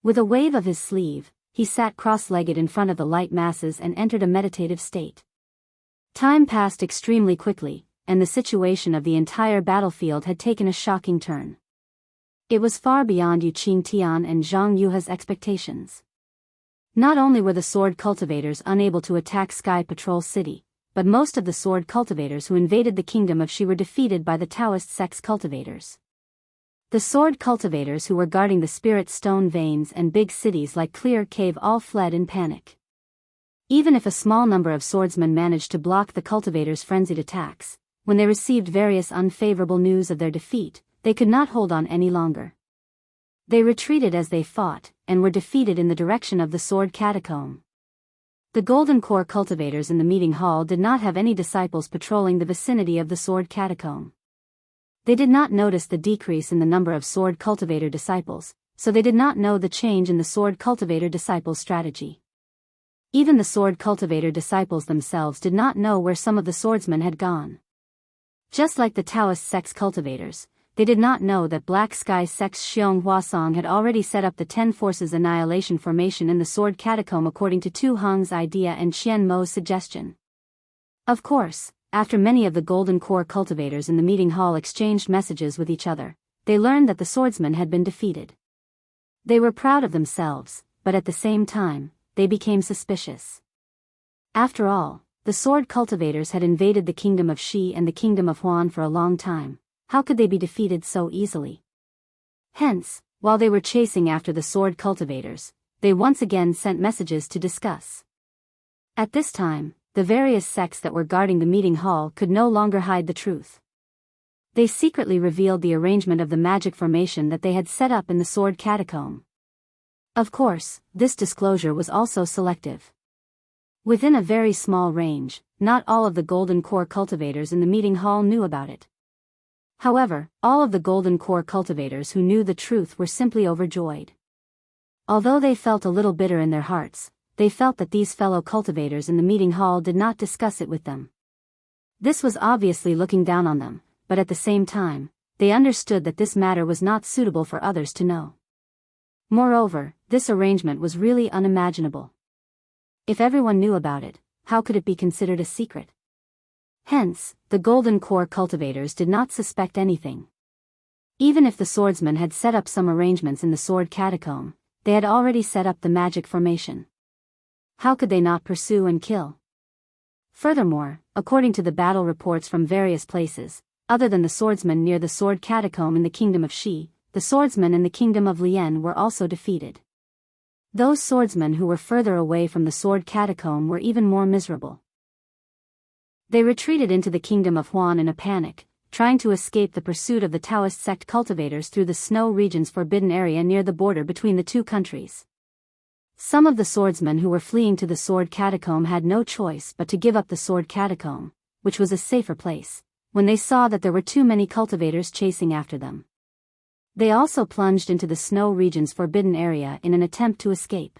With a wave of his sleeve, he sat cross-legged in front of the light masses and entered a meditative state. Time passed extremely quickly, and the situation of the entire battlefield had taken a shocking turn. It was far beyond Yu Qingtian and Zhang Yuha's expectations. Not only were the sword cultivators unable to attack Sky Patrol City, but most of the sword cultivators who invaded the kingdom of Shi were defeated by the Daoist sect's cultivators. The sword cultivators who were guarding the spirit stone veins and big cities like Clear Cave all fled in panic. Even if a small number of swordsmen managed to block the cultivators' frenzied attacks, when they received various unfavorable news of their defeat, they could not hold on any longer. They retreated as they fought, and were defeated in the direction of the sword catacomb. The Golden Core cultivators in the meeting hall did not have any disciples patrolling the vicinity of the sword catacomb. They did not notice the decrease in the number of sword cultivator disciples, so they did not know the change in the sword cultivator disciples' strategy. Even the sword cultivator disciples themselves did not know where some of the swordsmen had gone. Just like the Taoist sect's cultivators, they did not know that Black Sky sect's Xiong Huasong had already set up the 10 Forces Annihilation Formation in the Sword Catacomb according to Tu Hong's idea and Qian Mo's suggestion. Of course, after many of the Golden Core cultivators in the meeting hall exchanged messages with each other, they learned that the swordsmen had been defeated. They were proud of themselves, but at the same time, they became suspicious. After all, the sword cultivators had invaded the kingdom of Shi and the kingdom of Huan for a long time. How could they be defeated so easily? Hence, while they were chasing after the sword cultivators, they once again sent messages to discuss. At this time, the various sects that were guarding the meeting hall could no longer hide the truth. They secretly revealed the arrangement of the magic formation that they had set up in the sword catacomb. Of course, this disclosure was also selective. Within a very small range, not all of the Golden Core cultivators in the meeting hall knew about it. However, all of the Golden Core cultivators who knew the truth were simply overjoyed. Although they felt a little bitter in their hearts, they felt that these fellow cultivators in the meeting hall did not discuss it with them. This was obviously looking down on them, but at the same time, they understood that this matter was not suitable for others to know. Moreover, this arrangement was really unimaginable. If everyone knew about it, how could it be considered a secret? Hence, the Golden Core cultivators did not suspect anything. Even if the swordsmen had set up some arrangements in the sword catacomb, they had already set up the magic formation. How could they not pursue and kill? Furthermore, according to the battle reports from various places, other than the swordsmen near the sword catacomb in the kingdom of Shi, the swordsmen in the kingdom of Lian were also defeated. Those swordsmen who were further away from the sword catacomb were even more miserable. They retreated into the kingdom of Huan in a panic, trying to escape the pursuit of the Taoist sect cultivators through the snow region's forbidden area near the border between the two countries. Some of the swordsmen who were fleeing to the sword catacomb had no choice but to give up the sword catacomb, which was a safer place, when they saw that there were too many cultivators chasing after them. They also plunged into the snow region's forbidden area in an attempt to escape.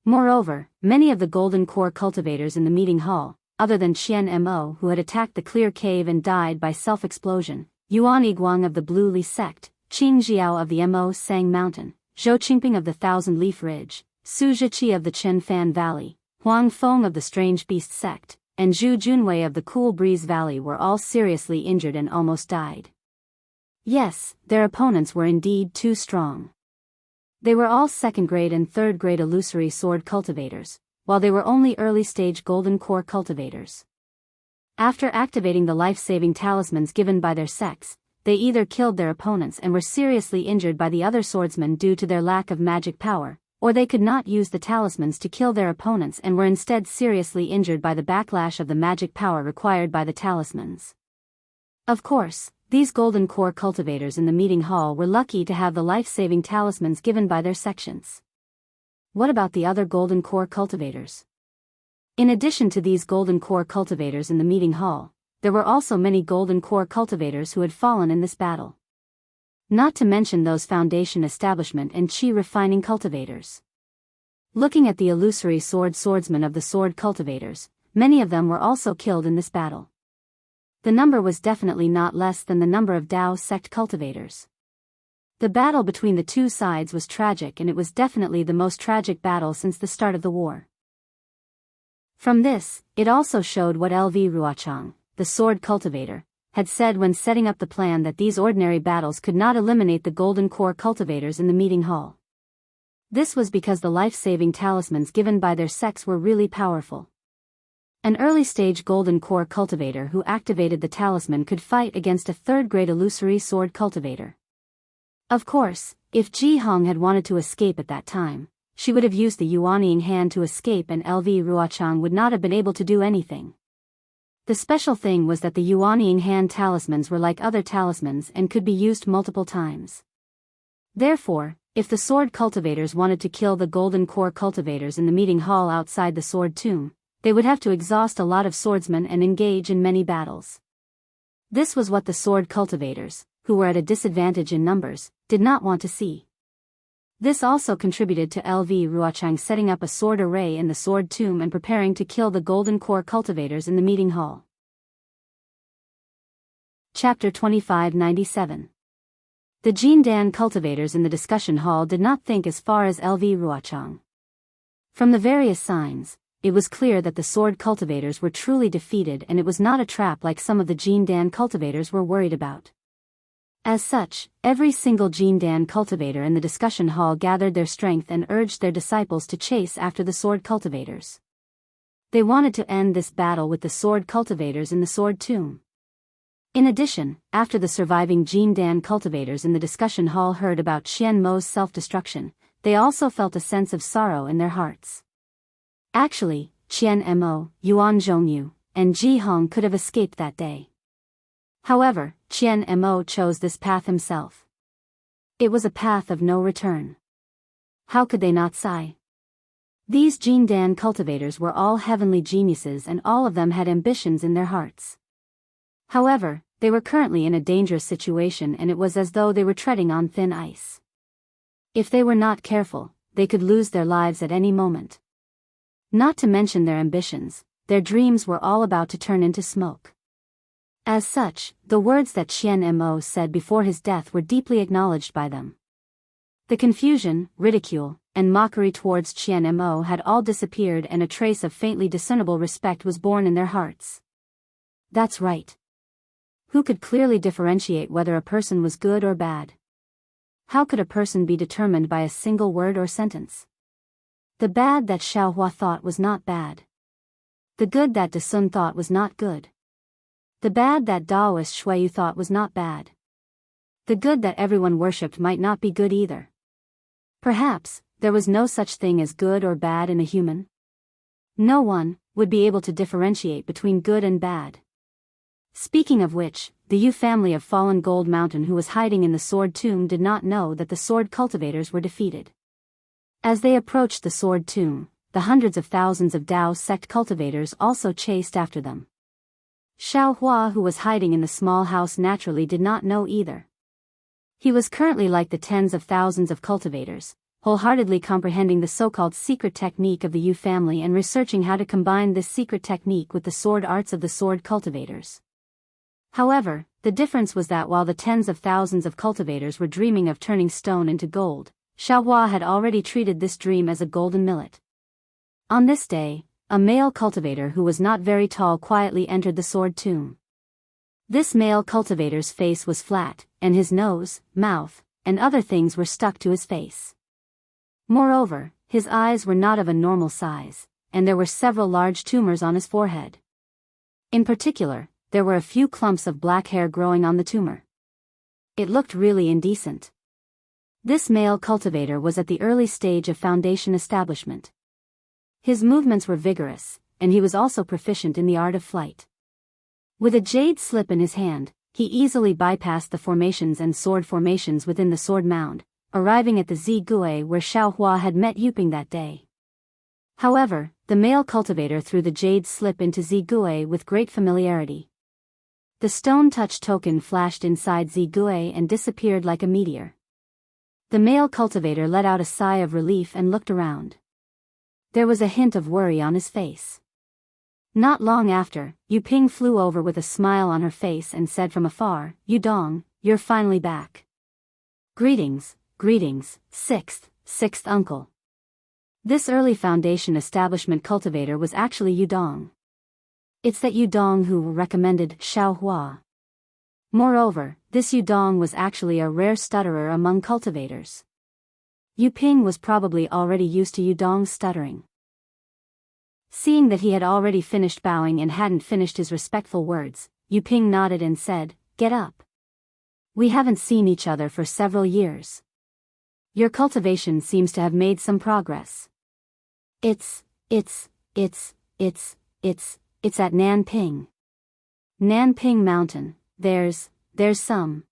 Moreover, many of the Golden Core cultivators in the meeting hall, other than Qian Mo who had attacked the Clear Cave and died by self-explosion, Yuan Yiguang of the Blue Li sect, Qing Jiao of the Mo Sang Mountain, Zhou Qingping of the Thousand Leaf Ridge, Su Zhiqi of the Chen Fan Valley, Huang Feng of the Strange Beast sect, and Zhu Junwei of the Cool Breeze Valley were all seriously injured and almost died. Yes, their opponents were indeed too strong. They were all second-grade and third-grade illusory sword cultivators, while they were only early-stage Golden Core cultivators. After activating the life-saving talismans given by their sects, they either killed their opponents and were seriously injured by the other swordsmen due to their lack of magic power, or they could not use the talismans to kill their opponents and were instead seriously injured by the backlash of the magic power required by the talismans. Of course, these Golden Core cultivators in the meeting hall were lucky to have the life-saving talismans given by their sections. What about the other Golden Core cultivators? In addition to these Golden Core cultivators in the meeting hall, there were also many Golden Core cultivators who had fallen in this battle. Not to mention those foundation establishment and chi refining cultivators. Looking at the illusory swordsmen of the sword cultivators, many of them were also killed in this battle. The number was definitely not less than the number of Dao sect cultivators. The battle between the two sides was tragic, and it was definitely the most tragic battle since the start of the war. From this, it also showed what LV Ruochang, the sword cultivator, had said when setting up the plan, that these ordinary battles could not eliminate the golden core cultivators in the meeting hall. This was because the life-saving talismans given by their sects were really powerful. An early-stage golden core cultivator who activated the talisman could fight against a third-grade illusory sword cultivator. Of course, if Ji Hong had wanted to escape at that time, she would have used the Yuanying hand to escape, and LV Ruochang would not have been able to do anything. The special thing was that the Yuanying hand talismans were like other talismans and could be used multiple times. Therefore, if the sword cultivators wanted to kill the golden core cultivators in the meeting hall outside the sword tomb, they would have to exhaust a lot of swordsmen and engage in many battles. This was what the sword cultivators, who were at a disadvantage in numbers, did not want to see. This also contributed to LV Ruochang setting up a sword array in the sword tomb and preparing to kill the golden core cultivators in the meeting hall. Chapter 2597. The Jindan cultivators in the discussion hall did not think as far as LV Ruochang. From the various signs, it was clear that the sword cultivators were truly defeated, and it was not a trap like some of the Jindan cultivators were worried about. As such, every single Jindan cultivator in the discussion hall gathered their strength and urged their disciples to chase after the sword cultivators. They wanted to end this battle with the sword cultivators in the sword tomb. In addition, after the surviving Jindan cultivators in the discussion hall heard about Qian Mo's self-destruction, they also felt a sense of sorrow in their hearts. Actually, Qian Mo, Yuan Zhongyu, and Ji Hong could have escaped that day. However, Qian Mo chose this path himself. It was a path of no return. How could they not sigh? These Jindan cultivators were all heavenly geniuses, and all of them had ambitions in their hearts. However, they were currently in a dangerous situation, and it was as though they were treading on thin ice. If they were not careful, they could lose their lives at any moment. Not to mention their ambitions, their dreams were all about to turn into smoke. As such, the words that Qian Mo said before his death were deeply acknowledged by them. The confusion, ridicule, and mockery towards Qian Mo had all disappeared, and a trace of faintly discernible respect was born in their hearts. That's right. Who could clearly differentiate whether a person was good or bad? How could a person be determined by a single word or sentence? The bad that Xiaohua thought was not bad. The good that De Sun thought was not good. The bad that Daoist Shuiyu thought was not bad. The good that everyone worshipped might not be good either. Perhaps, there was no such thing as good or bad in a human. No one would be able to differentiate between good and bad. Speaking of which, the Yu family of fallen Gold Mountain who was hiding in the sword tomb did not know that the sword cultivators were defeated. As they approached the sword tomb, the hundreds of thousands of Dao sect cultivators also chased after them. Xiaohua, who was hiding in the small house, naturally did not know either. He was currently like the tens of thousands of cultivators, wholeheartedly comprehending the so-called secret technique of the Yu family and researching how to combine this secret technique with the sword arts of the sword cultivators. However, the difference was that while the tens of thousands of cultivators were dreaming of turning stone into gold, Xiaohua had already treated this dream as a golden millet. On this day, a male cultivator who was not very tall quietly entered the sword tomb. This male cultivator's face was flat, and his nose, mouth, and other things were stuck to his face. Moreover, his eyes were not of a normal size, and there were several large tumors on his forehead. In particular, there were a few clumps of black hair growing on the tumor. It looked really indecent. This male cultivator was at the early stage of foundation establishment. His movements were vigorous, and he was also proficient in the art of flight. With a jade slip in his hand, he easily bypassed the formations and sword formations within the sword mound, arriving at the Zigui where Xiaohua had met Yuping that day. However, the male cultivator threw the jade slip into Zigui with great familiarity. The stone touch token flashed inside Zigui and disappeared like a meteor. The male cultivator let out a sigh of relief and looked around. There was a hint of worry on his face. Not long after, Yu Ping flew over with a smile on her face and said from afar, "Yu Dong, you're finally back. Greetings, greetings, sixth uncle." This early Foundation establishment cultivator was actually Yu Dong. It's that Yu Dong who recommended Xiaohua. Moreover, this Yu Dong was actually a rare stutterer among cultivators. Yu Ping was probably already used to Yu Dong's stuttering. Seeing that he had already finished bowing and hadn't finished his respectful words, Yu Ping nodded and said, "Get up. We haven't seen each other for several years. Your cultivation seems to have made some progress." It's at Nanping. Nanping Mountain, there's some.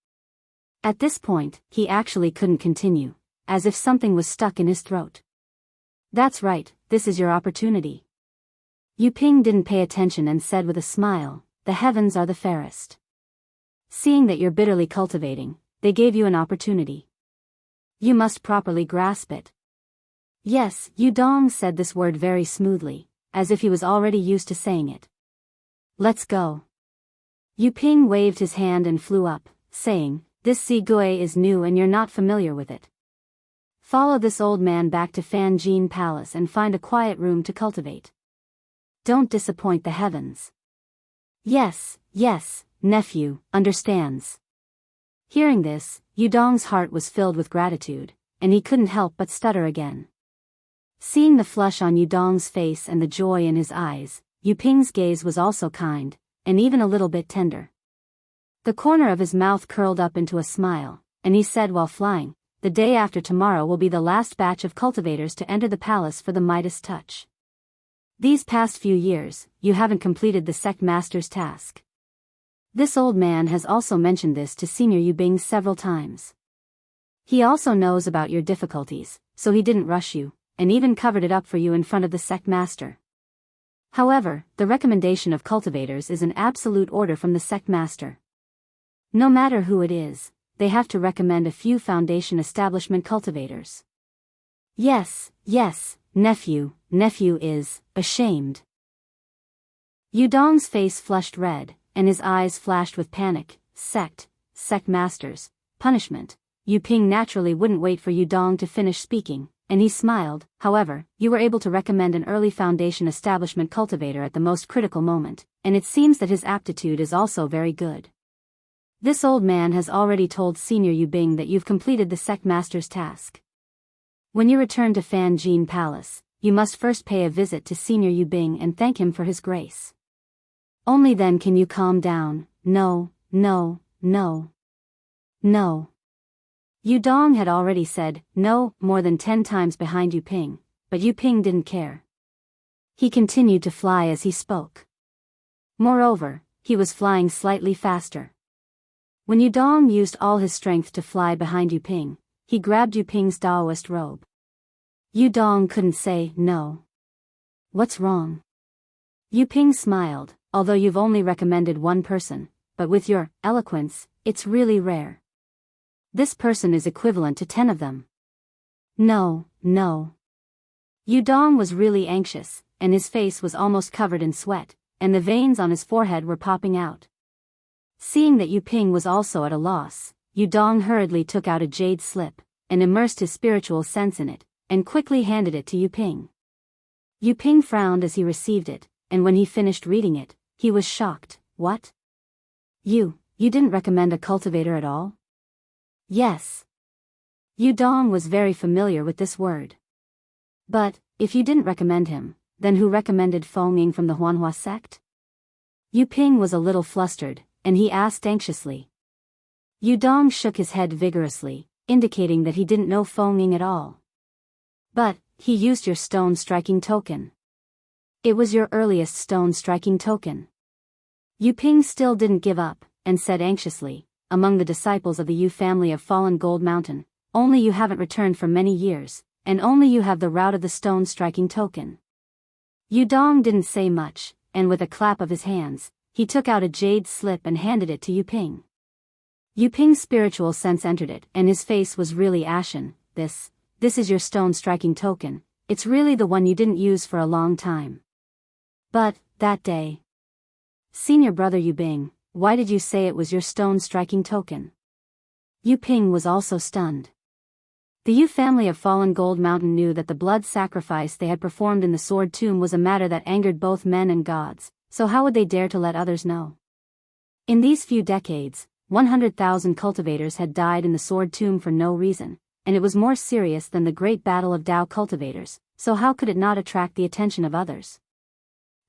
At this point, he actually couldn't continue, as if something was stuck in his throat. "That's right, this is your opportunity." Yu Ping didn't pay attention and said with a smile, "The heavens are the fairest. Seeing that you're bitterly cultivating, they gave you an opportunity. You must properly grasp it." "Yes," Yu Dong said this word very smoothly, as if he was already used to saying it. "Let's go." Yu Ping waved his hand and flew up, saying, "This Zigui is new and you're not familiar with it. Follow this old man back to Fanjin Palace and find a quiet room to cultivate. Don't disappoint the heavens." Yes, nephew, understands." Hearing this, Yu Dong's heart was filled with gratitude, and he couldn't help but stutter again. Seeing the flush on Yu Dong's face and the joy in his eyes, Yu Ping's gaze was also kind, and even a little bit tender. The corner of his mouth curled up into a smile, and he said while flying, "The day after tomorrow will be the last batch of cultivators to enter the palace for the Midas touch. These past few years, you haven't completed the sect master's task." This old man has also mentioned this to Senior Yu Bing several times. He also knows about your difficulties, so he didn't rush you, and even covered it up for you in front of the sect master. However, the recommendation of cultivators is an absolute order from the sect master. No matter who it is, they have to recommend a few Foundation establishment cultivators. Yes, nephew is ashamed." Yu Dong's face flushed red, and his eyes flashed with panic. Sect masters, punishment. Yu Ping naturally wouldn't wait for Yu Dong to finish speaking, and he smiled. "However, you were able to recommend an early Foundation establishment cultivator at the most critical moment, and it seems that his aptitude is also very good. This old man has already told Senior Yu Bing that you've completed the sect master's task. When you return to Fanjin Palace, you must first pay a visit to Senior Yu Bing and thank him for his grace. Only then can you calm down." No. Yu Dong had already said no more than 10 times behind Yu Ping, but Yu Ping didn't care. He continued to fly as he spoke. Moreover, he was flying slightly faster. When Yu Dong used all his strength to fly behind Yu Ping, he grabbed Yu Ping's Daoist robe. Yu Dong couldn't say no. "What's wrong?" Yu Ping smiled. "Although you've only recommended one person, but with your eloquence, it's really rare. This person is equivalent to 10 of them." No. Yu Dong was really anxious, and his face was almost covered in sweat, and the veins on his forehead were popping out. Seeing that Yu Ping was also at a loss, Yu Dong hurriedly took out a jade slip, and immersed his spiritual sense in it, and quickly handed it to Yu Ping. Yu Ping frowned as he received it, and when he finished reading it, he was shocked. "What? You didn't recommend a cultivator at all?" "Yes." Yu Dong was very familiar with this word. "But, if you didn't recommend him, then who recommended Feng from the Huanhua sect?" Yu Ping was a little flustered, and he asked anxiously. Yu Dong shook his head vigorously, indicating that he didn't know Feng at all. "But, he used your stone striking token. It was your earliest stone striking token." Yu Ping still didn't give up, and said anxiously, "Among the disciples of the Yu family of Fallen Gold Mountain, only you haven't returned for many years, and only you have the route of the stone striking token." Yu Dong didn't say much, and with a clap of his hands, he took out a jade slip and handed it to Yu Ping. Yu Ping's spiritual sense entered it, and his face was really ashen. This is your stone striking token. It's really the one you didn't use for a long time. But, that day. Senior brother Yu Bing, why did you say it was your stone striking token? Yu Ping was also stunned. The Yu family of Fallen Gold Mountain knew that the blood sacrifice they had performed in the Sword Tomb was a matter that angered both men and gods, so how would they dare to let others know? In these few decades, 100,000 cultivators had died in the Sword Tomb for no reason, and it was more serious than the Great Battle of Dao cultivators, so how could it not attract the attention of others?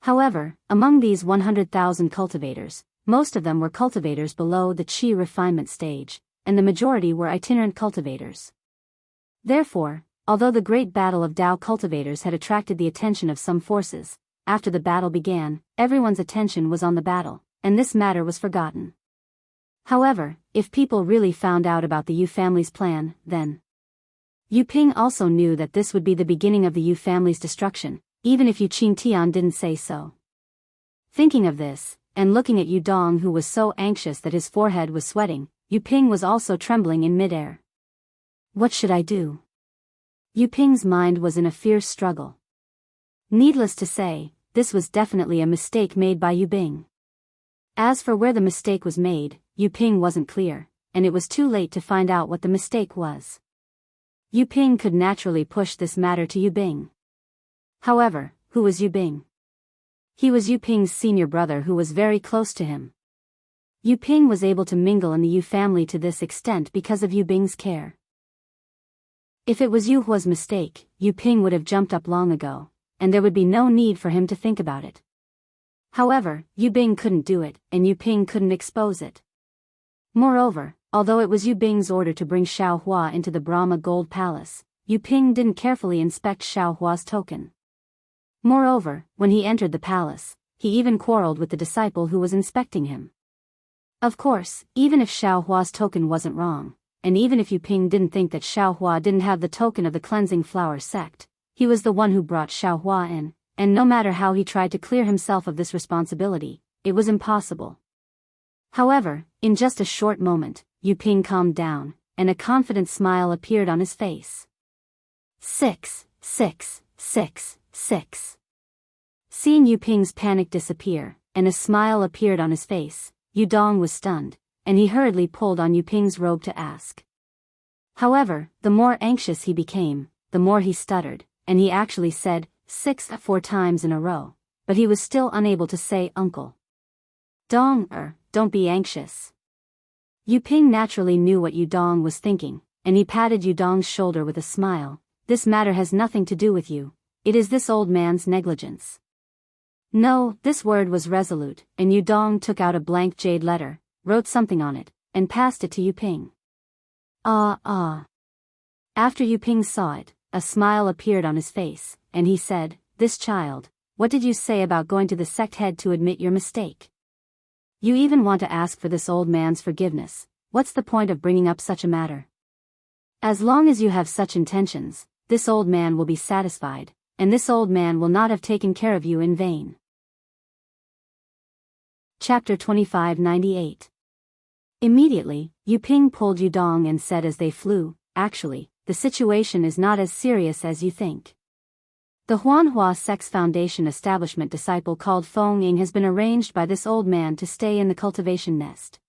However, among these 100,000 cultivators, most of them were cultivators below the Qi refinement stage, and the majority were itinerant cultivators. Therefore, although the Great Battle of Dao cultivators had attracted the attention of some forces, after the battle began, everyone's attention was on the battle, and this matter was forgotten. However, if people really found out about the Yu family's plan, then Yu Ping also knew that this would be the beginning of the Yu family's destruction, even if Yu Qingtian didn't say so. Thinking of this, and looking at Yu Dong, who was so anxious that his forehead was sweating, Yu Ping was also trembling in midair. What should I do? Yu Ping's mind was in a fierce struggle. Needless to say, this was definitely a mistake made by Yu Bing. As for where the mistake was made, Yu Ping wasn't clear, and it was too late to find out what the mistake was. Yu Ping could naturally push this matter to Yu Bing. However, who was Yu Bing? He was Yu Ping's senior brother who was very close to him. Yu Ping was able to mingle in the Yu family to this extent because of Yu Bing's care. If it was Yu Hua's mistake, Yu Ping would have jumped up long ago, and there would be no need for him to think about it. However, Yu Bing couldn't do it, and Yu Ping couldn't expose it. Moreover, although it was Yu Bing's order to bring Xiao Hua into the Brahma Gold Palace, Yu Ping didn't carefully inspect Xiao Hua's token. Moreover, when he entered the palace, he even quarreled with the disciple who was inspecting him. Of course, even if Xiao Hua's token wasn't wrong, and even if Yu Ping didn't think that Xiao Hua didn't have the token of the Cleansing Flower sect, he was the one who brought Xiao Hua in, and no matter how he tried to clear himself of this responsibility, it was impossible. However, in just a short moment, Yu Ping calmed down, and a confident smile appeared on his face. 6, 6, 6, 6. Seeing Yu Ping's panic disappear, and a smile appeared on his face, Yu Dong was stunned, and he hurriedly pulled on Yu Ping's robe to ask. However, the more anxious he became, the more he stuttered, and he actually said 4 times in a row, but he was still unable to say uncle. Dong, don't be anxious. Yu Ping naturally knew what Yu Dong was thinking, and he patted Yu Dong's shoulder with a smile. This matter has nothing to do with you, it is this old man's negligence. No, this word was resolute, and Yu Dong took out a blank jade letter, wrote something on it, and passed it to Yu Ping. After Yu Ping saw it, a smile appeared on his face, and he said, "This child, what did you say about going to the sect head to admit your mistake? You even want to ask for this old man's forgiveness. What's the point of bringing up such a matter? As long as you have such intentions, this old man will be satisfied, and this old man will not have taken care of you in vain." Chapter 2598. Immediately, Yu Ping pulled Yu Dong and said as they flew, "Actually, the situation is not as serious as you think. The Huanhua Sex Foundation establishment disciple called Feng Ying has been arranged by this old man to stay in the cultivation nest.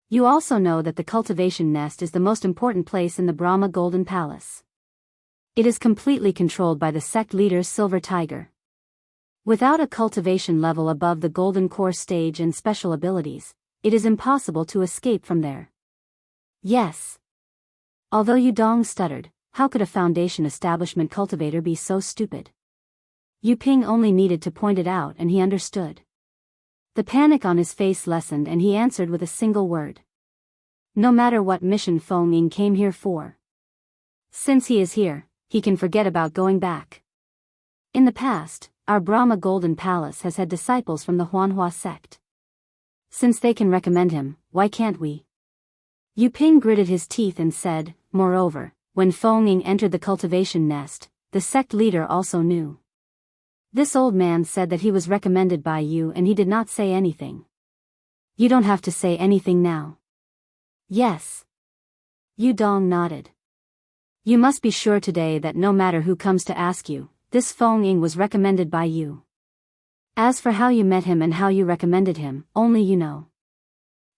You also know that the cultivation nest is the most important place in the Brahma Golden Palace. It is completely controlled by the sect leader's Silver Tiger. Without a cultivation level above the Golden Core stage and special abilities, it is impossible to escape from there." Yes. Although Yu Dong stuttered, how could a foundation establishment cultivator be so stupid? Yu Ping only needed to point it out and he understood. The panic on his face lessened and he answered with a single word. No matter what mission Feng Ying came here for. Since he is here, he can forget about going back. In the past, our Brahma Golden Palace has had disciples from the Huanhua sect. Since they can recommend him, why can't we? Yu Ping gritted his teeth and said, "Moreover, when Feng Ying entered the cultivation nest, the sect leader also knew. This old man said that he was recommended by you and he did not say anything. You don't have to say anything now. Yes. Yu Dong nodded. You must be sure today that no matter who comes to ask you, this Feng Ying was recommended by you. As for how you met him and how you recommended him, only you know.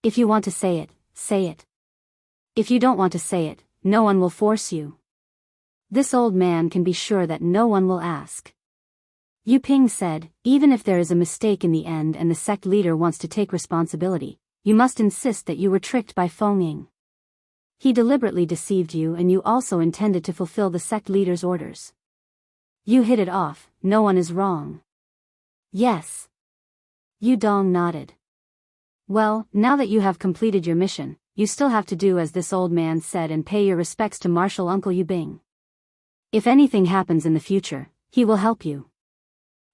If you want to say it, say it. If you don't want to say it, no one will force you. This old man can be sure that no one will ask. Yu Ping said, even if there is a mistake in the end and the sect leader wants to take responsibility, you must insist that you were tricked by Feng Ying. He deliberately deceived you and you also intended to fulfill the sect leader's orders. You hit it off, no one is wrong. Yes. Yu Dong nodded. Well, now that you have completed your mission, you still have to do as this old man said and pay your respects to Marshal Uncle Yu Bing. If anything happens in the future, he will help you.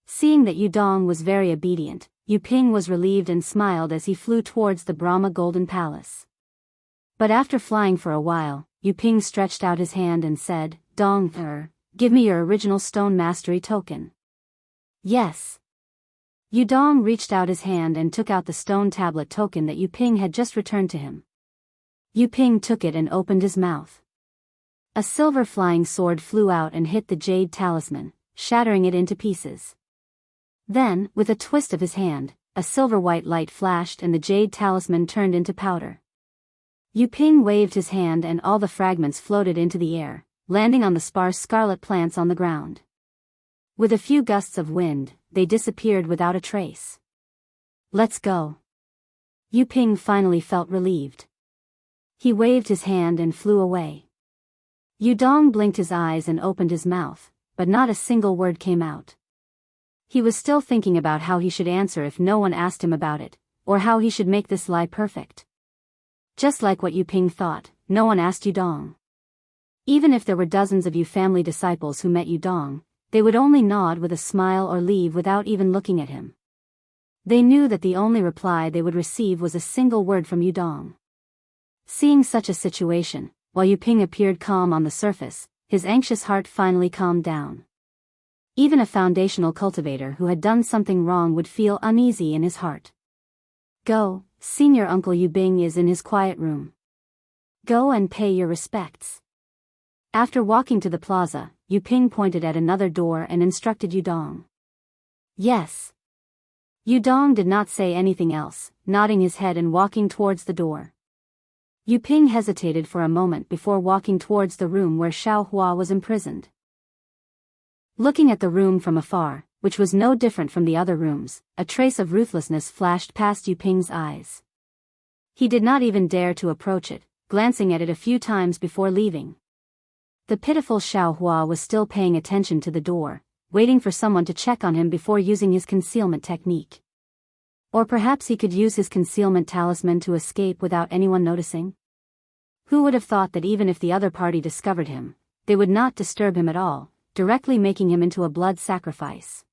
Seeing that Yu Dong was very obedient, Yu Ping was relieved and smiled as he flew towards the Brahma Golden Palace. But after flying for a while, Yu Ping stretched out his hand and said, Dong, give me your original stone mastery token. Yes. Yu Dong reached out his hand and took out the stone tablet token that Yu Ping had just returned to him. Yu Ping took it and opened his mouth. A silver flying sword flew out and hit the jade talisman, shattering it into pieces. Then, with a twist of his hand, a silver-white light flashed and the jade talisman turned into powder. Yu Ping waved his hand and all the fragments floated into the air, landing on the sparse scarlet plants on the ground. With a few gusts of wind, they disappeared without a trace. Let's go. Yu Ping finally felt relieved. He waved his hand and flew away. Yu Dong blinked his eyes and opened his mouth, but not a single word came out. He was still thinking about how he should answer if no one asked him about it, or how he should make this lie perfect. Just like what Yu Ping thought, no one asked Yu Dong. Even if there were dozens of Yu family disciples who met Yu Dong, they would only nod with a smile or leave without even looking at him. They knew that the only reply they would receive was a single word from Yu Dong. Seeing such a situation, while Yu Ping appeared calm on the surface, his anxious heart finally calmed down. Even a foundational cultivator who had done something wrong would feel uneasy in his heart. Go, Senior Uncle Yu Bing is in his quiet room. Go and pay your respects. After walking to the plaza, Yu Ping pointed at another door and instructed Yu Dong. Yes. Yu Dong did not say anything else, nodding his head and walking towards the door. Yu Ping hesitated for a moment before walking towards the room where Xiao Hua was imprisoned. Looking at the room from afar, which was no different from the other rooms, a trace of ruthlessness flashed past Yu Ping's eyes. He did not even dare to approach it, glancing at it a few times before leaving. The pitiful Xiao Hua was still paying attention to the door, waiting for someone to check on him before using his concealment technique. Or perhaps he could use his concealment talisman to escape without anyone noticing? Who would have thought that even if the other party discovered him, they would not disturb him at all, directly making him into a blood sacrifice?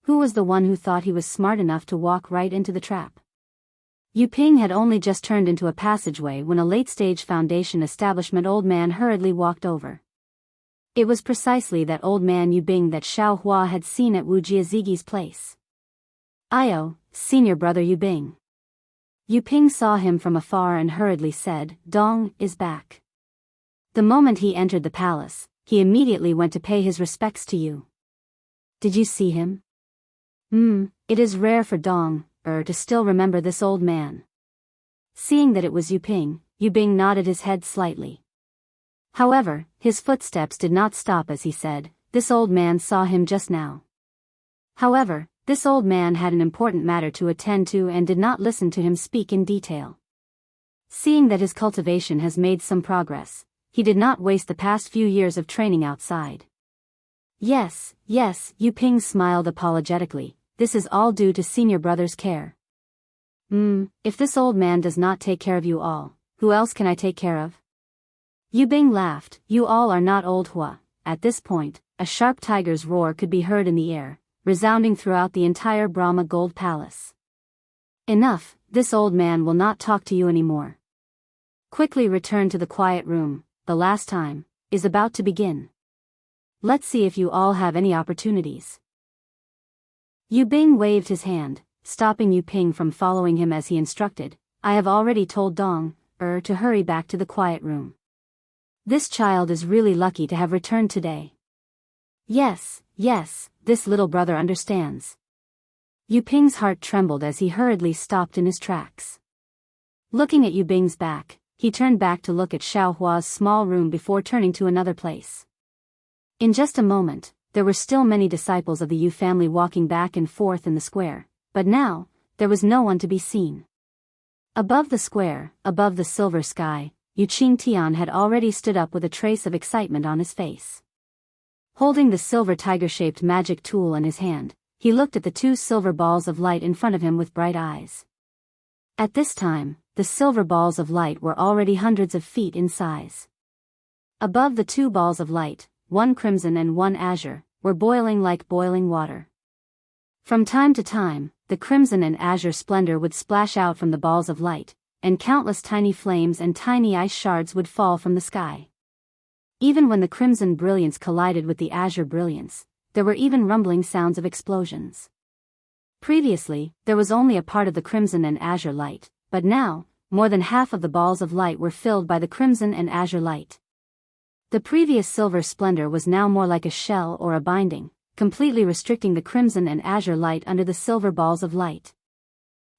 Who was the one who thought he was smart enough to walk right into the trap? Yu Ping had only just turned into a passageway when a late-stage Foundation establishment old man hurriedly walked over. It was precisely that old man Yu Bing that Xiao Hua had seen at Wuxia Xianxia's place. Io, senior brother Yu Bing. Yu Ping saw him from afar and hurriedly said, Dong is back. The moment he entered the palace, he immediately went to pay his respects to you. Did you see him? It is rare for Dong, to still remember this old man. Seeing that it was Yu Ping, Yu Bing nodded his head slightly. However, his footsteps did not stop as he said, this old man saw him just now. However, this old man had an important matter to attend to and did not listen to him speak in detail. Seeing that his cultivation has made some progress, he did not waste the past few years of training outside. Yes, Yu Ping smiled apologetically, this is all due to senior brother's care. If this old man does not take care of you all, who else can I take care of? Yu Bing laughed, you all are not old Hua. At this point, a sharp tiger's roar could be heard in the air, resounding throughout the entire Brahma Gold Palace. Enough, this old man will not talk to you anymore. Quickly return to the quiet room, the last time is about to begin. Let's see if you all have any opportunities. Yu Bing waved his hand, stopping Yu Ping from following him as he instructed. I have already told Dong, to hurry back to the quiet room. This child is really lucky to have returned today. Yes, this little brother understands. Yu Ping's heart trembled as he hurriedly stopped in his tracks. Looking at Yu Bing's back, he turned back to look at Xiaohua's small room before turning to another place. In just a moment, there were still many disciples of the Yu family walking back and forth in the square, but now, there was no one to be seen. Above the square, above the silver sky, Yu Qingtian had already stood up with a trace of excitement on his face. Holding the silver tiger-shaped magic tool in his hand, he looked at the two silver balls of light in front of him with bright eyes. At this time, the silver balls of light were already hundreds of feet in size. Above the two balls of light, one crimson and one azure, were boiling like boiling water. From time to time, the crimson and azure splendor would splash out from the balls of light, and countless tiny flames and tiny ice shards would fall from the sky. Even when the crimson brilliance collided with the azure brilliance, there were even rumbling sounds of explosions. Previously, there was only a part of the crimson and azure light, but now, more than half of the balls of light were filled by the crimson and azure light. The previous silver splendor was now more like a shell or a binding, completely restricting the crimson and azure light under the silver balls of light.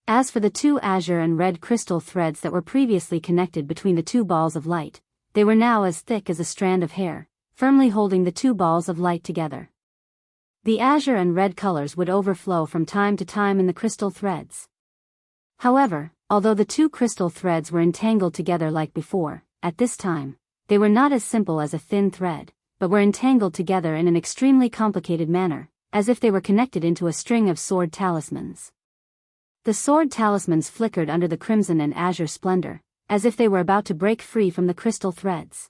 As for the two azure and red crystal threads that were previously connected between the two balls of light, they were now as thick as a strand of hair, firmly holding the two balls of light together. The azure and red colors would overflow from time to time in the crystal threads. However, although the two crystal threads were entangled together like before, at this time, they were not as simple as a thin thread, but were entangled together in an extremely complicated manner, as if they were connected into a string of sword talismans. The sword talismans flickered under the crimson and azure splendor, as if they were about to break free from the crystal threads.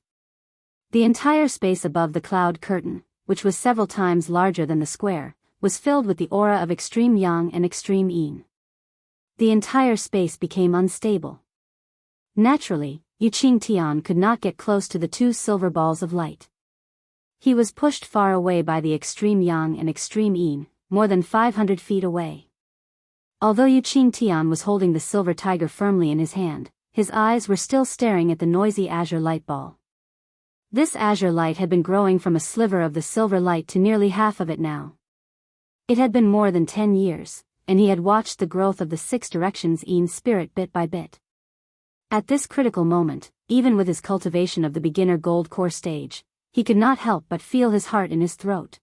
The entire space above the cloud curtain, which was several times larger than the square, was filled with the aura of extreme yang and extreme yin. The entire space became unstable. Naturally, Yu Qingtian could not get close to the two silver balls of light. He was pushed far away by the extreme yang and extreme yin, more than 500 feet away. Although Yu Qingtian was holding the silver tiger firmly in his hand, his eyes were still staring at the noisy azure light ball. This azure light had been growing from a sliver of the silver light to nearly half of it now. It had been more than 10 years, and he had watched the growth of the six directions yin spirit bit by bit. At this critical moment, even with his cultivation of the beginner gold core stage, he could not help but feel his heart in his throat.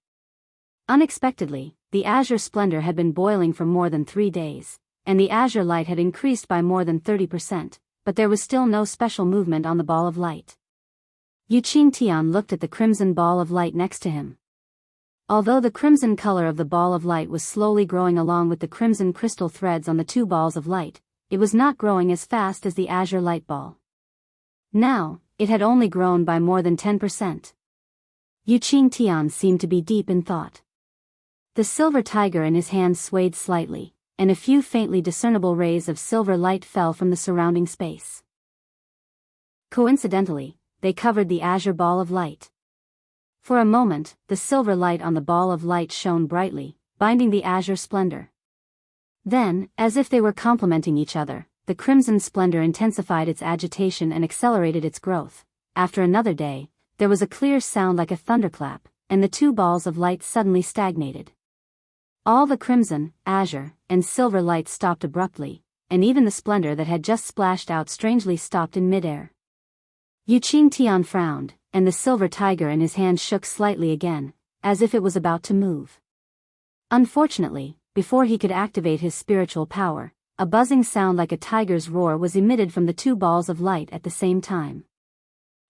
Unexpectedly, the azure splendor had been boiling for more than 3 days, and the azure light had increased by more than 30%, but there was still no special movement on the ball of light. Yu Qingtian looked at the crimson ball of light next to him. Although the crimson color of the ball of light was slowly growing along with the crimson crystal threads on the two balls of light, it was not growing as fast as the azure light ball. Now, it had only grown by more than 10%. Yu Qingtian seemed to be deep in thought. The silver tiger in his hand swayed slightly, and a few faintly discernible rays of silver light fell from the surrounding space. Coincidentally, they covered the azure ball of light. For a moment, the silver light on the ball of light shone brightly, binding the azure splendor. Then, as if they were complementing each other, the crimson splendor intensified its agitation and accelerated its growth. After another day, there was a clear sound like a thunderclap, and the two balls of light suddenly stagnated. All the crimson, azure, and silver light stopped abruptly, and even the splendor that had just splashed out strangely stopped in midair. Yu Qingtian frowned, and the silver tiger in his hand shook slightly again, as if it was about to move. Unfortunately, before he could activate his spiritual power, a buzzing sound like a tiger's roar was emitted from the two balls of light at the same time.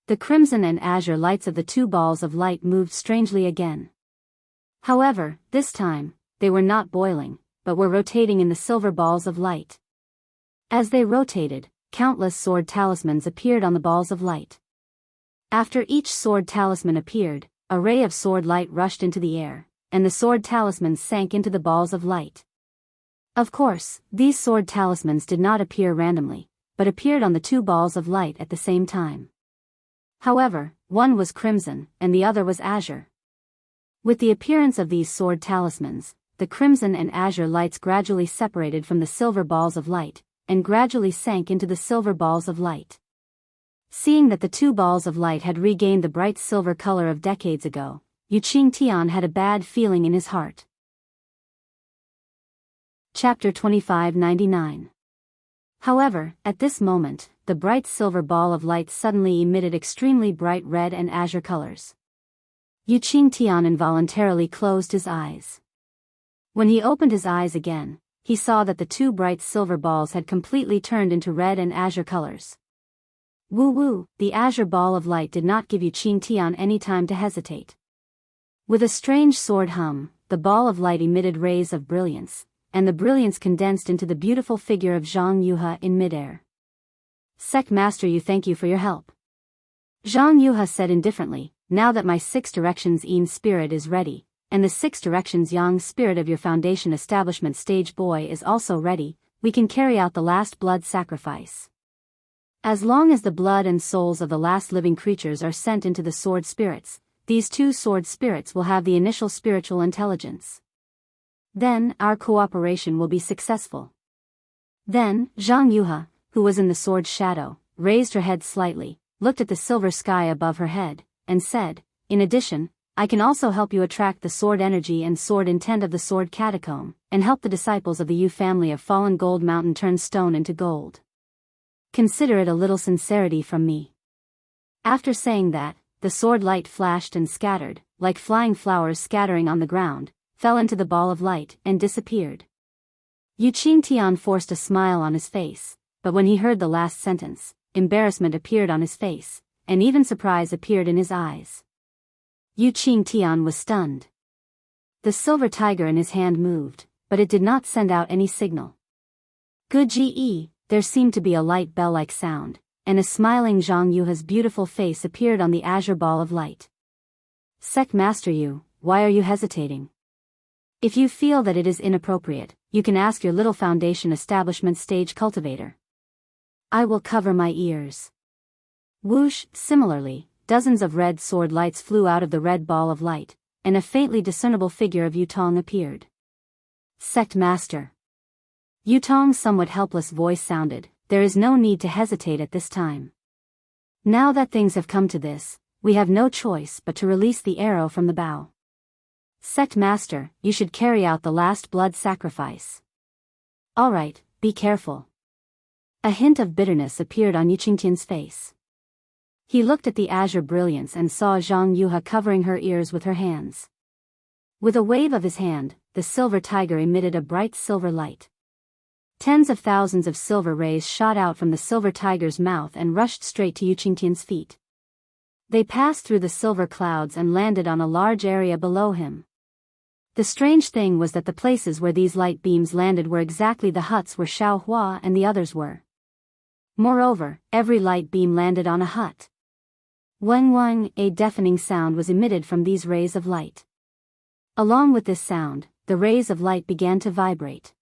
The crimson and azure lights of the two balls of light moved strangely again. However, this time, they were not boiling, but were rotating in the silver balls of light. As they rotated, countless sword talismans appeared on the balls of light. After each sword talisman appeared, a ray of sword light rushed into the air, and the sword talismans sank into the balls of light. Of course, these sword talismans did not appear randomly, but appeared on the two balls of light at the same time. However, one was crimson, and the other was azure. With the appearance of these sword talismans, the crimson and azure lights gradually separated from the silver balls of light, and gradually sank into the silver balls of light. Seeing that the two balls of light had regained the bright silver color of decades ago, Yu Qingtian had a bad feeling in his heart. Chapter 2599. However, at this moment, the bright silver ball of light suddenly emitted extremely bright red and azure colors. Yu Qingtian involuntarily closed his eyes. When he opened his eyes again, he saw that the two bright silver balls had completely turned into red and azure colors. Woo! The azure ball of light did not give Yu Qingtian any time to hesitate. With a strange sword hum, the ball of light emitted rays of brilliance, and the brilliance condensed into the beautiful figure of Zhang Yuhe in midair. Sect Master Yu, thank you for your help. Zhang Yuhe said indifferently, now that my 6 directions Yin spirit is ready, and the 6 directions Yang spirit of your foundation establishment stage boy is also ready, we can carry out the last blood sacrifice. As long as the blood and souls of the last living creatures are sent into the sword spirits, these 2 sword spirits will have the initial spiritual intelligence. Then, our cooperation will be successful. Then, Zhang Yuhe, who was in the sword's shadow, raised her head slightly, looked at the silver sky above her head, and said, in addition, I can also help you attract the sword energy and sword intent of the sword catacomb, and help the disciples of the Yu family of fallen gold mountain turn stone into gold. Consider it a little sincerity from me. After saying that, the sword light flashed and scattered, like flying flowers scattering on the ground, fell into the ball of light and disappeared. Yu Qingtian forced a smile on his face, but when he heard the last sentence, embarrassment appeared on his face, and even surprise appeared in his eyes. Yu Qingtian was stunned. The silver tiger in his hand moved, but it did not send out any signal. Good Ge, there seemed to be a light bell-like sound, and a smiling Zhang Yuhe's beautiful face appeared on the azure ball of light. Sect Master Yu, why are you hesitating? If you feel that it is inappropriate, you can ask your little foundation establishment stage cultivator. I will cover my ears. Whoosh! Similarly, dozens of red sword lights flew out of the red ball of light, and a faintly discernible figure of Yutong appeared. Sect Master. Yutong's somewhat helpless voice sounded, there is no need to hesitate at this time. Now that things have come to this, we have no choice but to release the arrow from the bow. Sect Master, you should carry out the last blood sacrifice. Alright, be careful. A hint of bitterness appeared on Yu Qingtian's face. He looked at the azure brilliance and saw Zhang Yuhe covering her ears with her hands. With a wave of his hand, the silver tiger emitted a bright silver light. Tens of thousands of silver rays shot out from the silver tiger's mouth and rushed straight to Yu Qingtian's feet. They passed through the silver clouds and landed on a large area below him. The strange thing was that the places where these light beams landed were exactly the huts where Xiaohua and the others were. Moreover, every light beam landed on a hut. Weng, a deafening sound was emitted from these rays of light. Along with this sound, the rays of light began to vibrate.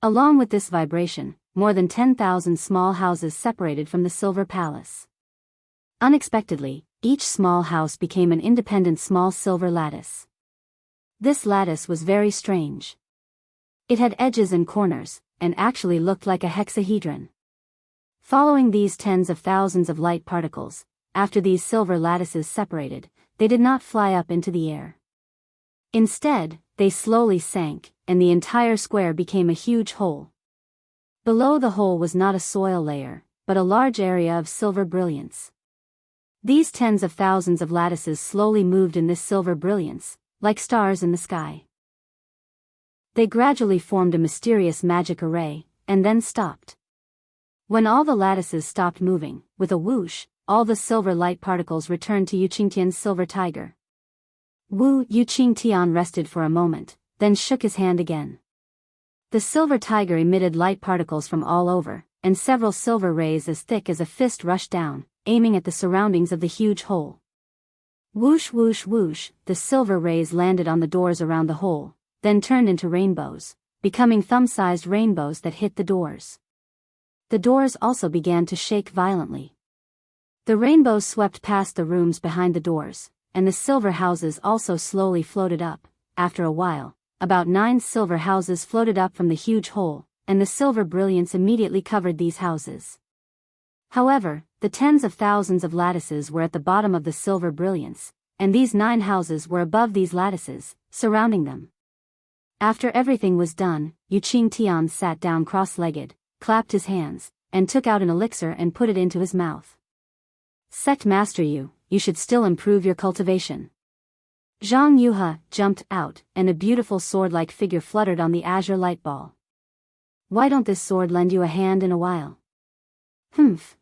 Along with this vibration, more than 10,000 small houses separated from the silver palace. Unexpectedly, each small house became an independent small silver lattice. This lattice was very strange. It had edges and corners, and actually looked like a hexahedron. Following these tens of thousands of light particles, after these silver lattices separated, they did not fly up into the air. Instead, they slowly sank, and the entire square became a huge hole. Below the hole was not a soil layer, but a large area of silver brilliance. These tens of thousands of lattices slowly moved in this silver brilliance, like stars in the sky. They gradually formed a mysterious magic array, and then stopped. When all the lattices stopped moving, with a whoosh, all the silver light particles returned to Yu Qingtian's silver tiger. Yu Qingtian rested for a moment, then shook his hand again. The silver tiger emitted light particles from all over, and several silver rays as thick as a fist rushed down, aiming at the surroundings of the huge hole. Whoosh, the silver rays landed on the doors around the hole, then turned into rainbows, becoming thumb-sized rainbows that hit the doors. The doors also began to shake violently. The rainbows swept past the rooms behind the doors, and the silver houses also slowly floated up. After a while, about 9 silver houses floated up from the huge hole, and the silver brilliance immediately covered these houses. However, the tens of thousands of lattices were at the bottom of the silver brilliance, and these 9 houses were above these lattices, surrounding them. After everything was done, Xianxia sat down cross-legged, clapped his hands, and took out an elixir and put it into his mouth. Sect Master, you should still improve your cultivation. Jianghu jumped out, and a beautiful sword-like figure fluttered on the azure light ball. Why don't this sword lend you a hand in a while?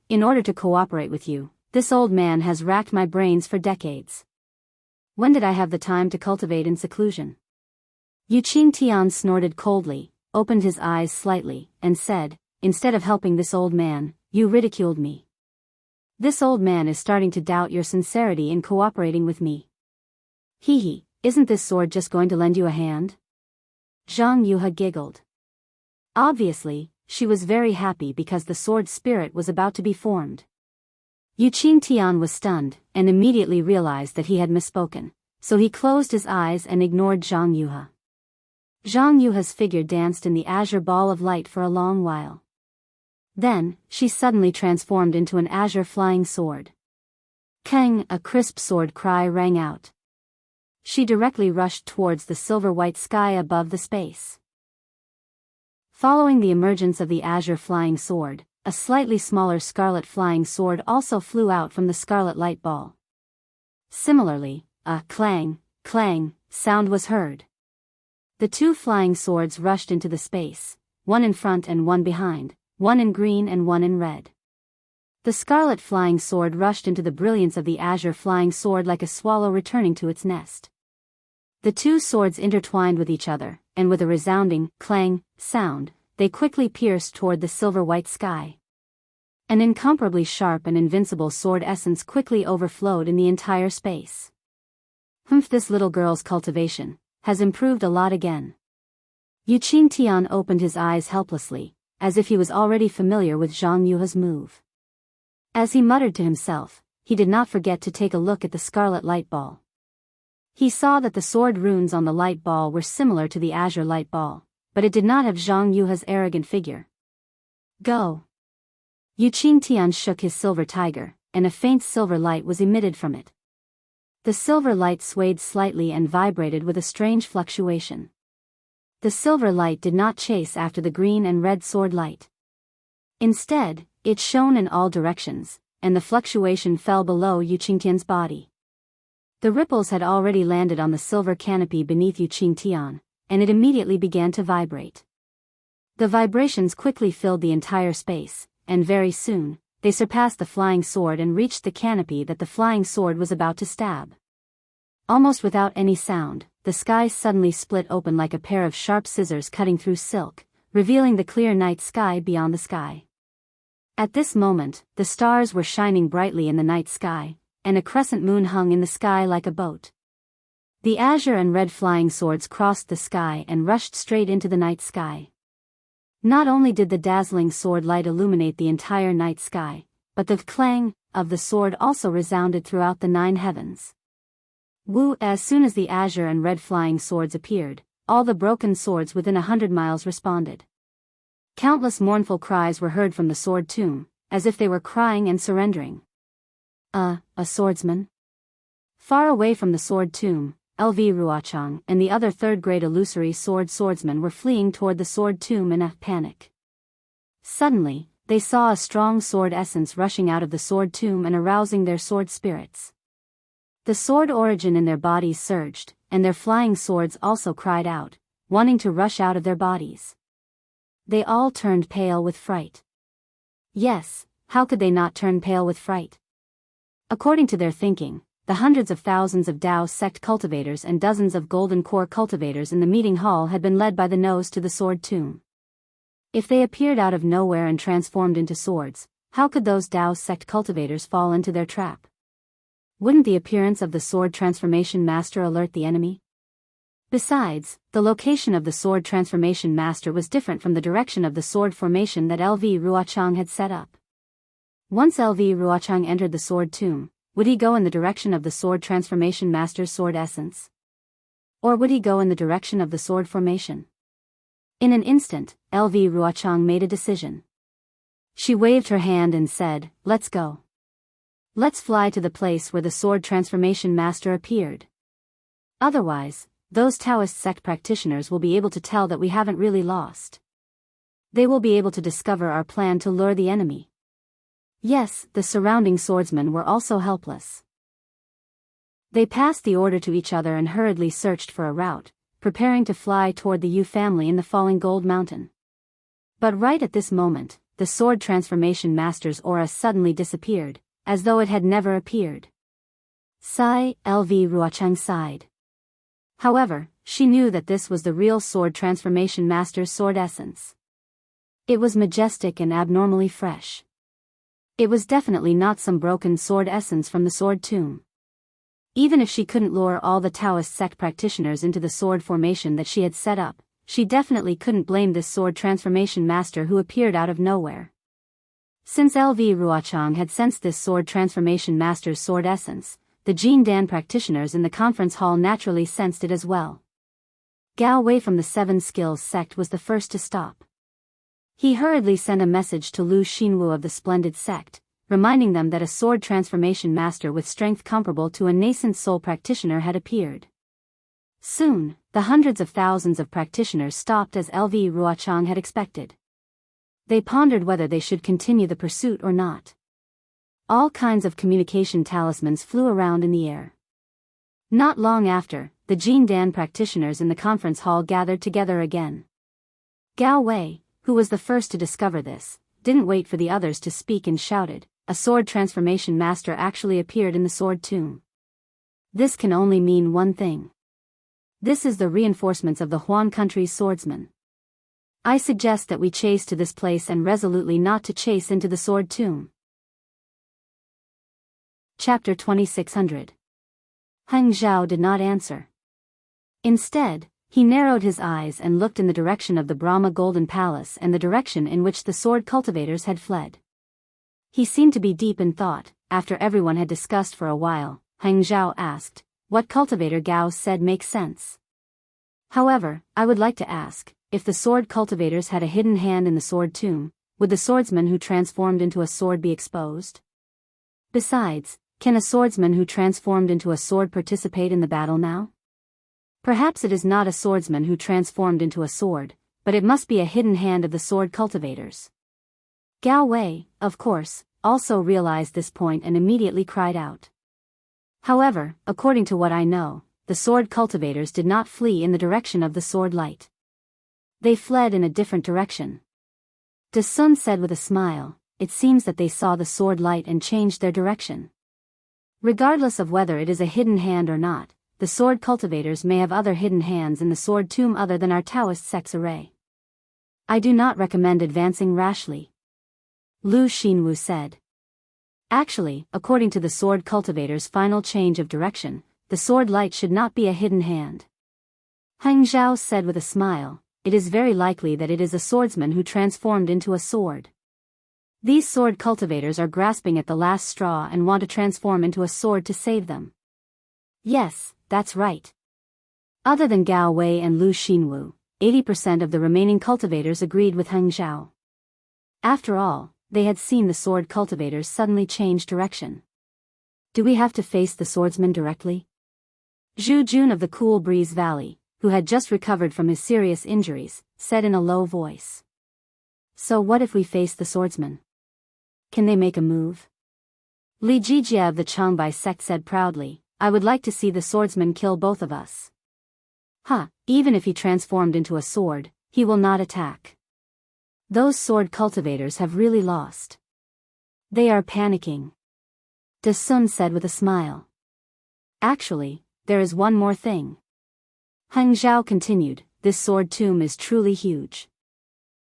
In order to cooperate with you, this old man has racked my brains for decades. When did I have the time to cultivate in seclusion? Xianxia snorted coldly, opened his eyes slightly, and said, instead of helping this old man, you ridiculed me. This old man is starting to doubt your sincerity in cooperating with me. Isn't this sword just going to lend you a hand? Jianghu giggled. Obviously, she was very happy because the sword spirit was about to be formed. Xianxia was stunned, and immediately realized that he had misspoken, so he closed his eyes and ignored Jianghu. Jianghu's figure danced in the azure ball of light for a long while. Then, she suddenly transformed into an azure flying sword. Kang, a crisp sword cry rang out. She directly rushed towards the silver-white sky above the space. Following the emergence of the azure flying sword, a slightly smaller scarlet flying sword also flew out from the scarlet light ball. Similarly, a clang, clang sound was heard. The 2 flying swords rushed into the space, one in front and one behind, one in green and one in red. The scarlet flying sword rushed into the brilliance of the azure flying sword like a swallow returning to its nest. The 2 swords intertwined with each other, and with a resounding clang sound, they quickly pierced toward the silver-white sky. An incomparably sharp and invincible sword essence quickly overflowed in the entire space. This little girl's cultivation has improved a lot again. Xianxia opened his eyes helplessly, as if he was already familiar with Jianghu's move. As he muttered to himself, he did not forget to take a look at the scarlet light ball. He saw that the sword runes on the light ball were similar to the azure light ball, but it did not have Jianghu's arrogant figure. Go! Xianxia shook his silver tiger, and a faint silver light was emitted from it. The silver light swayed slightly and vibrated with a strange fluctuation. The silver light did not chase after the green and red sword light. Instead, it shone in all directions, and the fluctuation fell below Xianxia's body. The ripples had already landed on the silver canopy beneath Xianxia, and it immediately began to vibrate. The vibrations quickly filled the entire space, and very soon, they surpassed the flying sword and reached the canopy that the flying sword was about to stab. Almost without any sound, the sky suddenly split open like a pair of sharp scissors cutting through silk, revealing the clear night sky beyond the sky. At this moment, the stars were shining brightly in the night sky, and a crescent moon hung in the sky like a boat. The azure and red flying swords crossed the sky and rushed straight into the night sky. Not only did the dazzling sword light illuminate the entire night sky, but the clang of the sword also resounded throughout the 9 heavens. As soon as the azure and red flying swords appeared, all the broken swords within 100 miles responded. Countless mournful cries were heard from the sword tomb, as if they were crying and surrendering. A swordsman? Far away from the sword tomb, Wuxia and the other third-grade illusory swordsmen were fleeing toward the sword tomb in a panic. Suddenly, they saw a strong sword essence rushing out of the sword tomb and arousing their sword spirits. The sword origin in their bodies surged, and their flying swords also cried out, wanting to rush out of their bodies. They all turned pale with fright. Yes, how could they not turn pale with fright? According to their thinking, the hundreds of thousands of Daoist sect cultivators and dozens of golden core cultivators in the meeting hall had been led by the nose to the sword tomb. If they appeared out of nowhere and transformed into swords, how could those Daoist sect cultivators fall into their trap? Wouldn't the appearance of the sword transformation master alert the enemy? Besides, the location of the sword transformation master was different from the direction of the sword formation that Wuxia had set up. Once Wuxia entered the sword tomb, would he go in the direction of the sword transformation master's sword essence? Or would he go in the direction of the sword formation? In an instant, LV Ruochang made a decision. She waved her hand and said, "Let's go. Let's fly to the place where the sword transformation master appeared. Otherwise, those Taoist sect practitioners will be able to tell that we haven't really lost. They will be able to discover our plan to lure the enemy." Yes, the surrounding swordsmen were also helpless. They passed the order to each other and hurriedly searched for a route, preparing to fly toward the Yu family in the falling gold mountain. But right at this moment, the sword transformation master's aura suddenly disappeared, as though it had never appeared. Sigh, LV Ruochang sighed. However, she knew that this was the real sword transformation master's sword essence. It was majestic and abnormally fresh. It was definitely not some broken sword essence from the sword tomb. Even if she couldn't lure all the Taoist sect practitioners into the sword formation that she had set up, she definitely couldn't blame this sword transformation master who appeared out of nowhere. Since LV Ruochang had sensed this sword transformation master's sword essence, the Jin Dan practitioners in the conference hall naturally sensed it as well. Gao Wei from the Seven Skills sect was the first to stop. He hurriedly sent a message to Lu Xinwu of the Splendid sect, reminding them that a sword transformation master with strength comparable to a nascent soul practitioner had appeared. Soon, the hundreds of thousands of practitioners stopped as LV Ruochang had expected. They pondered whether they should continue the pursuit or not. All kinds of communication talismans flew around in the air. Not long after, the Jin Dan practitioners in the conference hall gathered together again. Gao Wei, who was the first to discover this, didn't wait for the others to speak and shouted, "A sword transformation master actually appeared in the sword tomb. This can only mean one thing. This is the reinforcements of the Huan country's swordsmen. I suggest that we chase to this place and resolutely not to chase into the sword tomb." Chapter 2600. Heng Zhao did not answer. Instead, he narrowed his eyes and looked in the direction of the Brahma Golden Palace and the direction in which the sword cultivators had fled. He seemed to be deep in thought. After everyone had discussed for a while, Heng Zhao asked, "What cultivator Gao said makes sense. However, I would like to ask, if the sword cultivators had a hidden hand in the sword tomb, would the swordsman who transformed into a sword be exposed? Besides, can a swordsman who transformed into a sword participate in the battle now? Perhaps it is not a swordsman who transformed into a sword, but it must be a hidden hand of the sword cultivators." Gao Wei, of course, also realized this point and immediately cried out. However, according to what I know, the sword cultivators did not flee in the direction of the sword light. They fled in a different direction. De Sun said with a smile, "It seems that they saw the sword light and changed their direction. Regardless of whether it is a hidden hand or not, the sword cultivators may have other hidden hands in the sword tomb other than our Taoist sect's array. I do not recommend advancing rashly," Lu Xinwu said. Actually, according to the sword cultivator's final change of direction, the sword light should not be a hidden hand. Heng Zhao said with a smile, "It is very likely that it is a swordsman who transformed into a sword. These sword cultivators are grasping at the last straw and want to transform into a sword to save them." Yes, that's right. Other than Gao Wei and Lu Xinwu, 80% of the remaining cultivators agreed with Heng Zhao. After all, they had seen the sword cultivators suddenly change direction. "Do we have to face the swordsman directly?" Zhu Jun of the Cool Breeze Valley, who had just recovered from his serious injuries, said in a low voice. "So what if we face the swordsman? Can they make a move?" Li Jijia of the Changbai sect said proudly, "I would like to see the swordsman kill both of us." Even if he transformed into a sword, he will not attack. Those sword cultivators have really lost. They are panicking," De Sun said with a smile. "Actually, there is one more thing." Heng Zhao continued, "This sword tomb is truly huge.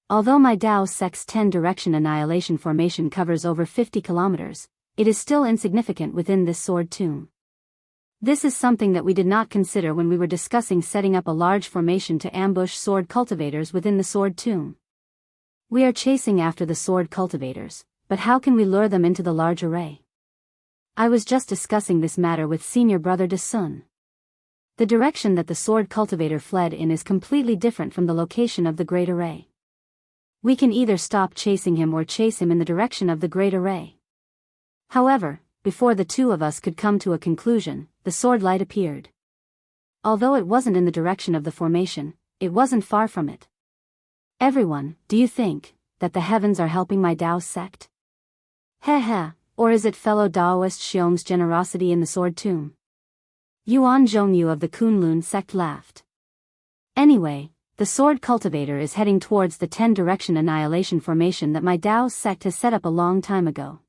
Although my Dao sect's 10-direction annihilation formation covers over 50 kilometers, it is still insignificant within this sword tomb. This is something that we did not consider when we were discussing setting up a large formation to ambush sword cultivators within the sword tomb. We are chasing after the sword cultivators, but how can we lure them into the large array? I was just discussing this matter with senior brother De Sun. The direction that the sword cultivator fled in is completely different from the location of the great array. We can either stop chasing him or chase him in the direction of the great array. However, before the two of us could come to a conclusion, the sword light appeared. Although it wasn't in the direction of the formation, it wasn't far from it. Everyone, do you think that the heavens are helping my Dao sect? Heh, or is it fellow Daoist Xiong's generosity in the sword tomb? Yuan Zhongyu of the Kunlun sect laughed. Anyway, the sword cultivator is heading towards the 10-direction annihilation formation that my Dao sect has set up a long time ago.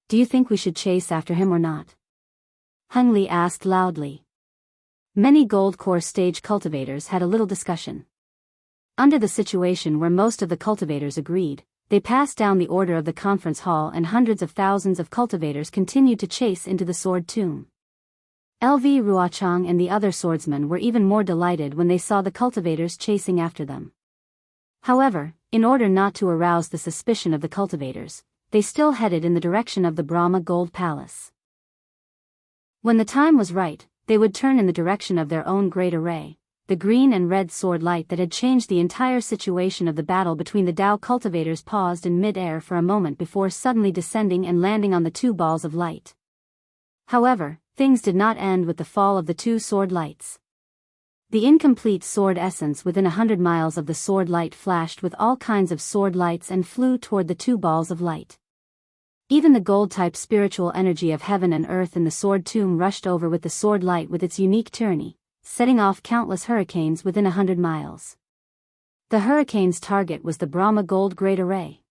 Do you think we should chase after him or not? Heng Li asked loudly. Many gold core stage cultivators had a little discussion. Under the situation where most of the cultivators agreed, they passed down the order of the conference hall and hundreds of thousands of cultivators continued to chase into the sword tomb. LV Ruochang and the other swordsmen were even more delighted when they saw the cultivators chasing after them. However, in order not to arouse the suspicion of the cultivators, they still headed in the direction of the Brahma Gold Palace. When the time was right, they would turn in the direction of their own great array, the green and red sword light that had changed the entire situation of the battle between the Dao cultivators paused in mid-air for a moment before suddenly descending and landing on the two balls of light. However, things did not end with the fall of the two sword lights. The incomplete sword essence within 100 miles of the sword light flashed with all kinds of sword lights and flew toward the two balls of light. Even the gold-type spiritual energy of heaven and earth in the sword tomb rushed over with the sword light with its unique tyranny, setting off countless hurricanes within 100 miles. The hurricane's target was the Brahma Gold Great Array.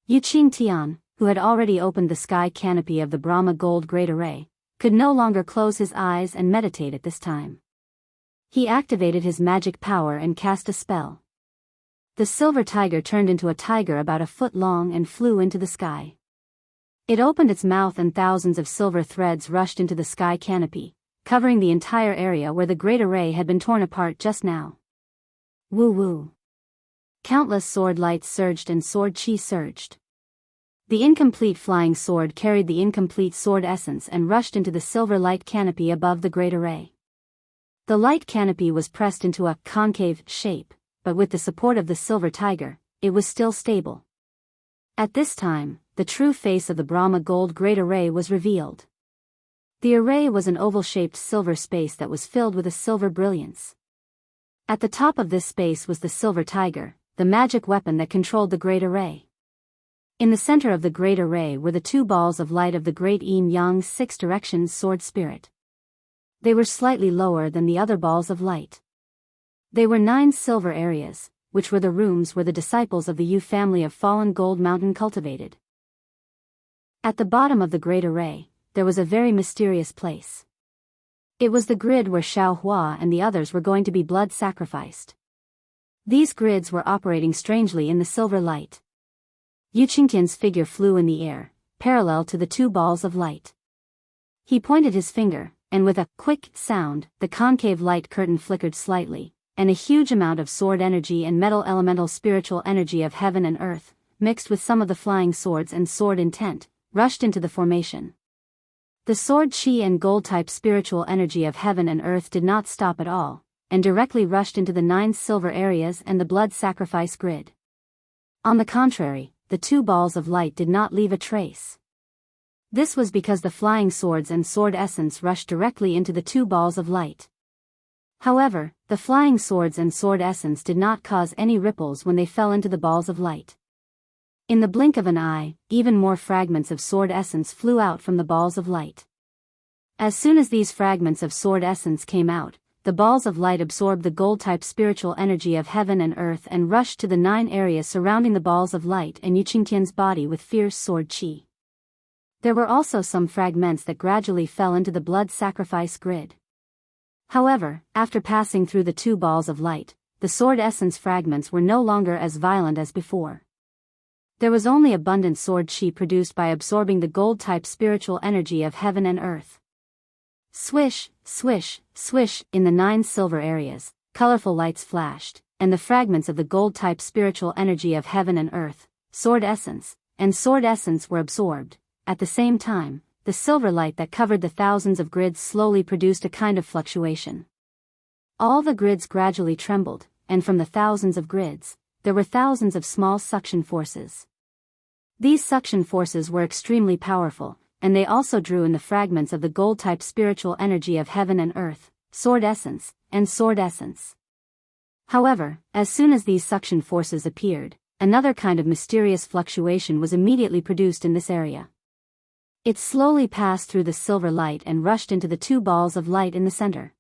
Yuqing Tian, who had already opened the sky canopy of the Brahma Gold Great Array, could no longer close his eyes and meditate at this time. He activated his magic power and cast a spell. The silver tiger turned into a tiger about a foot long and flew into the sky. It opened its mouth and thousands of silver threads rushed into the sky canopy, covering the entire area where the great array had been torn apart just now. Woo-woo. Countless sword lights surged and sword chi surged. The incomplete flying sword carried the incomplete sword essence and rushed into the silver light canopy above the great array. The light canopy was pressed into a concave shape, but with the support of the silver tiger, it was still stable. At this time, the true face of the Brahma Gold Great Array was revealed. The array was an oval-shaped silver space that was filled with a silver brilliance. At the top of this space was the silver tiger, the magic weapon that controlled the great array. In the center of the great array were the two balls of light of the great yin-yang 6 directions sword spirit. They were slightly lower than the other balls of light. They were 9 silver areas, which were the rooms where the disciples of the Yu family of Fallen Gold Mountain cultivated. At the bottom of the great array, there was a very mysterious place. It was the grid where Xiao Hua and the others were going to be blood sacrificed. These grids were operating strangely in the silver light. Yu Qingtian's figure flew in the air, parallel to the two balls of light. He pointed his finger, and with a quick sound, the concave light curtain flickered slightly, and a huge amount of sword energy and metal elemental spiritual energy of heaven and earth, mixed with some of the flying swords and sword intent, rushed into the formation. The sword chi and gold-type spiritual energy of heaven and earth did not stop at all, and directly rushed into the 9 silver areas and the blood sacrifice grid. On the contrary, the two balls of light did not leave a trace. This was because the flying swords and sword essence rushed directly into the two balls of light. However, the flying swords and sword essence did not cause any ripples when they fell into the balls of light. In the blink of an eye, even more fragments of sword essence flew out from the balls of light. As soon as these fragments of sword essence came out, the balls of light absorbed the gold-type spiritual energy of heaven and earth and rushed to the 9 areas surrounding the balls of light and Yu Qingtian's body with fierce sword chi. There were also some fragments that gradually fell into the blood sacrifice grid. However, after passing through the two balls of light, the sword essence fragments were no longer as violent as before. There was only abundant sword chi produced by absorbing the gold-type spiritual energy of heaven and earth. Swish, swish, swish, in the 9 silver areas, colorful lights flashed, and the fragments of the gold-type spiritual energy of heaven and earth, sword essence, and sword essence were absorbed. At the same time, the silver light that covered the thousands of grids slowly produced a kind of fluctuation. All the grids gradually trembled, and from the thousands of grids, there were thousands of small suction forces. These suction forces were extremely powerful, and they also drew in the fragments of the gold-type spiritual energy of heaven and earth, sword essence, and sword essence. However, as soon as these suction forces appeared, another kind of mysterious fluctuation was immediately produced in this area. It slowly passed through the silver light and rushed into the two balls of light in the center.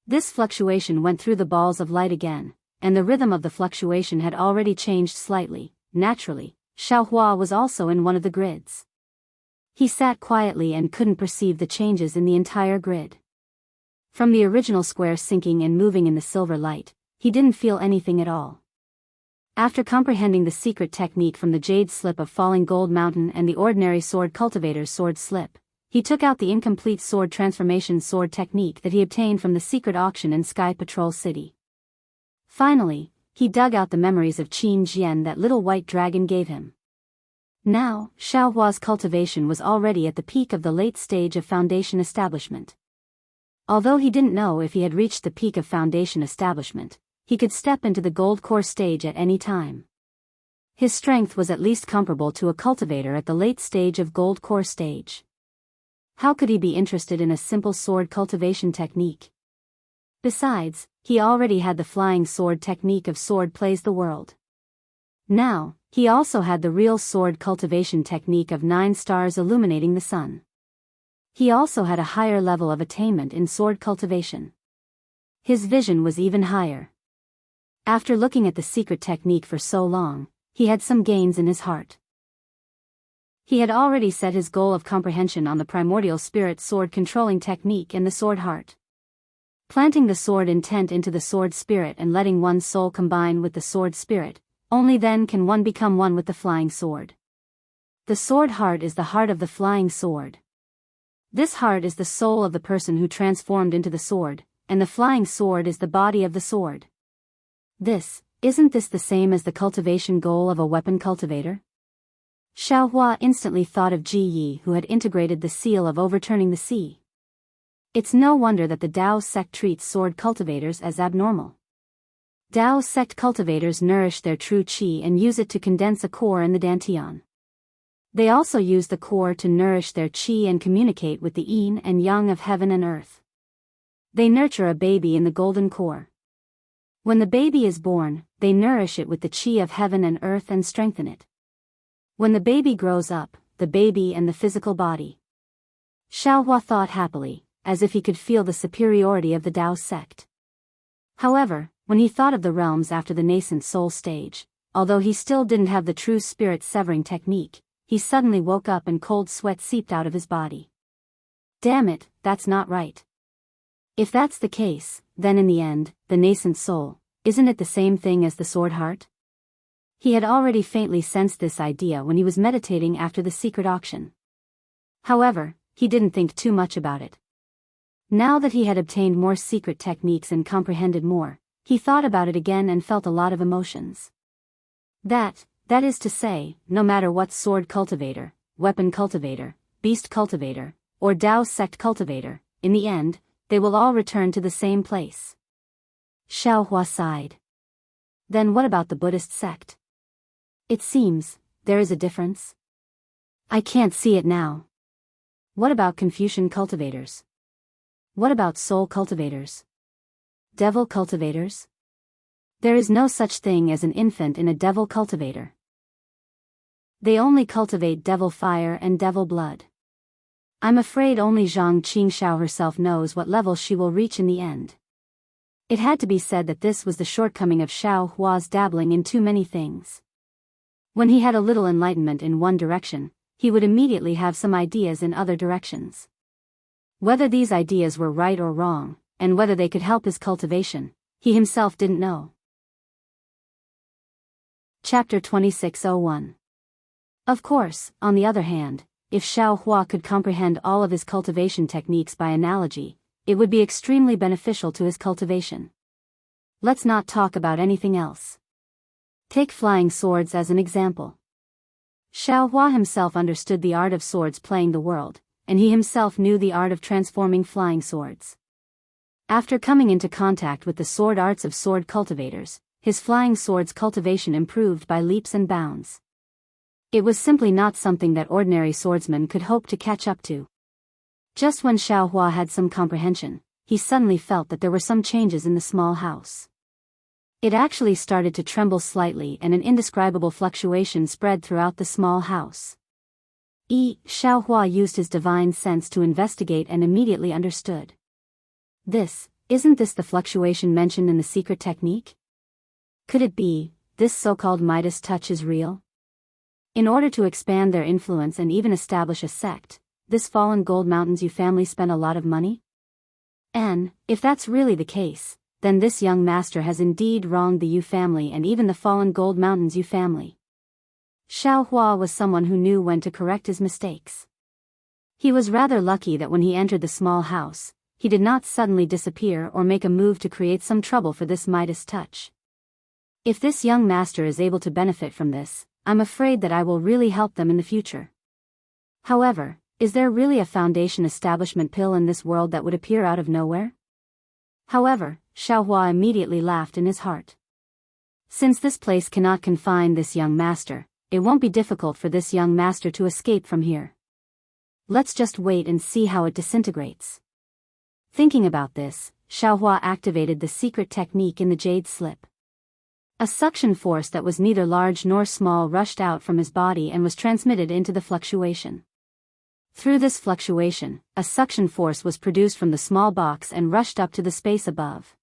This fluctuation went through the balls of light again, and the rhythm of the fluctuation had already changed slightly. Naturally, Xiaohua was also in one of the grids. He sat quietly and couldn't perceive the changes in the entire grid. From the original square sinking and moving in the silver light, he didn't feel anything at all. After comprehending the secret technique from the jade slip of Falling Gold Mountain and the ordinary sword cultivator's sword slip, he took out the incomplete sword transformation sword technique that he obtained from the secret auction in Sky Patrol City. Finally, he dug out the memories of Qin Jian that little white dragon gave him. Now, Xiaohua's cultivation was already at the peak of the late stage of foundation establishment. Although he didn't know if he had reached the peak of foundation establishment, he could step into the gold core stage at any time. His strength was at least comparable to a cultivator at the late stage of gold core stage. How could he be interested in a simple sword cultivation technique? Besides, he already had the flying sword technique of sword plays the world. Now, he also had the real sword cultivation technique of 9 stars illuminating the sun. He also had a higher level of attainment in sword cultivation. His vision was even higher. After looking at the secret technique for so long, he had some gains in his heart. He had already set his goal of comprehension on the primordial spirit sword controlling technique and the sword heart. Planting the sword intent into the sword spirit and letting one's soul combine with the sword spirit, only then can one become one with the flying sword. The sword heart is the heart of the flying sword. This heart is the soul of the person who transformed into the sword, and the flying sword is the body of the sword. Isn't this the same as the cultivation goal of a weapon cultivator? Xiaohua instantly thought of Ji Yi, who had integrated the seal of overturning the sea. It's no wonder that the Dao sect treats sword cultivators as abnormal. Dao sect cultivators nourish their true qi and use it to condense a core in the dantian. They also use the core to nourish their qi and communicate with the yin and yang of heaven and earth. They nurture a baby in the golden core. When the baby is born, they nourish it with the qi of heaven and earth and strengthen it. When the baby grows up, the baby and the physical body. Xiaohua thought happily, as if he could feel the superiority of the Dao sect. However, when he thought of the realms after the nascent soul stage, although he still didn't have the true spirit severing technique, he suddenly woke up and cold sweat seeped out of his body. Damn it, that's not right. If that's the case, then in the end, the nascent soul, isn't it the same thing as the sword heart? He had already faintly sensed this idea when he was meditating after the secret auction. However, he didn't think too much about it. Now that he had obtained more secret techniques and comprehended more, he thought about it again and felt a lot of emotions. That is to say, no matter what sword cultivator, weapon cultivator, beast cultivator, or Dao sect cultivator, in the end, they will all return to the same place. Xiaohua sighed. Then what about the Buddhist sect? It seems, there is a difference. I can't see it now. What about Confucian cultivators? What about soul cultivators? Devil cultivators? There is no such thing as an infant in a devil cultivator. They only cultivate devil fire and devil blood. I'm afraid only Zhang Qingxiao herself knows what level she will reach in the end. It had to be said that this was the shortcoming of Xiaohua's dabbling in too many things. When he had a little enlightenment in one direction, he would immediately have some ideas in other directions. Whether these ideas were right or wrong, and whether they could help his cultivation, he himself didn't know. Chapter 2601. Of course, on the other hand, if Xiaohua could comprehend all of his cultivation techniques by analogy, it would be extremely beneficial to his cultivation. Let's not talk about anything else. Take flying swords as an example. Xiaohua himself understood the art of swords playing the world, and he himself knew the art of transforming flying swords. After coming into contact with the sword arts of sword cultivators, his flying sword's cultivation improved by leaps and bounds. It was simply not something that ordinary swordsmen could hope to catch up to. Just when Xiaohua had some comprehension, he suddenly felt that there were some changes in the small house. It actually started to tremble slightly, and an indescribable fluctuation spread throughout the small house. Xiaohua used his divine sense to investigate and immediately understood. Isn't this the fluctuation mentioned in the secret technique? Could it be, this so-called Midas touch is real? In order to expand their influence and even establish a sect, this fallen Gold Mountains Yu family spent a lot of money? And, if that's really the case, then this young master has indeed wronged the Yu family and even the fallen Gold Mountains Yu family. Xiaohua was someone who knew when to correct his mistakes. He was rather lucky that when he entered the small house, he did not suddenly disappear or make a move to create some trouble for this Midas touch. If this young master is able to benefit from this, I'm afraid that I will really help them in the future. However, is there really a foundation establishment pill in this world that would appear out of nowhere? However, Xiaohua immediately laughed in his heart. Since this place cannot confine this young master, it won't be difficult for this young master to escape from here. Let's just wait and see how it disintegrates. Thinking about this, Xiaohua activated the secret technique in the jade slip. A suction force that was neither large nor small rushed out from his body and was transmitted into the fluctuation. Through this fluctuation, a suction force was produced from the small box and rushed up to the space above.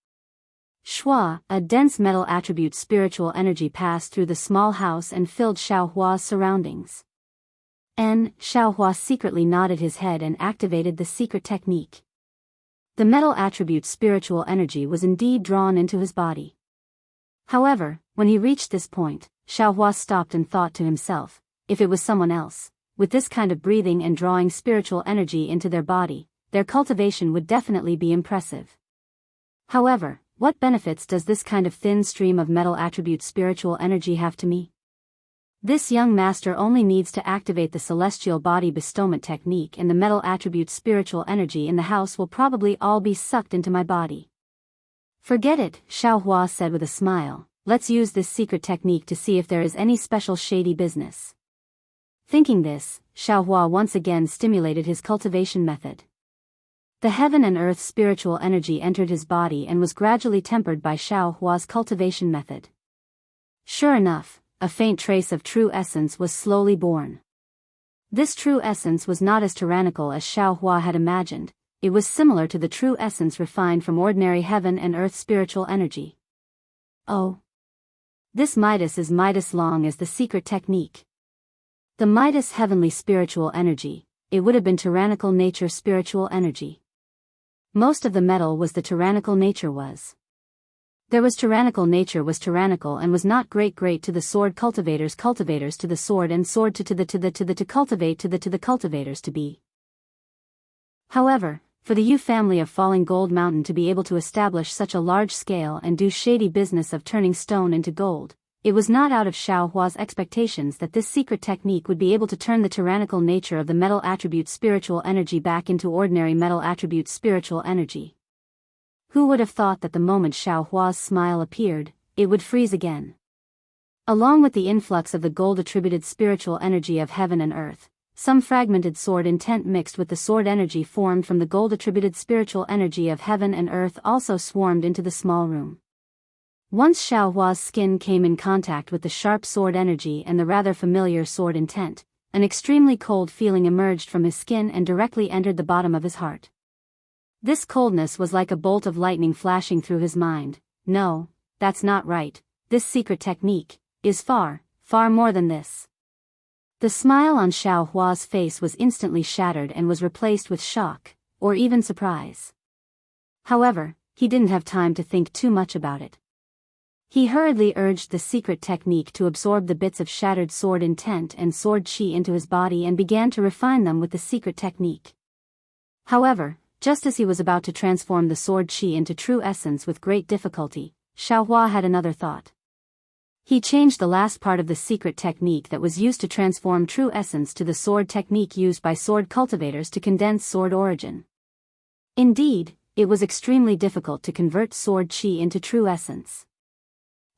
Shua, a dense metal attribute spiritual energy passed through the small house and filled Xiaohua's surroundings. Xiaohua secretly nodded his head and activated the secret technique. The metal attribute spiritual energy was indeed drawn into his body. However, when he reached this point, Xiaohua stopped and thought to himself, if it was someone else, with this kind of breathing and drawing spiritual energy into their body, their cultivation would definitely be impressive. However, what benefits does this kind of thin stream of metal attribute spiritual energy have to me? This young master only needs to activate the celestial body bestowment technique, and the metal attribute spiritual energy in the house will probably all be sucked into my body. Forget it, Xiaohua said with a smile, let's use this secret technique to see if there is any special shady business. Thinking this, Xiaohua once again stimulated his cultivation method. The heaven and earth spiritual energy entered his body and was gradually tempered by Xiaohua's cultivation method. Sure enough, a faint trace of true essence was slowly born. This true essence was not as tyrannical as Xiaohua had imagined, it was similar to the true essence refined from ordinary heaven and earth spiritual energy. Oh! This Midas is Midas long as the secret technique. The Midas heavenly spiritual energy, it would have been tyrannical nature spiritual energy. Most of the metal was the tyrannical nature was. There was tyrannical nature was tyrannical and was not great to the sword cultivators to the sword and sword to cultivate to the cultivators to be. However, for the Yu family of Falling Gold Mountain to be able to establish such a large scale and do shady business of turning stone into gold, it was not out of Xiaohua's expectations that this secret technique would be able to turn the tyrannical nature of the metal attribute spiritual energy back into ordinary metal attribute spiritual energy. Who would have thought that the moment Xiaohua's smile appeared, it would freeze again? Along with the influx of the gold-attributed spiritual energy of heaven and earth, some fragmented sword intent mixed with the sword energy formed from the gold-attributed spiritual energy of heaven and earth also swarmed into the small room. Once Xiaohua's skin came in contact with the sharp sword energy and the rather familiar sword intent, an extremely cold feeling emerged from his skin and directly entered the bottom of his heart. This coldness was like a bolt of lightning flashing through his mind. No, that's not right, this secret technique is far, far more than this. The smile on Xiaohua's face was instantly shattered and was replaced with shock, or even surprise. However, he didn't have time to think too much about it. He hurriedly urged the secret technique to absorb the bits of shattered sword intent and sword chi into his body and began to refine them with the secret technique. However, just as he was about to transform the sword chi into true essence with great difficulty, Xiaohua had another thought. He changed the last part of the secret technique that was used to transform true essence to the sword technique used by sword cultivators to condense sword origin. Indeed, it was extremely difficult to convert sword chi into true essence.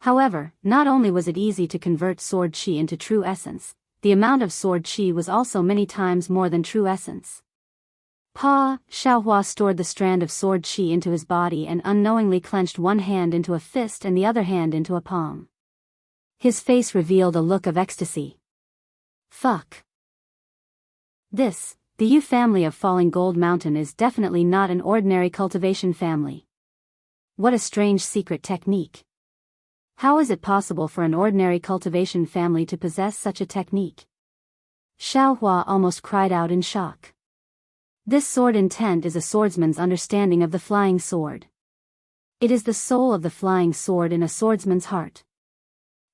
However, not only was it easy to convert sword chi into true essence, the amount of sword chi was also many times more than true essence. Xiaohua stored the strand of sword chi into his body and unknowingly clenched one hand into a fist and the other hand into a palm. His face revealed a look of ecstasy. Fuck. The Yu family of Falling Gold Mountain is definitely not an ordinary cultivation family. What a strange secret technique. How is it possible for an ordinary cultivation family to possess such a technique? Xiaohua almost cried out in shock. This sword intent is a swordsman's understanding of the flying sword. It is the soul of the flying sword in a swordsman's heart.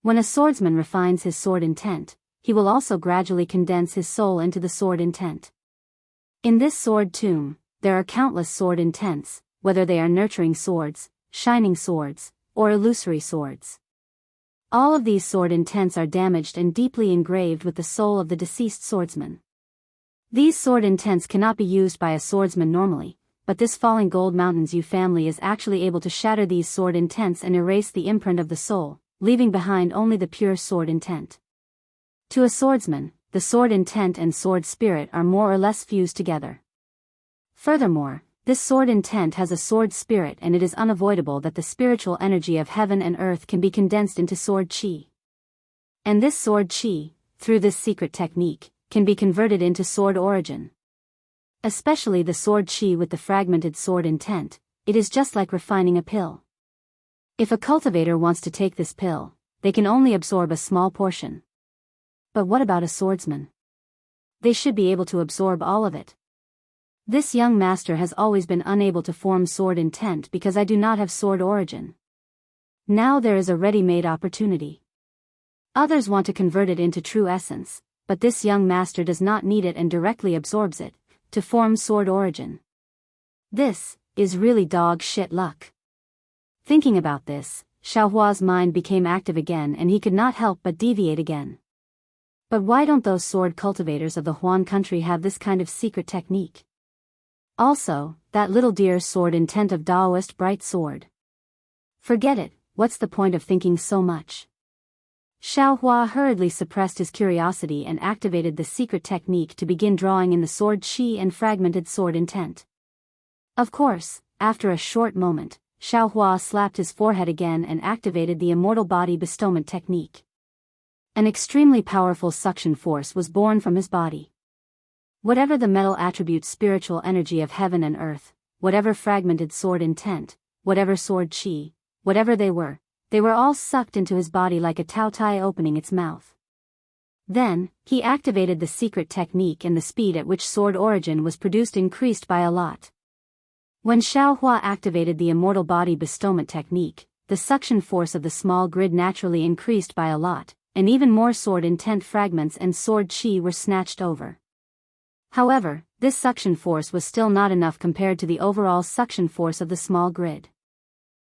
When a swordsman refines his sword intent, he will also gradually condense his soul into the sword intent. In this sword tomb, there are countless sword intents, whether they are nurturing swords, shining swords, or illusory swords. All of these sword intents are damaged and deeply engraved with the soul of the deceased swordsman. These sword intents cannot be used by a swordsman normally, but this Falling Gold Mountain's Yu family is actually able to shatter these sword intents and erase the imprint of the soul, leaving behind only the pure sword intent. To a swordsman, the sword intent and sword spirit are more or less fused together. Furthermore, this sword intent has a sword spirit and it is unavoidable that the spiritual energy of heaven and earth can be condensed into sword chi. And this sword chi, through this secret technique, can be converted into sword origin. Especially the sword chi with the fragmented sword intent, it is just like refining a pill. If a cultivator wants to take this pill, they can only absorb a small portion. But what about a swordsman? They should be able to absorb all of it. This young master has always been unable to form sword intent because I do not have sword origin. Now there is a ready-made opportunity. Others want to convert it into true essence, but this young master does not need it and directly absorbs it, to form sword origin. This is really dog shit luck. Thinking about this, Xiaohua's mind became active again and he could not help but deviate again. But why don't those sword cultivators of the Huan country have this kind of secret technique? Also, that little deer's sword intent of Daoist bright sword. Forget it, what's the point of thinking so much? Xiaohua hurriedly suppressed his curiosity and activated the secret technique to begin drawing in the sword chi and fragmented sword intent. Of course, after a short moment, Xiaohua slapped his forehead again and activated the immortal body bestowment technique. An extremely powerful suction force was born from his body. Whatever the metal attribute spiritual energy of heaven and earth, whatever fragmented sword intent, whatever sword chi, whatever they were all sucked into his body like a taotai opening its mouth. Then, he activated the secret technique and the speed at which sword origin was produced increased by a lot. When Xiaohua activated the immortal body bestowment technique, the suction force of the small grid naturally increased by a lot, and even more sword intent fragments and sword chi were snatched over. However, this suction force was still not enough compared to the overall suction force of the small grid.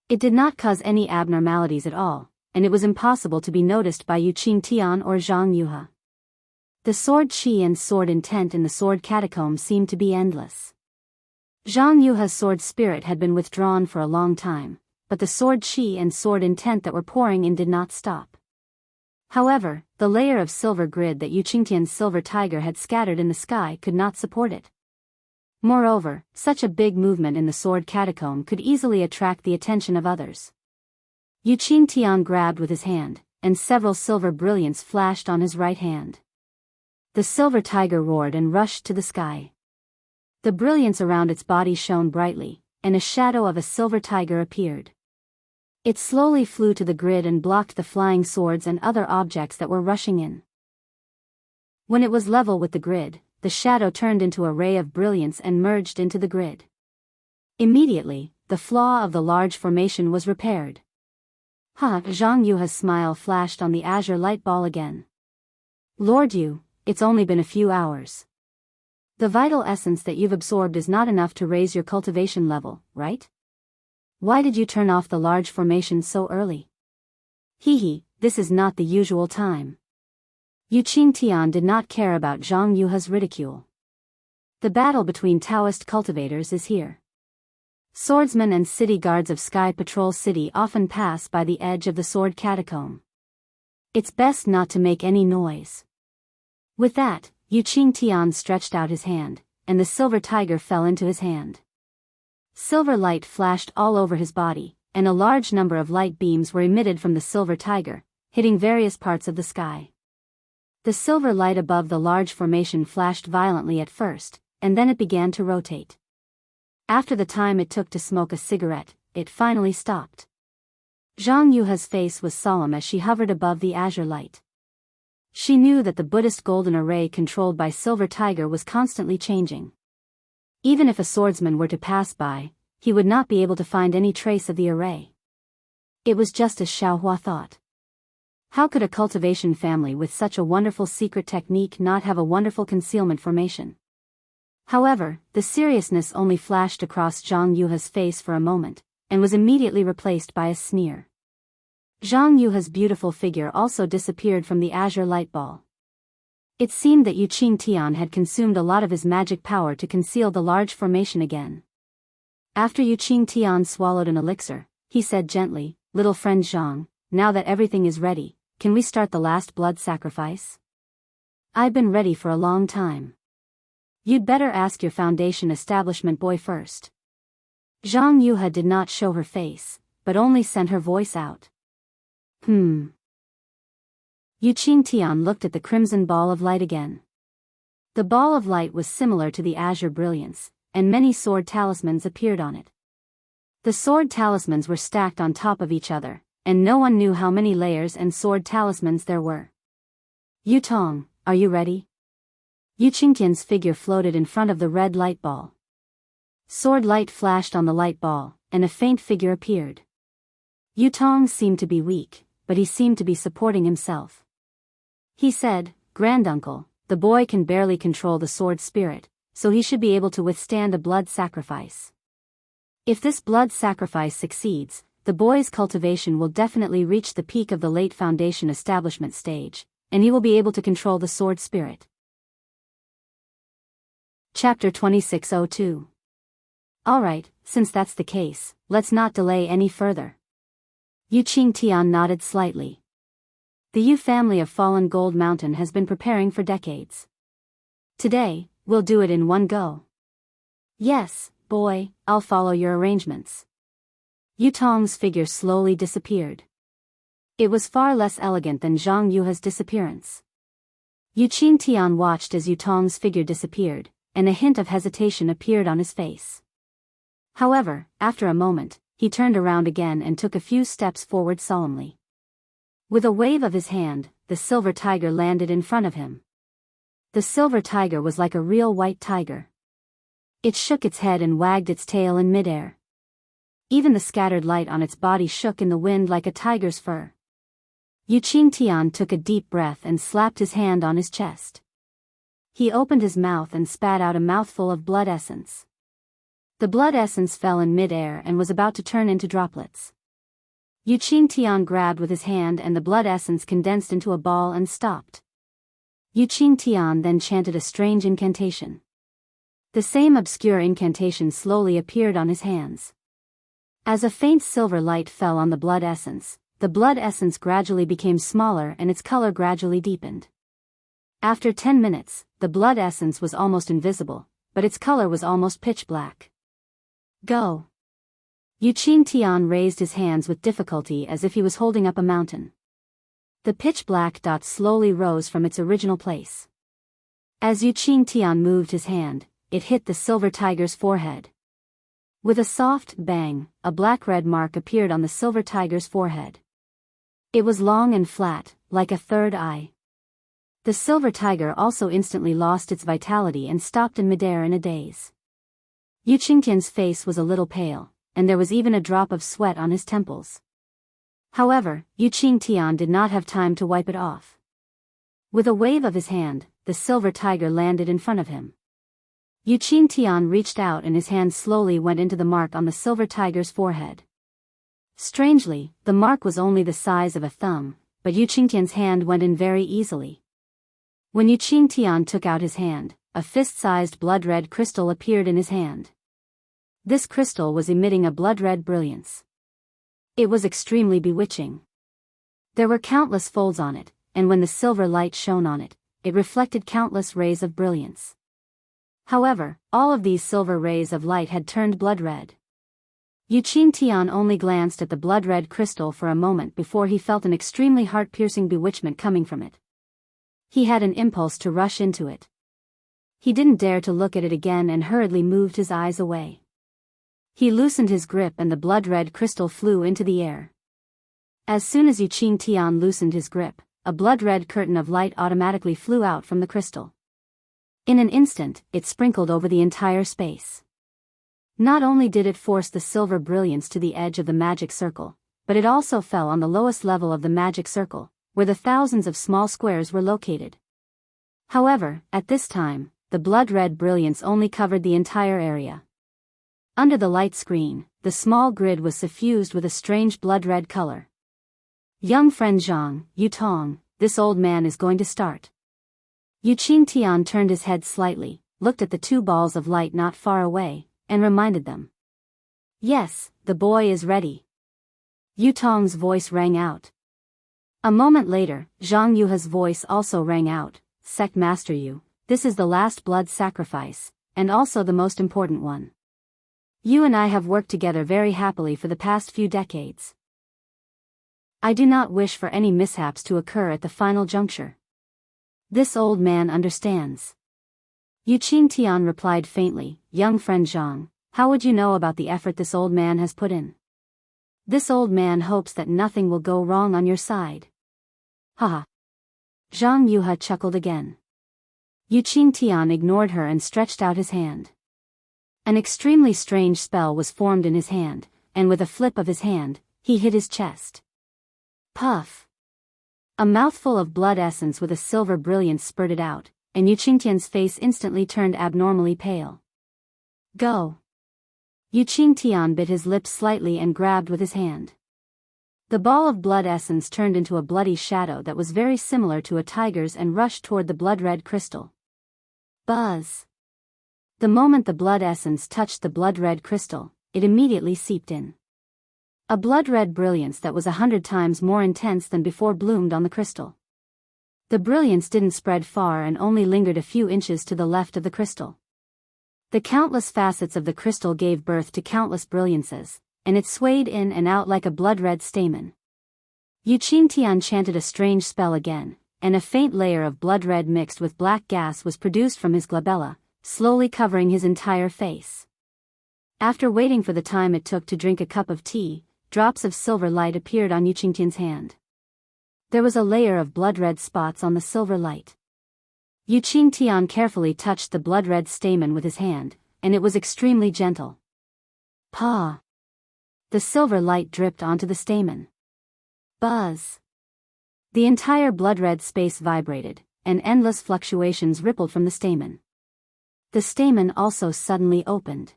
It did not cause any abnormalities at all, and it was impossible to be noticed by Yu Qingtian or Zhang Yuhe. The sword chi and sword intent in the sword catacomb seemed to be endless. Zhang Yuhe's sword spirit had been withdrawn for a long time, but the sword chi and sword intent that were pouring in did not stop. However, the layer of silver grid that Yu Qingtian's silver tiger had scattered in the sky could not support it. Moreover, such a big movement in the sword catacomb could easily attract the attention of others. Yu Qingtian grabbed with his hand, and several silver brilliants flashed on his right hand. The silver tiger roared and rushed to the sky. The brilliance around its body shone brightly, and a shadow of a silver tiger appeared. It slowly flew to the grid and blocked the flying swords and other objects that were rushing in. When it was level with the grid, the shadow turned into a ray of brilliance and merged into the grid. Immediately, the flaw of the large formation was repaired. Zhang Yuhe's smile flashed on the azure light ball again. Lord Yu, it's only been a few hours. The vital essence that you've absorbed is not enough to raise your cultivation level, right? Why did you turn off the large formation so early? this is not the usual time. Yu Qingtian did not care about Zhang Yuha's ridicule. The battle between Daoist cultivators is here. Swordsmen and city guards of Sky Patrol City often pass by the edge of the sword catacomb. It's best not to make any noise. With that, Yu Qingtian stretched out his hand, and the silver tiger fell into his hand. Silver light flashed all over his body, and a large number of light beams were emitted from the silver tiger, hitting various parts of the sky. The silver light above the large formation flashed violently at first, and then it began to rotate. After the time it took to smoke a cigarette, it finally stopped. Zhang Yuha's face was solemn as she hovered above the azure light. She knew that the Buddhist golden array controlled by Silver Tiger was constantly changing. Even if a swordsman were to pass by, he would not be able to find any trace of the array. It was just as Xiaohua thought. How could a cultivation family with such a wonderful secret technique not have a wonderful concealment formation? However, the seriousness only flashed across Zhang Yuha's face for a moment, and was immediately replaced by a sneer. Zhang Yuha's beautiful figure also disappeared from the azure light ball. It seemed that Yu Qingtian had consumed a lot of his magic power to conceal the large formation again. After Yu Qingtian swallowed an elixir, he said gently, "Little friend Zhang, now that everything is ready, can we start the last blood sacrifice? I've been ready for a long time. You'd better ask your foundation establishment boy first." Zhang Yuha did not show her face, but only sent her voice out. Yu Qingtian looked at the crimson ball of light again. The ball of light was similar to the azure brilliance, and many sword talismans appeared on it. The sword talismans were stacked on top of each other, and no one knew how many layers and sword talismans there were. "Yu Tong, are you ready?" Yu Qingtian's figure floated in front of the red light ball. Sword light flashed on the light ball, and a faint figure appeared. Yu Tong seemed to be weak, but he seemed to be supporting himself. He said, "Granduncle, the boy can barely control the sword spirit, so he should be able to withstand a blood sacrifice. If this blood sacrifice succeeds, the boy's cultivation will definitely reach the peak of the late foundation establishment stage, and he will be able to control the sword spirit." Chapter 2602. Alright, since that's the case, let's not delay any further. Yu Qingtian nodded slightly. The Yu family of Fallen Gold Mountain has been preparing for decades. Today, we'll do it in one go. Yes, boy, I'll follow your arrangements. Yu Tong's figure slowly disappeared. It was far less elegant than Zhang Yuha's disappearance. Yu Qingtian watched as Yu Tong's figure disappeared, and a hint of hesitation appeared on his face. However, after a moment, he turned around again and took a few steps forward solemnly. With a wave of his hand, the silver tiger landed in front of him. The silver tiger was like a real white tiger. It shook its head and wagged its tail in midair. Even the scattered light on its body shook in the wind like a tiger's fur. Yu Qingtian took a deep breath and slapped his hand on his chest. He opened his mouth and spat out a mouthful of blood essence. The blood essence fell in mid-air and was about to turn into droplets. Yu Qingtian grabbed with his hand and the blood essence condensed into a ball and stopped. Yu Qingtian then chanted a strange incantation. The same obscure incantation slowly appeared on his hands. As a faint silver light fell on the blood essence gradually became smaller and its color gradually deepened. After 10 minutes, the blood essence was almost invisible, but its color was almost pitch black. Go! Yu Qingtian raised his hands with difficulty as if he was holding up a mountain. The pitch-black dot slowly rose from its original place. As Yu Qingtian moved his hand, it hit the silver tiger's forehead. With a soft bang, a black-red mark appeared on the silver tiger's forehead. It was long and flat, like a third eye. The silver tiger also instantly lost its vitality and stopped in midair in a daze. Yu Qingtian's face was a little pale, and there was even a drop of sweat on his temples. However, Yu Qingtian did not have time to wipe it off. With a wave of his hand, the silver tiger landed in front of him. Yu Qingtian reached out and his hand slowly went into the mark on the silver tiger's forehead. Strangely, the mark was only the size of a thumb, but Yu Qingtian's hand went in very easily. When Yu Qingtian took out his hand, a fist-sized blood-red crystal appeared in his hand. This crystal was emitting a blood-red brilliance. It was extremely bewitching. There were countless folds on it, and when the silver light shone on it, it reflected countless rays of brilliance. However, all of these silver rays of light had turned blood-red. Yu Qingtian only glanced at the blood-red crystal for a moment before he felt an extremely heart-piercing bewitchment coming from it. He had an impulse to rush into it. He didn't dare to look at it again and hurriedly moved his eyes away. He loosened his grip and the blood-red crystal flew into the air. As soon as Yu Qingtian loosened his grip, a blood-red curtain of light automatically flew out from the crystal. In an instant, it sprinkled over the entire space. Not only did it force the silver brilliance to the edge of the magic circle, but it also fell on the lowest level of the magic circle, where the thousands of small squares were located. However, at this time, the blood-red brilliance only covered the entire area. Under the light screen, the small grid was suffused with a strange blood-red color. Young friend Zhang, Yu Tong, this old man is going to start. Yu Qingtian turned his head slightly, looked at the two balls of light not far away, and reminded them. Yes, the boy is ready. Yu Tong's voice rang out. A moment later, Zhang Yuha's voice also rang out. Sect Master Yu, this is the last blood sacrifice, and also the most important one. You and I have worked together very happily for the past few decades. I do not wish for any mishaps to occur at the final juncture. This old man understands. Yu Qingtian replied faintly, young friend Zhang, how would you know about the effort this old man has put in? This old man hopes that nothing will go wrong on your side. Haha. Zhang Yuha chuckled again. Yu Qingtian ignored her and stretched out his hand. An extremely strange spell was formed in his hand, and with a flip of his hand, he hit his chest. Puff! A mouthful of blood essence with a silver brilliance spurted out, and Yu Qingtian's face instantly turned abnormally pale. Go! Yu Qingtian bit his lips slightly and grabbed with his hand. The ball of blood essence turned into a bloody shadow that was very similar to a tiger's and rushed toward the blood-red crystal. Buzz! The moment the blood essence touched the blood-red crystal, it immediately seeped in. A blood-red brilliance that was 100 times more intense than before bloomed on the crystal. The brilliance didn't spread far and only lingered a few inches to the left of the crystal. The countless facets of the crystal gave birth to countless brilliances, and it swayed in and out like a blood-red stamen. Yu Qingtian chanted a strange spell again, and a faint layer of blood-red mixed with black gas was produced from his glabella, slowly covering his entire face. After waiting for the time it took to drink a cup of tea, drops of silver light appeared on Yu Qingtian's hand. There was a layer of blood-red spots on the silver light. Yu Qingtian carefully touched the blood-red stamen with his hand, and it was extremely gentle. Pa! The silver light dripped onto the stamen. Buzz! The entire blood-red space vibrated, and endless fluctuations rippled from the stamen. The stamen also suddenly opened.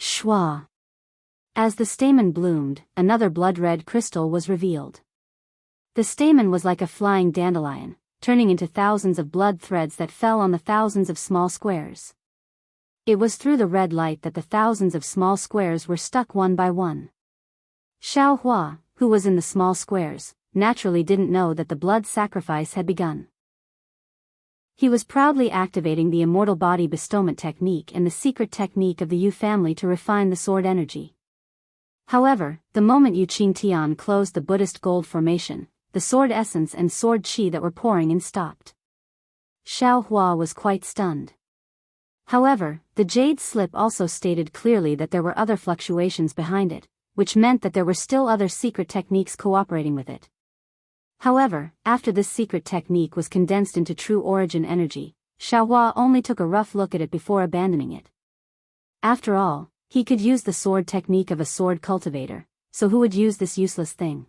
Shwa! As the stamen bloomed, another blood-red crystal was revealed. The stamen was like a flying dandelion, turning into thousands of blood threads that fell on the thousands of small squares. It was through the red light that the thousands of small squares were stuck one by one. Xiao Hua, who was in the small squares, naturally didn't know that the blood sacrifice had begun. He was proudly activating the immortal body bestowment technique and the secret technique of the Yu family to refine the sword energy. However, the moment Yu Qingtian closed the Buddhist gold formation, the sword essence and sword qi that were pouring in stopped. Xiao Hua was quite stunned. However, the jade slip also stated clearly that there were other fluctuations behind it, which meant that there were still other secret techniques cooperating with it. However, after this secret technique was condensed into true origin energy, Xiao Hua only took a rough look at it before abandoning it. After all, he could use the sword technique of a sword cultivator, so who would use this useless thing?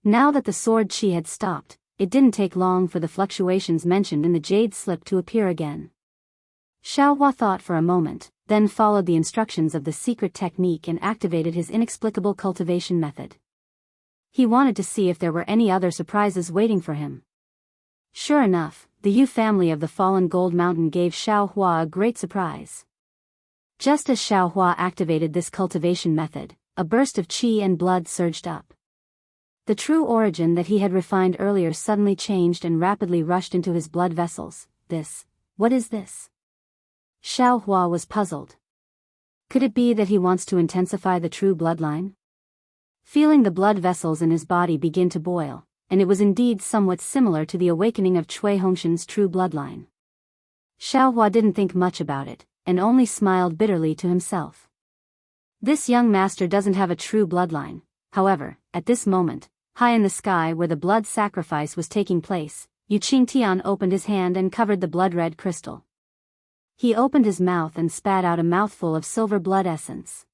Now that the sword qi had stopped, it didn't take long for the fluctuations mentioned in the jade slip to appear again. Xiao Hua thought for a moment, then followed the instructions of the secret technique and activated his inexplicable cultivation method. He wanted to see if there were any other surprises waiting for him. Sure enough, the Yu family of the fallen Gold Mountain gave Xiaohua a great surprise. Just as Xiaohua activated this cultivation method, a burst of qi and blood surged up. The true origin that he had refined earlier suddenly changed and rapidly rushed into his blood vessels. What is this? Xiaohua was puzzled. Could it be that he wants to intensify the true bloodline? Feeling the blood vessels in his body begin to boil, and it was indeed somewhat similar to the awakening of Cui Hongshan's true bloodline. Xiaohua didn't think much about it, and only smiled bitterly to himself. This young master doesn't have a true bloodline. However, at this moment, high in the sky where the blood sacrifice was taking place, Yu Qingtian opened his hand and covered the blood-red crystal. He opened his mouth and spat out a mouthful of silver blood essence.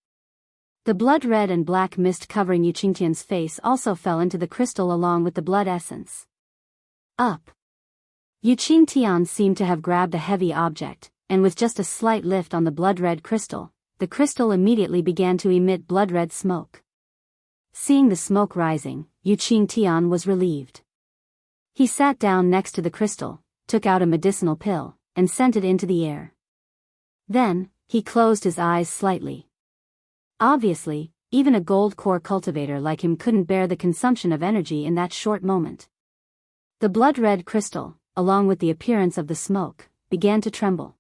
The blood-red and black mist covering Yu Qingtian's face also fell into the crystal along with the blood essence. Up! Yu Qingtian seemed to have grabbed a heavy object, and with just a slight lift on the blood-red crystal, the crystal immediately began to emit blood-red smoke. Seeing the smoke rising, Yu Qingtian was relieved. He sat down next to the crystal, took out a medicinal pill, and sent it into the air. Then, he closed his eyes slightly. Obviously, even a gold core cultivator like him couldn't bear the consumption of energy in that short moment. The blood-red crystal, along with the appearance of the smoke, began to tremble.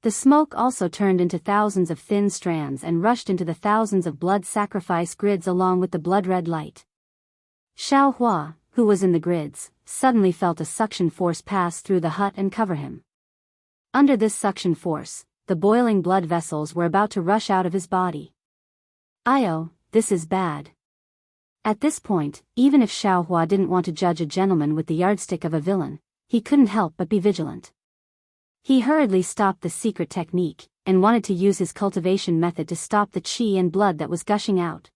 The smoke also turned into thousands of thin strands and rushed into the thousands of blood sacrifice grids along with the blood-red light. Xiaohua, who was in the grids, suddenly felt a suction force pass through the hut and cover him. Under this suction force, the boiling blood vessels were about to rush out of his body. "Io, this is bad." At this point, even if Xiaohua didn't want to judge a gentleman with the yardstick of a villain, he couldn't help but be vigilant. He hurriedly stopped the secret technique, and wanted to use his cultivation method to stop the qi and blood that was gushing out.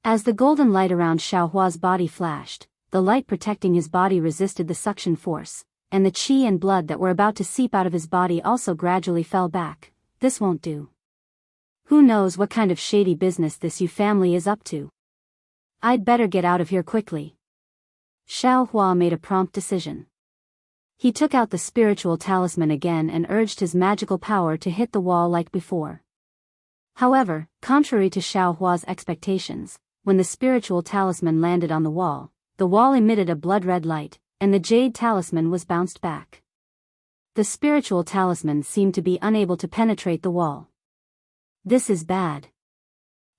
As the golden light around Xiaohua's body flashed, the light protecting his body resisted the suction force, and the qi and blood that were about to seep out of his body also gradually fell back. This won't do. Who knows what kind of shady business this Yu family is up to? I'd better get out of here quickly. Xiaohua made a prompt decision. He took out the spiritual talisman again and urged his magical power to hit the wall like before. However, contrary to Xiaohua's expectations, when the spiritual talisman landed on the wall emitted a blood-red light, and the jade talisman was bounced back. The spiritual talisman seemed to be unable to penetrate the wall. This is bad.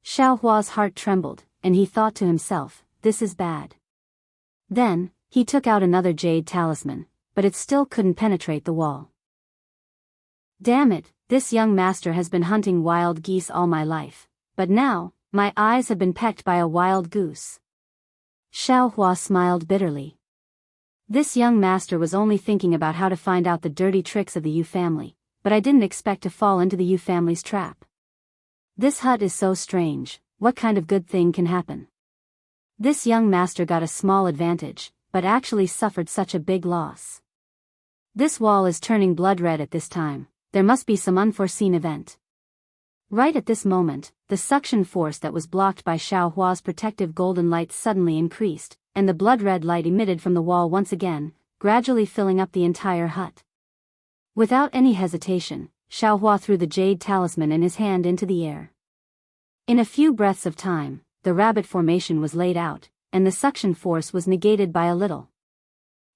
Xiaohua's heart trembled, and he thought to himself, this is bad. Then, he took out another jade talisman, but it still couldn't penetrate the wall. Damn it, this young master has been hunting wild geese all my life, but now, my eyes have been pecked by a wild goose. Xiaohua smiled bitterly. This young master was only thinking about how to find out the dirty tricks of the Yu family, but I didn't expect to fall into the Yu family's trap. This hut is so strange, what kind of good thing can happen? This young master got a small advantage, but actually suffered such a big loss. This wall is turning blood red at this time, there must be some unforeseen event. Right at this moment, the suction force that was blocked by Xiaohua's protective golden light suddenly increased, and the blood-red light emitted from the wall once again, gradually filling up the entire hut. Without any hesitation, Xiaohua threw the jade talisman in his hand into the air. In a few breaths of time, the rabbit formation was laid out, and the suction force was negated by a little.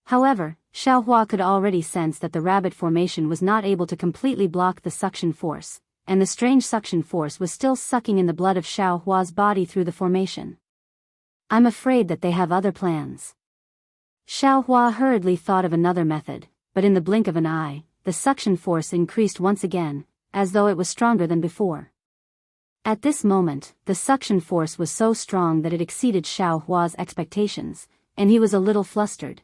However, Xiaohua could already sense that the rabbit formation was not able to completely block the suction force, and the strange suction force was still sucking in the blood of Xiaohua's body through the formation. I'm afraid that they have other plans. Xiaohua hurriedly thought of another method, but in the blink of an eye, the suction force increased once again, as though it was stronger than before. At this moment, the suction force was so strong that it exceeded Xiaohua's expectations, and he was a little flustered.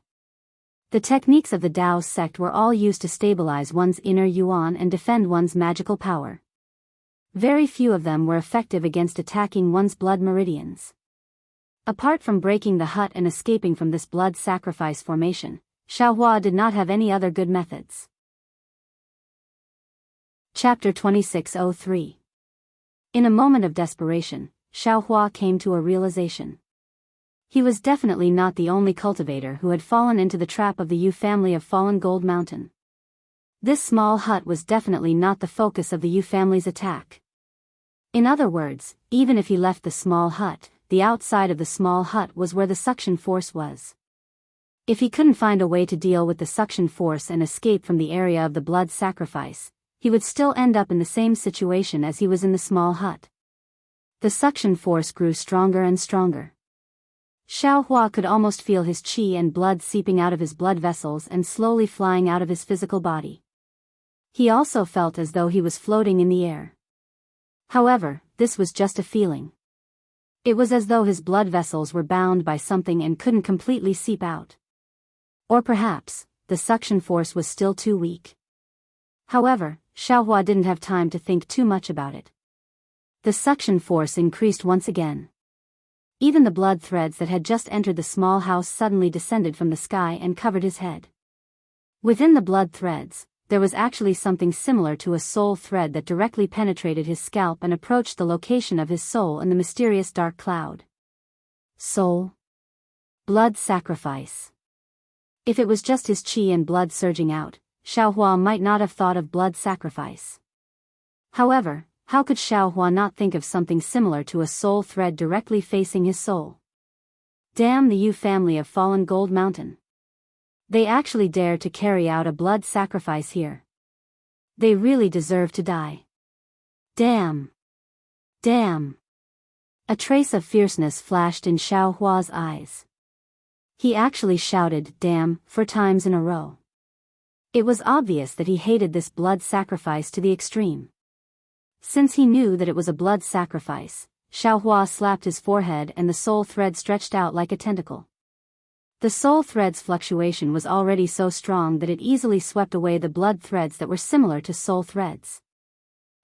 The techniques of the Daoist sect were all used to stabilize one's inner yuan and defend one's magical power. Very few of them were effective against attacking one's blood meridians. Apart from breaking the hut and escaping from this blood sacrifice formation, Xiaohua did not have any other good methods. Chapter 2603. In a moment of desperation, Xiaohua came to a realization. He was definitely not the only cultivator who had fallen into the trap of the Yu family of Fallen Gold Mountain. This small hut was definitely not the focus of the Yu family's attack. In other words, even if he left the small hut, the outside of the small hut was where the suction force was. If he couldn't find a way to deal with the suction force and escape from the area of the blood sacrifice, he would still end up in the same situation as he was in the small hut. The suction force grew stronger and stronger. Xiao Hua could almost feel his qi and blood seeping out of his blood vessels and slowly flying out of his physical body. He also felt as though he was floating in the air. However, this was just a feeling. It was as though his blood vessels were bound by something and couldn't completely seep out. Or perhaps, the suction force was still too weak. However, Xiao Hua didn't have time to think too much about it. The suction force increased once again. Even the blood threads that had just entered the small house suddenly descended from the sky and covered his head. Within the blood threads, there was actually something similar to a soul thread that directly penetrated his scalp and approached the location of his soul in the mysterious dark cloud. Soul. Blood sacrifice. If it was just his qi and blood surging out, Xiao Hua might not have thought of blood sacrifice. However, how could Xiao Hua not think of something similar to a soul thread directly facing his soul? Damn the Yu family of Fallen Gold Mountain. They actually dared to carry out a blood sacrifice here. They really deserve to die. Damn. Damn. A trace of fierceness flashed in Xiao Hua's eyes. He actually shouted "damn" 4 times in a row. It was obvious that he hated this blood sacrifice to the extreme. Since he knew that it was a blood sacrifice, Xiao Hua slapped his forehead and the soul thread stretched out like a tentacle. The soul thread's fluctuation was already so strong that it easily swept away the blood threads that were similar to soul threads.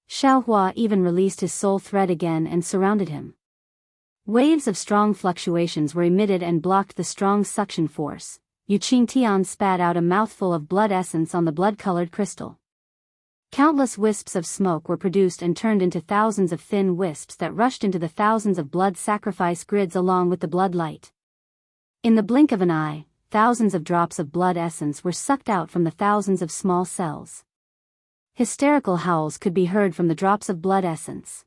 Xiao Hua even released his soul thread again and surrounded him. Waves of strong fluctuations were emitted and blocked the strong suction force. Yu Qingtian spat out a mouthful of blood essence on the blood-colored crystal. Countless wisps of smoke were produced and turned into thousands of thin wisps that rushed into the thousands of blood sacrifice grids along with the blood light. In the blink of an eye, thousands of drops of blood essence were sucked out from the thousands of small cells. Hysterical howls could be heard from the drops of blood essence.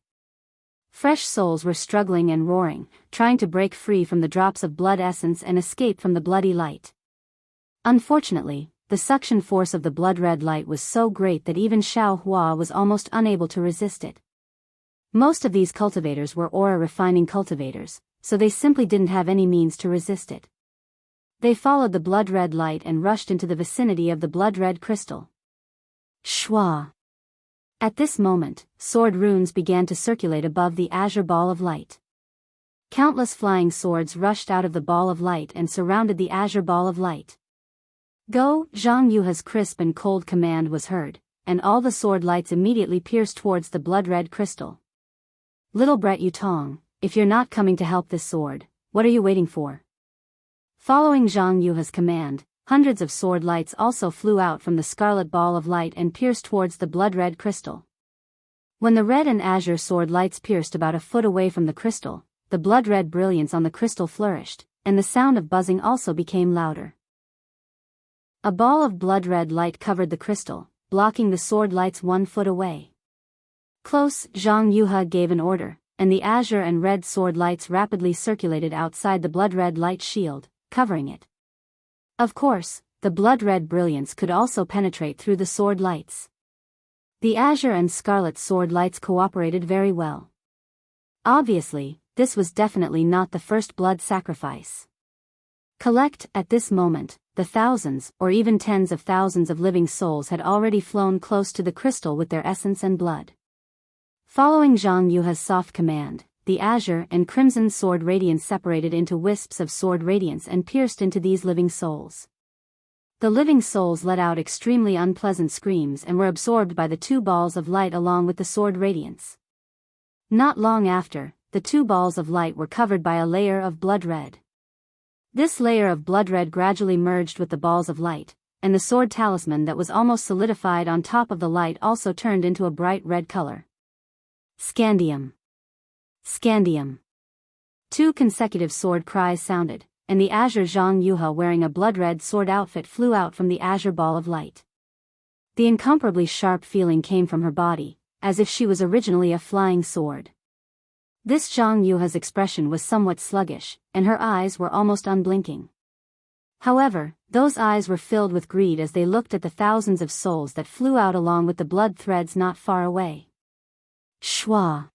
Fresh souls were struggling and roaring, trying to break free from the drops of blood essence and escape from the bloody light. Unfortunately, the suction force of the blood-red light was so great that even Xiao Hua was almost unable to resist it. Most of these cultivators were aura-refining cultivators, so they simply didn't have any means to resist it. They followed the blood-red light and rushed into the vicinity of the blood-red crystal. Shwa! At this moment, sword runes began to circulate above the azure ball of light. Countless flying swords rushed out of the ball of light and surrounded the azure ball of light. Go! Zhang Yuha's crisp and cold command was heard, and all the sword lights immediately pierced towards the blood-red crystal. Little Brett Yutong, if you're not coming to help this sword, what are you waiting for? Following Zhang Yuha's command, hundreds of sword lights also flew out from the scarlet ball of light and pierced towards the blood-red crystal. When the red and azure sword lights pierced about a foot away from the crystal, the blood-red brilliance on the crystal flourished, and the sound of buzzing also became louder. A ball of blood-red light covered the crystal, blocking the sword lights 1 foot away. Close, Zhang Yuha gave an order, and the azure and red sword lights rapidly circulated outside the blood-red light shield, covering it. Of course, the blood-red brilliance could also penetrate through the sword lights. The azure and scarlet sword lights cooperated very well. Obviously, this was definitely not the first blood sacrifice. Collect, at this moment, the thousands, or even tens of thousands of living souls had already flown close to the crystal with their essence and blood. Following Zhang Yuha's soft command, the azure and crimson sword radiance separated into wisps of sword radiance and pierced into these living souls. The living souls let out extremely unpleasant screams and were absorbed by the 2 balls of light along with the sword radiance. Not long after, the 2 balls of light were covered by a layer of blood red. This layer of blood red gradually merged with the balls of light, and the sword talisman that was almost solidified on top of the light also turned into a bright red color. Scandium. Scandium. 2 consecutive sword cries sounded, and the azure Zhang Yuha wearing a blood-red sword outfit flew out from the azure ball of light. The incomparably sharp feeling came from her body, as if she was originally a flying sword. This Zhang Yuha's expression was somewhat sluggish, and her eyes were almost unblinking. However, those eyes were filled with greed as they looked at the thousands of souls that flew out along with the blood threads not far away. Shwa!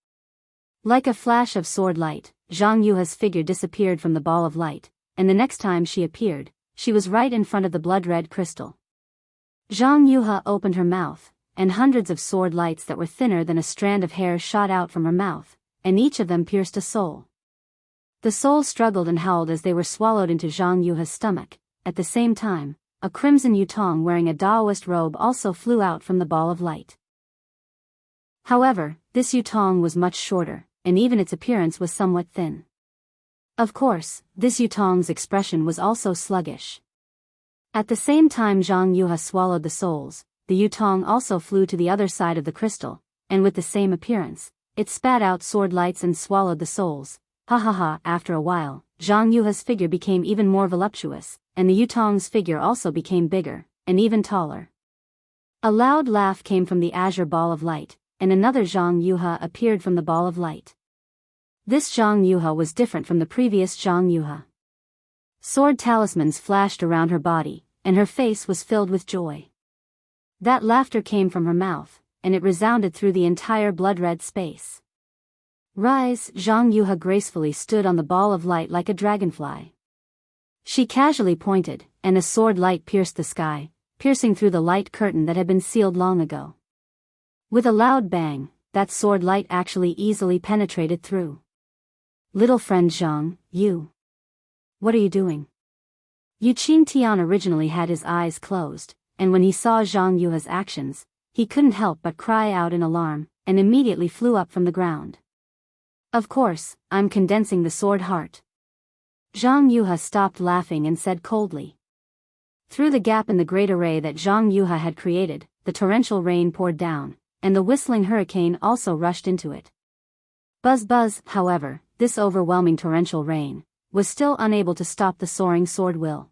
Like a flash of sword light, Zhang Yuha's figure disappeared from the ball of light, and the next time she appeared, she was right in front of the blood-red crystal. Zhang Yuha opened her mouth, and hundreds of sword lights that were thinner than a strand of hair shot out from her mouth, and each of them pierced a soul. The souls struggled and howled as they were swallowed into Zhang Yuha's stomach. At the same time, a crimson Yutong wearing a Daoist robe also flew out from the ball of light. However, this Yutong was much shorter, and even its appearance was somewhat thin. Of course, this Yutong's expression was also sluggish. At the same time Zhang Yuha swallowed the souls, the Yutong also flew to the other side of the crystal, and with the same appearance, it spat out sword lights and swallowed the souls. Ha ha ha! After a while, Zhang Yuha's figure became even more voluptuous, and the Yutong's figure also became bigger, and even taller. A loud laugh came from the azure ball of light, and another Zhang Yuha appeared from the ball of light. This Zhang Yuha was different from the previous Zhang Yuha. Sword talismans flashed around her body, and her face was filled with joy. That laughter came from her mouth, and it resounded through the entire blood-red space. Rise! Zhang Yuha gracefully stood on the ball of light like a dragonfly. She casually pointed, and a sword light pierced the sky, piercing through the light curtain that had been sealed long ago. With a loud bang, that sword light actually easily penetrated through. Little friend Zhang, what are you doing? Yu Qingtian originally had his eyes closed, and when he saw Zhang Yuha's actions, he couldn't help but cry out in alarm, and immediately flew up from the ground. Of course, I'm condensing the sword heart. Zhang Yuha stopped laughing and said coldly. Through the gap in the great array that Zhang Yuha had created, the torrential rain poured down, and the whistling hurricane also rushed into it. Buzz buzz, however, this overwhelming torrential rain was still unable to stop the soaring sword will.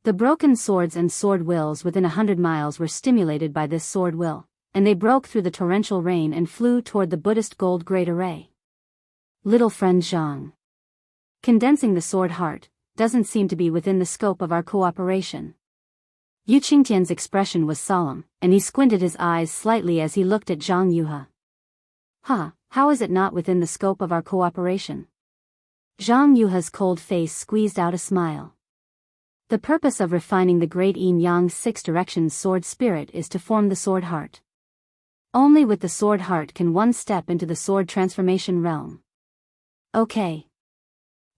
The broken swords and sword wills within 100 miles were stimulated by this sword will, and they broke through the torrential rain and flew toward the Buddhist gold great array. Little friend Zhang. Condensing the sword heart doesn't seem to be within the scope of our cooperation. Yu Qingtian's expression was solemn, and he squinted his eyes slightly as he looked at Zhang Yuha. How is it not within the scope of our cooperation? Zhang Yuha's cold face squeezed out a smile. The purpose of refining the great yin-yang 6 directions sword spirit is to form the sword heart. Only with the sword heart can one step into the sword transformation realm. Okay.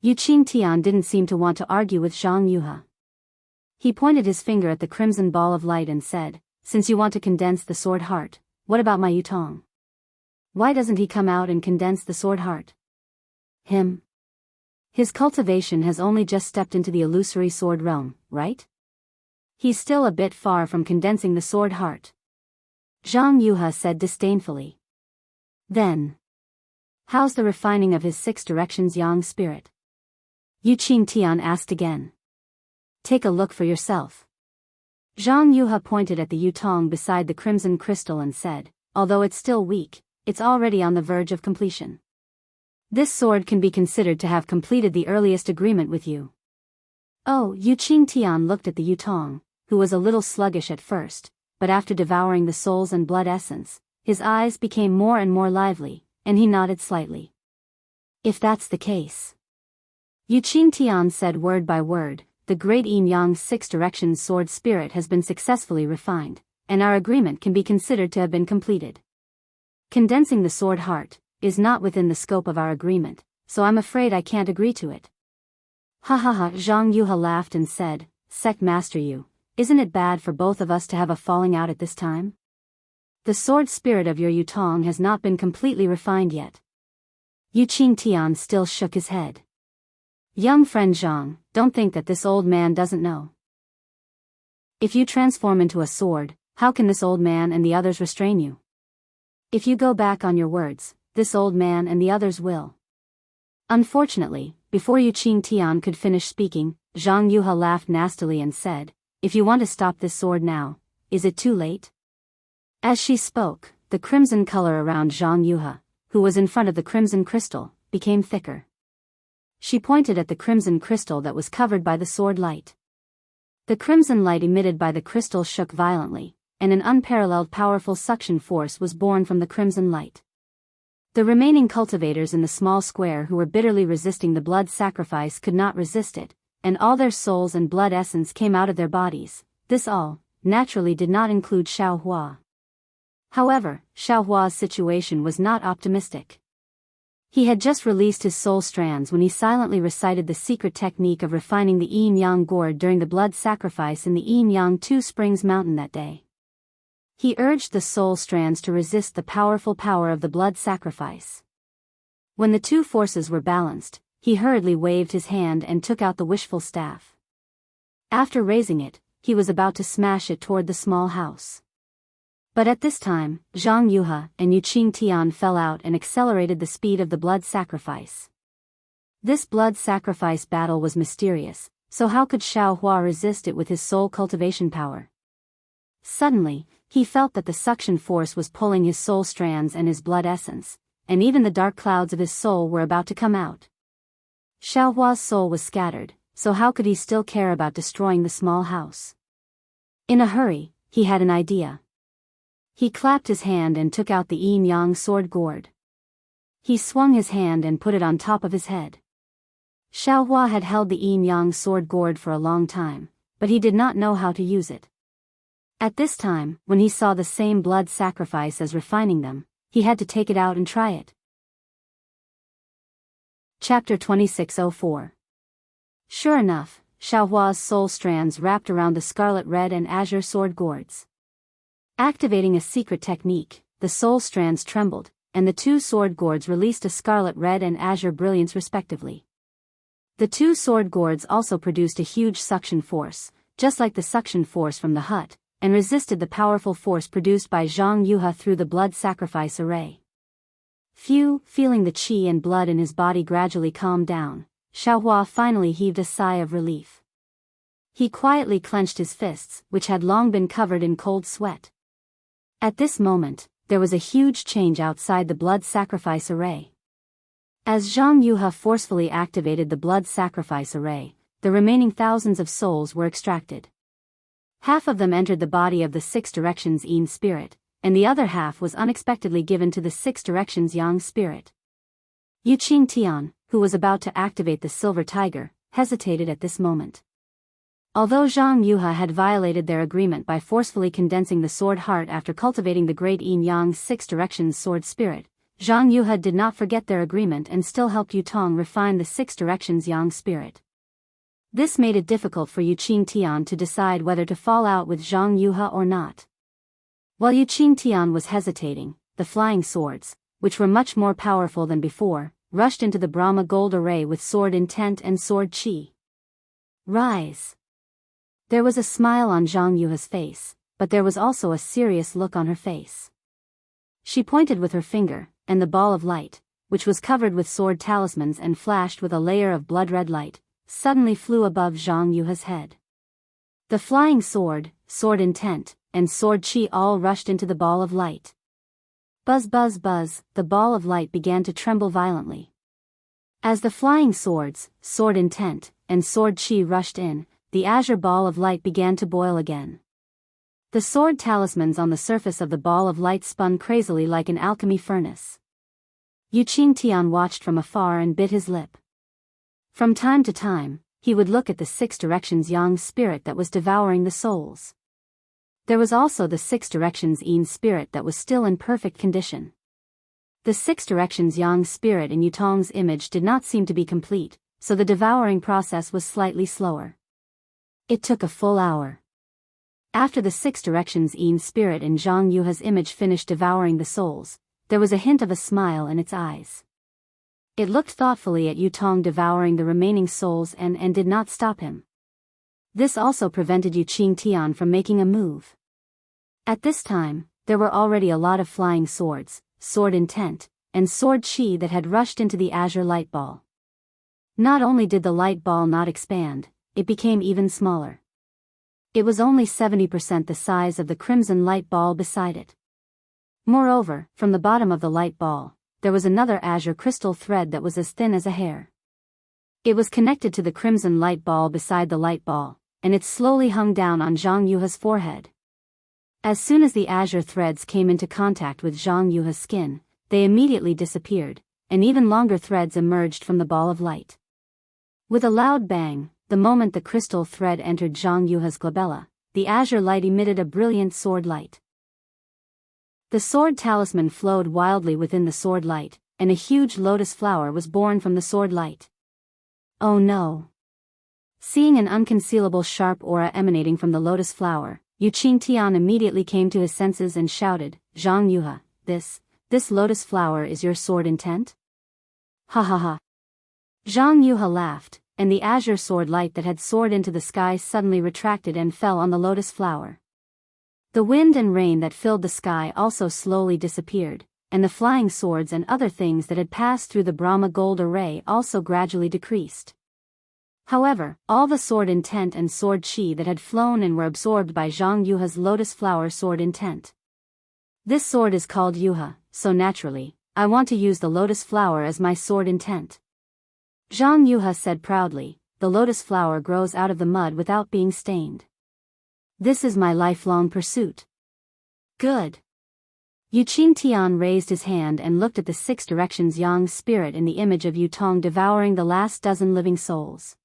Yu Qingtian didn't seem to want to argue with Zhang Yuha. He pointed his finger at the crimson ball of light and said, since you want to condense the sword heart, what about my Yutong? Why doesn't he come out and condense the sword heart? Him? His cultivation has only just stepped into the illusory sword realm, right? He's still a bit far from condensing the sword heart. Zhang Yuha said disdainfully. Then, how's the refining of his 6 directions yang spirit? Yu Qingtian asked again. Take a look for yourself. Zhang Yuha pointed at the Yutong beside the crimson crystal and said, although it's still weak, it's already on the verge of completion. This sword can be considered to have completed the earliest agreement with you. Oh, Yu Qingtian looked at the Yutong, who was a little sluggish at first, but after devouring the souls and blood essence, his eyes became more and more lively, and he nodded slightly. If that's the case. Yu Qingtian said word by word, the great yin-yang 6 directions sword spirit has been successfully refined, and our agreement can be considered to have been completed. Condensing the sword heart is not within the scope of our agreement, so I'm afraid I can't agree to it. Ha ha ha! Zhang Yuha laughed and said, Sect Master Yu, isn't it bad for both of us to have a falling out at this time? The sword spirit of your Yutong has not been completely refined yet. Yu Qingtian still shook his head. Young friend Zhang, don't think that this old man doesn't know. If you transform into a sword, how can this old man and the others restrain you? If you go back on your words, this old man and the others will. Unfortunately, before Yu Qingtian could finish speaking, Zhang Yuhe laughed nastily and said, "If you want to stop this sword now, is it too late?" As she spoke, the crimson color around Zhang Yuhe, who was in front of the crimson crystal, became thicker. She pointed at the crimson crystal that was covered by the sword light. The crimson light emitted by the crystal shook violently, and an unparalleled powerful suction force was born from the crimson light. The remaining cultivators in the small square who were bitterly resisting the blood sacrifice could not resist it, and all their souls and blood essence came out of their bodies. This all, naturally, did not include Xiaohua. However, Xiaohua's situation was not optimistic. He had just released his soul strands when he silently recited the secret technique of refining the yin-yang gourd during the blood sacrifice in the yin-yang Two Springs mountain that day. He urged the soul strands to resist the powerful power of the blood sacrifice. When the two forces were balanced, he hurriedly waved his hand and took out the wishful staff. After raising it, he was about to smash it toward the small house. But at this time, Zhang Yuhe and Yu Qingtian fell out and accelerated the speed of the blood sacrifice. This blood sacrifice battle was mysterious, so how could Xiaohua resist it with his soul cultivation power? Suddenly, he felt that the suction force was pulling his soul strands and his blood essence, and even the dark clouds of his soul were about to come out. Xiaohua's soul was scattered, so how could he still care about destroying the small house? In a hurry, he had an idea. He clapped his hand and took out the yin-yang sword gourd. He swung his hand and put it on top of his head. Xiaohua had held the yin-yang sword gourd for a long time, but he did not know how to use it. At this time, when he saw the same blood sacrifice as refining them, he had to take it out and try it. Chapter 2604. Sure enough, Xiaohua's soul strands wrapped around the scarlet red and azure sword gourds. Activating a secret technique, the soul strands trembled, and the two sword gourds released a scarlet red and azure brilliance respectively. The two sword gourds also produced a huge suction force, just like the suction force from the hut, and resisted the powerful force produced by Zhang Yuhe through the blood sacrifice array. Feeling the qi and blood in his body gradually calm down, Xiaohua finally heaved a sigh of relief. He quietly clenched his fists, which had long been covered in cold sweat. At this moment, there was a huge change outside the blood sacrifice array. As Zhang Yuhe forcefully activated the blood sacrifice array, the remaining thousands of souls were extracted. Half of them entered the body of the Six Directions Yin spirit, and the other half was unexpectedly given to the Six Directions Yang spirit. Yu Qingtian, who was about to activate the Silver Tiger, hesitated at this moment. Although Zhang Yuhe had violated their agreement by forcefully condensing the sword heart after cultivating the great yin-yang Six Directions sword spirit, Zhang Yuhe did not forget their agreement and still helped Yu Tong refine the Six Directions yang spirit. This made it difficult for Yu Qingtian to decide whether to fall out with Zhang Yuhe or not. While Yu Qingtian was hesitating, the flying swords, which were much more powerful than before, rushed into the Brahma gold array with sword intent and sword qi. Rise! There was a smile on Zhang Yuhe's face, but there was also a serious look on her face. She pointed with her finger, and the ball of light, which was covered with sword talismans and flashed with a layer of blood-red light, suddenly flew above Zhang Yuhe's head. The flying sword, sword intent, and sword qi all rushed into the ball of light. Buzz buzz buzz, the ball of light began to tremble violently. As the flying swords, sword intent, and sword qi rushed in, the azure ball of light began to boil again. The sword talismans on the surface of the ball of light spun crazily like an alchemy furnace. Yu Qingtian watched from afar and bit his lip. From time to time, he would look at the Six Directions yang spirit that was devouring the souls. There was also the Six Directions yin spirit that was still in perfect condition. The Six Directions yang spirit in Yutong's image did not seem to be complete, so the devouring process was slightly slower. It took a full hour. After the Six Directions yin spirit in Zhang Yuhe's image finished devouring the souls, there was a hint of a smile in its eyes. It looked thoughtfully at Yutong devouring the remaining souls and did not stop him. This also prevented Yu Qingtian from making a move. At this time, there were already a lot of flying swords, sword intent, and sword qi that had rushed into the azure light ball. Not only did the light ball not expand, it became even smaller. It was only 70% the size of the crimson light ball beside it. Moreover, from the bottom of the light ball, there was another azure crystal thread that was as thin as a hair. It was connected to the crimson light ball beside the light ball, and it slowly hung down on Zhang Yuha's forehead. As soon as the azure threads came into contact with Zhang Yuha's skin, they immediately disappeared, and even longer threads emerged from the ball of light. With a loud bang, the moment the crystal thread entered Zhang Yuha's glabella, the azure light emitted a brilliant sword light. The sword talisman flowed wildly within the sword light, and a huge lotus flower was born from the sword light. Oh no! Seeing an unconcealable sharp aura emanating from the lotus flower, Yu Qingtian immediately came to his senses and shouted, "Zhang Yuha, this lotus flower is your sword intent?" Ha ha ha. Zhang Yuha laughed, and the azure sword light that had soared into the sky suddenly retracted and fell on the lotus flower. The wind and rain that filled the sky also slowly disappeared, and the flying swords and other things that had passed through the Brahma gold array also gradually decreased. However, all the sword intent and sword chi that had flown and were absorbed by Zhang Yuha's lotus flower sword intent. This sword is called Yuha, so naturally, I want to use the lotus flower as my sword intent. Zhang Yuha said proudly, the lotus flower grows out of the mud without being stained. This is my lifelong pursuit. Good. Yu Qingtian raised his hand and looked at the 6 directions yang spirit in the image of Yu Tong devouring the last dozen living souls.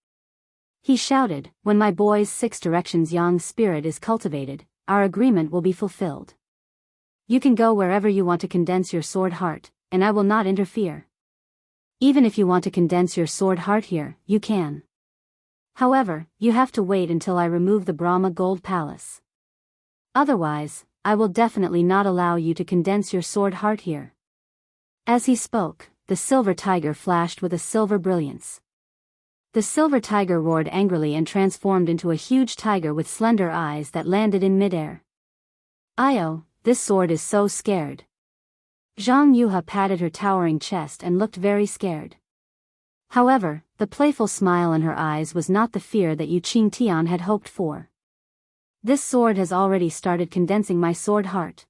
He shouted, when my boy's 6 directions yang spirit is cultivated, our agreement will be fulfilled. You can go wherever you want to condense your sword heart, and I will not interfere. Even if you want to condense your sword heart here, you can. However, you have to wait until I remove the Brahma Gold Palace. Otherwise, I will definitely not allow you to condense your sword heart here. As he spoke, the silver tiger flashed with a silver brilliance. The silver tiger roared angrily and transformed into a huge tiger with slender eyes that landed in midair. Io, this sword is so scared. Zhang Yuha patted her towering chest and looked very scared. However, the playful smile in her eyes was not the fear that Yu Qingtian had hoped for. This sword has already started condensing my sword heart.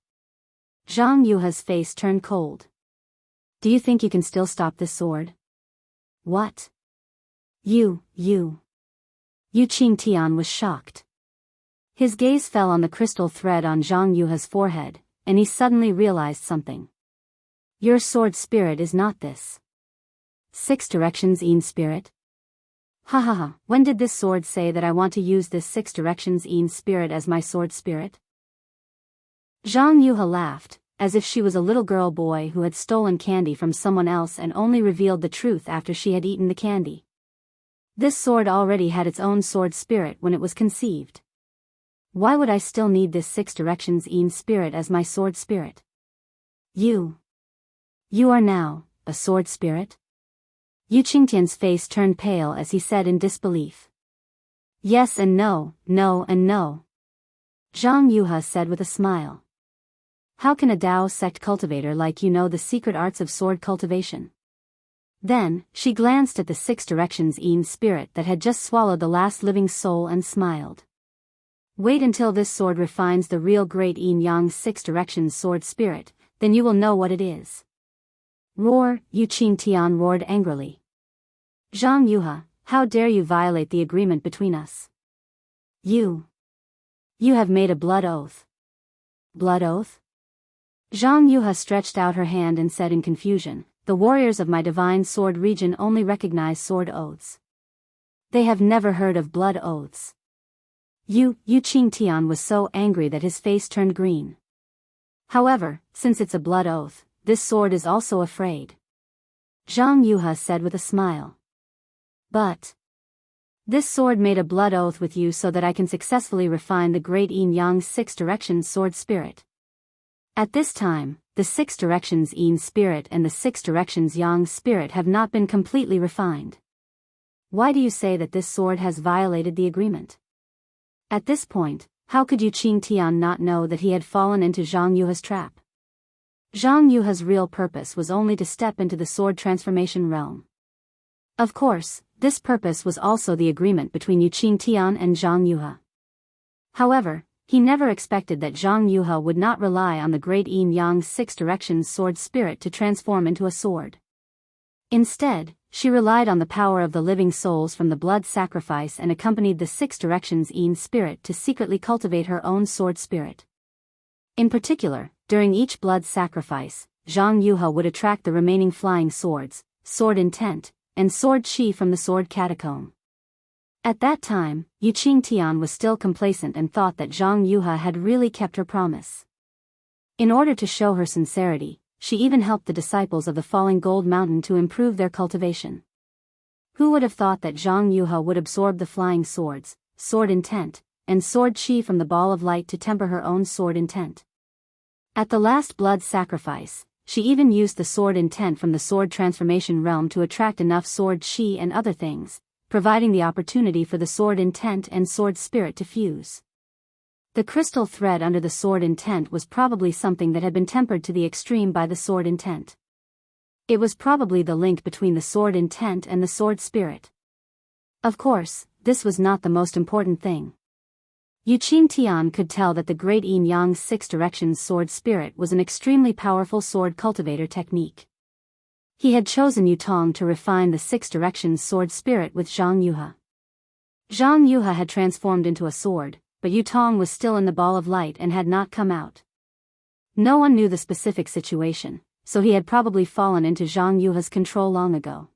Zhang Yuha's face turned cold. Do you think you can still stop this sword? What? Yu Qingtian was shocked. His gaze fell on the crystal thread on Zhang Yuha's forehead, and he suddenly realized something. Your sword spirit is not this 6 directions Yin spirit? Ha ha ha, when did this sword say that I want to use this 6 directions Yin spirit as my sword spirit? Zhang Yuha laughed, as if she was a little girl boy who had stolen candy from someone else and only revealed the truth after she had eaten the candy. This sword already had its own sword spirit when it was conceived. Why would I still need this 6 directions Yin spirit as my sword spirit? You are now a sword spirit? Yu Qingtian's face turned pale as he said in disbelief. Yes and no, no and no. Zhang Yuha said with a smile. How can a Dao sect cultivator like you know the secret arts of sword cultivation? Then, she glanced at the 6 directions Yin spirit that had just swallowed the last living soul and smiled. Wait until this sword refines the real great Yin Yang 6 directions sword spirit, then you will know what it is. Roar, Yu Qingtian roared angrily. Zhang Yuha, how dare you violate the agreement between us? You have made a blood oath. Blood oath? Zhang Yuha stretched out her hand and said in confusion, the warriors of my divine sword region only recognize sword oaths. They have never heard of blood oaths. Yu Qingtian was so angry that his face turned green. However, since it's a blood oath, this sword is also afraid. Zhang Yuha said with a smile. But this sword made a blood oath with you so that I can successfully refine the great Yin Yang 6 directions sword spirit. At this time, the 6 directions Yin spirit and the 6 directions Yang spirit have not been completely refined. Why do you say that this sword has violated the agreement? At this point, how could Yu Qingtian not know that he had fallen into Zhang Yuha's trap? Zhang Yuha's real purpose was only to step into the sword transformation realm. Of course, this purpose was also the agreement between Yu Qingtian and Zhang Yuhe. However, he never expected that Zhang Yuhe would not rely on the great yin yang's 6 directions sword spirit to transform into a sword. Instead, she relied on the power of the living souls from the blood sacrifice and accompanied the 6 directions yin spirit to secretly cultivate her own sword spirit. In particular, during each blood sacrifice, Zhang Yuhe would attract the remaining flying swords, sword intent, and sword qi from the sword catacomb. At that time, Yu Qingtian was still complacent and thought that Zhang Yuhe had really kept her promise. In order to show her sincerity, she even helped the disciples of the falling gold mountain to improve their cultivation. Who would have thought that Zhang Yuhe would absorb the flying swords, sword intent, and sword qi from the ball of light to temper her own sword intent? At the last blood sacrifice, she even used the sword intent from the sword transformation realm to attract enough sword qi and other things, providing the opportunity for the sword intent and sword spirit to fuse. The crystal thread under the sword intent was probably something that had been tempered to the extreme by the sword intent. It was probably the link between the sword intent and the sword spirit. Of course, this was not the most important thing. Yu Qingtian could tell that the great yin yang's 6 directions sword spirit was an extremely powerful sword cultivator technique. He had chosen Yu Tong to refine the 6 directions sword spirit with Zhang Yuhe. Zhang Yuhe had transformed into a sword, but Yu Tong was still in the ball of light and had not come out. No one knew the specific situation, so he had probably fallen into Zhang Yuhe's control long ago.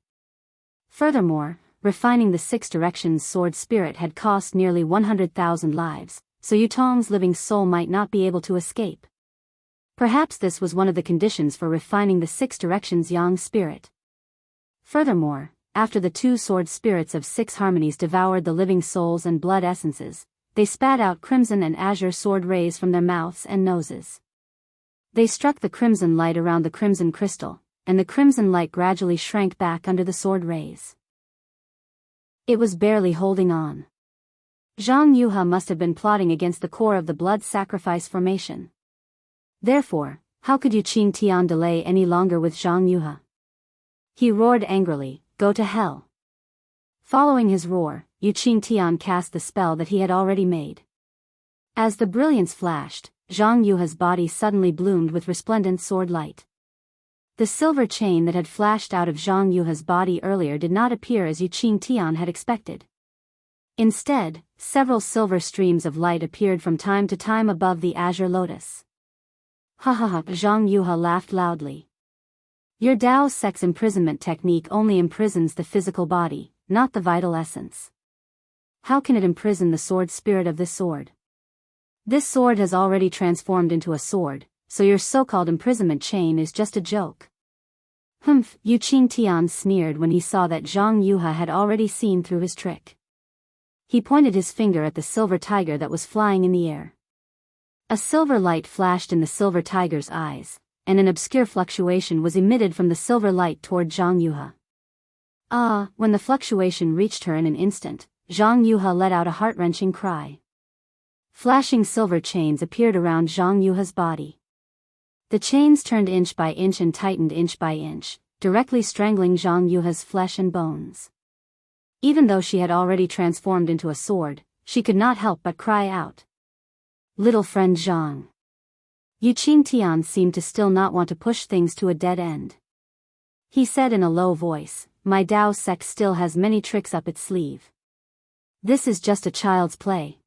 Furthermore, refining the 6 directions sword spirit had cost nearly 100,000 lives, so Yu Tong's living soul might not be able to escape. Perhaps this was one of the conditions for refining the 6 directions yang spirit. Furthermore, after the 2 sword spirits of 6 harmonies devoured the living souls and blood essences, they spat out crimson and azure sword rays from their mouths and noses. They struck the crimson light around the crimson crystal, and the crimson light gradually shrank back under the sword rays. It was barely holding on. Zhang Yuhe must have been plotting against the core of the blood sacrifice formation. Therefore, how could Yu Qingtian delay any longer with Zhang Yuhe? He roared angrily, "Go to hell!" Following his roar, Yu Qingtian cast the spell that he had already made. As the brilliance flashed, Zhang Yuhe's body suddenly bloomed with resplendent sword light. The silver chain that had flashed out of Zhang Yuhe's body earlier did not appear as Yu Qingtian had expected. Instead, several silver streams of light appeared from time to time above the azure lotus. Ha ha ha! Zhang Yuhe laughed loudly. Your Dao sex imprisonment technique only imprisons the physical body, not the vital essence. How can it imprison the sword spirit of this sword? This sword has already transformed into a sword, so your so-called imprisonment chain is just a joke. Humph! Yu Qingtian sneered when he saw that Zhang Yuhe had already seen through his trick. He pointed his finger at the silver tiger that was flying in the air. A silver light flashed in the silver tiger's eyes, and an obscure fluctuation was emitted from the silver light toward Zhang Yuhe. When the fluctuation reached her in an instant, Zhang Yuhe let out a heart-wrenching cry. Flashing silver chains appeared around Zhang Yuhe's body. The chains turned inch by inch and tightened inch by inch, directly strangling Zhang Yuhe's flesh and bones. Even though she had already transformed into a sword, she could not help but cry out. Little friend Zhang. Yu Qingtian seemed to still not want to push things to a dead end. He said in a low voice, My Dao sect still has many tricks up its sleeve. This is just a child's play.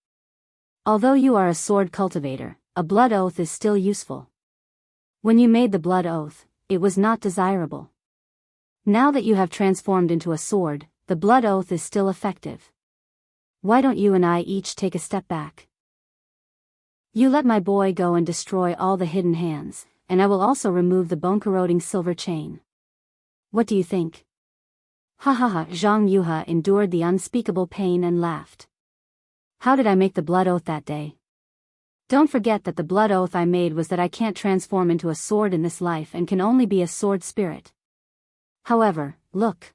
Although you are a sword cultivator, a blood oath is still useful. When you made the blood oath, it was not desirable. Now that you have transformed into a sword, the blood oath is still effective. Why don't you and I each take a step back? You let my boy go and destroy all the hidden hands, and I will also remove the bone-corroding silver chain. What do you think? Ha ha ha! Zhang Yuhe endured the unspeakable pain and laughed. How did I make the blood oath that day? Don't forget that the blood oath I made was that I can't transform into a sword in this life and can only be a sword spirit. However, look.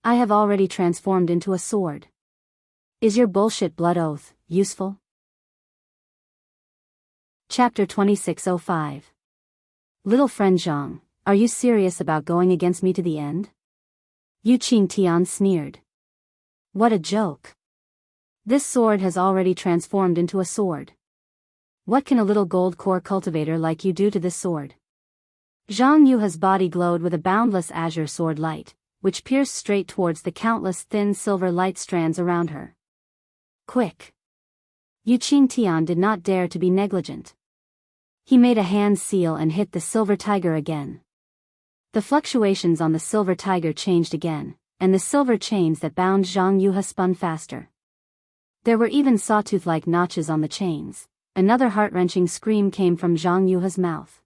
I have already transformed into a sword. Is your bullshit blood oath useful? Chapter 2605. Little friend Zhang, are you serious about going against me to the end? Yu Qingtian sneered. What a joke. This sword has already transformed into a sword. What can a little gold core cultivator like you do to this sword? Zhang Yuha's body glowed with a boundless azure sword light, which pierced straight towards the countless thin silver light strands around her. Quick! Yu Qingtian did not dare to be negligent. He made a hand seal and hit the silver tiger again. The fluctuations on the silver tiger changed again, and the silver chains that bound Zhang Yuha spun faster. There were even sawtooth-like notches on the chains. Another heart-wrenching scream came from Zhang Yuha's mouth.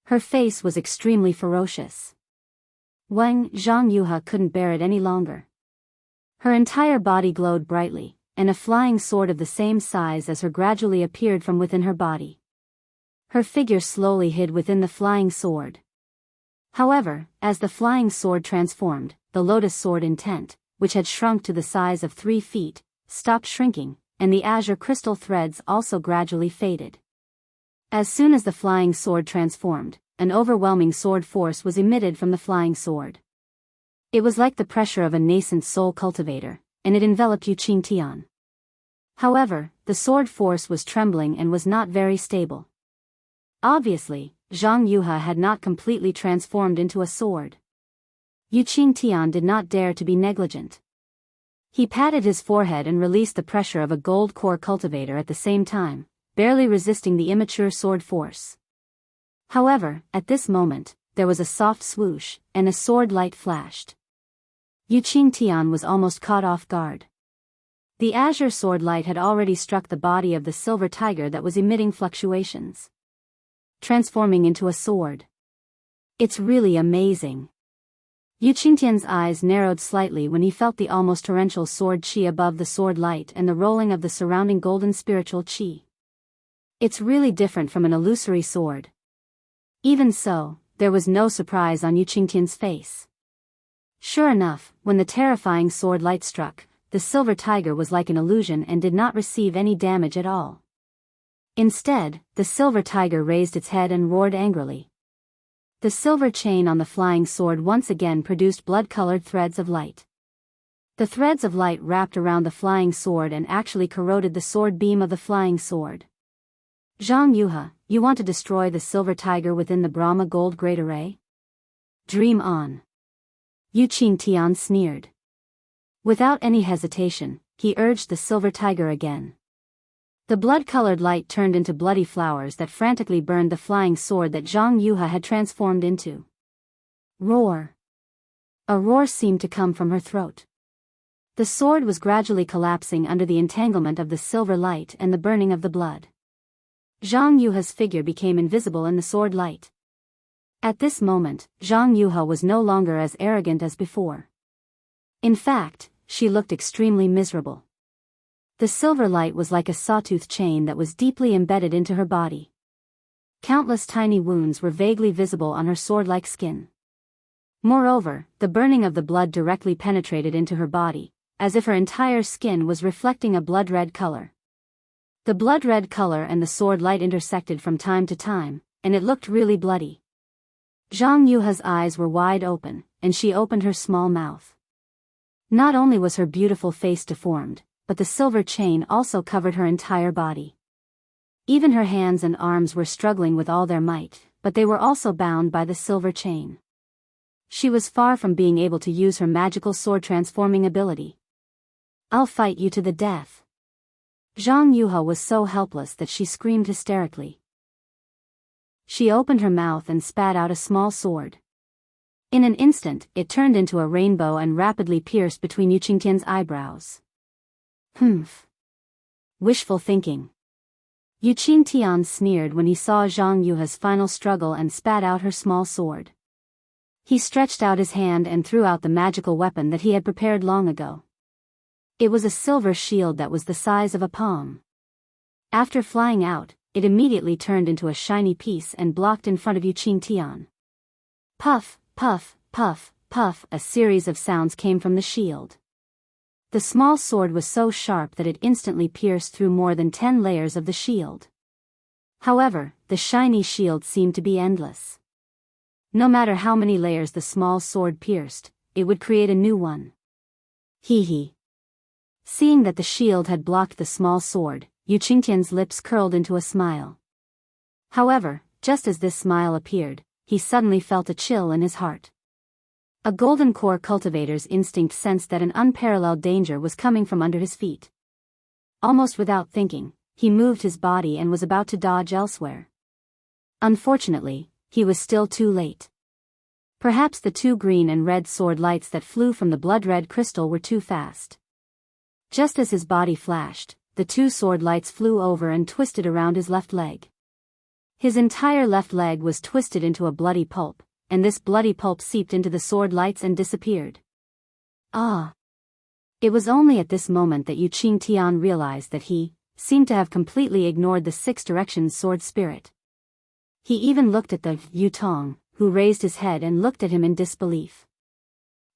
Her face was extremely ferocious. Zhang Yuha couldn't bear it any longer. Her entire body glowed brightly, and a flying sword of the same size as her gradually appeared from within her body. Her figure slowly hid within the flying sword. However, as the flying sword transformed, the lotus sword intent, which had shrunk to the size of 3 feet, stopped shrinking, and the azure crystal threads also gradually faded. As soon as the flying sword transformed, an overwhelming sword force was emitted from the flying sword. It was like the pressure of a nascent soul cultivator, and it enveloped Yu Qingtian. However, the sword force was trembling and was not very stable. Obviously, Zhang Yuha had not completely transformed into a sword. Yu Qingtian did not dare to be negligent. He patted his forehead and released the pressure of a gold core cultivator at the same time, barely resisting the immature sword force. However, at this moment, there was a soft swoosh, and a sword light flashed. Yu Qingtian was almost caught off guard. The azure sword light had already struck the body of the silver tiger that was emitting fluctuations, transforming into a sword. It's really amazing. Yu Qingtian's eyes narrowed slightly when he felt the almost torrential sword qi above the sword light and the rolling of the surrounding golden spiritual qi. It's really different from an illusory sword. Even so, there was no surprise on Yu Qingtian's face. Sure enough, when the terrifying sword light struck, the silver tiger was like an illusion and did not receive any damage at all. Instead, the silver tiger raised its head and roared angrily. The silver chain on the flying sword once again produced blood-colored threads of light. The threads of light wrapped around the flying sword and actually corroded the sword beam of the flying sword. Zhang Yuha, you want to destroy the silver tiger within the Brahma gold great array? Dream on. Yu Qingtian sneered. Without any hesitation, he urged the silver tiger again. The blood-colored light turned into bloody flowers that frantically burned the flying sword that Zhang Yuha had transformed into. Roar! A roar seemed to come from her throat. The sword was gradually collapsing under the entanglement of the silver light and the burning of the blood. Zhang Yuha's figure became invisible in the sword light. At this moment, Zhang Yuha was no longer as arrogant as before. In fact, she looked extremely miserable. The silver light was like a sawtooth chain that was deeply embedded into her body. Countless tiny wounds were vaguely visible on her sword-like skin. Moreover, the burning of the blood directly penetrated into her body, as if her entire skin was reflecting a blood-red color. The blood-red color and the sword light intersected from time to time, and it looked really bloody. Zhang Yuha's eyes were wide open, and she opened her small mouth. Not only was her beautiful face deformed, but the silver chain also covered her entire body. Even her hands and arms were struggling with all their might, but they were also bound by the silver chain. She was far from being able to use her magical sword transforming ability. I'll fight you to the death. Zhang Yuha was so helpless that she screamed hysterically. She opened her mouth and spat out a small sword. In an instant, it turned into a rainbow and rapidly pierced between Yu Qingtian's eyebrows. Humph. Wishful thinking. Yu Qingtian sneered when he saw Zhang Yuha's final struggle and spat out her small sword. He stretched out his hand and threw out the magical weapon that he had prepared long ago. It was a silver shield that was the size of a palm. After flying out, it immediately turned into a shiny piece and blocked in front of Yu Qingtian. Puff, puff, puff, puff, a series of sounds came from the shield. The small sword was so sharp that it instantly pierced through more than 10 layers of the shield. However, the shiny shield seemed to be endless. No matter how many layers the small sword pierced, it would create a new one. Hee hee. Seeing that the shield had blocked the small sword, Yu Qingtian's lips curled into a smile. However, just as this smile appeared, he suddenly felt a chill in his heart. A golden core cultivator's instinct sensed that an unparalleled danger was coming from under his feet. Almost without thinking, he moved his body and was about to dodge elsewhere. Unfortunately, he was still too late. Perhaps the two green and red sword lights that flew from the blood-red crystal were too fast. Just as his body flashed, the two sword lights flew over and twisted around his left leg. His entire left leg was twisted into a bloody pulp, and this bloody pulp seeped into the sword lights and disappeared. Ah! It was only at this moment that Yu Qingtian realized that he seemed to have completely ignored the Six Directions sword spirit. He even looked at the Yutong, who raised his head and looked at him in disbelief.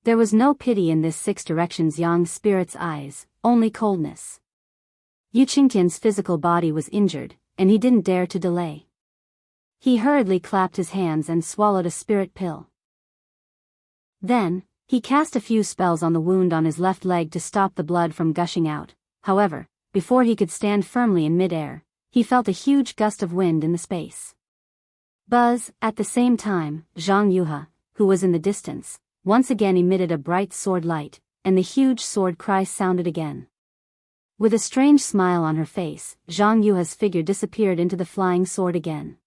There was no pity in this Six Directions young spirit's eyes, only coldness. Yu Qingtian's physical body was injured, and he didn't dare to delay. He hurriedly clapped his hands and swallowed a spirit pill. Then, he cast a few spells on the wound on his left leg to stop the blood from gushing out. However, before he could stand firmly in mid-air, he felt a huge gust of wind in the space. Buzz, at the same time, Zhang Yuhe, who was in the distance, once again emitted a bright sword light, and the huge sword cry sounded again. With a strange smile on her face, Zhang Yuhe's figure disappeared into the flying sword again.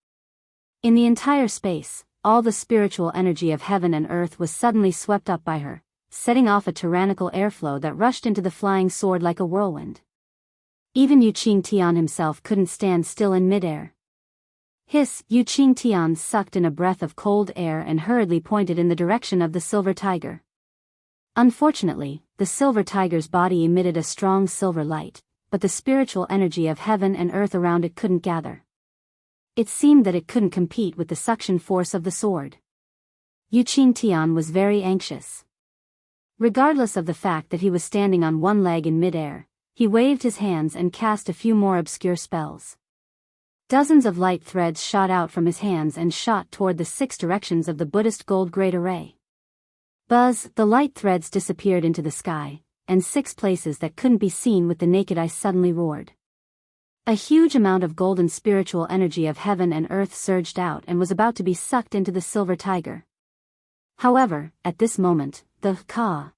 In the entire space, all the spiritual energy of heaven and earth was suddenly swept up by her, setting off a tyrannical airflow that rushed into the flying sword like a whirlwind. Even Yu Qingtian himself couldn't stand still in midair. Hiss! Yu Qingtian sucked in a breath of cold air and hurriedly pointed in the direction of the silver tiger. Unfortunately, the silver tiger's body emitted a strong silver light, but the spiritual energy of heaven and earth around it couldn't gather. It seemed that it couldn't compete with the suction force of the sword. Yu Qingtian was very anxious. Regardless of the fact that he was standing on one leg in midair, he waved his hands and cast a few more obscure spells. Dozens of light threads shot out from his hands and shot toward the Six Directions of the Buddhist gold great array. Buzz! The light threads disappeared into the sky, and 6 places that couldn't be seen with the naked eye suddenly roared. A huge amount of golden spiritual energy of heaven and earth surged out and was about to be sucked into the silver tiger. However, at this moment, the ka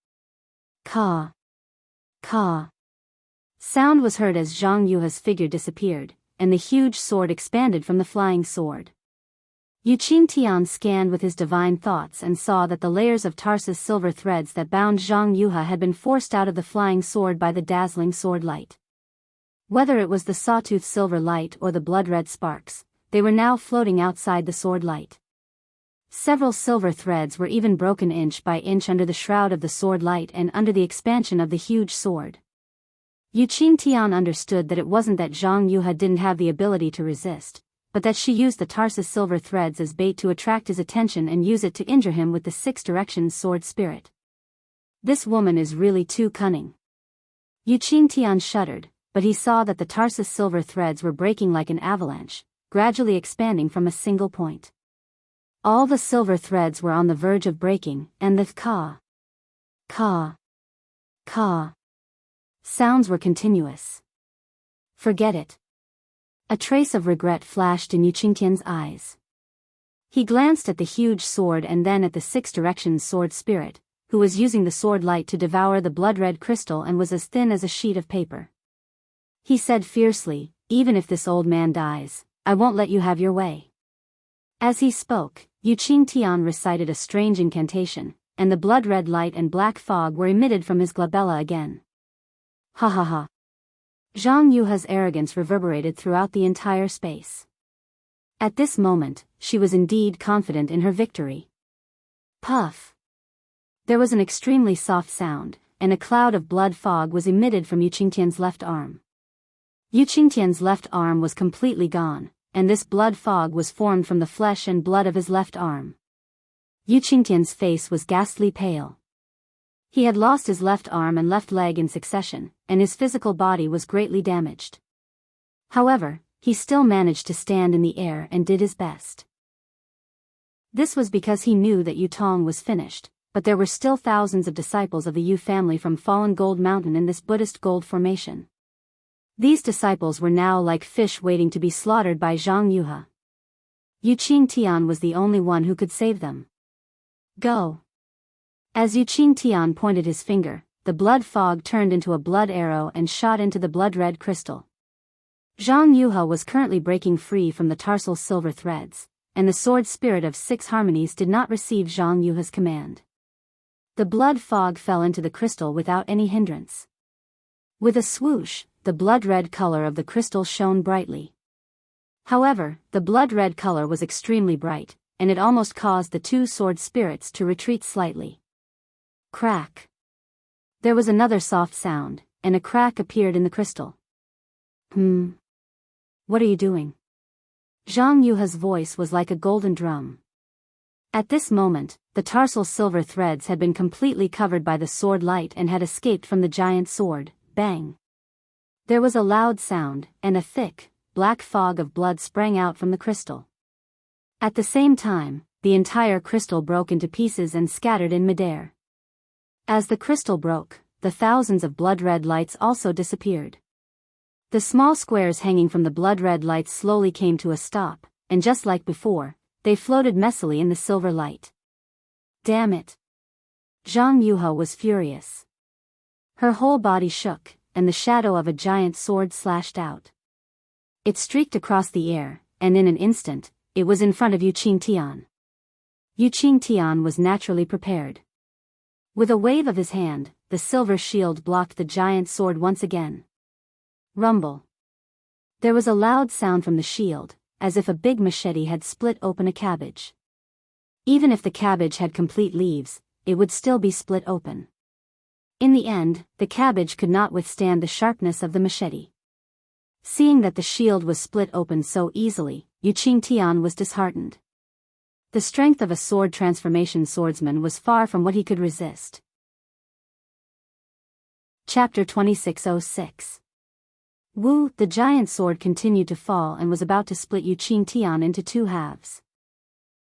sound was heard as Zhang Yuhe's figure disappeared, and the huge sword expanded from the flying sword. Yu Qingtian scanned with his divine thoughts and saw that the layers of Tarsus silver threads that bound Zhang Yuhe had been forced out of the flying sword by the dazzling sword light. Whether it was the sawtooth silver light or the blood-red sparks, they were now floating outside the sword light. Several silver threads were even broken inch by inch under the shroud of the sword light and under the expansion of the huge sword. Yu Qingtian understood that it wasn't that Zhang Yuhe didn't have the ability to resist, but that she used the Tarsus silver threads as bait to attract his attention and use it to injure him with the Six Directions sword spirit. This woman is really too cunning. Yu Qingtian shuddered, but he saw that the Tarsus silver threads were breaking like an avalanche, gradually expanding from a single point. All the silver threads were on the verge of breaking, and the ka sounds were continuous. Forget it. A trace of regret flashed in Yu Qingtian's eyes. He glanced at the huge sword and then at the Six Directions sword spirit, who was using the sword light to devour the blood-red crystal and was as thin as a sheet of paper. He said fiercely, "Even if this old man dies, I won't let you have your way." As he spoke, Yu Qingtian recited a strange incantation, and the blood-red light and black fog were emitted from his glabella again. Ha ha ha. Zhang Yuhe's arrogance reverberated throughout the entire space. At this moment, she was indeed confident in her victory. Puff! There was an extremely soft sound, and a cloud of blood fog was emitted from Yu Qingtian's left arm. Yu Qingtian's left arm was completely gone, and this blood fog was formed from the flesh and blood of his left arm. Yu Qingtian's face was ghastly pale. He had lost his left arm and left leg in succession, and his physical body was greatly damaged. However, he still managed to stand in the air and did his best. This was because he knew that Yutong was finished, but there were still thousands of disciples of the Yu family from fallen Gold Mountain in this Buddhist gold formation. These disciples were now like fish waiting to be slaughtered by Zhang Yuhe. Yu Qingtian was the only one who could save them. Go! As Yu Qingtian pointed his finger, the blood fog turned into a blood arrow and shot into the blood-red crystal. Zhang Yuhe was currently breaking free from the tarsal silver threads, and the sword spirit of 6 harmonies did not receive Zhang Yuhe's command. The blood fog fell into the crystal without any hindrance. With a swoosh, the blood-red color of the crystal shone brightly. However, the blood-red color was extremely bright, and it almost caused the 2 sword spirits to retreat slightly. Crack! There was another soft sound, and a crack appeared in the crystal. What are you doing? Zhang Yuhe's voice was like a golden drum. At this moment, the tarsal silver threads had been completely covered by the sword light and had escaped from the giant sword. Bang! There was a loud sound, and a thick, black fog of blood sprang out from the crystal. At the same time, the entire crystal broke into pieces and scattered in midair. As the crystal broke, the thousands of blood-red lights also disappeared. The small squares hanging from the blood-red lights slowly came to a stop, and just like before, they floated messily in the silver light. Damn it! Zhang Yuhe was furious. Her whole body shook, and the shadow of a giant sword slashed out. It streaked across the air, and in an instant, it was in front of Yu Qingtian. Yu Qingtian was naturally prepared. With a wave of his hand, the silver shield blocked the giant sword once again. Rumble. There was a loud sound from the shield, as if a big machete had split open a cabbage. Even if the cabbage had complete leaves, it would still be split open. In the end, the cabbage could not withstand the sharpness of the machete. Seeing that the shield was split open so easily, Yu Qingtian was disheartened. The strength of a sword transformation swordsman was far from what he could resist. Chapter 2606. Wu, the giant sword continued to fall and was about to split Yu Qingtian into 2 halves.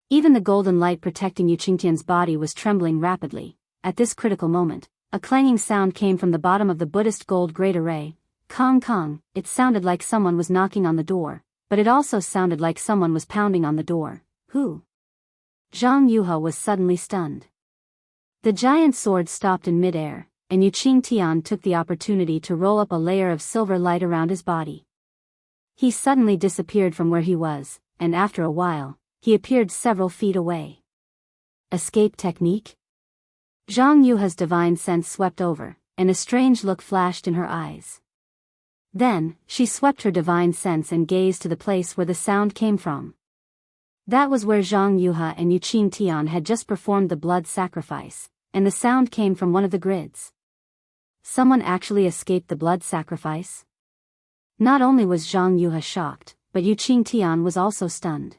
Even the golden light protecting Yu Qingtian's body was trembling rapidly. At this critical moment, a clanging sound came from the bottom of the Buddhist gold great array. Kong kong, it sounded like someone was knocking on the door, but it also sounded like someone was pounding on the door. Who? Zhang Yuhe was suddenly stunned. The giant sword stopped in midair, and Yu Qingtian took the opportunity to roll up a layer of silver light around his body. He suddenly disappeared from where he was, and after a while, he appeared several feet away. Escape technique? Zhang Yuhe's divine sense swept over, and a strange look flashed in her eyes. Then, she swept her divine sense and gazed to the place where the sound came from. That was where Zhang Yuhe and Yu Qingtian had just performed the blood sacrifice, and the sound came from one of the grids. Someone actually escaped the blood sacrifice? Not only was Zhang Yuhe shocked, but Yu Qingtian was also stunned.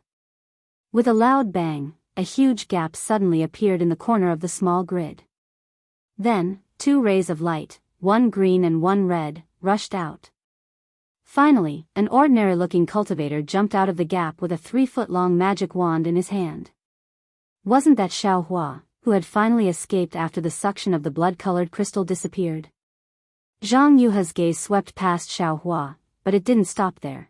With a loud bang, a huge gap suddenly appeared in the corner of the small grid. Then, 2 rays of light, one green and one red, rushed out. Finally, an ordinary-looking cultivator jumped out of the gap with a 3-foot-long magic wand in his hand. Wasn't that Xiaohua, who had finally escaped after the suction of the blood-colored crystal disappeared? Zhang Yuhe's gaze swept past Xiaohua, but it didn't stop there.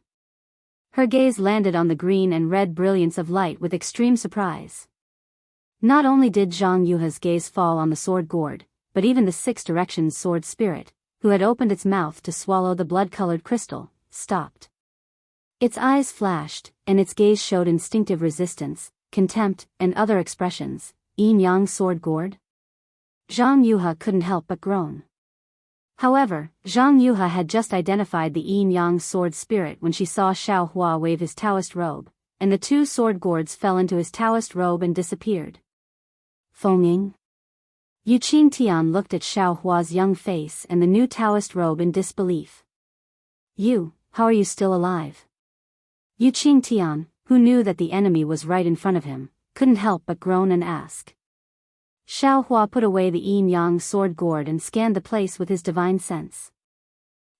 Her gaze landed on the green and red brilliance of light with extreme surprise. Not only did Zhang Yuhe's gaze fall on the sword gourd, but even the 6 directions sword spirit, who had opened its mouth to swallow the blood-colored crystal, stopped. Its eyes flashed, and its gaze showed instinctive resistance, contempt, and other expressions. Yin-yang sword gourd? Zhang Yuhe couldn't help but groan. However, Zhang Yuhe had just identified the yin-yang sword spirit when she saw Xiaohua wave his Taoist robe, and the 2 sword gourds fell into his Taoist robe and disappeared. Fenging? Yu Qingtian looked at Xiaohua's young face and the new Taoist robe in disbelief. You, how are you still alive? Yu Qingtian, who knew that the enemy was right in front of him, couldn't help but groan and ask. Xiaohua put away the yin-yang sword gourd and scanned the place with his divine sense.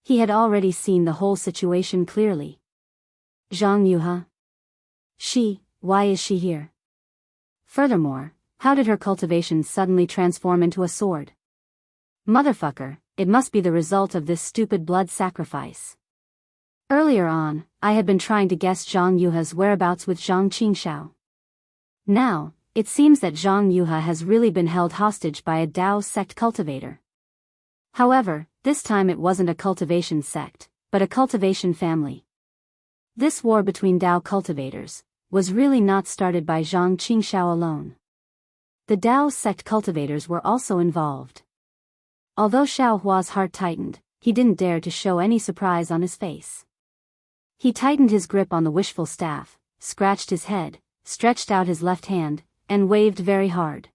He had already seen the whole situation clearly. Zhang Yuhe? Why is she here? Furthermore, How did her cultivation suddenly transform into a sword? Motherfucker, it must be the result of this stupid blood sacrifice. Earlier on, I had been trying to guess Zhang Yuha's whereabouts with Zhang Qingxiao. Now, it seems that Zhang Yuha has really been held hostage by a Dao sect cultivator. However, this time it wasn't a cultivation sect, but a cultivation family. This war between Dao cultivators was really not started by Zhang Qingxiao alone. The Dao sect cultivators were also involved. Although Xiao Hua's heart tightened, he didn't dare to show any surprise on his face. He tightened his grip on the wishful staff, scratched his head, stretched out his left hand, and waved very hard.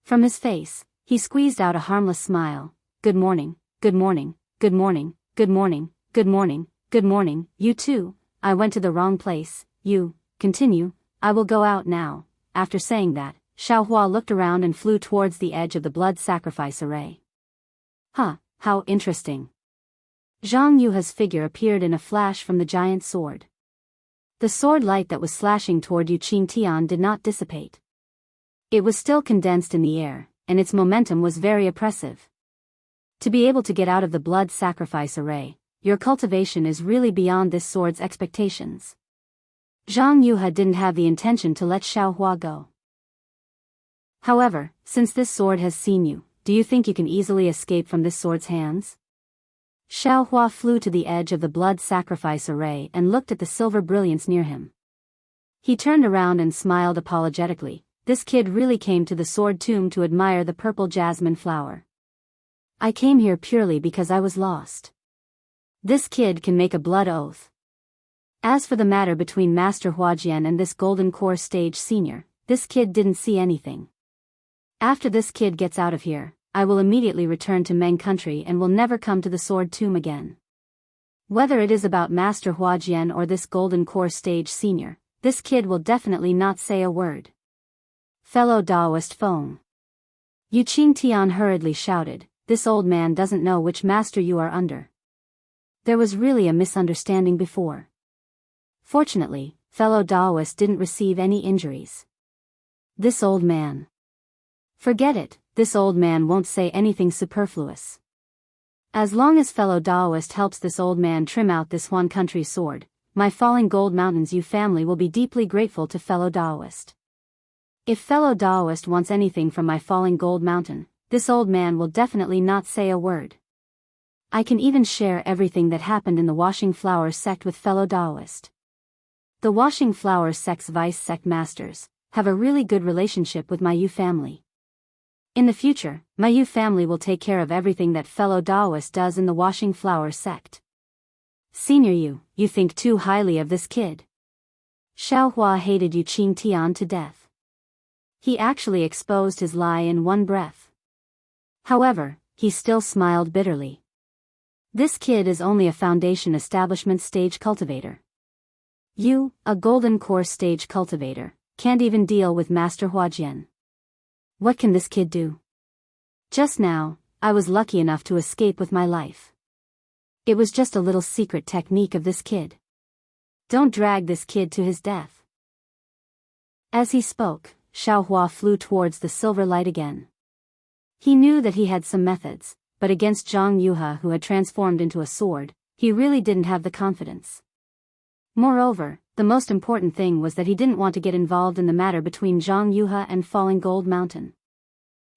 From his face, he squeezed out a harmless smile. Good morning, good morning, good morning, good morning, good morning, good morning, you too. I went to the wrong place. You, continue, I will go out now. After saying that, Xiao Hua looked around and flew towards the edge of the blood sacrifice array. Huh, how interesting. Zhang Yuha's figure appeared in a flash from the giant sword. The sword light that was slashing toward Yu Qingtian did not dissipate. It was still condensed in the air, and its momentum was very oppressive. To be able to get out of the blood sacrifice array, your cultivation is really beyond this sword's expectations. Zhang Yuha didn't have the intention to let Xiao Hua go. However, since this sword has seen you, do you think you can easily escape from this sword's hands? Xiao Hua flew to the edge of the blood sacrifice array and looked at the silver brilliance near him. He turned around and smiled apologetically. This kid really came to the sword tomb to admire the purple jasmine flower. I came here purely because I was lost. This kid can make a blood oath. As for the matter between Master Huajian and this Golden Core Stage Senior, this kid didn't see anything. After this kid gets out of here, I will immediately return to Meng country and will never come to the sword tomb again. Whether it is about Master Huajian or this Golden Core Stage Senior, this kid will definitely not say a word. Fellow Daoist Feng. Yu Qingtian hurriedly shouted, this old man doesn't know which master you are under. There was really a misunderstanding before. Fortunately, fellow Daoist didn't receive any injuries. This old man. Forget it, this old man won't say anything superfluous. As long as fellow Daoist helps this old man trim out this Huan country sword, my Falling Gold Mountains Yu family will be deeply grateful to fellow Daoist. If fellow Daoist wants anything from my Falling Gold Mountain, this old man will definitely not say a word. I can even share everything that happened in the Washing Flowers sect with fellow Daoist. The Washing Flowers sect's vice sect masters have a really good relationship with my Yu family. In the future, my Yu family will take care of everything that fellow Daoist does in the Washing Flowers sect. Senior Yu, you think too highly of this kid. Xiao Hua hated Yu Qingtian to death. He actually exposed his lie in one breath. However, he still smiled bitterly. This kid is only a foundation establishment stage cultivator. You, a golden core stage cultivator, can't even deal with Master Huajian. What can this kid do? Just now, I was lucky enough to escape with my life. It was just a little secret technique of this kid. Don't drag this kid to his death. As he spoke, Xiao Hua flew towards the silver light again. He knew that he had some methods, but against Zhang Yuha who had transformed into a sword, he really didn't have the confidence. Moreover, the most important thing was that he didn't want to get involved in the matter between Zhang Yuha and Falling Gold Mountain.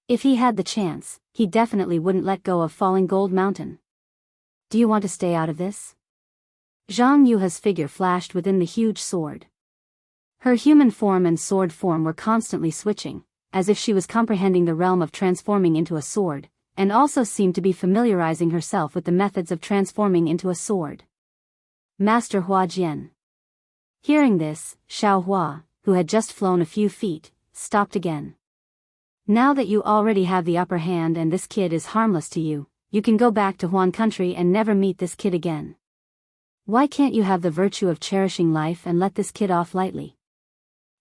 If he had the chance, he definitely wouldn't let go of Falling Gold Mountain. Do you want to stay out of this? Zhang Yuha's figure flashed within the huge sword. Her human form and sword form were constantly switching, as if she was comprehending the realm of transforming into a sword, and also seemed to be familiarizing herself with the methods of transforming into a sword. Master Huajian. Hearing this, Xiao Hua, who had just flown a few feet, stopped again. Now that you already have the upper hand and this kid is harmless to you, you can go back to Huan country and never meet this kid again. Why can't you have the virtue of cherishing life and let this kid off lightly?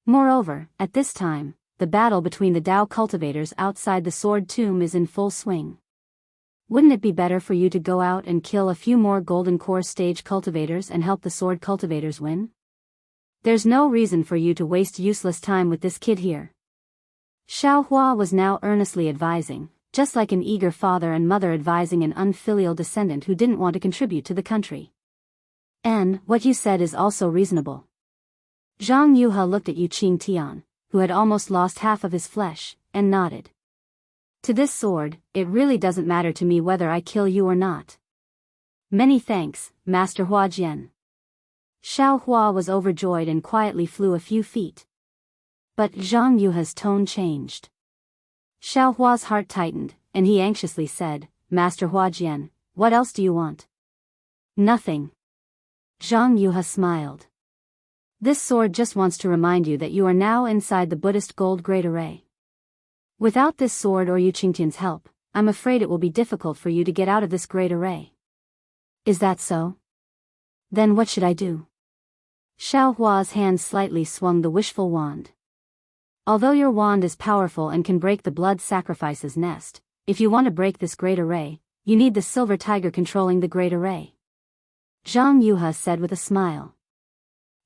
Moreover, at this time, the battle between the Dao cultivators outside the sword tomb is in full swing. Wouldn't it be better for you to go out and kill a few more golden core stage cultivators and help the sword cultivators win? There's no reason for you to waste useless time with this kid here. Xiaohua was now earnestly advising, just like an eager father and mother advising an unfilial descendant who didn't want to contribute to the country. "And what you said is also reasonable." Zhang Yuhe looked at Yu Qingtian, who had almost lost half of his flesh, and nodded. "To this sword, it really doesn't matter to me whether I kill you or not." "Many thanks, Master Huajian." Xiao Hua was overjoyed and quietly flew a few feet. But Zhang Yuhe's tone changed. Xiao Hua's heart tightened, and he anxiously said, "Master Huajian, what else do you want?" "Nothing." Zhang Yuhe smiled. "This sword just wants to remind you that you are now inside the Buddhist gold great array. Without this sword or Yu Qingtian's help, I'm afraid it will be difficult for you to get out of this great array." "Is that so? Then what should I do?" Xiao Hua's hand slightly swung the wishful wand. "Although your wand is powerful and can break the blood sacrifices nest, if you want to break this great array, you need the silver tiger controlling the great array," Zhang Yuhe said with a smile.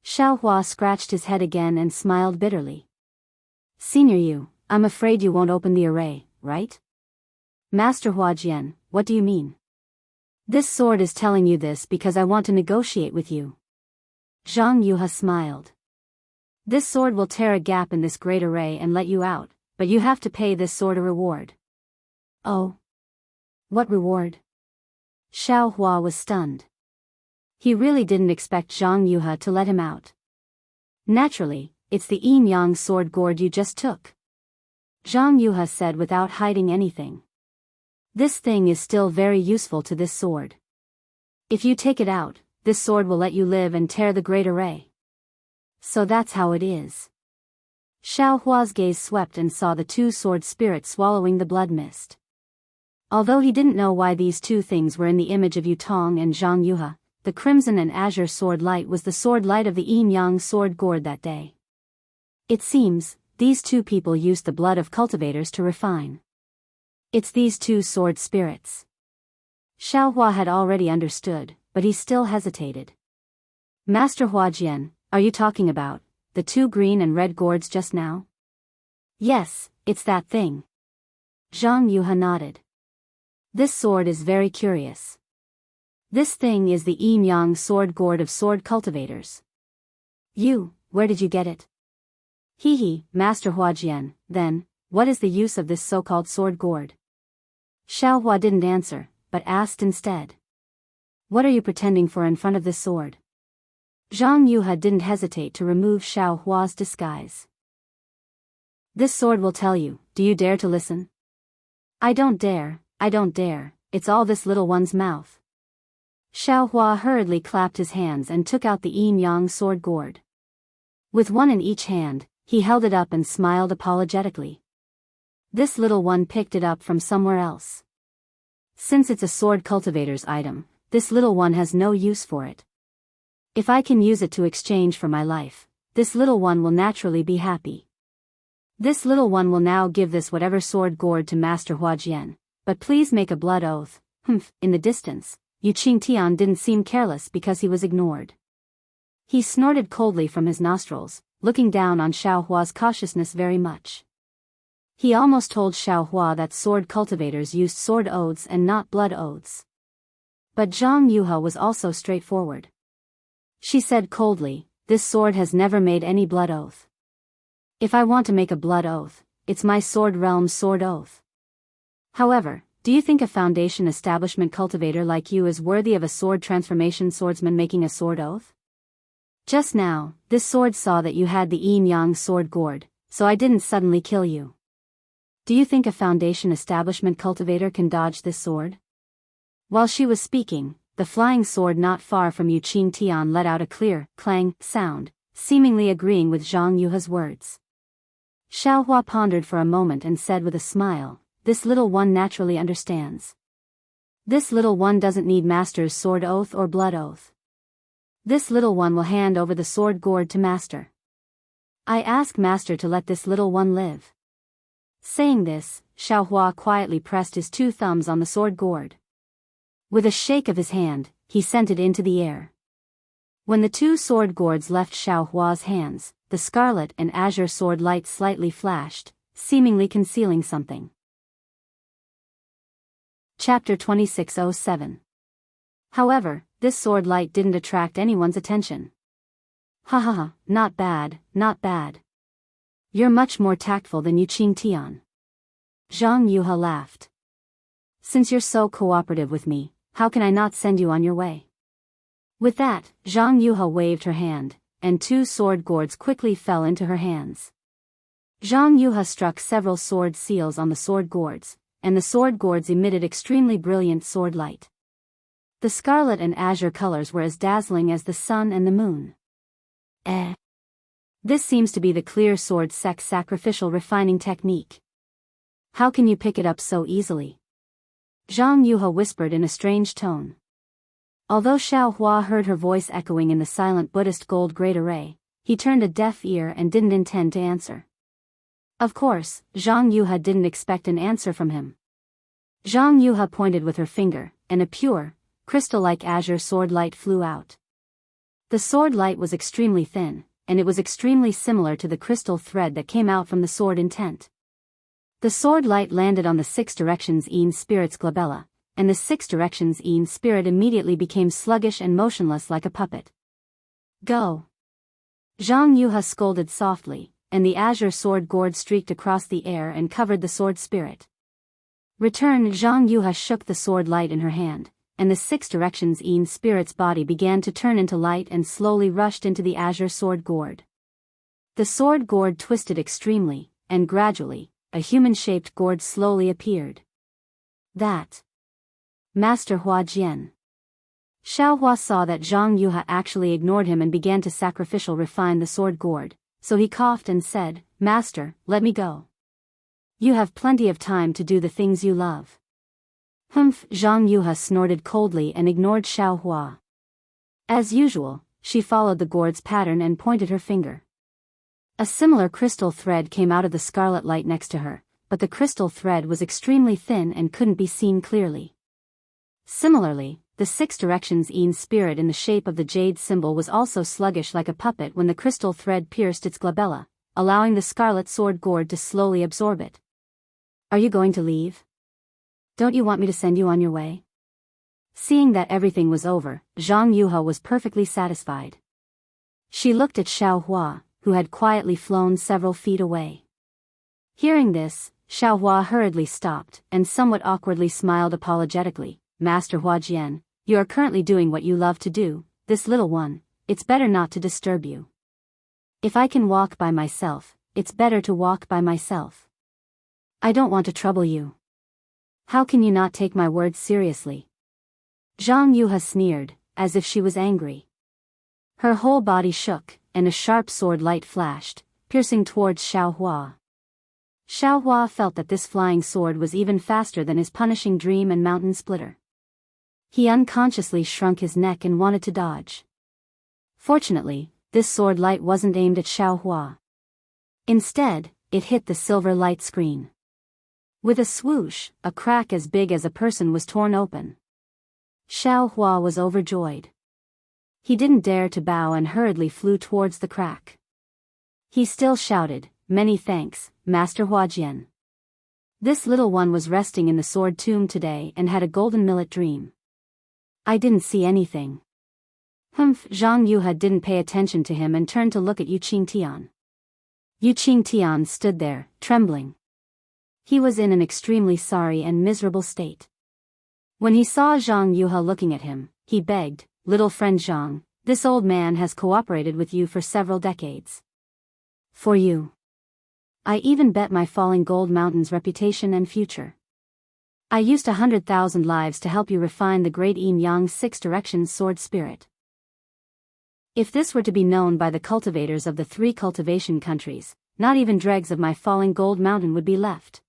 Xiao Hua scratched his head again and smiled bitterly. "Senior Yu, I'm afraid you won't open the array, right?" "Master Huajian, what do you mean?" "This sword is telling you this because I want to negotiate with you." Zhang Yuhe smiled. "This sword will tear a gap in this great array and let you out, but you have to pay this sword a reward." "Oh? What reward?" Xiao Hua was stunned. He really didn't expect Zhang Yuhe to let him out. "Naturally, it's the yin-yang sword gourd you just took," Zhang Yuhe said without hiding anything. "This thing is still very useful to this sword. If you take it out, this sword will let you live and tear the great array." "So that's how it is." Xiao Hua's gaze swept and saw the two sword spirits swallowing the blood mist. Although he didn't know why these two things were in the image of Yu Tong and Zhang Yuhe, the crimson and azure sword light was the sword light of the yin-yang sword gourd that day. It seems, these two people used the blood of cultivators to refine. It's these two sword spirits. Xiao Hua had already understood, but he still hesitated. "Master Huajian, are you talking about the two green and red gourds just now?" "Yes, it's that thing." Zhang Yuhe nodded. "This sword is very curious. This thing is the yin-yang sword gourd of sword cultivators." Where did you get it?" "He, Master Huajian, then, what is the use of this so-called sword gourd?" Xiao Hua didn't answer, but asked instead. "What are you pretending for in front of this sword?" Zhang Yuhe didn't hesitate to remove Xiao Hua's disguise. "This sword will tell you, do you dare to listen?" I don't dare, it's all this little one's mouth." Xiao Hua hurriedly clapped his hands and took out the yin-yang sword gourd. With one in each hand, he held it up and smiled apologetically. This little one picked it up from somewhere else. Since it's a sword cultivator's item, this little one has no use for it. If I can use it to exchange for my life, this little one will naturally be happy. This little one will now give this whatever sword gourd to Master Huajian, but please make a blood oath." In the distance, Yu Qingtian didn't seem careless because he was ignored. He snorted coldly from his nostrils, looking down on Xiao Hua's cautiousness very much. He almost told Xiao Hua that sword cultivators used sword oaths and not blood oaths. But Zhang Yuhe was also straightforward. She said coldly, "This sword has never made any blood oath. If I want to make a blood oath, it's my sword realm's sword oath. However, do you think a foundation establishment cultivator like you is worthy of a sword transformation swordsman making a sword oath? Just now, this sword saw that you had the yin-yang sword gourd, so I didn't suddenly kill you. Do you think a foundation establishment cultivator can dodge this sword?" While she was speaking, the flying sword not far from Yu Qingtian let out a clear, clang, sound, seemingly agreeing with Zhang Yuhe's words. Xiao Hua pondered for a moment and said with a smile, "This little one naturally understands. This little one doesn't need Master's sword oath or blood oath. This little one will hand over the sword gourd to Master. I ask Master to let this little one live." Saying this, Xiao Hua quietly pressed his two thumbs on the sword gourd. With a shake of his hand, he sent it into the air. When the two sword gourds left Xiao Hua's hands, the scarlet and azure sword light slightly flashed, seemingly concealing something. Chapter 2607. However, this sword light didn't attract anyone's attention. Ha ha ha, not bad, not bad. You're much more tactful than Yu Qingtian. Zhang Yuha laughed. Since you're so cooperative with me, how can I not send you on your way? With that, Zhang Yuha waved her hand, and 2 sword gourds quickly fell into her hands. Zhang Yuha struck several sword seals on the sword gourds, and the sword gourds emitted extremely brilliant sword light. The scarlet and azure colors were as dazzling as the sun and the moon. This seems to be the clear sword sex sacrificial refining technique. How can you pick it up so easily? Zhang Yuha whispered in a strange tone. Although Xiao Hua heard her voice echoing in the silent Buddhist gold great array, he turned a deaf ear and didn't intend to answer. Of course, Zhang Yuha didn't expect an answer from him. Zhang Yuha pointed with her finger, and a pure, crystal-like azure sword light flew out. The sword light was extremely thin, and it was extremely similar to the crystal thread that came out from the sword intent. The sword light landed on the 6 directions in spirit's glabella, and the 6 directions in spirit immediately became sluggish and motionless like a puppet. Go! Zhang Yuha scolded softly, and the azure sword gourd streaked across the air and covered the sword spirit. Return! Zhang Yuha shook the sword light in her hand, and the 6 directions in spirit's body began to turn into light and slowly rushed into the azure sword gourd. The sword gourd twisted extremely, and gradually, a human-shaped gourd slowly appeared. That. Master Hua Jian. Xiao Hua saw that Zhang Yuha actually ignored him and began to sacrificial refine the sword gourd, so he coughed and said, Master, let me go. You have plenty of time to do the things you love. Humph! Zhang Yuha snorted coldly and ignored Xiao Hua. As usual, she followed the gourd's pattern and pointed her finger. A similar crystal thread came out of the scarlet light next to her, but the crystal thread was extremely thin and couldn't be seen clearly. Similarly, the 6 directions in spirit in the shape of the jade symbol was also sluggish like a puppet when the crystal thread pierced its glabella, allowing the scarlet sword gourd to slowly absorb it. Are you going to leave? Don't you want me to send you on your way? Seeing that everything was over, Zhang Yuha was perfectly satisfied. She looked at Xiao Hua, who had quietly flown several feet away. Hearing this, Xiao Hua hurriedly stopped and somewhat awkwardly smiled apologetically. Master Hua Jian, you are currently doing what you love to do, this little one, it's better not to disturb you. If I can walk by myself, it's better to walk by myself. I don't want to trouble you. How can you not take my words seriously? Zhang Yuha sneered, as if she was angry. Her whole body shook, and a sharp sword light flashed, piercing towards Xiao Hua. Xiao Hua felt that this flying sword was even faster than his punishing dream and mountain splitter. He unconsciously shrunk his neck and wanted to dodge. Fortunately, this sword light wasn't aimed at Xiao Hua. Instead, it hit the silver light screen. With a swoosh, a crack as big as a person was torn open. Xiao Hua was overjoyed. He didn't dare to bow and hurriedly flew towards the crack. He still shouted, Many thanks, Master Hua Jian. This little one was resting in the sword tomb today and had a golden millet dream. I didn't see anything. Humph! Zhang Yuha didn't pay attention to him and turned to look at Yu Qingtian. Yu Qingtian stood there, trembling. He was in an extremely sorry and miserable state. When he saw Zhang Yuha looking at him, he begged, Little friend Zhang, this old man has cooperated with you for several decades. For you. I even bet my falling gold mountain's reputation and future. I used 100,000 lives to help you refine the great Yin Yang 6 directions sword spirit. If this were to be known by the cultivators of the 3 cultivation countries, not even dregs of my falling gold mountain would be left.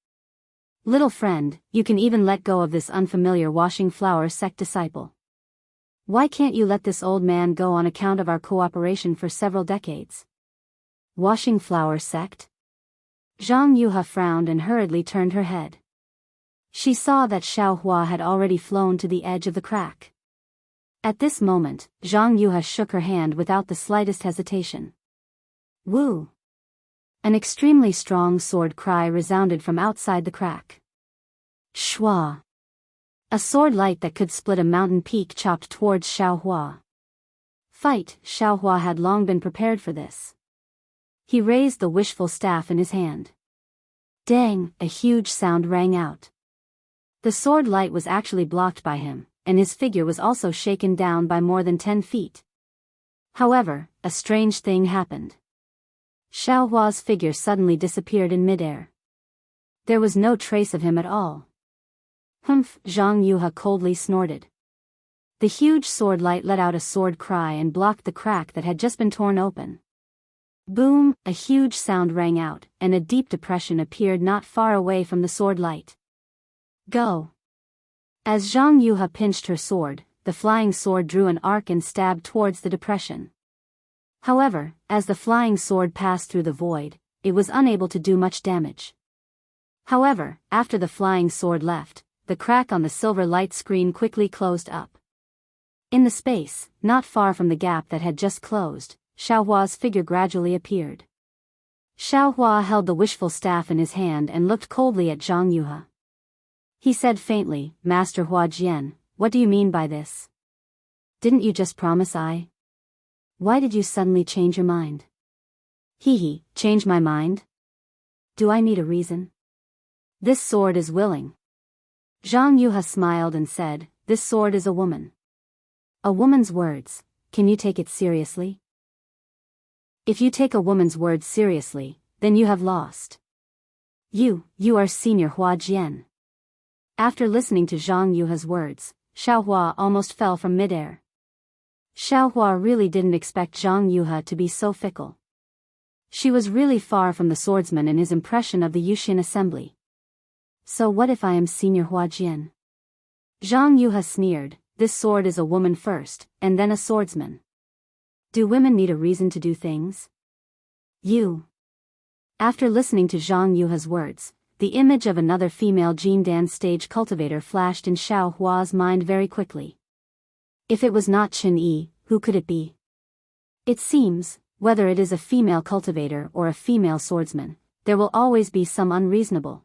Little friend, you can even let go of this unfamiliar washing flower sect disciple. Why can't you let this old man go on account of our cooperation for several decades? Washing flower sect? Zhang Yuha frowned and hurriedly turned her head. She saw that Xiao Hua had already flown to the edge of the crack. At this moment, Zhang Yuha shook her hand without the slightest hesitation. Woo! An extremely strong sword cry resounded from outside the crack. Shua! A sword light that could split a mountain peak chopped towards Xiaohua. Fight! Xiaohua had long been prepared for this. He raised the wishful staff in his hand. Dang! A huge sound rang out. The sword light was actually blocked by him, and his figure was also shaken down by more than 10 feet. However, a strange thing happened. Xiaohua's figure suddenly disappeared in midair. There was no trace of him at all. Humph! Jianghu coldly snorted. The huge sword light let out a sword cry and blocked the crack that had just been torn open. Boom! A huge sound rang out, and a deep depression appeared not far away from the sword light. Go! As Jianghu pinched her sword, the flying sword drew an arc and stabbed towards the depression. However, as the flying sword passed through the void, it was unable to do much damage. However, after the flying sword left, the crack on the silver light screen quickly closed up. In the space, not far from the gap that had just closed, Xiaohua's figure gradually appeared. Xiaohua held the wishful staff in his hand and looked coldly at Jianghu. He said faintly, Master Huajian, what do you mean by this? Didn't you just promise I? Why did you suddenly change your mind? Change my mind? Do I need a reason? This sword is willing. Jianghu smiled and said, this sword is a woman. A woman's words, can you take it seriously? If you take a woman's words seriously, then you have lost. You are Senior Huajian. After listening to Jianghu's words, Xiaohua almost fell from midair. Xiaohua really didn't expect Jianghu to be so fickle. She was really far from the swordsman in his impression of the Yushin assembly. So what if I am Senior Huajian? Jianghu sneered, this sword is a woman first, and then a swordsman. Do women need a reason to do things? After listening to Jianghu's words, the image of another female Jindan stage cultivator flashed in Xiaohua's mind very quickly. If it was not Chen Yi, who could it be? It seems, whether it is a female cultivator or a female swordsman, there will always be some unreasonable.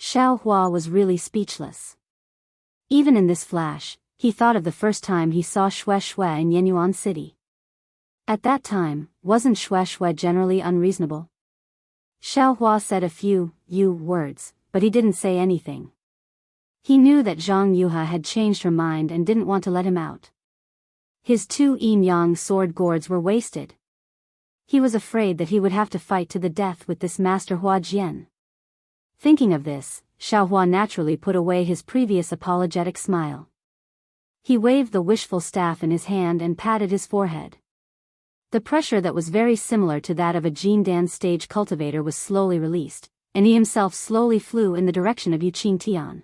Xiaohua was really speechless. Even in this flash, he thought of the first time he saw Shui in Yenyuan City. At that time, wasn't Shui generally unreasonable? Xiaohua said a few words, but he didn't say anything. He knew that Jianghu had changed her mind and didn't want to let him out. His 2 yin-yang sword gourds were wasted. He was afraid that he would have to fight to the death with this Master Huajian. Thinking of this, Xiaohua naturally put away his previous apologetic smile. He waved the wishful staff in his hand and patted his forehead. The pressure that was very similar to that of a Jindan stage cultivator was slowly released, and he himself slowly flew in the direction of Yuqingtian.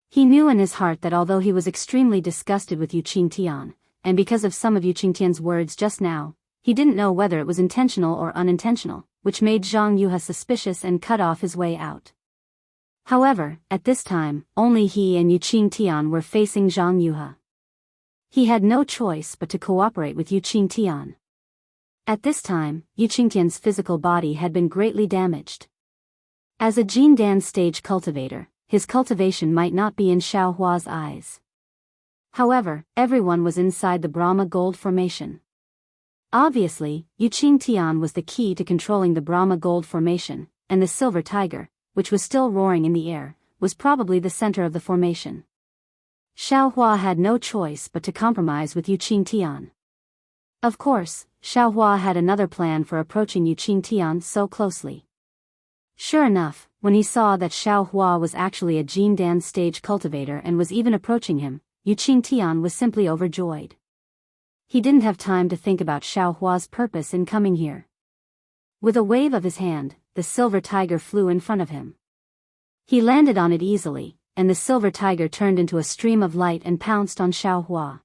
He knew in his heart that although he was extremely disgusted with Yuqingtian, and because of some of Yuqingtian's words just now, he didn't know whether it was intentional or unintentional, which made Jianghu suspicious and cut off his way out. However, at this time, only he and Yuqingtian were facing Jianghu. He had no choice but to cooperate with Yuqingtian. At this time, Yuqingtian's physical body had been greatly damaged. As a Jindan stage cultivator, his cultivation might not be in Xiaohua's eyes. However, everyone was inside the Brahma Gold Formation. Obviously, Yuqingtian was the key to controlling the Brahma Gold Formation, and the Silver Tiger, which was still roaring in the air, was probably the center of the formation. Xiaohua had no choice but to compromise with Yuqingtian. Of course, Xiaohua had another plan for approaching Yuqingtian so closely. Sure enough, when he saw that Xiaohua was actually a Jindan stage cultivator and was even approaching him, Yuqingtian was simply overjoyed. He didn't have time to think about Xiaohua's purpose in coming here. With a wave of his hand, the silver tiger flew in front of him. He landed on it easily, and the silver tiger turned into a stream of light and pounced on Xiaohua.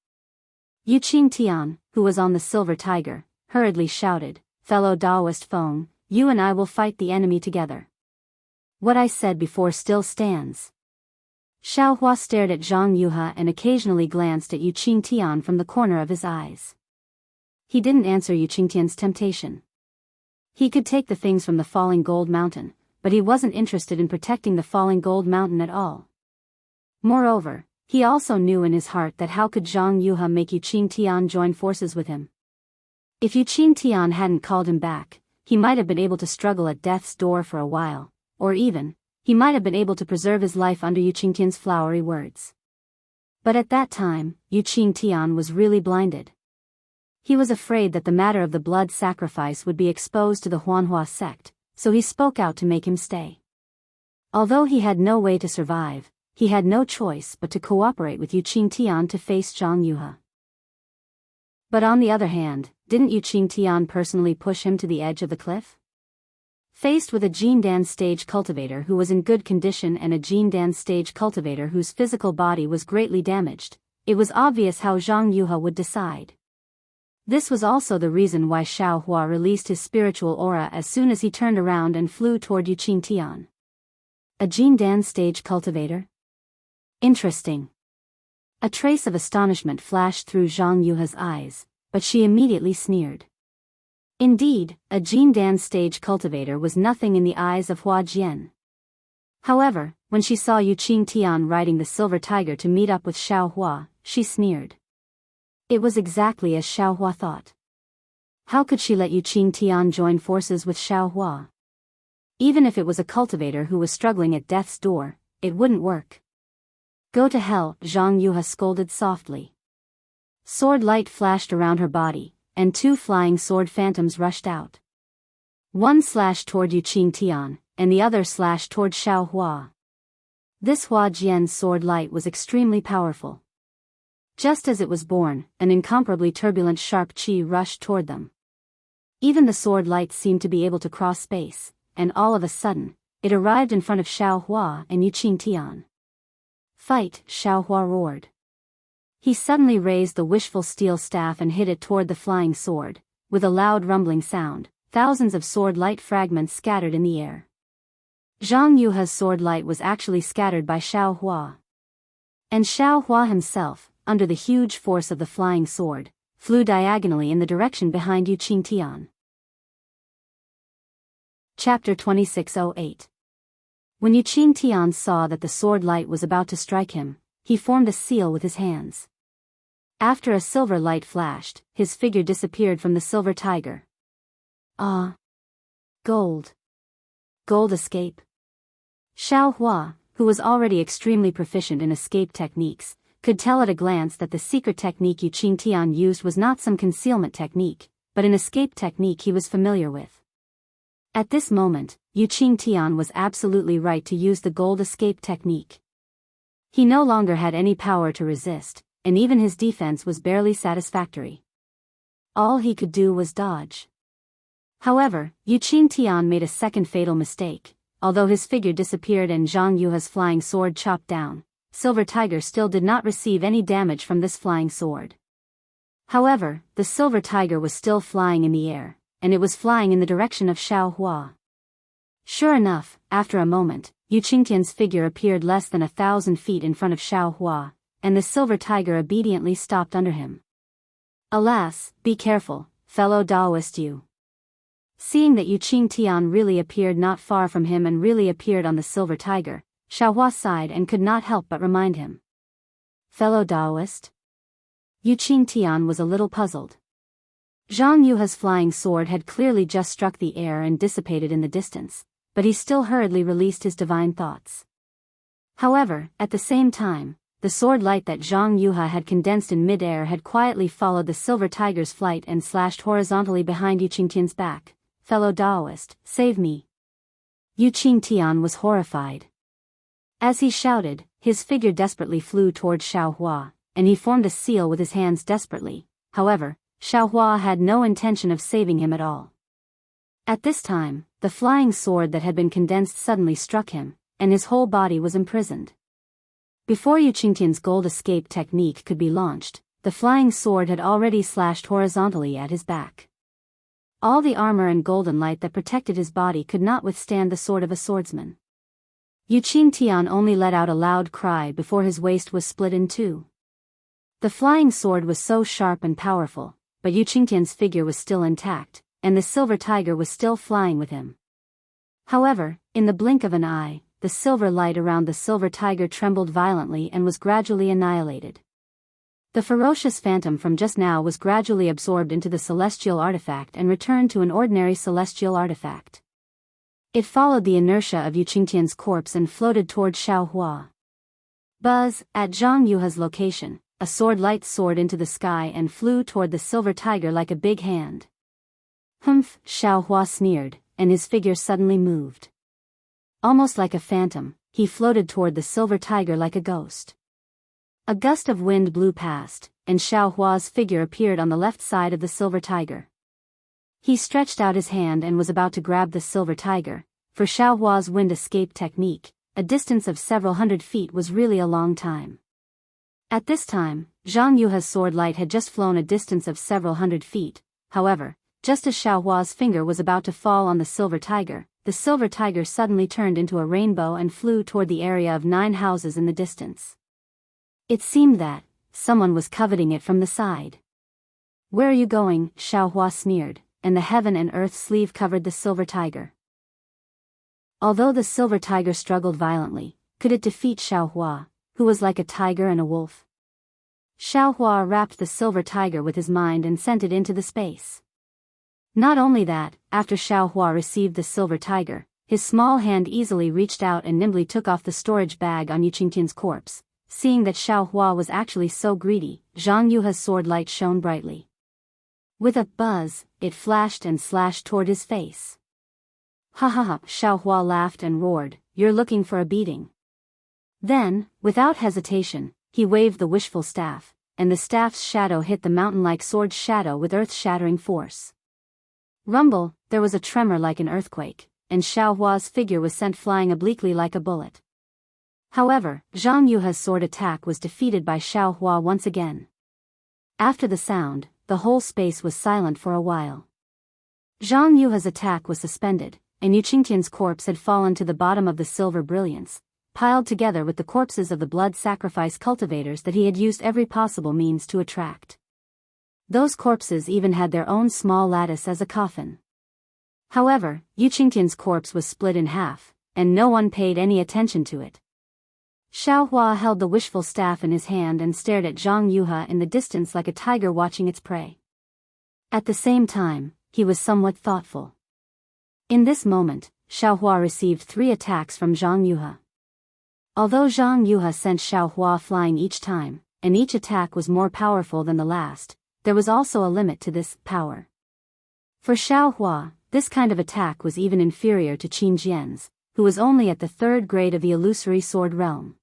Yuqingtian, who was on the silver tiger, hurriedly shouted, "Fellow Daoist Feng, you and I will fight the enemy together. What I said before still stands." Xiaohua stared at Jianghu and occasionally glanced at Yuqingtian from the corner of his eyes. He didn't answer Yuqingtian's temptation. He could take the things from the falling gold mountain, but he wasn't interested in protecting the falling gold mountain at all. Moreover, he also knew in his heart that how could Zhang Yuha make Yu Qingtian join forces with him? If Yu Qingtian hadn't called him back, he might have been able to struggle at death's door for a while, or even, he might have been able to preserve his life under Yu Qingtian's flowery words. But at that time, Yu Qingtian was really blinded. He was afraid that the matter of the blood sacrifice would be exposed to the Huanhua sect, so he spoke out to make him stay. Although he had no way to survive, he had no choice but to cooperate with Yu Qingtian to face Zhang Yuha. But on the other hand, didn't Yu Qingtian personally push him to the edge of the cliff? Faced with a Jindan stage cultivator who was in good condition and a Jindan stage cultivator whose physical body was greatly damaged, it was obvious how Zhang Yuha would decide. This was also the reason why Xiao Hua released his spiritual aura as soon as he turned around and flew toward Yu Qingtian. A Jindan stage cultivator? Interesting. A trace of astonishment flashed through Zhang Yuha's eyes, but she immediately sneered. Indeed, a Jindan stage cultivator was nothing in the eyes of Hua Jian. However, when she saw Yu Qingtian riding the silver tiger to meet up with Xiao Hua, she sneered. It was exactly as Xiao Hua thought. How could she let Yu Qingtian join forces with Xiao Hua? Even if it was a cultivator who was struggling at death's door, it wouldn't work. Go to hell, Zhang Yuha scolded softly. Sword light flashed around her body, and two flying sword phantoms rushed out. One slashed toward Yu Qingtian, and the other slashed toward Xiao Hua. This Hua Jian's sword light was extremely powerful. Just as it was born, an incomparably turbulent sharp qi rushed toward them. Even the sword light seemed to be able to cross space, and all of a sudden, it arrived in front of Xiao Hua and Yu Qingtian. Fight, Xiao Hua roared. He suddenly raised the wishful steel staff and hit it toward the flying sword. With a loud rumbling sound, thousands of sword light fragments scattered in the air. Zhang Yuha's sword light was actually scattered by Xiao Hua. And Xiao Hua himself, under the huge force of the flying sword, flew diagonally in the direction behind Yu Qingtian. Chapter 2608. When Yu Qingtian saw that the sword light was about to strike him, he formed a seal with his hands. After a silver light flashed, his figure disappeared from the silver tiger. Ah! Gold! Gold escape! Xiao Hua, who was already extremely proficient in escape techniques, could tell at a glance that the secret technique Yu Qingtian used was not some concealment technique, but an escape technique he was familiar with. At this moment, Yu Qingtian was absolutely right to use the gold escape technique. He no longer had any power to resist, and even his defense was barely satisfactory. All he could do was dodge. However, Yu Qingtian made a second fatal mistake. Although his figure disappeared and Zhang Yuha's flying sword chopped down, Silver Tiger still did not receive any damage from this flying sword. However, the Silver Tiger was still flying in the air, and it was flying in the direction of Xiao Hua. Sure enough, after a moment, Yu Qingtian's figure appeared less than 1,000 feet in front of Xiao Hua, and the Silver Tiger obediently stopped under him. Alas, be careful, fellow Daoist you. Seeing that Yu Qingtian really appeared not far from him and really appeared on the Silver Tiger, Xiao Hua sighed and could not help but remind him. Fellow Daoist? Yu Qingtian was a little puzzled. Zhang Yuha's flying sword had clearly just struck the air and dissipated in the distance, but he still hurriedly released his divine thoughts. However, at the same time, the sword light that Zhang Yuha had condensed in mid-air had quietly followed the Silver Tiger's flight and slashed horizontally behind Yu Qingtian's back. Fellow Daoist, save me. Yu Qingtian was horrified. As he shouted, his figure desperately flew toward Xiao Hua, and he formed a seal with his hands desperately. However, Xiao Hua had no intention of saving him at all. At this time, the flying sword that had been condensed suddenly struck him, and his whole body was imprisoned. Before Yu Qingtian's gold escape technique could be launched, the flying sword had already slashed horizontally at his back. All the armor and golden light that protected his body could not withstand the sword of a swordsman. Yu Qingtian only let out a loud cry before his waist was split in two. The flying sword was so sharp and powerful, but Yu Qingtian's figure was still intact, and the silver tiger was still flying with him. However, in the blink of an eye, the silver light around the silver tiger trembled violently and was gradually annihilated. The ferocious phantom from just now was gradually absorbed into the celestial artifact and returned to an ordinary celestial artifact. It followed the inertia of Yu Qingtian's corpse and floated toward Xiaohua. Buzz, at Zhang Yuha's location, a sword light soared into the sky and flew toward the silver tiger like a big hand. Humph, Xiaohua sneered, and his figure suddenly moved. Almost like a phantom, he floated toward the silver tiger like a ghost. A gust of wind blew past, and Xiaohua's figure appeared on the left side of the silver tiger. He stretched out his hand and was about to grab the silver tiger. For Xiaohua's wind escape technique, a distance of several hundred feet was really a long time. At this time, Zhang Yuha's sword light had just flown a distance of several hundred feet. However, just as Xiaohua's finger was about to fall on the silver tiger suddenly turned into a rainbow and flew toward the area of 9 houses in the distance. It seemed that someone was coveting it from the side. "Where are you going?" Xiaohua sneered, and the heaven and earth sleeve covered the silver tiger. Although the silver tiger struggled violently, could it defeat Xiaohua, who was like a tiger and a wolf? Xiaohua wrapped the silver tiger with his mind and sent it into the space. Not only that, after Xiaohua received the silver tiger, his small hand easily reached out and nimbly took off the storage bag on Yu Qingtian's corpse. Seeing that Xiaohua was actually so greedy, Zhang Yuha's sword light shone brightly. With a buzz, it flashed and slashed toward his face. "Ha ha ha," Xiaohua laughed and roared, "You're looking for a beating." Then, without hesitation, he waved the wishful staff, and the staff's shadow hit the mountain-like sword's shadow with earth-shattering force. Rumble, there was a tremor like an earthquake, and Xiaohua's figure was sent flying obliquely like a bullet. However, Zhang Yuha's sword attack was defeated by Xiaohua once again. After the sound, the whole space was silent for a while. Zhang Yuha's attack was suspended, and Yu Qingtian's corpse had fallen to the bottom of the silver brilliance, piled together with the corpses of the blood sacrifice cultivators that he had used every possible means to attract. Those corpses even had their own small lattice as a coffin. However, Yu Qingtian's corpse was split in half, and no one paid any attention to it. Xiaohua held the wishful staff in his hand and stared at Zhang Yuha in the distance like a tiger watching its prey. At the same time, he was somewhat thoughtful. In this moment, Xiaohua received 3 attacks from Zhang Yuha. Although Zhang Yuha sent Xiaohua flying each time, and each attack was more powerful than the last, there was also a limit to this power. For Xiaohua, this kind of attack was even inferior to Qin Jian's, who was only at the 3rd grade of the illusory sword realm.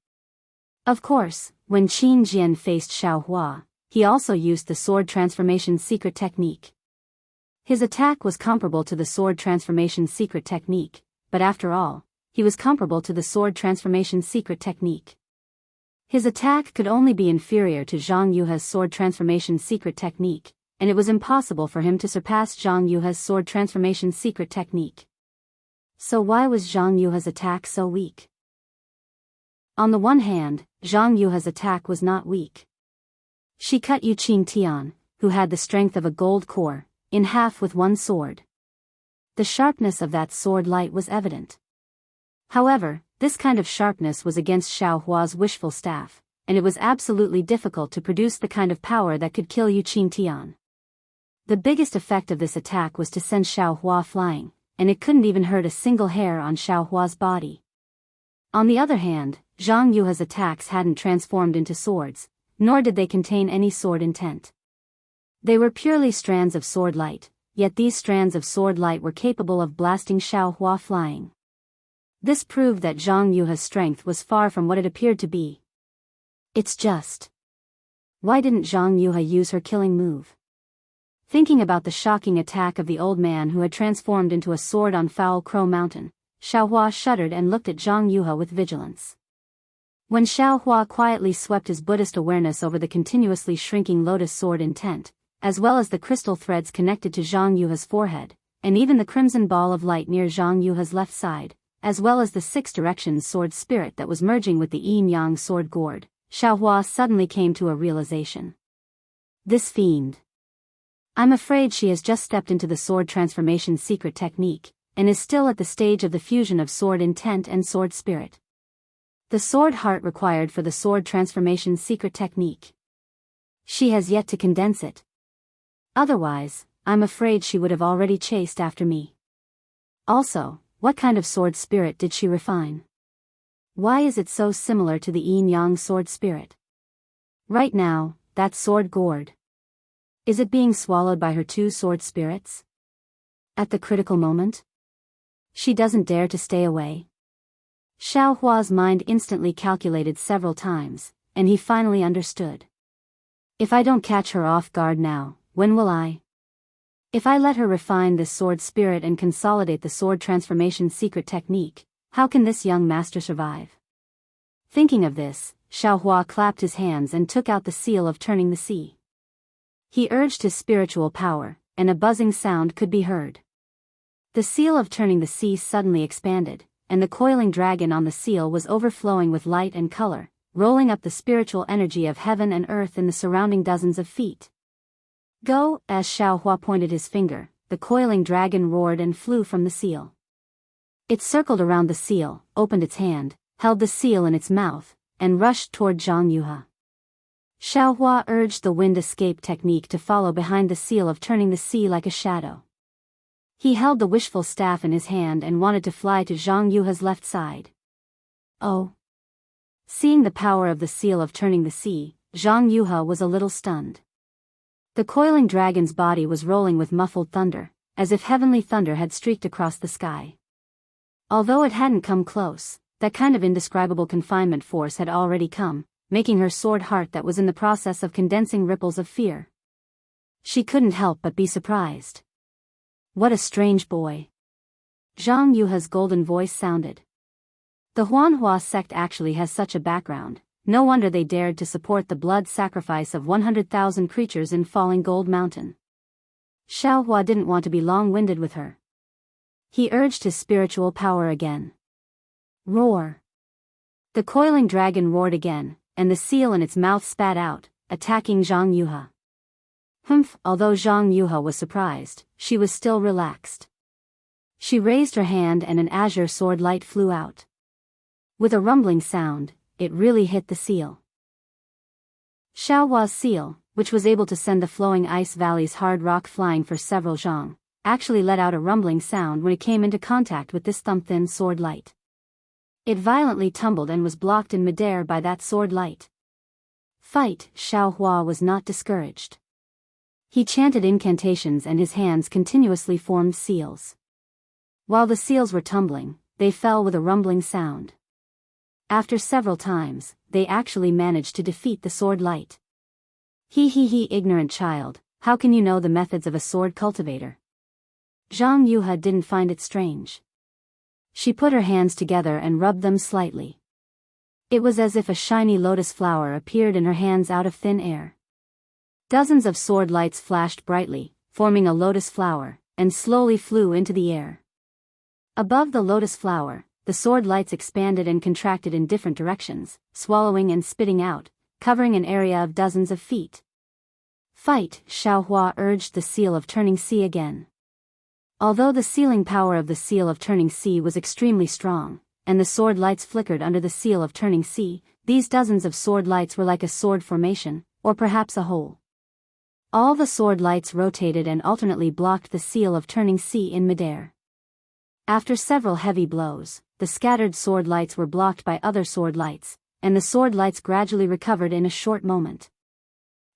Of course, when Qin Jian faced Xiaohua, he also used the sword transformation secret technique. His attack was comparable to the sword transformation secret technique, but after all, he was comparable to the sword transformation secret technique. His attack could only be inferior to Zhang Yuha's sword transformation secret technique, and it was impossible for him to surpass Zhang Yuha's sword transformation secret technique. So why was Zhang Yuha's attack so weak? On the one hand, Zhang Yuha's attack was not weak. She cut Yu Qingtian, who had the strength of a gold core, in half with one sword. The sharpness of that sword light was evident. However, this kind of sharpness was against Xiaohua's wishful staff, and it was absolutely difficult to produce the kind of power that could kill Yu Qingtian. The biggest effect of this attack was to send Xiaohua flying, and it couldn't even hurt a single hair on Xiaohua's body. On the other hand, Zhang Yuha's attacks hadn't transformed into swords, nor did they contain any sword intent. They were purely strands of sword light, yet these strands of sword light were capable of blasting Xiaohua flying. This proved that Zhang Yuha's strength was far from what it appeared to be. It's just, why didn't Zhang Yuha use her killing move? Thinking about the shocking attack of the old man who had transformed into a sword on Foul Crow Mountain, Xiaohua shuddered and looked at Zhang Yuha with vigilance. When Xiaohua quietly swept his Buddhist awareness over the continuously shrinking lotus sword intent, as well as the crystal threads connected to Zhang Yuha's forehead, and even the crimson ball of light near Zhang Yuha's left side, as well as the 6 directions sword spirit that was merging with the yin-yang sword gourd, Xiaohua suddenly came to a realization. This fiend. I'm afraid she has just stepped into the sword transformation secret technique, and is still at the stage of the fusion of sword intent and sword spirit. The sword heart required for the sword transformation secret technique. She has yet to condense it. Otherwise, I'm afraid she would have already chased after me. Also, what kind of sword spirit did she refine? Why is it so similar to the yin-yang sword spirit? Right now, that sword gourd. Is it being swallowed by her two sword spirits? At the critical moment? She doesn't dare to stay away. Xiao Hua's mind instantly calculated several times, and he finally understood. If I don't catch her off guard now, when will I? If I let her refine this sword spirit and consolidate the sword transformation secret technique, how can this young master survive? Thinking of this, Xiao Hua clapped his hands and took out the seal of turning the sea. He urged his spiritual power, and a buzzing sound could be heard. The seal of turning the sea suddenly expanded, and the coiling dragon on the seal was overflowing with light and color, rolling up the spiritual energy of heaven and earth in the surrounding dozens of feet. Go, as Xiao Hua pointed his finger, the coiling dragon roared and flew from the seal. It circled around the seal, opened its hand, held the seal in its mouth, and rushed toward Jianghu. Xiao Hua urged the wind escape technique to follow behind the seal of turning the sea like a shadow. He held the wishful staff in his hand and wanted to fly to Zhang Yuha's left side. Oh! Seeing the power of the seal of turning the sea, Zhang Yuha was a little stunned. The coiling dragon's body was rolling with muffled thunder, as if heavenly thunder had streaked across the sky. Although it hadn't come close, that kind of indescribable confinement force had already come, making her sword heart that was in the process of condensing ripples of fear. She couldn't help but be surprised. What a strange boy. Zhang Yuha's golden voice sounded. The Huanhua sect actually has such a background, no wonder they dared to support the blood sacrifice of 100,000 creatures in Falling Gold Mountain. Xiao Hua didn't want to be long-winded with her. He urged his spiritual power again. Roar! The coiling dragon roared again, and the seal in its mouth spat out, attacking Zhang Yuha. Although Zhang Yuha was surprised, she was still relaxed. She raised her hand and an azure sword light flew out. With a rumbling sound, it really hit the seal. Xiao Hua's seal, which was able to send the flowing ice valley's hard rock flying for several zhang, actually let out a rumbling sound when it came into contact with this thumb-thin sword light. It violently tumbled and was blocked in midair by that sword light. Fight! Xiao Hua was not discouraged. He chanted incantations and his hands continuously formed seals. While the seals were tumbling, they fell with a rumbling sound. After several times, they actually managed to defeat the sword light. He, ignorant child, how can you know the methods of a sword cultivator? Zhang Yuha didn't find it strange. She put her hands together and rubbed them slightly. It was as if a shiny lotus flower appeared in her hands out of thin air. Dozens of sword lights flashed brightly, forming a lotus flower, and slowly flew into the air. Above the lotus flower, the sword lights expanded and contracted in different directions, swallowing and spitting out, covering an area of dozens of feet. Fight! Xiao Hua urged the seal of turning sea again. Although the sealing power of the seal of turning sea was extremely strong, and the sword lights flickered under the seal of turning sea, these dozens of sword lights were like a sword formation, or perhaps a hole. All the sword lights rotated and alternately blocked the seal of turning sea in midair. After several heavy blows, the scattered sword lights were blocked by other sword lights, and the sword lights gradually recovered in a short moment.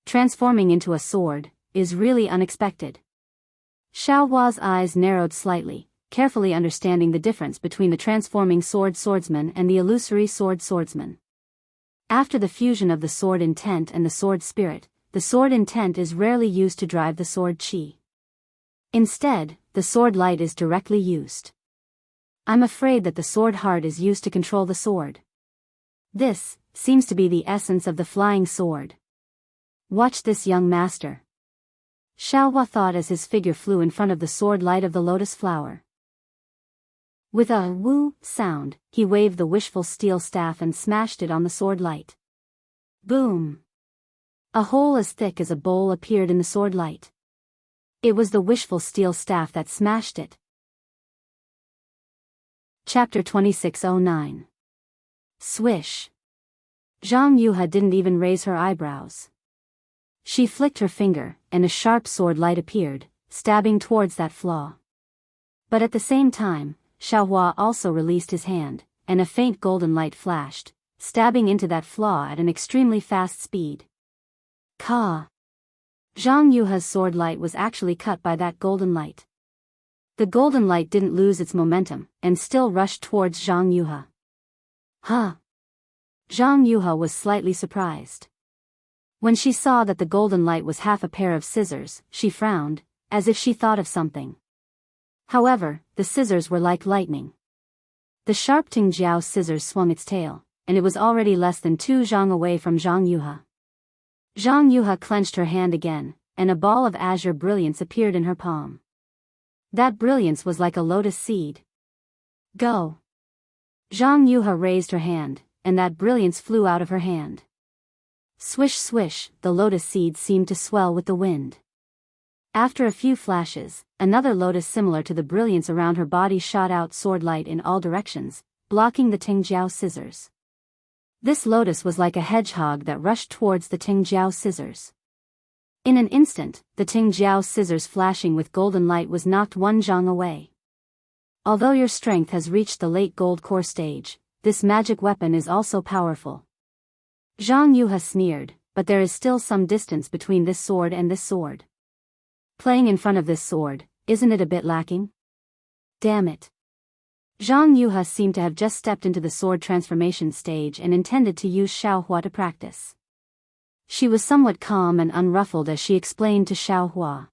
Transforming into a sword is really unexpected. Xiao Hua's eyes narrowed slightly, carefully understanding the difference between the transforming sword swordsman and the illusory sword swordsman. After the fusion of the sword intent and the sword spirit, the sword intent is rarely used to drive the sword chi. Instead, the sword light is directly used. I'm afraid that the sword heart is used to control the sword. This seems to be the essence of the flying sword. Watch this, young master. Xiao Hua thought as his figure flew in front of the sword light of the lotus flower. With a woo sound, he waved the wishful steel staff and smashed it on the sword light. Boom! A hole as thick as a bowl appeared in the sword light. It was the wishful steel staff that smashed it. Chapter 2609. Swish. Zhang Yuha didn't even raise her eyebrows. She flicked her finger, and a sharp sword light appeared, stabbing towards that flaw. But at the same time, Xiaohua also released his hand, and a faint golden light flashed, stabbing into that flaw at an extremely fast speed. Ka! Zhang Yuha's sword light was actually cut by that golden light. The golden light didn't lose its momentum, and still rushed towards Zhang Yuha. Huh! Zhang Yuha was slightly surprised. When she saw that the golden light was half a pair of scissors, she frowned, as if she thought of something. However, the scissors were like lightning. The sharp Tingjiao scissors swung its tail, and it was already less than 2 zhang away from Zhang Yuha. Zhang Yuha clenched her hand again, and a ball of azure brilliance appeared in her palm. That brilliance was like a lotus seed. Go! Zhang Yuha raised her hand, and that brilliance flew out of her hand. Swish swish, the lotus seed seemed to swell with the wind. After a few flashes, another lotus similar to the brilliance around her body shot out sword light in all directions, blocking the Tingjiao scissors. This lotus was like a hedgehog that rushed towards the Tingjiao scissors. In an instant, the Tingjiao scissors flashing with golden light was knocked 1 zhang away. Although your strength has reached the late gold core stage, this magic weapon is also powerful. Zhang Yuha sneered, but there is still some distance between this sword and this sword. Playing in front of this sword, isn't it a bit lacking? Damn it. Zhang Yuha seemed to have just stepped into the sword transformation stage and intended to use Xiaohua to practice. She was somewhat calm and unruffled as she explained to Xiaohua.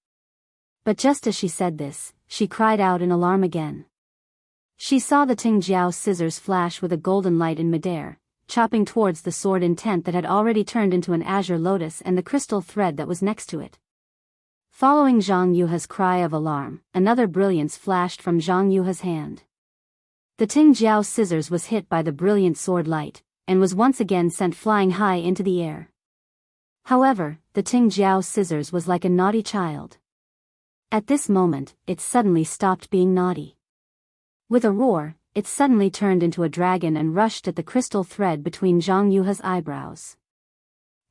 But just as she said this, she cried out in alarm again. She saw the Tingjiao scissors flash with a golden light in midair, chopping towards the sword intent that had already turned into an azure lotus and the crystal thread that was next to it. Following Zhang Yuha's cry of alarm, another brilliance flashed from Zhang Yuha's hand. The Tingjiao scissors was hit by the brilliant sword light, and was once again sent flying high into the air. However, the Tingjiao scissors was like a naughty child. At this moment, it suddenly stopped being naughty. With a roar, it suddenly turned into a dragon and rushed at the crystal thread between Zhang Yuha's eyebrows.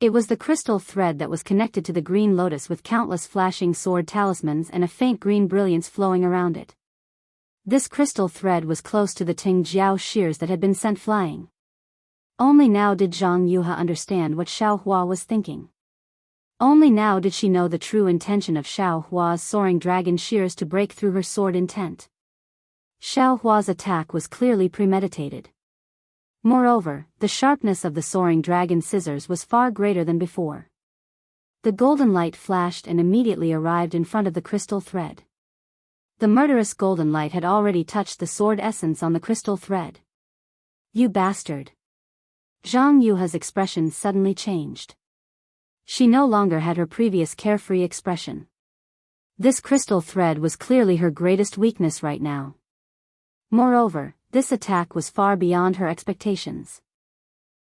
It was the crystal thread that was connected to the green lotus with countless flashing sword talismans and a faint green brilliance flowing around it. This crystal thread was close to the Tingjiao shears that had been sent flying. Only now did Zhang Yuha understand what Xiaohua was thinking. Only now did she know the true intention of Xiaohua's soaring dragon shears to break through her sword intent. Xiaohua's attack was clearly premeditated. Moreover, the sharpness of the soaring dragon scissors was far greater than before. The golden light flashed and immediately arrived in front of the crystal thread. The murderous golden light had already touched the sword essence on the crystal thread. You bastard! Zhang Yuha's expression suddenly changed. She no longer had her previous carefree expression. This crystal thread was clearly her greatest weakness right now. Moreover, this attack was far beyond her expectations.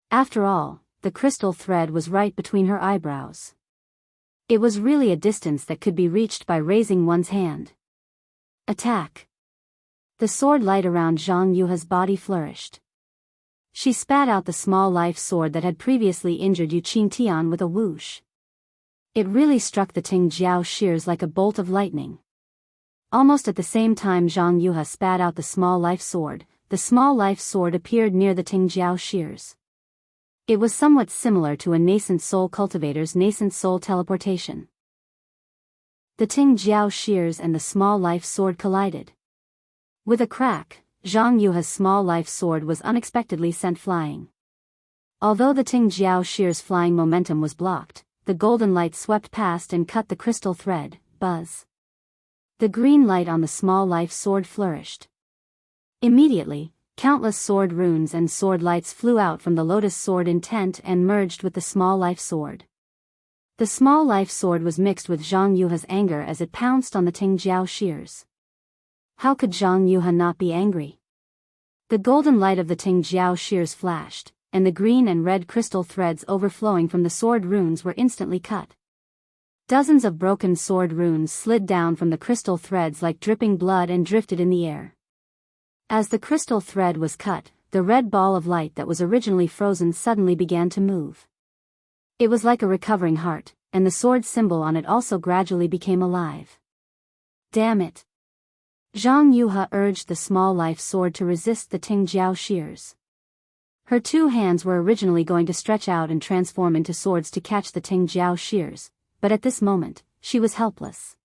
After all, the crystal thread was right between her eyebrows. It was really a distance that could be reached by raising one's hand. Attack! The sword light around Zhang Yuha's body flourished. She spat out the small life sword that had previously injured Yu Qingtian with a whoosh. It really struck the Tingjiao shears like a bolt of lightning. Almost at the same time Zhang Yuha spat out the small life sword appeared near the Tingjiao shears. It was somewhat similar to a nascent soul cultivator's nascent soul teleportation. The Tingjiao shears and the small life sword collided. With a crack, Zhang Yuha's small life sword was unexpectedly sent flying. Although the Tingjiao shears' flying momentum was blocked, the golden light swept past and cut the crystal thread. Buzz. The green light on the small life sword flourished. Immediately, countless sword runes and sword lights flew out from the lotus sword intent and merged with the small life sword. The small life sword was mixed with Zhang Yuha's anger as it pounced on the Tingjiao shears. How could Zhang Yuha not be angry? The golden light of the Tingjiao shears flashed, and the green and red crystal threads overflowing from the sword runes were instantly cut. Dozens of broken sword runes slid down from the crystal threads like dripping blood and drifted in the air. As the crystal thread was cut, the red ball of light that was originally frozen suddenly began to move. It was like a recovering heart, and the sword symbol on it also gradually became alive. Damn it! Zhang Yuhe urged the small life sword to resist the Tingjiao shears. Her two hands were originally going to stretch out and transform into swords to catch the Tingjiao shears, but at this moment, she was helpless.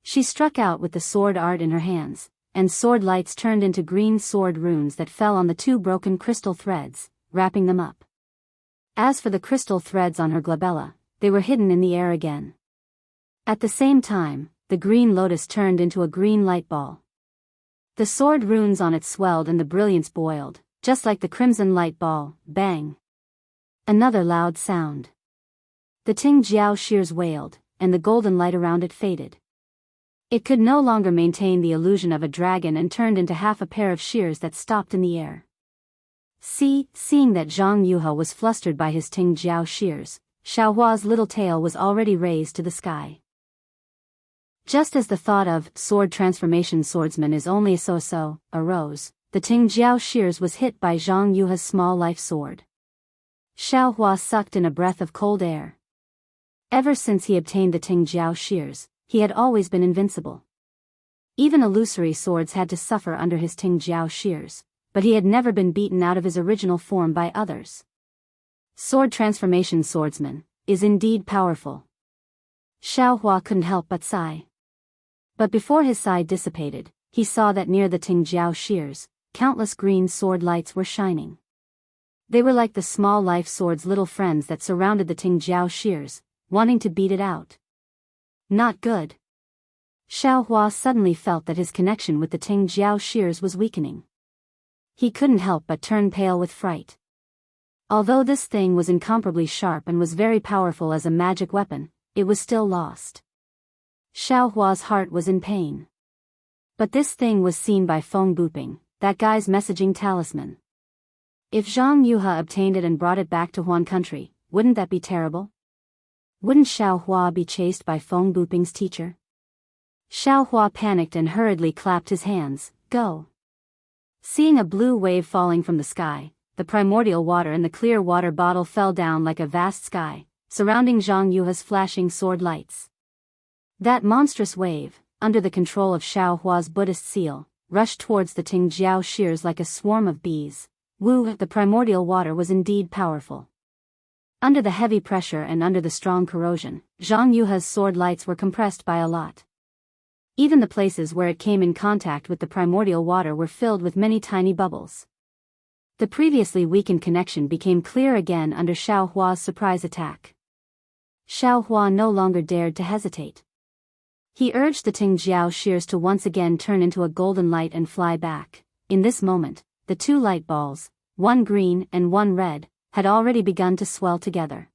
She struck out with the sword art in her hands, and sword lights turned into green sword runes that fell on the two broken crystal threads, wrapping them up. As for the crystal threads on her glabella, they were hidden in the air again. At the same time, the green lotus turned into a green light ball. The sword runes on it swelled and the brilliance boiled, just like the crimson light ball. Bang! Another loud sound. The Tingjiao shears wailed, and the golden light around it faded. It could no longer maintain the illusion of a dragon and turned into half a pair of shears that stopped in the air. Seeing that Zhang Yuhe was flustered by his Tingjiao shears, Xiaohua's little tail was already raised to the sky. Just as the thought of sword transformation swordsman is only a so-so arose, the Tingjiao shears was hit by Zhang Yuhe's small life sword. Xiaohua sucked in a breath of cold air. Ever since he obtained the Tingjiao shears, he had always been invincible. Even illusory swords had to suffer under his Tingjiao shears, but he had never been beaten out of his original form by others. Sword transformation swordsman is indeed powerful. Xiaohua couldn't help but sigh. But before his sigh dissipated, he saw that near the Tingjiao shears, countless green sword lights were shining. They were like the small life sword's little friends that surrounded the Tingjiao shears, wanting to beat it out. Not good. Xiaohua suddenly felt that his connection with the Tingjiao shears was weakening. He couldn't help but turn pale with fright. Although this thing was incomparably sharp and was very powerful as a magic weapon, it was still lost. Xiaohua's heart was in pain. But this thing was seen by Feng Buping, that guy's messaging talisman. If Zhang Yuhe obtained it and brought it back to Huan country, wouldn't that be terrible? Wouldn't Xiaohua be chased by Feng Buping's teacher? Xiaohua panicked and hurriedly clapped his hands. Go! Seeing a blue wave falling from the sky, the primordial water in the clear water bottle fell down like a vast sky, surrounding Zhang Yuhe's flashing sword lights. That monstrous wave, under the control of Xiaohua's Buddhist seal, rushed towards the Tingjiao shears like a swarm of bees. The primordial water was indeed powerful. Under the heavy pressure and under the strong corrosion, Zhang Yuhe's sword lights were compressed by a lot. Even the places where it came in contact with the primordial water were filled with many tiny bubbles. The previously weakened connection became clear again under Xiaohua's surprise attack. Xiaohua no longer dared to hesitate. He urged the Tingjiao shears to once again turn into a golden light and fly back. In this moment, the two light balls, one green and one red, had already begun to swell together.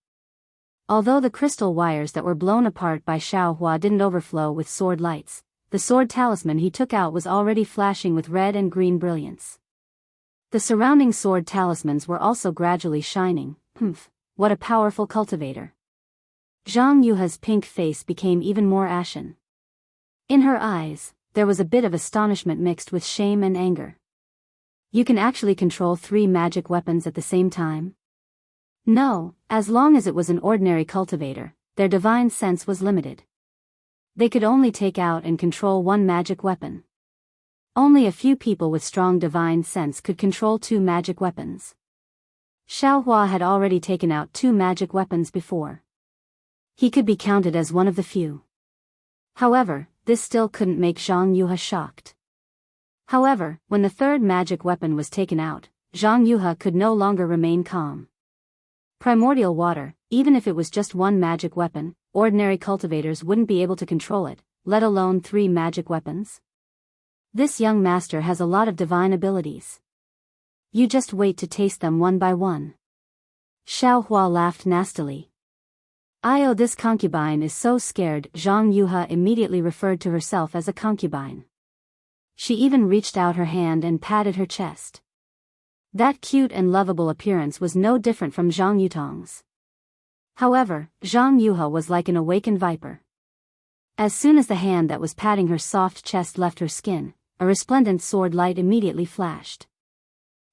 Although the crystal wires that were blown apart by Xiaohua didn't overflow with sword lights, the sword talisman he took out was already flashing with red and green brilliance. The surrounding sword talismans were also gradually shining. What a powerful cultivator. Zhang Yuhe's pink face became even more ashen. In her eyes, there was a bit of astonishment mixed with shame and anger. You can actually control 3 magic weapons at the same time? No, as long as it was an ordinary cultivator, their divine sense was limited. They could only take out and control 1 magic weapon. Only a few people with strong divine sense could control 2 magic weapons. Xiaohua had already taken out 2 magic weapons before. He could be counted as one of the few. However, this still couldn't make Zhang Yuhe shocked. However, when the 3rd magic weapon was taken out, Zhang Yuhe could no longer remain calm. Primordial water, even if it was just 1 magic weapon, ordinary cultivators wouldn't be able to control it, let alone 3 magic weapons. This young master has a lot of divine abilities. You just wait to taste them one by one. Xiaohua laughed nastily. This concubine is so scared. Zhang Yuhe immediately referred to herself as a concubine. She even reached out her hand and patted her chest. That cute and lovable appearance was no different from Zhang Yutong's. However, Zhang Yuhe was like an awakened viper. As soon as the hand that was patting her soft chest left her skin, a resplendent sword light immediately flashed.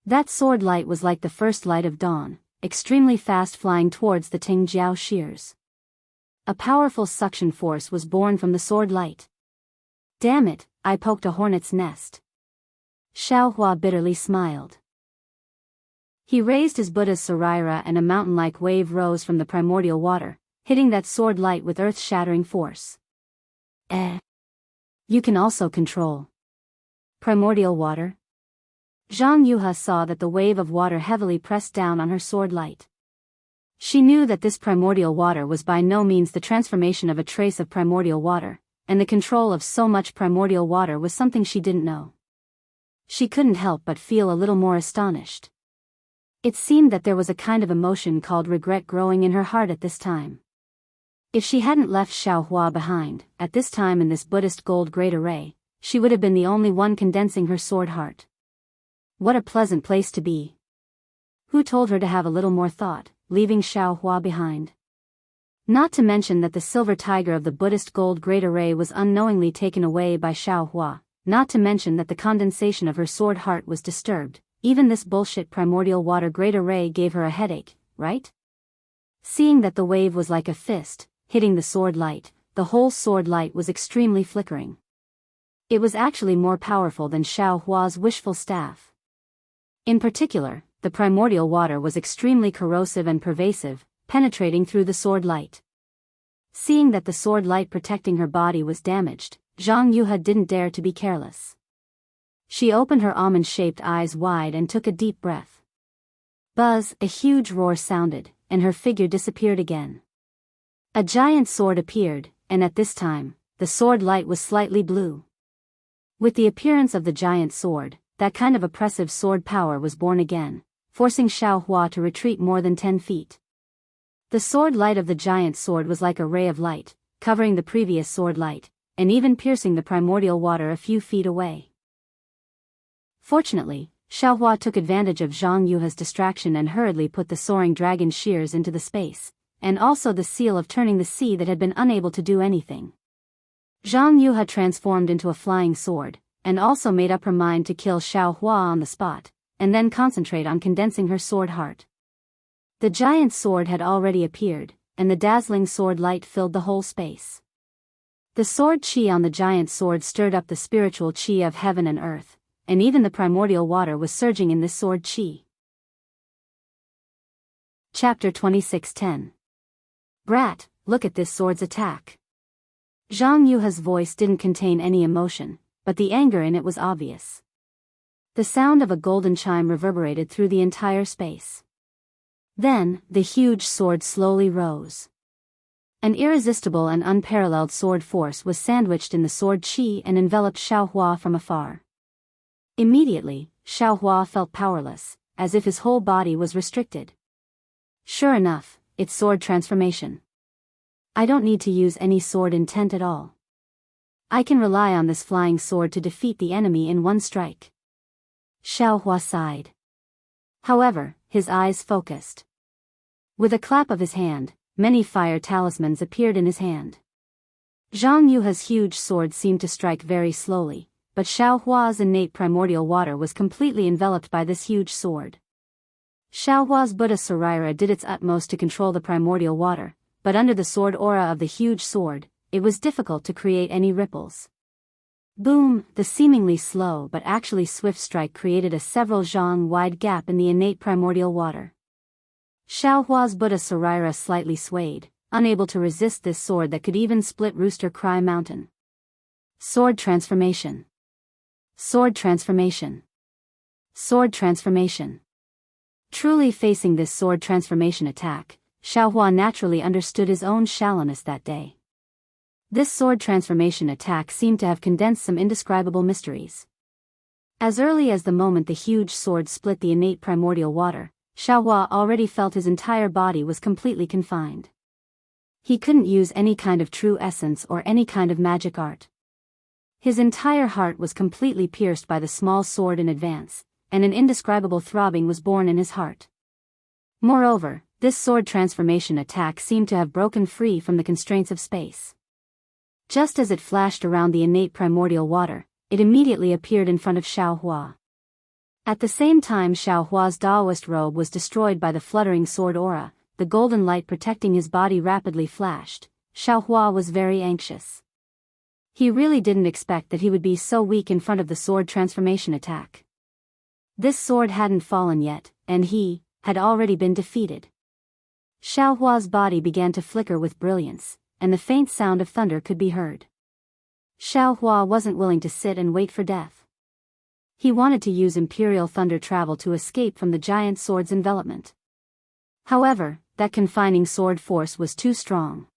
That sword light was like the first light of dawn, extremely fast flying towards the Tingjiao shears. A powerful suction force was born from the sword light. Damn it, I poked a hornet's nest. Xiaohua bitterly smiled. He raised his Buddha's Saraira and a mountain-like wave rose from the primordial water, hitting that sword light with earth-shattering force. You can also control primordial water? Zhang Yuhe saw that the wave of water heavily pressed down on her sword light. She knew that this primordial water was by no means the transformation of a trace of primordial water, and the control of so much primordial water was something she didn't know. She couldn't help but feel a little more astonished. It seemed that there was a kind of emotion called regret growing in her heart at this time. If she hadn't left Xiaohua behind, at this time in this Buddhist gold great array, she would have been the only one condensing her sword heart. What a pleasant place to be. Who told her to have a little more thought, leaving Xiaohua behind? Not to mention that the silver tiger of the Buddhist gold great array was unknowingly taken away by Xiaohua, not to mention that the condensation of her sword heart was disturbed. Even this bullshit primordial water great array gave her a headache, right? Seeing that the wave was like a fist, hitting the sword light, the whole sword light was extremely flickering. It was actually more powerful than Xiaohua's wishful staff. In particular, the primordial water was extremely corrosive and pervasive, penetrating through the sword light. Seeing that the sword light protecting her body was damaged, Zhang Yuhe didn't dare to be careless. She opened her almond-shaped eyes wide and took a deep breath. Buzz, a huge roar sounded, and her figure disappeared again. A giant sword appeared, and at this time, the sword light was slightly blue. With the appearance of the giant sword, that kind of oppressive sword power was born again, forcing Xiaohua to retreat more than 10 feet. The sword light of the giant sword was like a ray of light, covering the previous sword light, and even piercing the primordial water a few feet away. Fortunately, Xiaohua took advantage of Zhang Yuhe's distraction and hurriedly put the soaring dragon shears into the space, and also the seal of turning the sea that had been unable to do anything. Zhang Yuhe transformed into a flying sword, and also made up her mind to kill Xiaohua on the spot, and then concentrate on condensing her sword heart. The giant sword had already appeared, and the dazzling sword light filled the whole space. The sword chi on the giant sword stirred up the spiritual chi of heaven and earth, and even the primordial water was surging in this sword chi. Chapter 26:10. Brat, look at this sword's attack. Zhang Yuhe's voice didn't contain any emotion, but the anger in it was obvious. The sound of a golden chime reverberated through the entire space. Then, the huge sword slowly rose. An irresistible and unparalleled sword force was sandwiched in the sword chi and enveloped Xiaohua from afar. Immediately, Xiaohua felt powerless, as if his whole body was restricted. Sure enough, it's sword transformation. I don't need to use any sword intent at all. I can rely on this flying sword to defeat the enemy in one strike. Xiaohua sighed. However, his eyes focused. With a clap of his hand, many fire talismans appeared in his hand. Zhang Yuhe's huge sword seemed to strike very slowly, but Xiaohua's innate primordial water was completely enveloped by this huge sword. Xiaohua's Buddha Saraira did its utmost to control the primordial water, but under the sword aura of the huge sword, it was difficult to create any ripples. Boom! The seemingly slow but actually swift strike created a several zhang-wide gap in the innate primordial water. Xiaohua's Buddha Saraira slightly swayed, unable to resist this sword that could even split Rooster Cry Mountain. Sword transformation. Sword transformation. Sword transformation. Truly facing this sword transformation attack, Xiaohua naturally understood his own shallowness that day. This sword transformation attack seemed to have condensed some indescribable mysteries. As early as the moment the huge sword split the innate primordial water, Xiaohua already felt his entire body was completely confined. He couldn't use any kind of true essence or any kind of magic art. His entire heart was completely pierced by the small sword in advance, and an indescribable throbbing was born in his heart. Moreover, this sword transformation attack seemed to have broken free from the constraints of space. Just as it flashed around the innate primordial water, it immediately appeared in front of Xiaohua. At the same time Xiaohua's Daoist robe was destroyed by the fluttering sword aura, the golden light protecting his body rapidly flashed. Xiaohua was very anxious. He really didn't expect that he would be so weak in front of the sword transformation attack. This sword hadn't fallen yet, and he had already been defeated. Xiaohua's body began to flicker with brilliance, and the faint sound of thunder could be heard. Xiaohua wasn't willing to sit and wait for death. He wanted to use Imperial Thunder Travel to escape from the giant sword's envelopment. However, that confining sword force was too strong.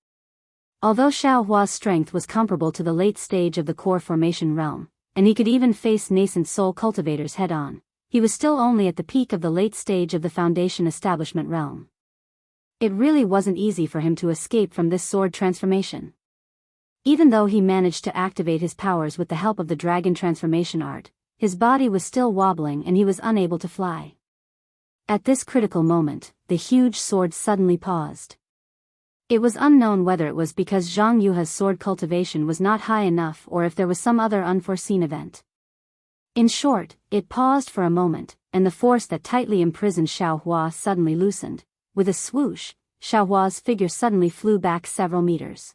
Although Xiaohua's strength was comparable to the late stage of the core formation realm, and he could even face nascent soul cultivators head-on, he was still only at the peak of the late stage of the foundation establishment realm. It really wasn't easy for him to escape from this sword transformation. Even though he managed to activate his powers with the help of the dragon transformation art, his body was still wobbling and he was unable to fly. At this critical moment, the huge sword suddenly paused. It was unknown whether it was because Zhang Yuha's sword cultivation was not high enough or if there was some other unforeseen event. In short, it paused for a moment, and the force that tightly imprisoned Xiaohua suddenly loosened. With a swoosh, Xiaohua's figure suddenly flew back several meters.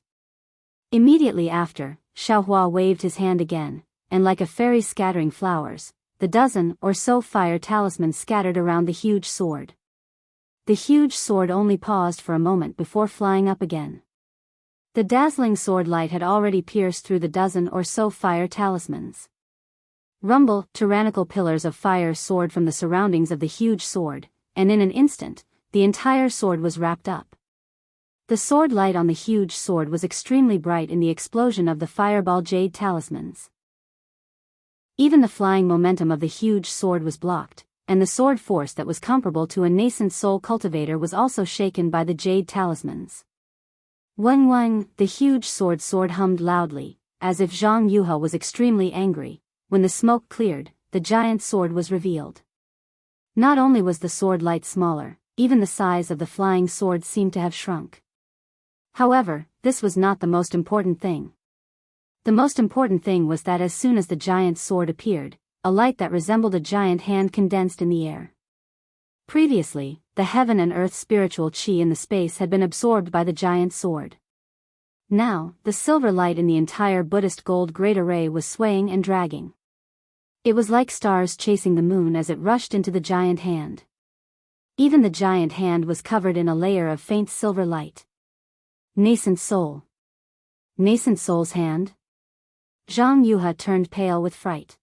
Immediately after, Xiaohua waved his hand again, and like a fairy scattering flowers, the dozen or so fire talismans scattered around the huge sword. The huge sword only paused for a moment before flying up again. The dazzling sword light had already pierced through the dozen or so fire talismans. Rumble, tyrannical pillars of fire soared from the surroundings of the huge sword, and in an instant, the entire sword was wrapped up. The sword light on the huge sword was extremely bright in the explosion of the fireball jade talismans. Even the flying momentum of the huge sword was blocked, and the sword force that was comparable to a nascent soul cultivator was also shaken by the jade talismans. Weng weng, the huge sword hummed loudly, as if Zhang Yuha was extremely angry. When the smoke cleared, the giant sword was revealed. Not only was the sword light smaller, even the size of the flying sword seemed to have shrunk. However, this was not the most important thing. The most important thing was that as soon as the giant sword appeared, a light that resembled a giant hand condensed in the air. Previously, the heaven and earth spiritual chi in the space had been absorbed by the giant sword. Now, the silver light in the entire Buddhist gold great array was swaying and dragging. It was like stars chasing the moon as it rushed into the giant hand. Even the giant hand was covered in a layer of faint silver light. Nascent soul. Nascent soul's hand? Zhang Yuha turned pale with fright.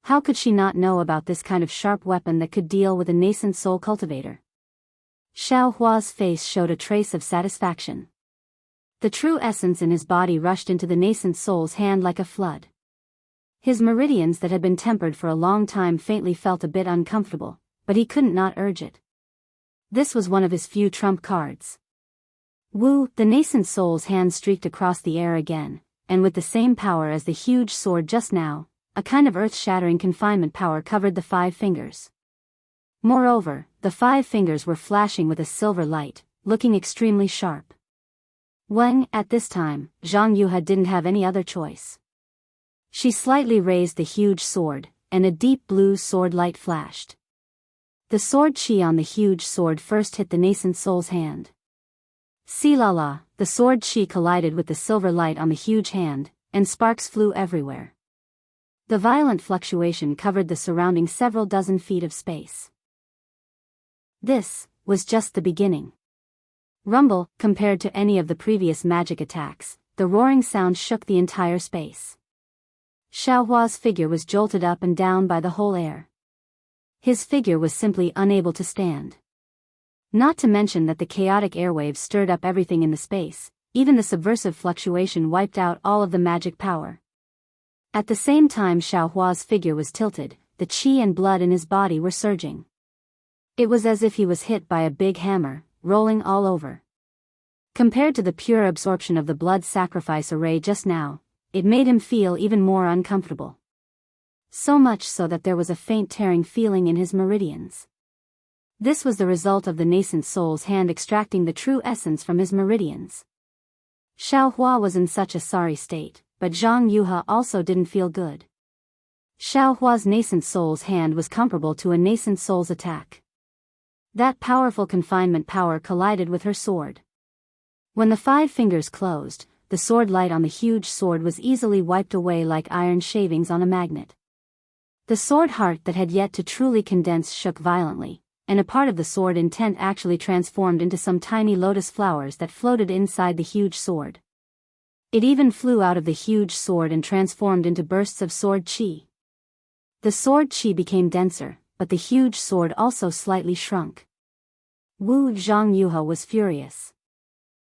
How could she not know about this kind of sharp weapon that could deal with a nascent soul cultivator? Xiaohua's face showed a trace of satisfaction. The true essence in his body rushed into the nascent soul's hand like a flood. His meridians that had been tempered for a long time faintly felt a bit uncomfortable, but he couldn't not urge it. This was one of his few trump cards. Wu, the nascent soul's hand streaked across the air again, and with the same power as the huge sword just now, a kind of earth-shattering confinement power covered the 5 fingers. Moreover, the 5 fingers were flashing with a silver light, looking extremely sharp. When, at this time, Zhang Yuha didn't have any other choice. She slightly raised the huge sword, and a deep blue sword light flashed. The sword chi on the huge sword first hit the nascent soul's hand. Si-la-la, the sword chi collided with the silver light on the huge hand, and sparks flew everywhere. The violent fluctuation covered the surrounding several dozen feet of space. This was just the beginning. Rumble, compared to any of the previous magic attacks, the roaring sound shook the entire space. Xiaohua's figure was jolted up and down by the whole air. His figure was simply unable to stand. Not to mention that the chaotic airwaves stirred up everything in the space, even the subversive fluctuation wiped out all of the magic power. At the same time Xiaohua's figure was tilted, the qi and blood in his body were surging. It was as if he was hit by a big hammer, rolling all over. Compared to the pure absorption of the blood sacrifice array just now, it made him feel even more uncomfortable. So much so that there was a faint tearing feeling in his meridians. This was the result of the nascent soul's hand extracting the true essence from his meridians. Xiaohua was in such a sorry state, but Zhang Yuhe also didn't feel good. Xiaohua's nascent soul's hand was comparable to a nascent soul's attack. That powerful confinement power collided with her sword. When the 5 fingers closed, the sword light on the huge sword was easily wiped away like iron shavings on a magnet. The sword heart that had yet to truly condense shook violently, and a part of the sword intent actually transformed into some tiny lotus flowers that floated inside the huge sword. It even flew out of the huge sword and transformed into bursts of sword qi. The sword qi became denser, but the huge sword also slightly shrunk. Zhang Yuhe was furious.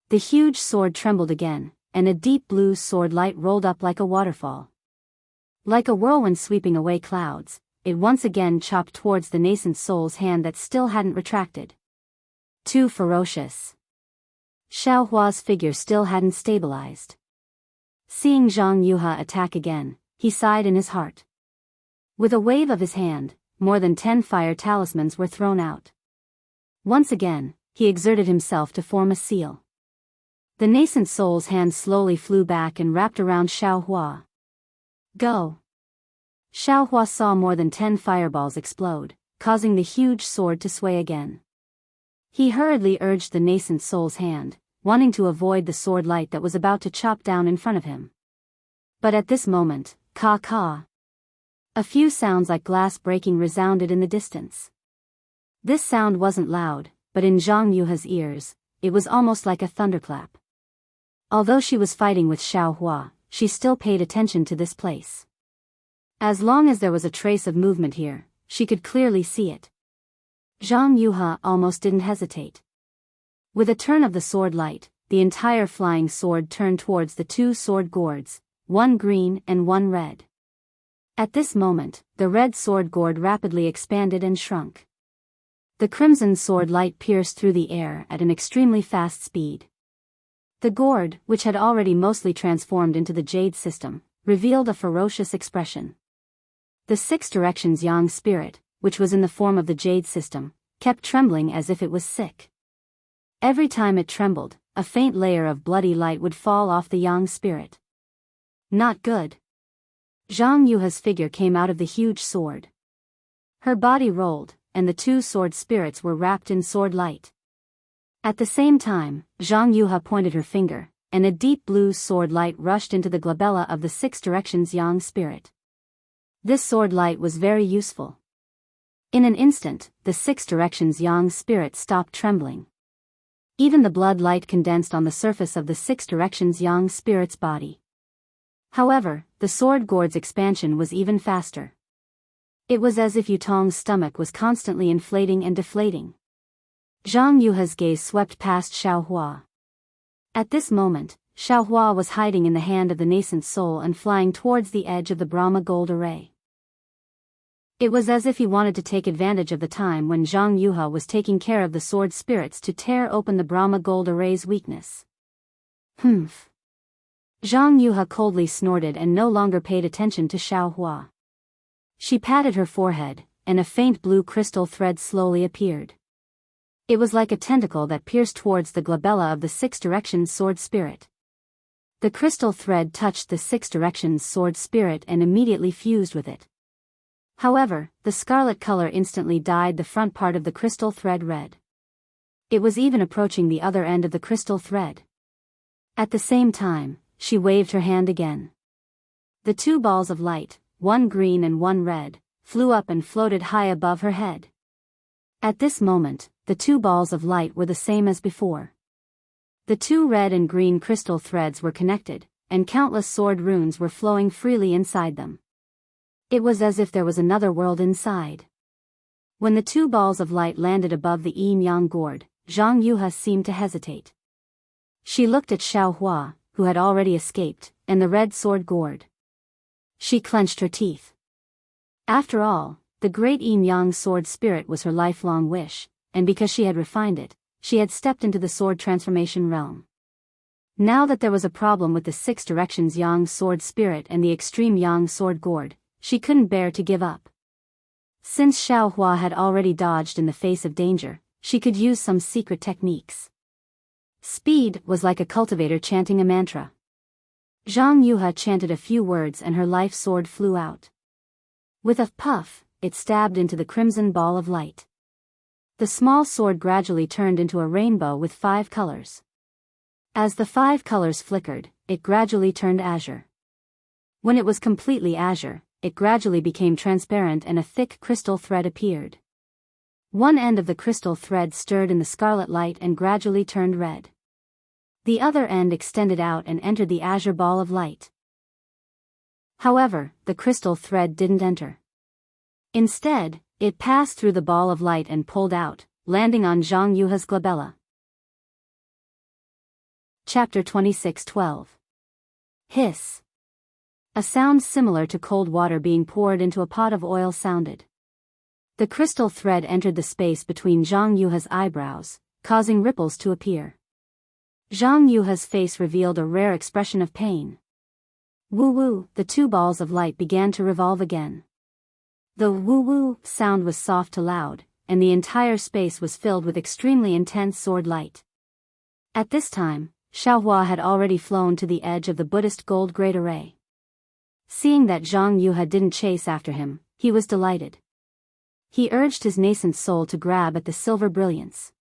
The huge sword trembled again, and a deep blue sword light rolled up like a waterfall. Like a whirlwind sweeping away clouds, it once again chopped towards the nascent soul's hand that still hadn't retracted. Too ferocious. Xiaohua's figure still hadn't stabilized. Seeing Zhang Yuhe attack again, he sighed in his heart. With a wave of his hand, more than 10 fire talismans were thrown out. Once again, he exerted himself to form a seal. The nascent soul's hand slowly flew back and wrapped around Xiaohua. Go! Xiaohua saw more than 10 fireballs explode, causing the huge sword to sway again. He hurriedly urged the nascent soul's hand, wanting to avoid the sword light that was about to chop down in front of him. But at this moment, ka. A few sounds like glass breaking resounded in the distance. This sound wasn't loud, but in Zhang Yuhe's ears, it was almost like a thunderclap. Although she was fighting with Xiaohua, she still paid attention to this place. As long as there was a trace of movement here, she could clearly see it. Zhang Yuhe almost didn't hesitate. With a turn of the sword light, the entire flying sword turned towards the 2 sword gourds, one green and one red. At this moment, the red sword gourd rapidly expanded and shrunk. The crimson sword light pierced through the air at an extremely fast speed. The gourd, which had already mostly transformed into the jade system, revealed a ferocious expression. The 6 directions yang spirit, which was in the form of the jade system, kept trembling as if it was sick. Every time it trembled, a faint layer of bloody light would fall off the yang spirit. Not good. Zhang Yuhe's figure came out of the huge sword. Her body rolled, and the 2 sword spirits were wrapped in sword light. At the same time, Zhang Yuhe pointed her finger, and a deep blue sword light rushed into the glabella of the 6 directions yang spirit. This sword light was very useful. In an instant, the 6 directions yang spirit stopped trembling. Even the blood light condensed on the surface of the 6 directions yang spirit's body. However, the sword gourd's expansion was even faster. It was as if Yutong's stomach was constantly inflating and deflating. Zhang Yuhe's gaze swept past Xiaohua. At this moment, Xiaohua was hiding in the hand of the nascent soul and flying towards the edge of the Brahma gold array. It was as if he wanted to take advantage of the time when Zhang Yuhe was taking care of the sword spirits to tear open the Brahma gold array's weakness. Humph. Zhang Yuhe coldly snorted and no longer paid attention to Xiaohua. She patted her forehead, and a faint blue crystal thread slowly appeared. It was like a tentacle that pierced towards the glabella of the 6 directions sword spirit. The crystal thread touched the 6 directions sword spirit and immediately fused with it. However, the scarlet color instantly dyed the front part of the crystal thread red. It was even approaching the other end of the crystal thread. At the same time, she waved her hand again. The 2 balls of light, one green and one red, flew up and floated high above her head. At this moment, the 2 balls of light were the same as before. The 2 red and green crystal threads were connected, and countless sword runes were flowing freely inside them. It was as if there was another world inside. When the 2 balls of light landed above the yin-yang gourd, Zhang Yuhe seemed to hesitate. She looked at Xiaohua, who had already escaped, and the red sword gourd. She clenched her teeth. After all, the great yin-yang sword spirit was her lifelong wish, and because she had refined it, she had stepped into the sword transformation realm. Now that there was a problem with the 6 directions yang sword spirit and the extreme yang sword gourd, she couldn't bear to give up. Since Xiaohua had already dodged in the face of danger, she could use some secret techniques. Speed was like a cultivator chanting a mantra. Zhang Yuha chanted a few words and her life sword flew out. With a puff, it stabbed into the crimson ball of light. The small sword gradually turned into a rainbow with 5 colors. As the 5 colors flickered, it gradually turned azure. When it was completely azure, it gradually became transparent and a thick crystal thread appeared. One end of the crystal thread stirred in the scarlet light and gradually turned red. The other end extended out and entered the azure ball of light. However, the crystal thread didn't enter. Instead, it passed through the ball of light and pulled out, landing on Zhang Yuha's glabella. Chapter 26:12. Hiss. A sound similar to cold water being poured into a pot of oil sounded. The crystal thread entered the space between Zhang Yuha's eyebrows, causing ripples to appear. Zhang Yuha's face revealed a rare expression of pain. Woo-woo, the 2 balls of light began to revolve again. The woo-woo sound was soft to loud, and the entire space was filled with extremely intense sword light. At this time, Xiaohua had already flown to the edge of the Buddhist gold great array. Seeing that Zhang Yuha didn't chase after him, he was delighted. He urged his nascent soul to grab at the silver brilliance.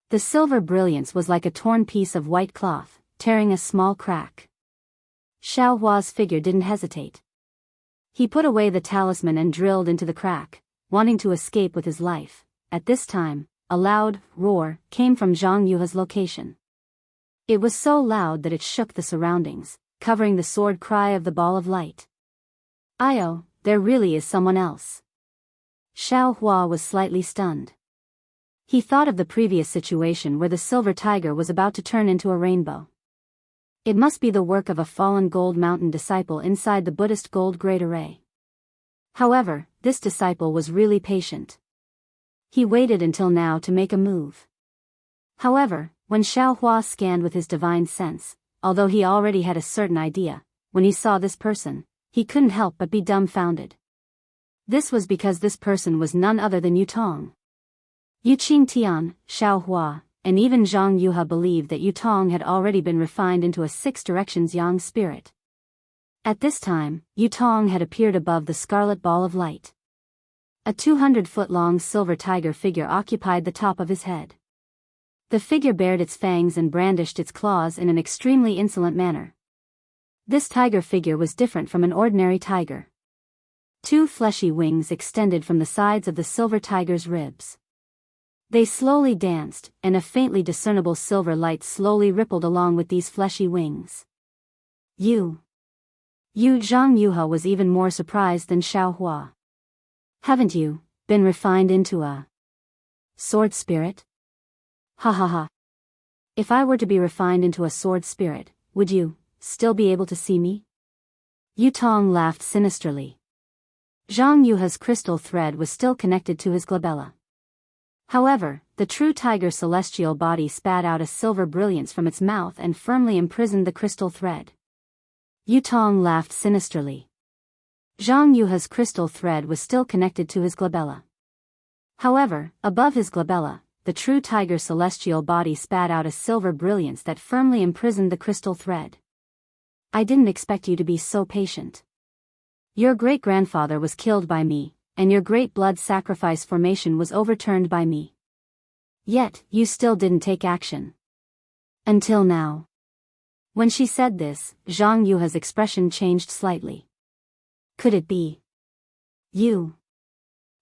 The silver brilliance was like a torn piece of white cloth, tearing a small crack. Xiaohua's figure didn't hesitate. He put away the talisman and drilled into the crack, wanting to escape with his life. At this time, a loud roar came from Zhang Yuha's location. It was so loud that it shook the surroundings, covering the sword cry of the ball of light. "Io, there really is someone else." Xiaohua was slightly stunned. He thought of the previous situation where the silver tiger was about to turn into a rainbow. It must be the work of a fallen Gold Mountain disciple inside the Buddhist gold great array. However, this disciple was really patient. He waited until now to make a move. However, when Xiaohua scanned with his divine sense, although he already had a certain idea, when he saw this person, he couldn't help but be dumbfounded. This was because this person was none other than Yutong. Yuqing Tian, Xiaohua, and even Zhang Yuha believed that Yutong had already been refined into a 6 directions yang spirit. At this time, Yutong had appeared above the scarlet ball of light. A 200-foot-long silver tiger figure occupied the top of his head. The figure bared its fangs and brandished its claws in an extremely insolent manner. This tiger figure was different from an ordinary tiger. 2 fleshy wings extended from the sides of the silver tiger's ribs. They slowly danced, and a faintly discernible silver light slowly rippled along with these fleshy wings. You Zhang Yuha was even more surprised than Xiaohua. "Haven't you been refined into a sword spirit?" "Ha ha ha. If I were to be refined into a sword spirit, would you still be able to see me?" Yutong laughed sinisterly. Zhang Yuha's crystal thread was still connected to his glabella. However, the true tiger celestial body spat out a silver brilliance from its mouth and firmly imprisoned the crystal thread. Yutong laughed sinisterly. Zhang Yuha's crystal thread was still connected to his glabella. However, above his glabella, the true tiger celestial body spat out a silver brilliance that firmly imprisoned the crystal thread. "I didn't expect you to be so patient. Your great-grandfather was killed by me, and your great blood sacrifice formation was overturned by me. Yet, you still didn't take action. Until now." When she said this, Zhang Yuha's expression changed slightly. "Could it be you?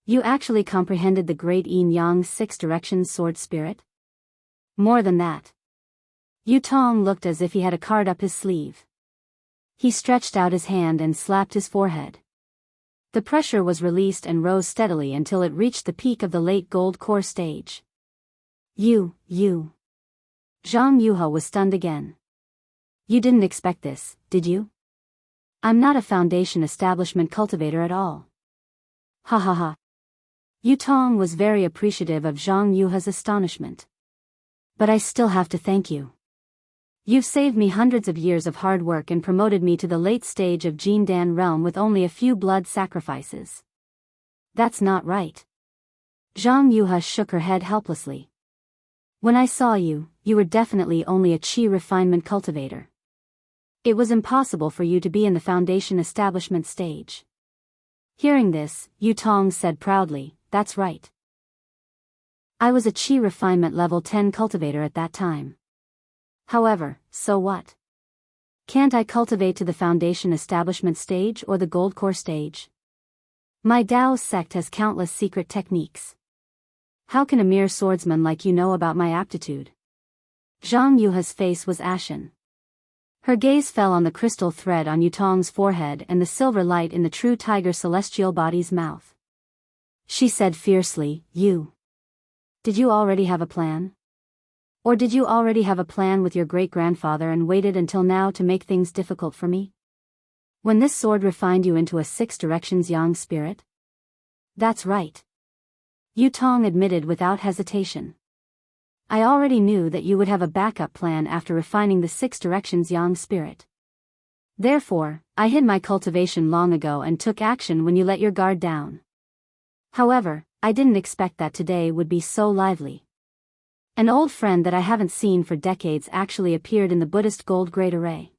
You actually comprehended the great yin-yang 6 directions sword spirit? More than that." Yutong looked as if he had a card up his sleeve. He stretched out his hand and slapped his forehead. The pressure was released and rose steadily until it reached the peak of the late gold core stage. You. Zhang Yuha was stunned again. "You didn't expect this, did you? I'm not a foundation establishment cultivator at all." Ha ha ha. Yutong was very appreciative of Zhang Yuha's astonishment. "But I still have to thank you. You've saved me hundreds of years of hard work and promoted me to the late stage of Jindan realm with only a few blood sacrifices." That's not right. Zhang Yuha shook her head helplessly. When I saw you, you were definitely only a qi refinement cultivator. It was impossible for you to be in the foundation establishment stage. Hearing this, Yu Tong said proudly, that's right. I was a qi refinement level 10 cultivator at that time. However, so what? Can't I cultivate to the foundation establishment stage or the gold core stage? My Daoist sect has countless secret techniques. How can a mere swordsman like you know about my aptitude? Zhang Yuha's face was ashen. Her gaze fell on the crystal thread on Yutong's forehead and the silver light in the true tiger celestial body's mouth. She said fiercely, Did you already have a plan? Or did you already have a plan with your great-grandfather and waited until now to make things difficult for me? When this sword refined you into a 6 directions yang spirit? That's right. Yu Tong admitted without hesitation. I already knew that you would have a backup plan after refining the 6 directions yang spirit. Therefore, I hid my cultivation long ago and took action when you let your guard down. However, I didn't expect that today would be so lively. An old friend that I haven't seen for decades actually appeared in the Buddhist gold grade array.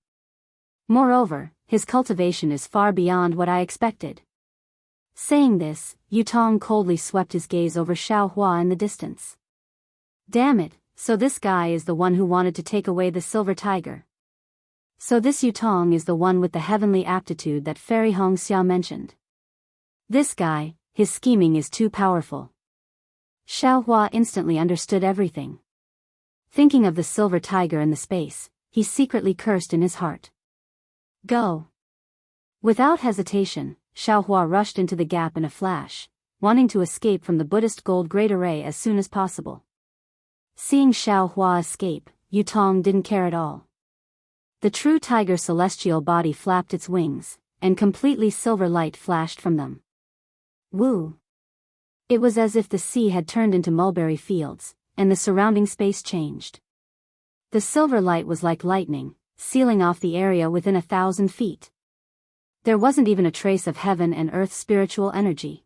Moreover, his cultivation is far beyond what I expected. Saying this, Yu Tong coldly swept his gaze over Xiaohua in the distance. Damn it, so this guy is the one who wanted to take away the silver tiger. So this Yu Tong is the one with the heavenly aptitude that Fairy Hong Xia mentioned. This guy, his scheming is too powerful. Xiaohua instantly understood everything. Thinking of the silver tiger in the space, he secretly cursed in his heart. Go. Without hesitation, Xiaohua rushed into the gap in a flash, wanting to escape from the Buddhist gold grade array as soon as possible. Seeing Xiaohua escape, Yu Tong didn't care at all. The true tiger celestial body flapped its wings, and completely silver light flashed from them. Woo! It was as if the sea had turned into mulberry fields, and the surrounding space changed. The silver light was like lightning, sealing off the area within 1,000 feet. There wasn't even a trace of heaven and earth's spiritual energy.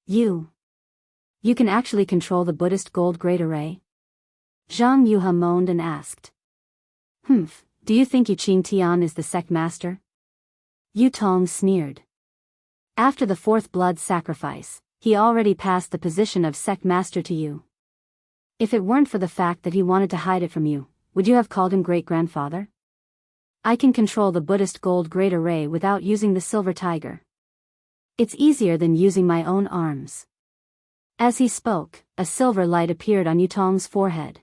You can actually control the Buddhist gold grade array? Zhang Yuha moaned and asked. Do you think Yuqing Tian is the sect master? Yu Tong sneered. After the 4th blood sacrifice, he already passed the position of sect master to you. If it weren't for the fact that he wanted to hide it from you, would you have called him great-grandfather? I can control the Buddhist gold grade array without using the silver tiger. It's easier than using my own arms. As he spoke, a silver light appeared on Yu Tong's forehead.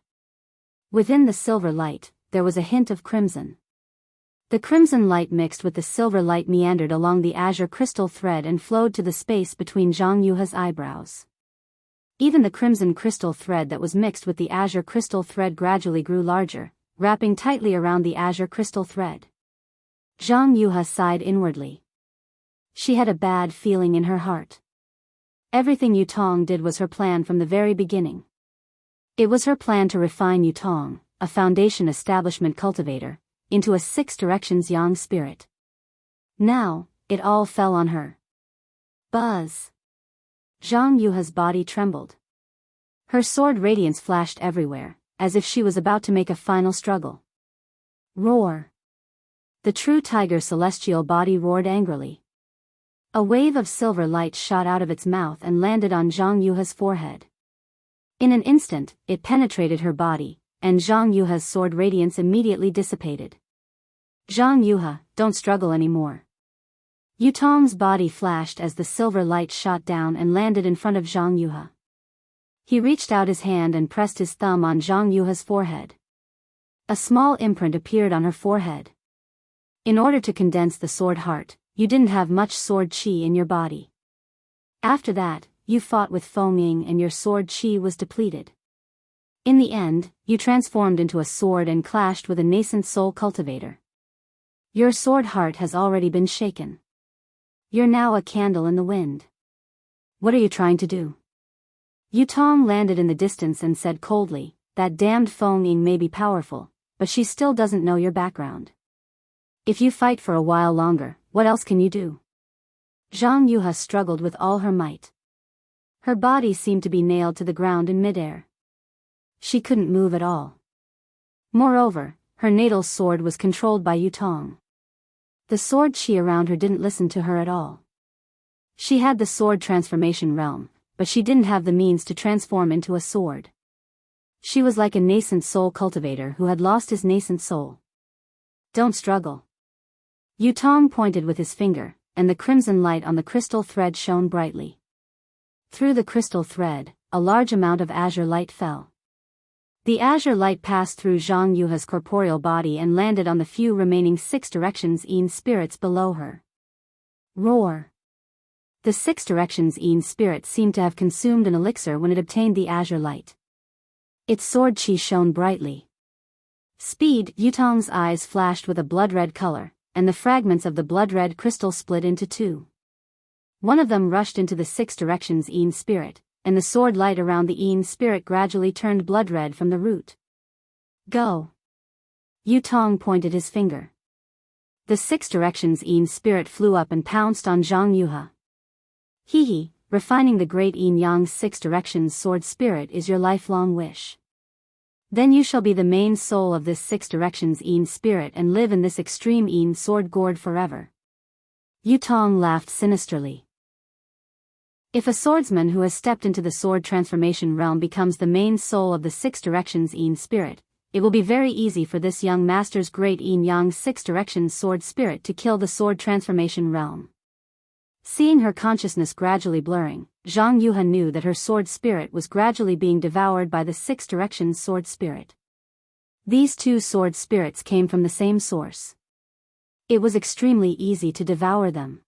Within the silver light, there was a hint of crimson. The crimson light mixed with the silver light meandered along the azure crystal thread and flowed to the space between Zhang Yuha's eyebrows. Even the crimson crystal thread that was mixed with the azure crystal thread gradually grew larger, wrapping tightly around the azure crystal thread. Zhang Yuha sighed inwardly. She had a bad feeling in her heart. Everything Yu Tong did was her plan from the very beginning. It was her plan to refine Yu Tong, a foundation establishment cultivator, into a 6 directions yang spirit. Now, it all fell on her. Buzz! Zhang Yuha's body trembled. Her sword radiance flashed everywhere, as if she was about to make a final struggle. Roar! The true tiger celestial body roared angrily. A wave of silver light shot out of its mouth and landed on Zhang Yuha's forehead. In an instant, it penetrated her body, and Zhang Yuha's sword radiance immediately dissipated. Zhang Yuha, don't struggle anymore. Yu Tong's body flashed as the silver light shot down and landed in front of Zhang Yuha. He reached out his hand and pressed his thumb on Zhang Yuha's forehead. A small imprint appeared on her forehead. In order to condense the sword heart, you didn't have much sword qi in your body. After that, you fought with Feng Ying and your sword qi was depleted. In the end, you transformed into a sword and clashed with a nascent soul cultivator. Your sword heart has already been shaken. You're now a candle in the wind. What are you trying to do? Yu Tong landed in the distance and said coldly, that damned Feng Ying may be powerful, but she still doesn't know your background. If you fight for a while longer, what else can you do? Zhang Yuha struggled with all her might. Her body seemed to be nailed to the ground in midair. She couldn't move at all. Moreover, her natal sword was controlled by Yutong. The sword chi around her didn't listen to her at all. She had the sword transformation realm, but she didn't have the means to transform into a sword. She was like a nascent soul cultivator who had lost his nascent soul. Don't struggle. Yutong pointed with his finger, and the crimson light on the crystal thread shone brightly. Through the crystal thread, a large amount of azure light fell. The azure light passed through Zhang Yuha's corporeal body and landed on the few remaining 6 directions Yin spirits below her. Roar! The 6 directions Yin spirit seemed to have consumed an elixir when it obtained the azure light. Its sword chi shone brightly. Speed! Yutong's eyes flashed with a blood-red color, and the fragments of the blood-red crystal split into 2. One of them rushed into the 6 directions Yin spirit, and the sword light around the Yin spirit gradually turned blood-red from the root. Go! Yutong pointed his finger. The 6 directions Yin spirit flew up and pounced on Zhang Yuha. Hee, refining the great yin-yang 6 directions sword spirit is your lifelong wish. Then you shall be the main soul of this 6 directions Yin spirit and live in this extreme Yin sword gourd forever. Yutong laughed sinisterly. If a swordsman who has stepped into the sword transformation realm becomes the main soul of the 6 directions Yin spirit, it will be very easy for this young master's great yin-yang 6 directions sword spirit to kill the sword transformation realm. Seeing her consciousness gradually blurring, Zhang Yuha knew that her sword spirit was gradually being devoured by the 6 directions sword spirit. These 2 sword spirits came from the same source. It was extremely easy to devour them.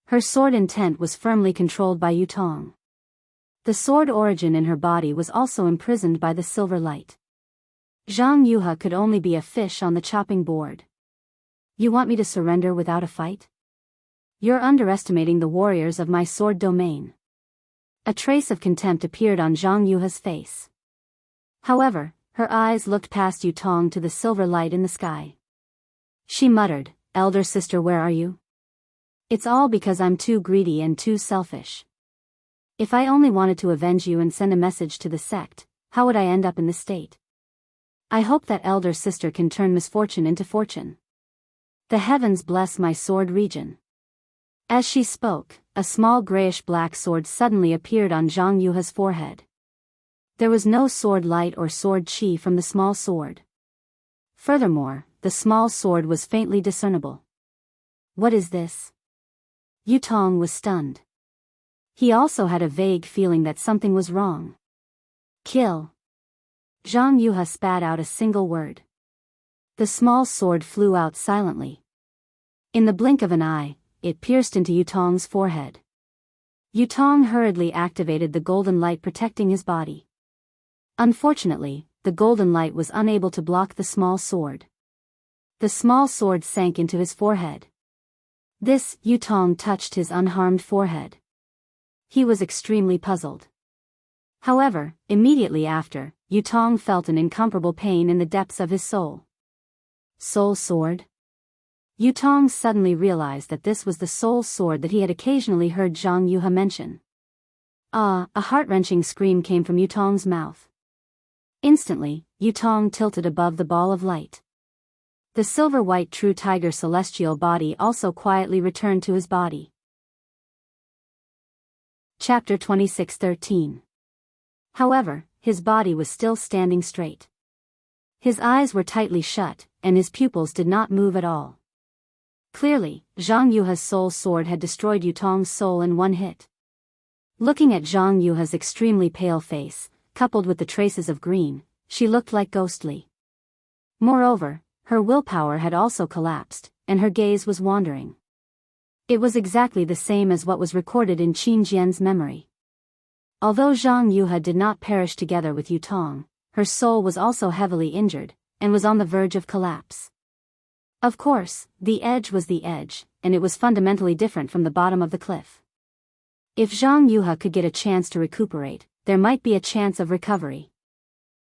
Her sword intent was firmly controlled by Yutong. The sword origin in her body was also imprisoned by the silver light. Zhang Yuha could only be a fish on the chopping board. You want me to surrender without a fight? You're underestimating the warriors of my sword domain. A trace of contempt appeared on Zhang Yuha's face. However, her eyes looked past Yutong to the silver light in the sky. She muttered, "Elder sister, where are you? It's all because I'm too greedy and too selfish. If I only wanted to avenge you and send a message to the sect, how would I end up in this state? I hope that elder sister can turn misfortune into fortune. The heavens bless my sword region." As she spoke, a small grayish-black sword suddenly appeared on Zhang Yuha's forehead. There was no sword light or sword chi from the small sword. Furthermore, the small sword was faintly discernible. What is this? Yutong was stunned. He also had a vague feeling that something was wrong. Kill. Zhang Yuha spat out a single word. The small sword flew out silently. In the blink of an eye, it pierced into Yutong's forehead. Yutong hurriedly activated the golden light protecting his body. Unfortunately, the golden light was unable to block the small sword. The small sword sank into his forehead. This, Yutong touched his unharmed forehead. He was extremely puzzled. However, immediately after, Yutong felt an incomparable pain in the depths of his soul. Soul sword? Yutong suddenly realized that this was the soul sword that he had occasionally heard Zhang Yuha mention. Ah! A heart-wrenching scream came from Yutong's mouth. Instantly, Yutong tilted above the ball of light. The silver-white true tiger celestial body also quietly returned to his body. Chapter 26:13. However, his body was still standing straight. His eyes were tightly shut, and his pupils did not move at all. Clearly, Zhang Yuha's soul sword had destroyed Yutong's soul in one hit. Looking at Zhang Yuha's extremely pale face, coupled with the traces of green, she looked like ghostly. Moreover, her willpower had also collapsed, and her gaze was wandering. It was exactly the same as what was recorded in Qin Jian's memory. Although Zhang Yuha did not perish together with Yutong, her soul was also heavily injured, and was on the verge of collapse. Of course, the edge was the edge, and it was fundamentally different from the bottom of the cliff. If Zhang Yuha could get a chance to recuperate, there might be a chance of recovery.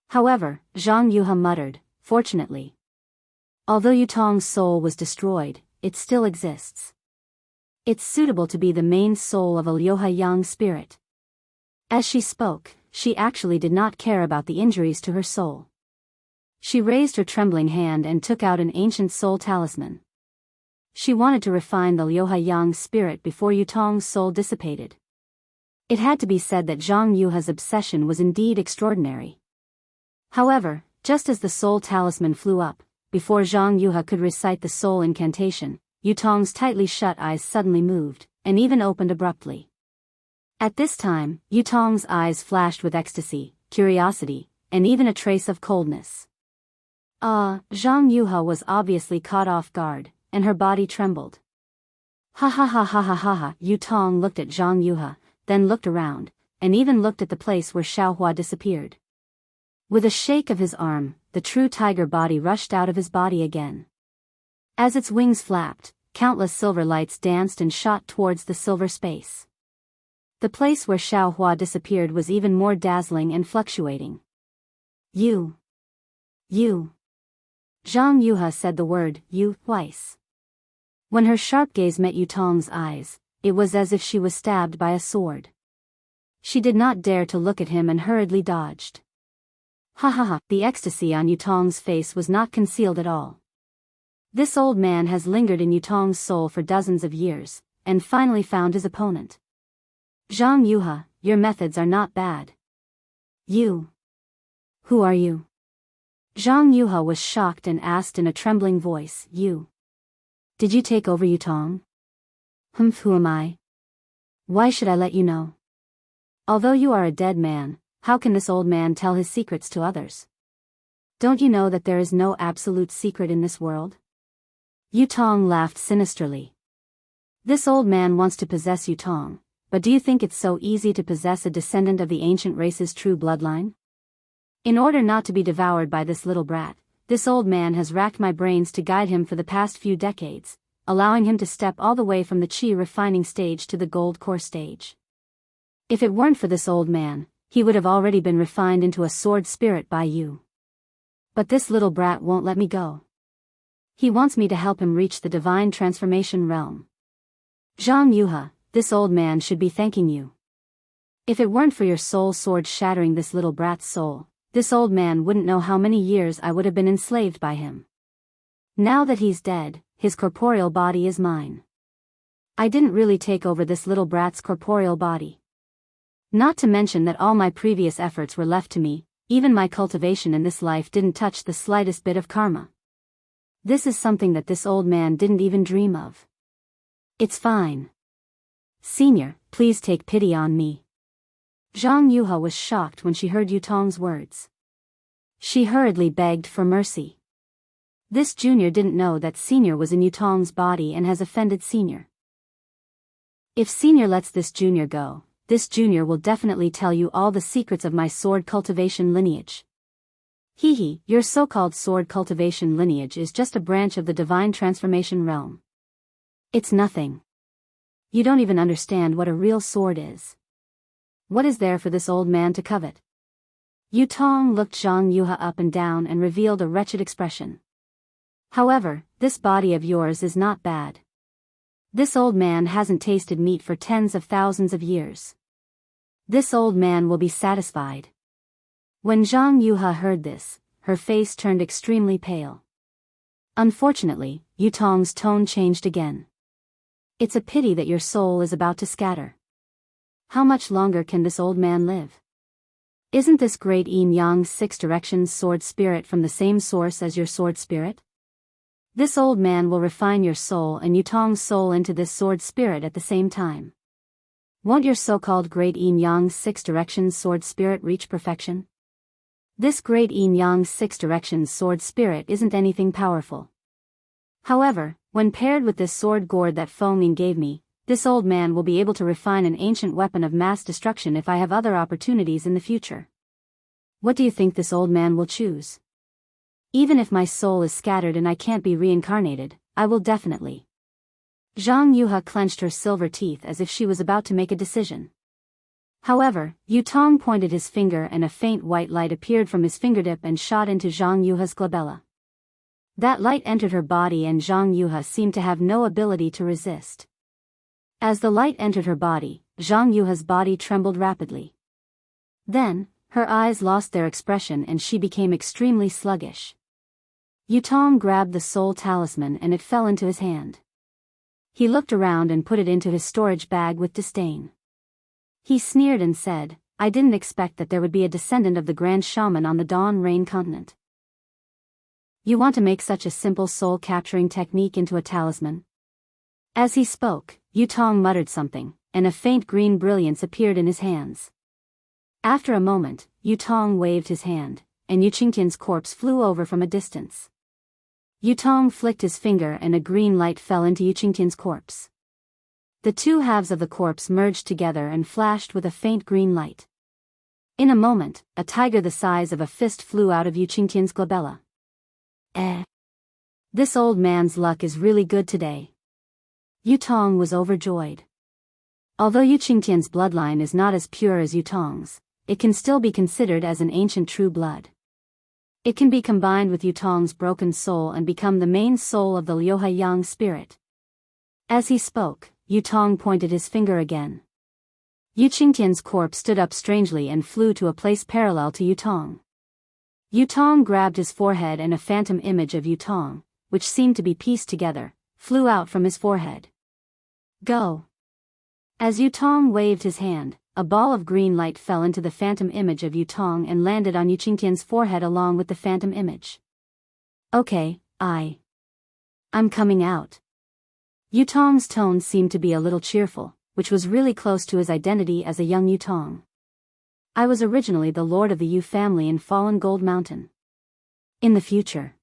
However, Zhang Yuha muttered, "Fortunately. Although Yutong's soul was destroyed, it still exists." It's suitable to be the main soul of a Lyoha Yang spirit. As she spoke, she actually did not care about the injuries to her soul. She raised her trembling hand and took out an ancient soul talisman. She wanted to refine the Lyoha Yang spirit before Yutong's soul dissipated. It had to be said that Zhang Yuha's obsession was indeed extraordinary. However, just as the soul talisman flew up, before Zhang Yuha could recite the soul incantation, Yutong's tightly shut eyes suddenly moved, and even opened abruptly. At this time, Yutong's eyes flashed with ecstasy, curiosity, and even a trace of coldness. Zhang Yuha was obviously caught off guard, and her body trembled. Ha ha ha ha ha ha ha. Yutong looked at Zhang Yuha, then looked around, and even looked at the place where Xiaohua disappeared. With a shake of his arm, the true tiger body rushed out of his body again. As its wings flapped, countless silver lights danced and shot towards the silver space. The place where Xiaohua disappeared was even more dazzling and fluctuating. You. Zhang Yuha said the word, you, twice. When her sharp gaze met Yutong's eyes, it was as if she was stabbed by a sword. She did not dare to look at him and hurriedly dodged. Ha ha ha, the ecstasy on Yutong's face was not concealed at all. This old man has lingered in Yutong's soul for dozens of years, and finally found his opponent. Zhang Yuha, your methods are not bad. You. Who are you? Zhang Yuha was shocked and asked in a trembling voice, you. Did you take over Yutong? Who am I? Why should I let you know? Although you are a dead man, how can this old man tell his secrets to others? Don't you know that there is no absolute secret in this world? Yutong laughed sinisterly. This old man wants to possess Yutong, but do you think it's so easy to possess a descendant of the ancient race's true bloodline? In order not to be devoured by this little brat, this old man has racked my brains to guide him for the past few decades, allowing him to step all the way from the chi refining stage to the gold core stage. If it weren't for this old man, he would have already been refined into a sword spirit by you. But this little brat won't let me go. He wants me to help him reach the divine transformation realm. Zhang Yuha, this old man should be thanking you. If it weren't for your soul sword shattering this little brat's soul, this old man wouldn't know how many years I would have been enslaved by him. Now that he's dead, his corporeal body is mine. I didn't really take over this little brat's corporeal body. Not to mention that all my previous efforts were left to me, even my cultivation in this life didn't touch the slightest bit of karma. This is something that this old man didn't even dream of. It's fine. Senior, please take pity on me. Zhang Yuha was shocked when she heard Yutong's words. She hurriedly begged for mercy. This junior didn't know that Senior was in Yutong's body and has offended Senior. If Senior lets this junior go, this junior will definitely tell you all the secrets of my sword cultivation lineage. Your so-called sword cultivation lineage is just a branch of the divine transformation realm. It's nothing. You don't even understand what a real sword is. What is there for this old man to covet? Yutong looked Zhang Yuha up and down and revealed a wretched expression. However, this body of yours is not bad. This old man hasn't tasted meat for tens of thousands of years. This old man will be satisfied. When Zhang Yuha heard this, her face turned extremely pale. Unfortunately, Yutong's tone changed again. It's a pity that your soul is about to scatter. How much longer can this old man live? Isn't this great yin yang six directions sword spirit from the same source as your sword spirit? This old man will refine your soul and Yutong's soul into this sword spirit at the same time. Won't your so-called great yin yang six directions sword spirit reach perfection? This great yin yang six directions sword spirit isn't anything powerful. However, when paired with this sword gourd that Feng Ning gave me, this old man will be able to refine an ancient weapon of mass destruction if I have other opportunities in the future. What do you think this old man will choose? Even if my soul is scattered and I can't be reincarnated, I will definitely. Zhang Yuha clenched her silver teeth as if she was about to make a decision. However, Yutong pointed his finger and a faint white light appeared from his fingertip and shot into Zhang Yuha's glabella. That light entered her body and Zhang Yuha seemed to have no ability to resist. As the light entered her body, Zhang Yuha's body trembled rapidly. Then, her eyes lost their expression and she became extremely sluggish. Yutong grabbed the soul talisman and it fell into his hand. He looked around and put it into his storage bag with disdain. He sneered and said, "I didn't expect that there would be a descendant of the Grand Shaman on the Dawn Rain continent. You want to make such a simple soul-capturing technique into a talisman?" As he spoke, Yutong muttered something, and a faint green brilliance appeared in his hands. After a moment, Yutong waved his hand, and Yu Qingtian's corpse flew over from a distance. Yutong flicked his finger and a green light fell into Yu Qingtian's corpse. The two halves of the corpse merged together and flashed with a faint green light. In a moment, a tiger the size of a fist flew out of Yu Qingtian's glabella. This old man's luck is really good today. Yutong was overjoyed. Although Yu Qingtian's bloodline is not as pure as Yutong's, it can still be considered as an ancient true blood. It can be combined with Yutong's broken soul and become the main soul of the Liuhe Yang spirit. As he spoke, Yutong pointed his finger again. Yu Qingtian's corpse stood up strangely and flew to a place parallel to Yutong. Yutong grabbed his forehead and a phantom image of Yutong, which seemed to be pieced together, flew out from his forehead. Go! As Yutong waved his hand, a ball of green light fell into the phantom image of Yutong and landed on Yu Qingtian's forehead along with the phantom image. Okay, I'm coming out. Yutong's tone seemed to be a little cheerful, which was really close to his identity as a young Yutong. I was originally the lord of the Yu family in Fallen Gold Mountain. In the future,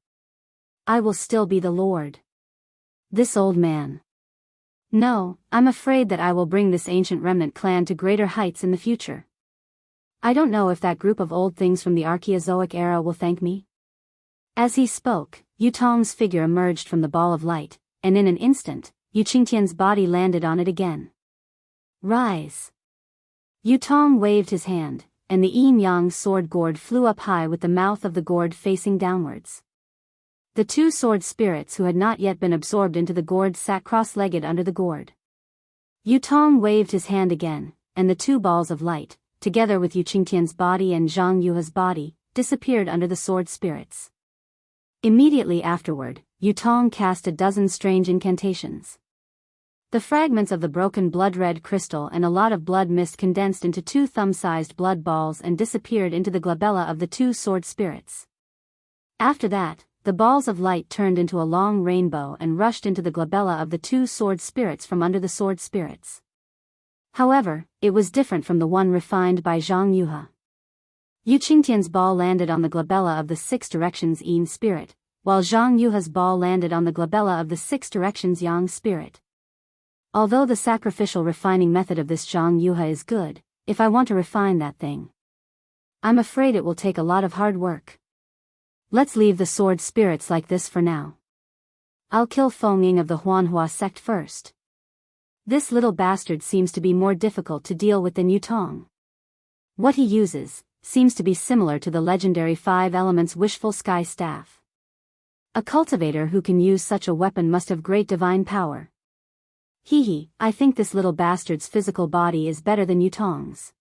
I will still be the lord. This old man. No, I'm afraid that I will bring this ancient remnant clan to greater heights in the future. I don't know if that group of old things from the Archaeozoic era will thank me. As he spoke, Yutong's figure emerged from the ball of light, and in an instant, Yu Qingtian's body landed on it again. Rise! Yutong waved his hand, and the yin-yang sword gourd flew up high with the mouth of the gourd facing downwards. The two sword spirits who had not yet been absorbed into the gourd sat cross-legged under the gourd. Yutong waved his hand again, and the two balls of light, together with Yu Qingtian's body and Zhang Yuha's body, disappeared under the sword spirits. Immediately afterward, Yutong cast a dozen strange incantations. The fragments of the broken blood-red crystal and a lot of blood mist condensed into two thumb-sized blood balls and disappeared into the glabella of the two sword spirits. After that, the balls of light turned into a long rainbow and rushed into the glabella of the two sword spirits from under the sword spirits. However, it was different from the one refined by Zhang Yuha. Yu Qingtian's ball landed on the glabella of the six directions yin spirit, while Zhang Yuha's ball landed on the glabella of the six directions yang spirit. Although the sacrificial refining method of this Zhang Yuha is good, if I want to refine that thing, I'm afraid it will take a lot of hard work. Let's leave the sword spirits like this for now. I'll kill Feng Ying of the Huanhua sect first. This little bastard seems to be more difficult to deal with than Yutong. What he uses seems to be similar to the legendary 5 elements wishful sky staff. A cultivator who can use such a weapon must have great divine power. I think this little bastard's physical body is better than Yutong's.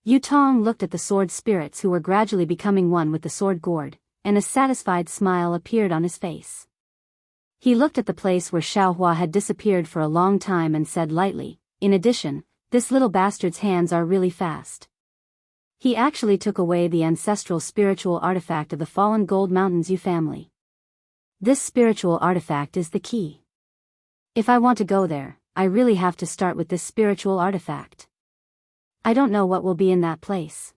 Yutong looked at the sword spirits who were gradually becoming one with the sword gourd, and a satisfied smile appeared on his face. He looked at the place where Xiaohua had disappeared for a long time and said lightly, "In addition, this little bastard's hands are really fast." He actually took away the ancestral spiritual artifact of the Fallen Gold Mountains Yu family. This spiritual artifact is the key. If I want to go there, I really have to start with this spiritual artifact. I don't know what will be in that place.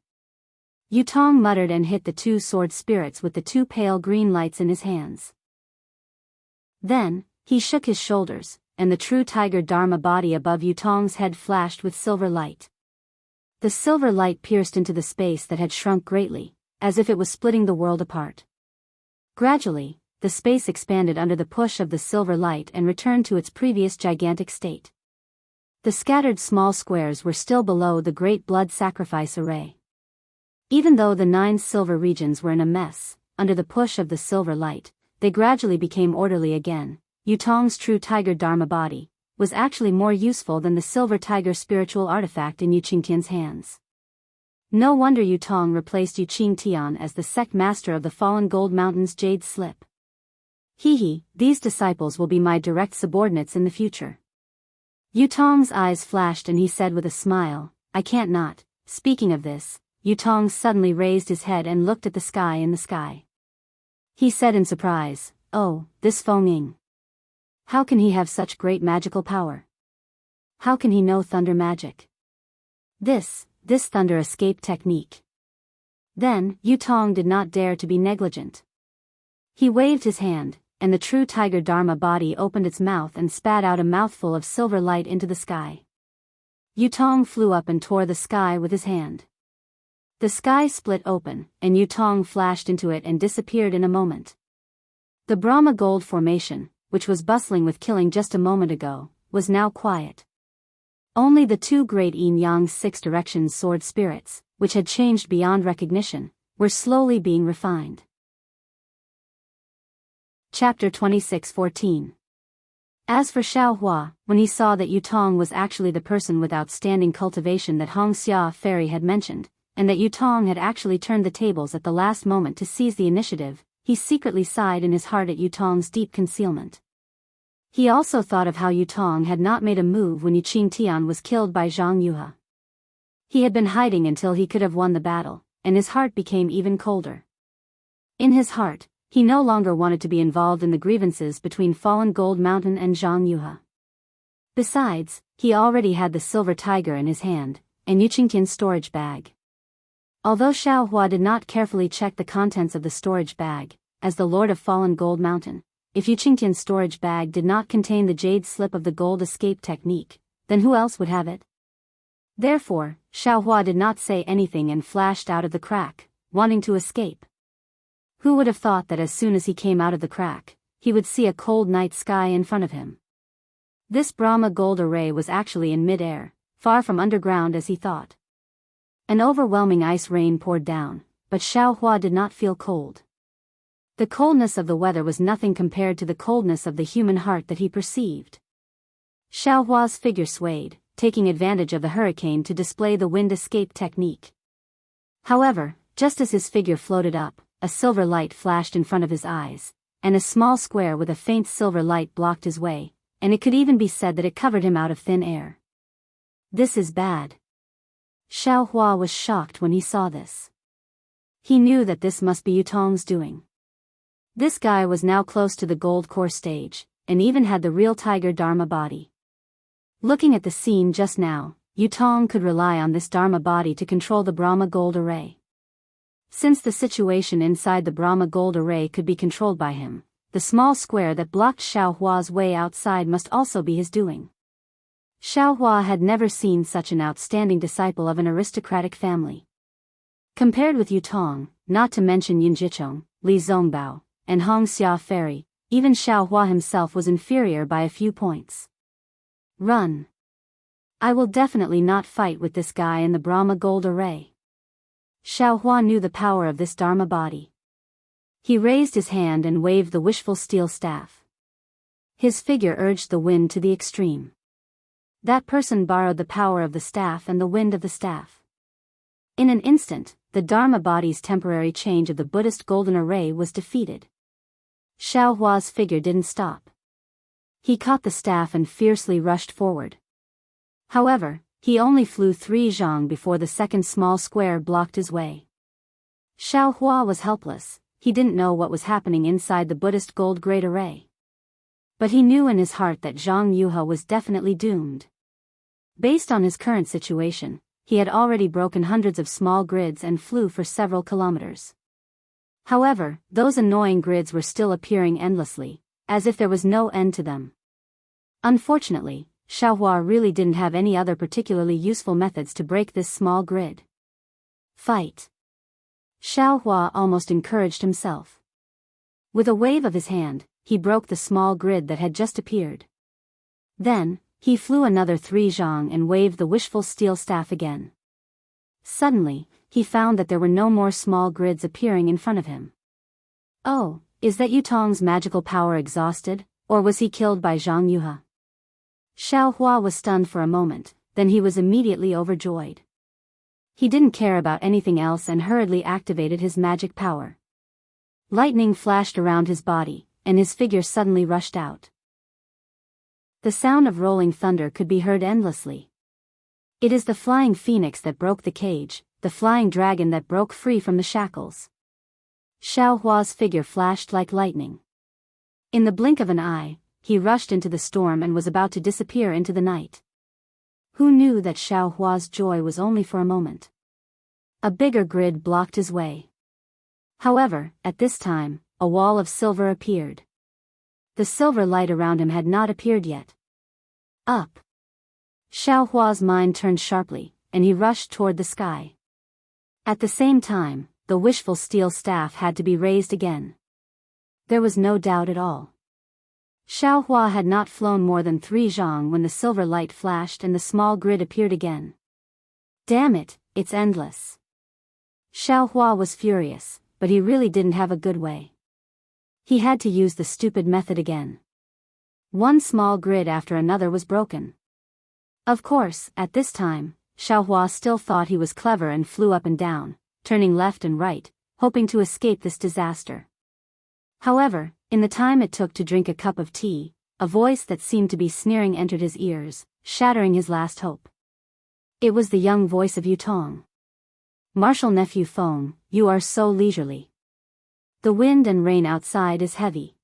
Yutong muttered and hit the two sword spirits with the two pale green lights in his hands. Then, he shook his shoulders, and the true tiger Dharma body above Yutong's head flashed with silver light. The silver light pierced into the space that had shrunk greatly, as if it was splitting the world apart. Gradually, the space expanded under the push of the silver light and returned to its previous gigantic state. The scattered small squares were still below the great blood sacrifice array. Even though the 9 silver regions were in a mess, under the push of the silver light, they gradually became orderly again. Yutong's true tiger Dharma body, was actually more useful than the silver tiger spiritual artifact in Yu Qingtian's hands. No wonder Yu Tong replaced Yu Qingtian as the sect master of the fallen Gold Mountain's jade slip. These disciples will be my direct subordinates in the future. Yu Tong's eyes flashed and he said with a smile, I can't not. Speaking of this, Yu Tong suddenly raised his head and looked at the sky in the sky. He said in surprise, oh, this Feng Ying. How can he have such great magical power? How can he know thunder magic? This thunder escape technique. Then, Yu Tong did not dare to be negligent. He waved his hand, and the true tiger Dharma body opened its mouth and spat out a mouthful of silver light into the sky. Yu Tong flew up and tore the sky with his hand. The sky split open, and Yu Tong flashed into it and disappeared in a moment. The Brahma Gold Formation, which was bustling with killing just a moment ago, was now quiet. Only the two great yin-yang six directions sword spirits, which had changed beyond recognition, were slowly being refined. Chapter 26:14. As for Xiaohua, when he saw that Yu Tong was actually the person with outstanding cultivation that Wuxia Fairy had mentioned, and that Yu Tong had actually turned the tables at the last moment to seize the initiative, he secretly sighed in his heart at Yu Tong's deep concealment. He also thought of how Yu Tong had not made a move when Yu Qingtian was killed by Jianghu. He had been hiding until he could have won the battle, and his heart became even colder. In his heart, he no longer wanted to be involved in the grievances between Fallen Gold Mountain and Jianghu. Besides, he already had the silver tiger in his hand, and Yu Qingtian's storage bag. Although Xiaohua did not carefully check the contents of the storage bag, as the Lord of Fallen Gold Mountain, if Yu Qingtian's storage bag did not contain the jade slip of the gold escape technique, then who else would have it? Therefore, Xiaohua did not say anything and flashed out of the crack, wanting to escape. Who would have thought that as soon as he came out of the crack, he would see a cold night sky in front of him? This Brahma gold array was actually in mid-air, far from underground as he thought. An overwhelming ice rain poured down, but Xiaohua did not feel cold. The coldness of the weather was nothing compared to the coldness of the human heart that he perceived. Xiaohua's figure swayed, taking advantage of the hurricane to display the wind escape technique. However, just as his figure floated up, a silver light flashed in front of his eyes, and a small square with a faint silver light blocked his way, and it could even be said that it covered him out of thin air. This is bad. Xiaohua was shocked when he saw this. He knew that this must be Yu Tong's doing. This guy was now close to the gold core stage, and even had the real tiger Dharma body. Looking at the scene just now, Yu Tong could rely on this Dharma body to control the Brahma gold array. Since the situation inside the Brahma gold array could be controlled by him, the small square that blocked Xiaohua's way outside must also be his doing. Xiaohua had never seen such an outstanding disciple of an aristocratic family. Compared with Yu Tong, not to mention Yin Jicheng, Li Zongbao, and Wuxia Fairy, even Xiaohua himself was inferior by a few points. Run. I will definitely not fight with this guy in the Brahma gold array. Xiaohua knew the power of this Dharma body. He raised his hand and waved the wishful steel staff. His figure urged the wind to the extreme. That person borrowed the power of the staff and the wind of the staff. In an instant, the Dharma body's temporary change of the Buddhist golden array was defeated. Xiaohua's figure didn't stop. He caught the staff and fiercely rushed forward. However, he only flew 3 zhang before the second small square blocked his way. Xiaohua was helpless. He didn't know what was happening inside the Buddhist gold great array. But he knew in his heart that Zhang Yuhe was definitely doomed. Based on his current situation, he had already broken hundreds of small grids and flew for several kilometers. However, those annoying grids were still appearing endlessly, as if there was no end to them. Unfortunately, Xiaohua really didn't have any other particularly useful methods to break this small grid. Fight. Xiaohua almost encouraged himself. With a wave of his hand, he broke the small grid that had just appeared. Then, he flew another 3 zhang and waved the wishful steel staff again. Suddenly, he found that there were no more small grids appearing in front of him. Oh, is that Yu Tong's magical power exhausted, or was he killed by Zhang Yuhe? Xiaohua was stunned for a moment, then he was immediately overjoyed. He didn't care about anything else and hurriedly activated his magic power. Lightning flashed around his body, and his figure suddenly rushed out. The sound of rolling thunder could be heard endlessly. It is the flying phoenix that broke the cage, the flying dragon that broke free from the shackles. Xiaohua's figure flashed like lightning. In the blink of an eye, he rushed into the storm and was about to disappear into the night. Who knew that Xiaohua's joy was only for a moment? A bigger grid blocked his way. However, at this time, a wall of silver appeared. The silver light around him had not appeared yet. Up! Xiaohua's mind turned sharply, and he rushed toward the sky. At the same time, the wishful steel staff had to be raised again. There was no doubt at all. Xiaohua had not flown more than 3 zhang when the silver light flashed and the small grid appeared again. Damn it, it's endless. Xiaohua was furious, but he really didn't have a good way. He had to use the stupid method again. One small grid after another was broken. Of course, at this time, Xiaohua still thought he was clever and flew up and down, turning left and right, hoping to escape this disaster. However, in the time it took to drink a cup of tea, a voice that seemed to be sneering entered his ears, shattering his last hope. It was the young voice of Yutong. Martial nephew Feng, you are so leisurely. The wind and rain outside is heavy.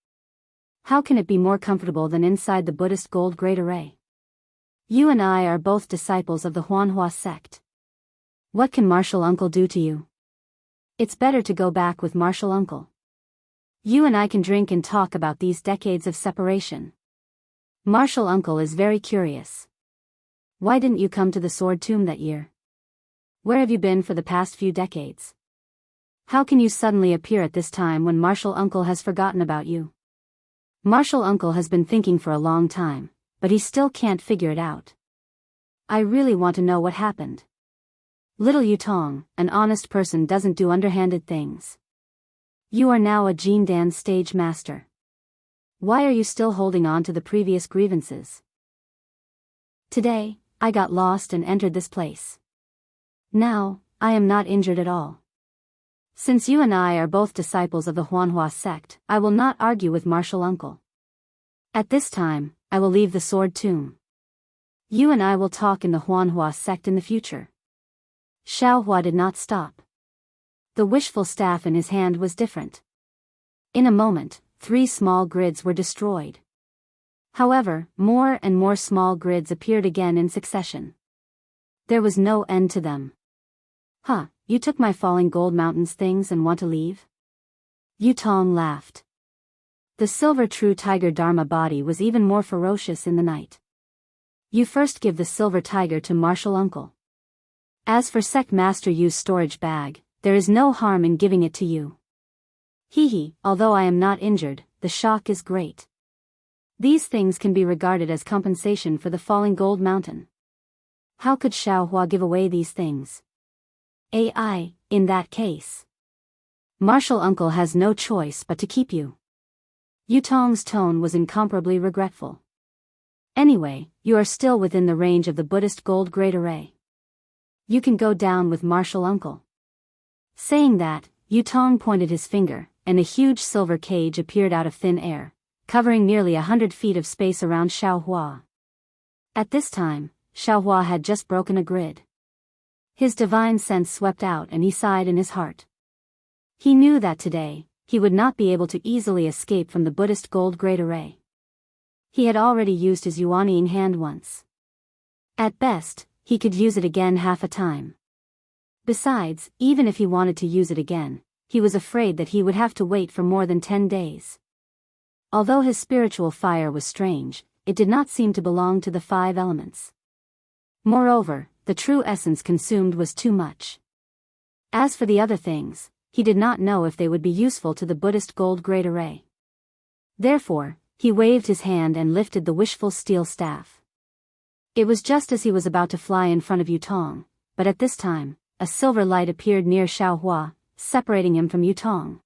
How can it be more comfortable than inside the Buddhist gold great array? You and I are both disciples of the Huanhua sect. What can martial uncle do to you? It's better to go back with martial uncle. You and I can drink and talk about these decades of separation. Martial uncle is very curious. Why didn't you come to the sword tomb that year? Where have you been for the past few decades? How can you suddenly appear at this time when martial uncle has forgotten about you? Martial uncle has been thinking for a long time, but he still can't figure it out. I really want to know what happened. Little Yutong, an honest person doesn't do underhanded things. You are now a Jindan stage master. Why are you still holding on to the previous grievances? Today, I got lost and entered this place. Now, I am not injured at all. Since you and I are both disciples of the Huanhua sect, I will not argue with martial uncle. At this time, I will leave the sword tomb. You and I will talk in the Huanhua sect in the future. Xiaohua did not stop. The wishful staff in his hand was different. In a moment, 3 small grids were destroyed. However, more and more small grids appeared again in succession. There was no end to them. Huh, you took my falling gold mountains things and want to leave? Yutong laughed. The silver true tiger Dharma body was even more ferocious in the night. You first give the silver tiger to martial uncle. As for sect master Yu's storage bag, there is no harm in giving it to you. Hee, although I am not injured, the shock is great. These things can be regarded as compensation for the falling gold mountain. How could Xiaohua give away these things? AI, in that case. Martial uncle has no choice but to keep you. Yutong's tone was incomparably regretful. Anyway, you are still within the range of the Buddhist gold great array. You can go down with martial uncle. Saying that, Yutong pointed his finger, and a huge silver cage appeared out of thin air, covering nearly 100 feet of space around Xiaohua. At this time, Xiaohua had just broken a grid. His divine sense swept out and he sighed in his heart. He knew that today, he would not be able to easily escape from the Buddhist gold great array. He had already used his Yuanying hand once. At best, he could use it again half a time. Besides, even if he wanted to use it again, he was afraid that he would have to wait for more than 10 days. Although his spiritual fire was strange, it did not seem to belong to the 5 elements. Moreover, the true essence consumed was too much. As for the other things, he did not know if they would be useful to the Buddhist gold great array. Therefore, he waved his hand and lifted the wishful steel staff. It was just as he was about to fly in front of Yutong, but at this time, a silver light appeared near Xiaohua, separating him from Yutong.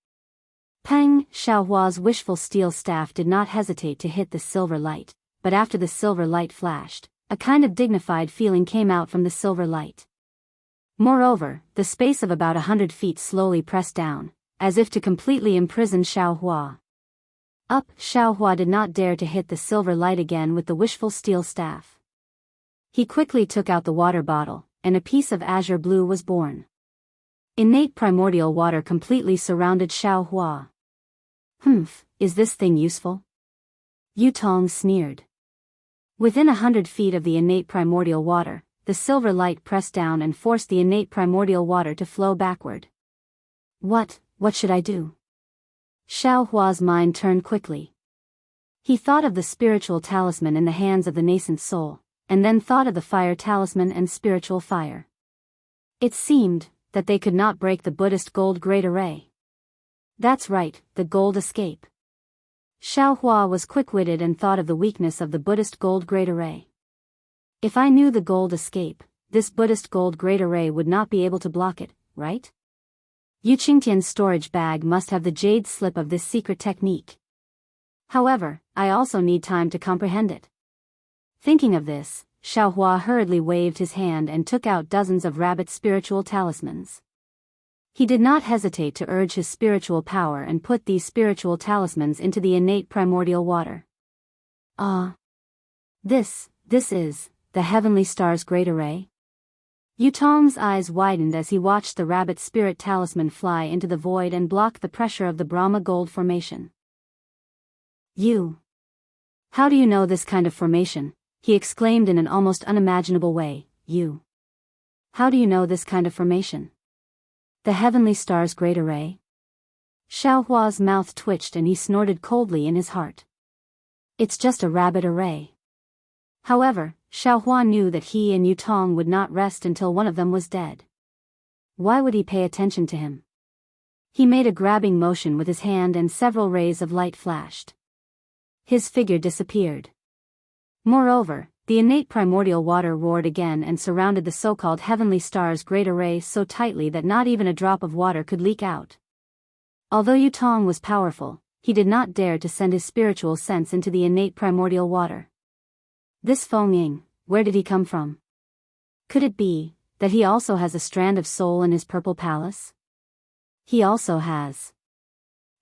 Pang! Xiaohua's wishful steel staff did not hesitate to hit the silver light, but after the silver light flashed, a kind of dignified feeling came out from the silver light. Moreover, the space of about 100 feet slowly pressed down, as if to completely imprison Xiaohua. Xiaohua did not dare to hit the silver light again with the wishful steel staff. He quickly took out the water bottle, and a piece of azure blue was born. Innate primordial water completely surrounded Xiaohua. Is this thing useful? Yutong sneered. Within 100 feet of the innate primordial water, the silver light pressed down and forced the innate primordial water to flow backward. What should I do? Xiaohua's mind turned quickly. He thought of the spiritual talisman in the hands of the nascent soul, and then thought of the fire talisman and spiritual fire. It seemed that they could not break the Buddhist gold great array. That's right, the gold escape. Xiaohua was quick-witted and thought of the weakness of the Buddhist gold great array. If I knew the gold escape, this Buddhist gold great array would not be able to block it, right? Yu Qingtian's storage bag must have the jade slip of this secret technique. However, I also need time to comprehend it. Thinking of this, Xiaohua hurriedly waved his hand and took out dozens of rabbit spiritual talismans. He did not hesitate to urge his spiritual power and put these spiritual talismans into the innate primordial water. This is the heavenly star's great array? Yutong's eyes widened as he watched the rabbit spirit talisman fly into the void and block the pressure of the Brahma gold formation. How do you know this kind of formation? He exclaimed in an almost unimaginable way. How do you know this kind of formation? The heavenly star's great array? Xiaohua's mouth twitched and he snorted coldly in his heart. It's just a rabbit array. However, Xiaohua knew that he and Yutong would not rest until one of them was dead. Why would he pay attention to him? He made a grabbing motion with his hand and several rays of light flashed. His figure disappeared. Moreover, the innate primordial water roared again and surrounded the so-called heavenly star's great array so tightly that not even a drop of water could leak out. Although Yutong was powerful, he did not dare to send his spiritual sense into the innate primordial water. This Feng Ying, where did he come from? Could it be that he also has a strand of soul in his purple palace? He also has.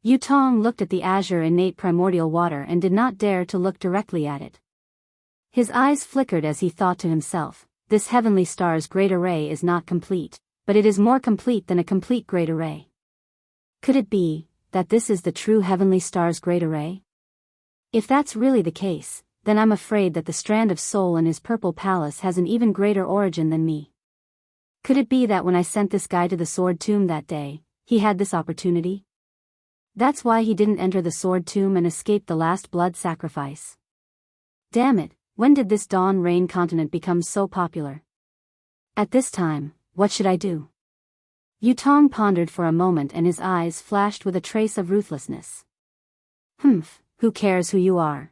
Yutong looked at the azure innate primordial water and did not dare to look directly at it. His eyes flickered as he thought to himself, this heavenly star's great array is not complete, but it is more complete than a complete great array. Could it be that this is the true heavenly star's great array? If that's really the case, then I'm afraid that the strand of soul in his purple palace has an even greater origin than me. Could it be that when I sent this guy to the sword tomb that day, he had this opportunity? That's why he didn't enter the sword tomb and escape the last blood sacrifice. Damn it, when did this Dawn Rain continent become so popular? At this time, what should I do? Yutong pondered for a moment and his eyes flashed with a trace of ruthlessness. Who cares who you are?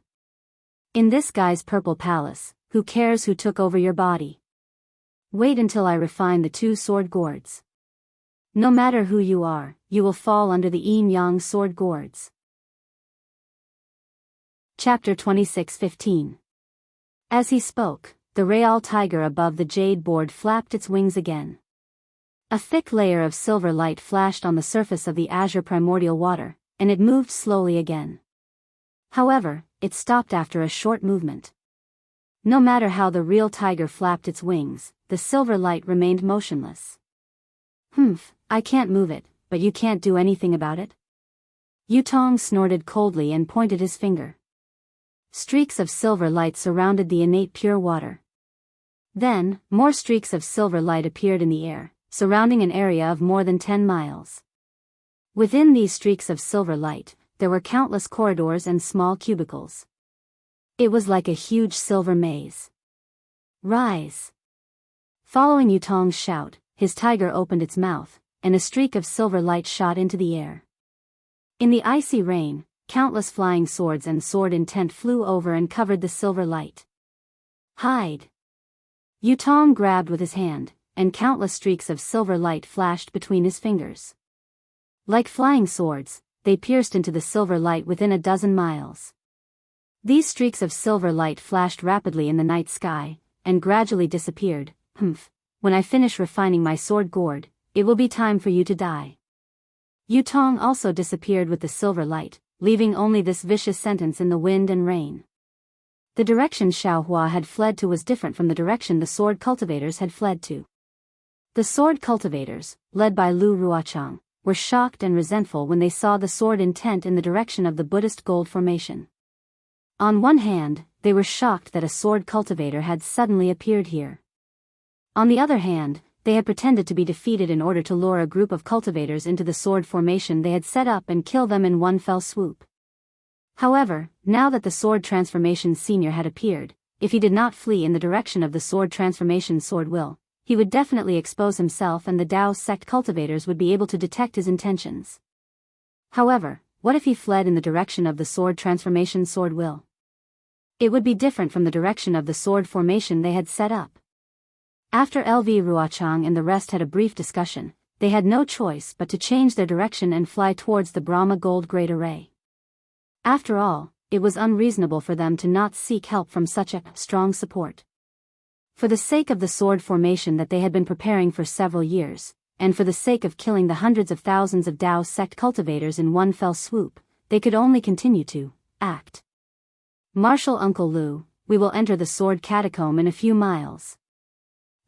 In this guy's purple palace, who cares who took over your body? Wait until I refine the two sword gourds. No matter who you are, you will fall under the yin-yang sword gourds. Chapter 26:15. As he spoke, the real tiger above the jade board flapped its wings again. A thick layer of silver light flashed on the surface of the azure primordial water, and it moved slowly again. However, it stopped after a short movement. No matter how the real tiger flapped its wings, the silver light remained motionless. I can't move it, but you can't do anything about it? Yutong snorted coldly and pointed his finger. Streaks of silver light surrounded the innate pure water. Then, more streaks of silver light appeared in the air, surrounding an area of more than 10 miles. Within these streaks of silver light, there were countless corridors and small cubicles. It was like a huge silver maze. Rise! Following Yutong's shout, his tiger opened its mouth, and a streak of silver light shot into the air. In the icy rain, countless flying swords and sword intent flew over and covered the silver light. Hide! Yutong grabbed with his hand, and countless streaks of silver light flashed between his fingers. Like flying swords, they pierced into the silver light within a dozen miles. These streaks of silver light flashed rapidly in the night sky, and gradually disappeared. When I finish refining my sword gourd, it will be time for you to die. Yu Tong also disappeared with the silver light, leaving only this vicious sentence in the wind and rain. The direction Xiaohua had fled to was different from the direction the sword cultivators had fled to. The sword cultivators, led by Lu Ruochang, were shocked and resentful when they saw the sword intent in the direction of the Buddhist gold formation. On one hand, they were shocked that a sword cultivator had suddenly appeared here. On the other hand, they had pretended to be defeated in order to lure a group of cultivators into the sword formation they had set up and kill them in one fell swoop. However, now that the sword transformation senior had appeared, if he did not flee in the direction of the sword transformation sword will, he would definitely expose himself and the Daoist sect cultivators would be able to detect his intentions. However, what if he fled in the direction of the sword transformation sword will? It would be different from the direction of the sword formation they had set up. After LV Ruochang and the rest had a brief discussion, they had no choice but to change their direction and fly towards the Brahma Gold Great Array. After all, it was unreasonable for them to not seek help from such a strong support. For the sake of the sword formation that they had been preparing for several years, and for the sake of killing the hundreds of thousands of Daoist sect cultivators in one fell swoop, they could only continue to act. Marshal Uncle Lu, we will enter the sword catacomb in a few miles.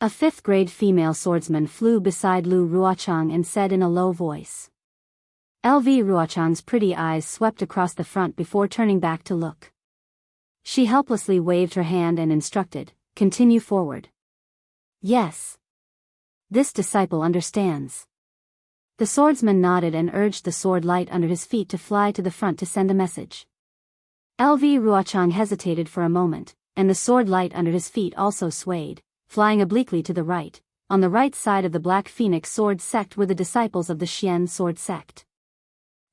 A fifth-grade female swordsman flew beside Lu Ruochang and said in a low voice. LV Ruochang's pretty eyes swept across the front before turning back to look. She helplessly waved her hand and instructed, continue forward. Yes. This disciple understands. The swordsman nodded and urged the sword light under his feet to fly to the front to send a message. LV Ruochang hesitated for a moment, and the sword light under his feet also swayed, flying obliquely to the right. On the right side of the Black Phoenix sword sect were the disciples of the Xian sword sect.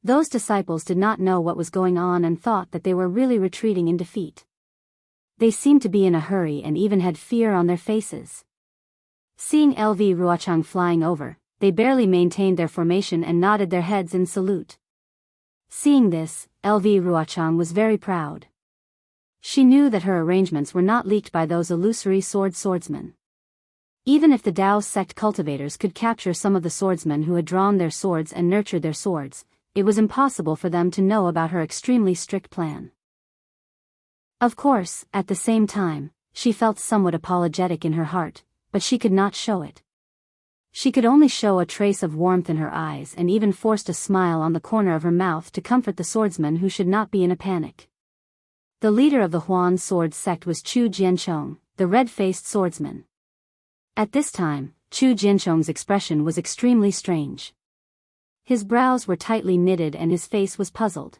Those disciples did not know what was going on and thought that they were really retreating in defeat. They seemed to be in a hurry and even had fear on their faces. Seeing LV Ruochang flying over, they barely maintained their formation and nodded their heads in salute. Seeing this, LV Ruochang was very proud. She knew that her arrangements were not leaked by those illusory swordsmen. Even if the Daoist sect cultivators could capture some of the swordsmen who had drawn their swords and nurtured their swords, it was impossible for them to know about her extremely strict plan. Of course, at the same time, she felt somewhat apologetic in her heart, but she could not show it. She could only show a trace of warmth in her eyes and even forced a smile on the corner of her mouth to comfort the swordsman who should not be in a panic. The leader of the Huan sword sect was Chu Jianchong, the red-faced swordsman. At this time, Chu Jianchong's expression was extremely strange. His brows were tightly knitted and his face was puzzled.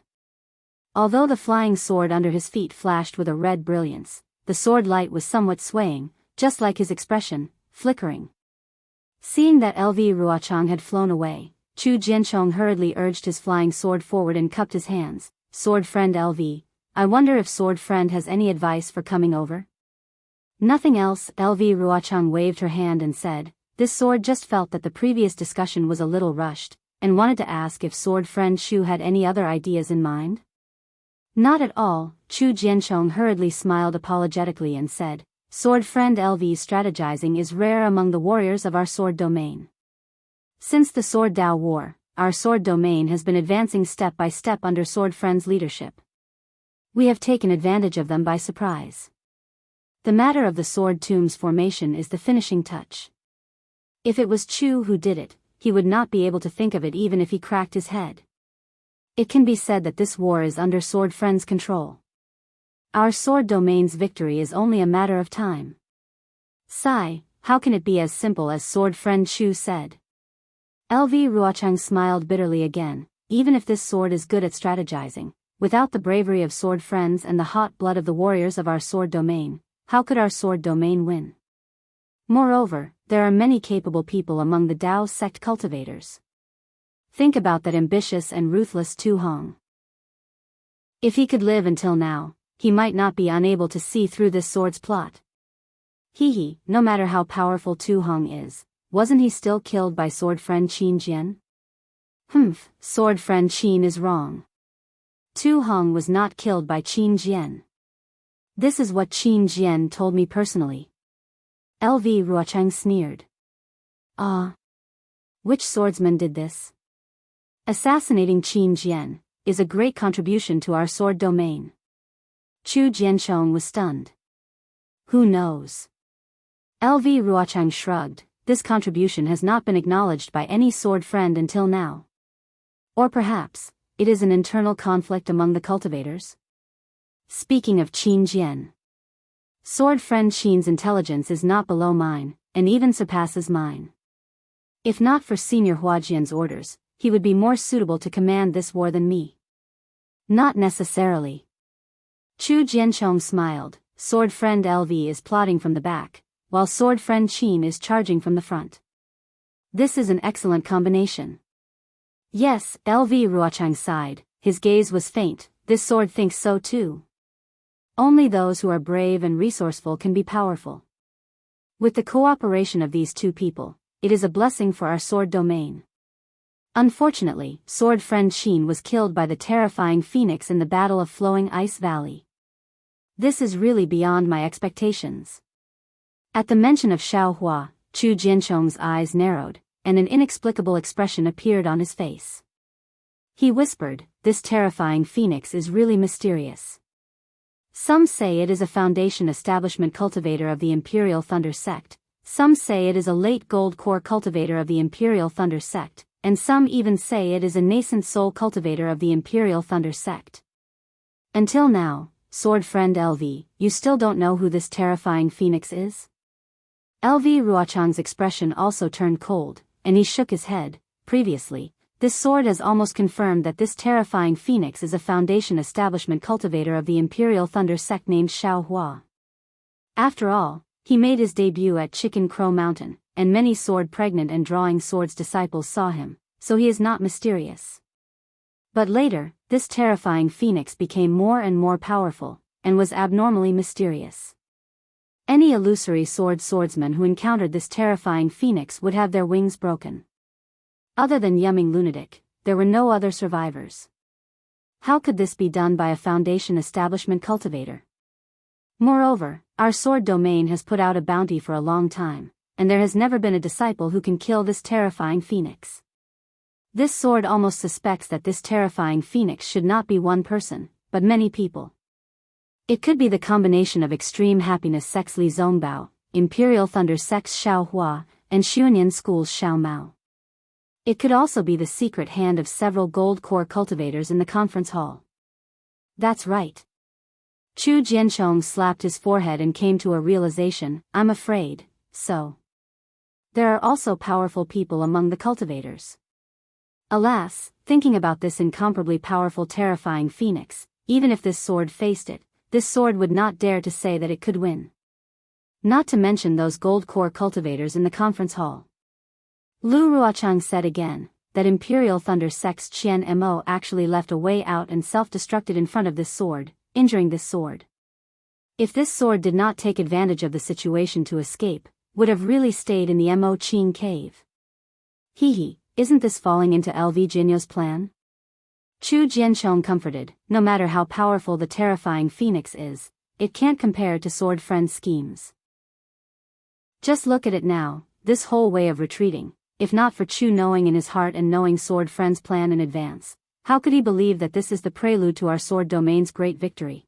Although the flying sword under his feet flashed with a red brilliance, the sword light was somewhat swaying, just like his expression, flickering. Seeing that LV Ruochang had flown away, Chu Jianchong hurriedly urged his flying sword forward and cupped his hands. Sword friend LV, I wonder if sword friend has any advice for coming over? Nothing else. LV Ruochang waved her hand and said, this sword just felt that the previous discussion was a little rushed, and wanted to ask if sword friend Chu had any other ideas in mind? Not at all. Chu Jianchong hurriedly smiled apologetically and said, sword friend LV's strategizing is rare among the warriors of our sword domain. Since the Sword Dao War, our sword domain has been advancing step by step under sword friend's leadership. We have taken advantage of them by surprise. The matter of the sword tomb's formation is the finishing touch. If it was Chu who did it, he would not be able to think of it even if he cracked his head. It can be said that this war is under sword friend's control. Our sword domain's victory is only a matter of time. Sigh, how can it be as simple as sword friend Chu said? LV Ruochang smiled bitterly again. Even if this sword is good at strategizing, without the bravery of sword friends and the hot blood of the warriors of our sword domain, how could our sword domain win? Moreover, there are many capable people among the Daoist sect cultivators. Think about that ambitious and ruthless Tu Hong. If he could live until now, he might not be unable to see through this sword's plot. No matter how powerful Tu Hong is, wasn't he still killed by sword friend Qin Jian? Sword friend Qin is wrong. Tu Hong was not killed by Qin Jian. This is what Qin Jian told me personally. LV Ruochang sneered. Ah. Which swordsman did this? Assassinating Qin Jian is a great contribution to our sword domain. Chu Jianchong was stunned. Who knows? LV Ruochang shrugged. This contribution has not been acknowledged by any sword friend until now. Or perhaps, it is an internal conflict among the cultivators? Speaking of Qin Jian. Sword friend Qin's intelligence is not below mine, and even surpasses mine. If not for Senior Huajian's orders, he would be more suitable to command this war than me. Not necessarily. Chu Jianchong smiled. Sword friend LV is plotting from the back, while sword friend Qin is charging from the front. This is an excellent combination. Yes, LV Ruochang sighed. His gaze was faint. This sword thinks so too. Only those who are brave and resourceful can be powerful. With the cooperation of these two people, it is a blessing for our sword domain. Unfortunately, sword friend Qin was killed by the terrifying phoenix in the Battle of Flowing Ice Valley. This is really beyond my expectations. At the mention of Xiaohua, Chu Jianchong's eyes narrowed, and an inexplicable expression appeared on his face. He whispered, "This terrifying phoenix is really mysterious. Some say it is a Foundation establishment cultivator of the Imperial Thunder Sect, some say it is a late gold core cultivator of the Imperial Thunder Sect, and some even say it is a nascent soul cultivator of the Imperial Thunder Sect. Until now, sword friend LV, you still don't know who this terrifying phoenix is?" LV Ruochang's expression also turned cold, and he shook his head. Previously, this sword has almost confirmed that this terrifying phoenix is a Foundation establishment cultivator of the Imperial Thunder Sect named Xiaohua. After all, he made his debut at Chicken Crow Mountain, and many sword-pregnant and drawing swords disciples saw him, so he is not mysterious. But later, this terrifying phoenix became more and more powerful, and was abnormally mysterious. Any illusory swordsman who encountered this terrifying phoenix would have their wings broken. Other than Yumming Lunatic, there were no other survivors. How could this be done by a Foundation establishment cultivator? Moreover, our sword domain has put out a bounty for a long time, and there has never been a disciple who can kill this terrifying phoenix. This sword almost suspects that this terrifying phoenix should not be one person, but many people. It could be the combination of Extreme Happiness Sect's Li Zongbao, Imperial Thunder Sect's Xiaohua, and Xuanyan School's Xiao Mao. It could also be the secret hand of several gold core cultivators in the conference hall. That's right. Chu Jianchong slapped his forehead and came to a realization. I'm afraid, so. There are also powerful people among the cultivators. Alas, thinking about this incomparably powerful terrifying phoenix, even if this sword faced it, this sword would not dare to say that it could win. Not to mention those gold core cultivators in the conference hall. Lu Ruochang said again, that Imperial Thunder Sect's Qian Mo actually left a way out and self-destructed in front of this sword, injuring this sword. If this sword did not take advantage of the situation to escape, would have really stayed in the Mo Qing cave. Hee, isn't this falling into LV Jinyo's plan? Chu Jianchong comforted, no matter how powerful the terrifying phoenix is, it can't compare to sword friend's schemes. Just look at it now, this whole way of retreating. If not for Chu knowing in his heart and knowing sword friend's plan in advance, how could he believe that this is the prelude to our sword domain's great victory?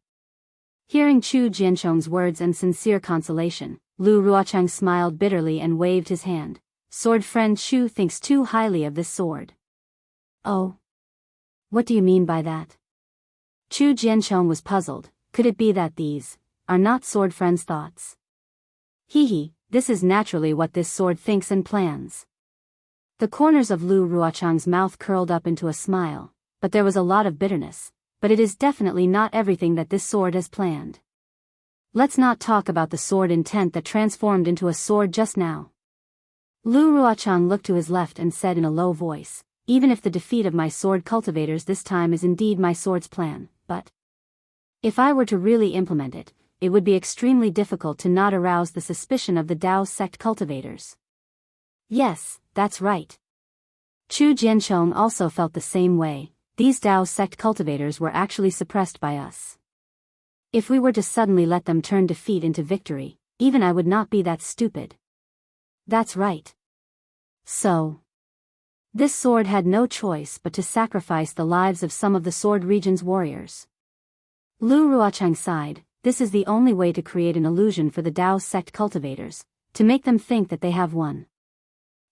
Hearing Chu Jianchong's words and sincere consolation, Lu Ruochang smiled bitterly and waved his hand. Sword friend Chu thinks too highly of this sword. Oh. What do you mean by that? Chu Jianchong was puzzled. Could it be that these are not sword friend's thoughts? This is naturally what this sword thinks and plans. The corners of Lu Ruochang's mouth curled up into a smile, but there was a lot of bitterness. But it is definitely not everything that this sword has planned. Let's not talk about the sword intent that transformed into a sword just now. Lu Ruochang looked to his left and said in a low voice, even if the defeat of my sword cultivators this time is indeed my sword's plan, but if I were to really implement it, it would be extremely difficult to not arouse the suspicion of the Dao sect cultivators. Yes, that's right. Chu Jianchong also felt the same way. These Dao sect cultivators were actually suppressed by us. If we were to suddenly let them turn defeat into victory, even I would not be that stupid. That's right. So, this sword had no choice but to sacrifice the lives of some of the Sword Region's warriors. Lu Ruochang sighed. This is the only way to create an illusion for the Daoist sect cultivators, to make them think that they have won.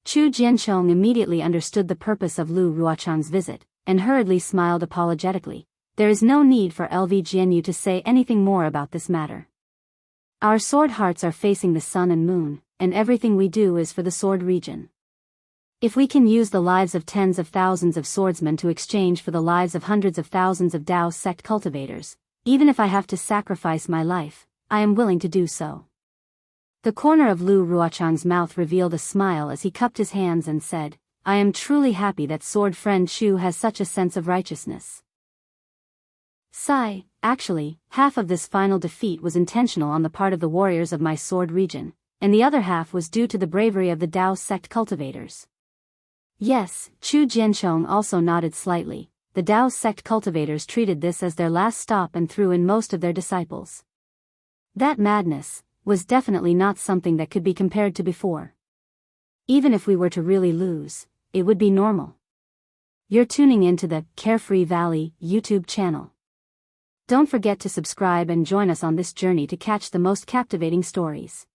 Chu Jianchong immediately understood the purpose of Lu Ruochang's visit, and hurriedly smiled apologetically. There is no need for LV Jianyu to say anything more about this matter. Our sword hearts are facing the sun and moon, and everything we do is for the Sword Region. If we can use the lives of tens of thousands of swordsmen to exchange for the lives of hundreds of thousands of Daoist sect cultivators, even if I have to sacrifice my life, I am willing to do so. The corner of Lu Ruochang's mouth revealed a smile as he cupped his hands and said, I am truly happy that sword friend Chu has such a sense of righteousness. Sigh, actually, half of this final defeat was intentional on the part of the warriors of my Sword Region, and the other half was due to the bravery of the Daoist sect cultivators. Yes, Chu Jianchong also nodded slightly. The Daoist sect cultivators treated this as their last stop and threw in most of their disciples. That madness was definitely not something that could be compared to before. Even if we were to really lose, it would be normal. You're tuning into the Carefree Valley YouTube channel. Don't forget to subscribe and join us on this journey to catch the most captivating stories.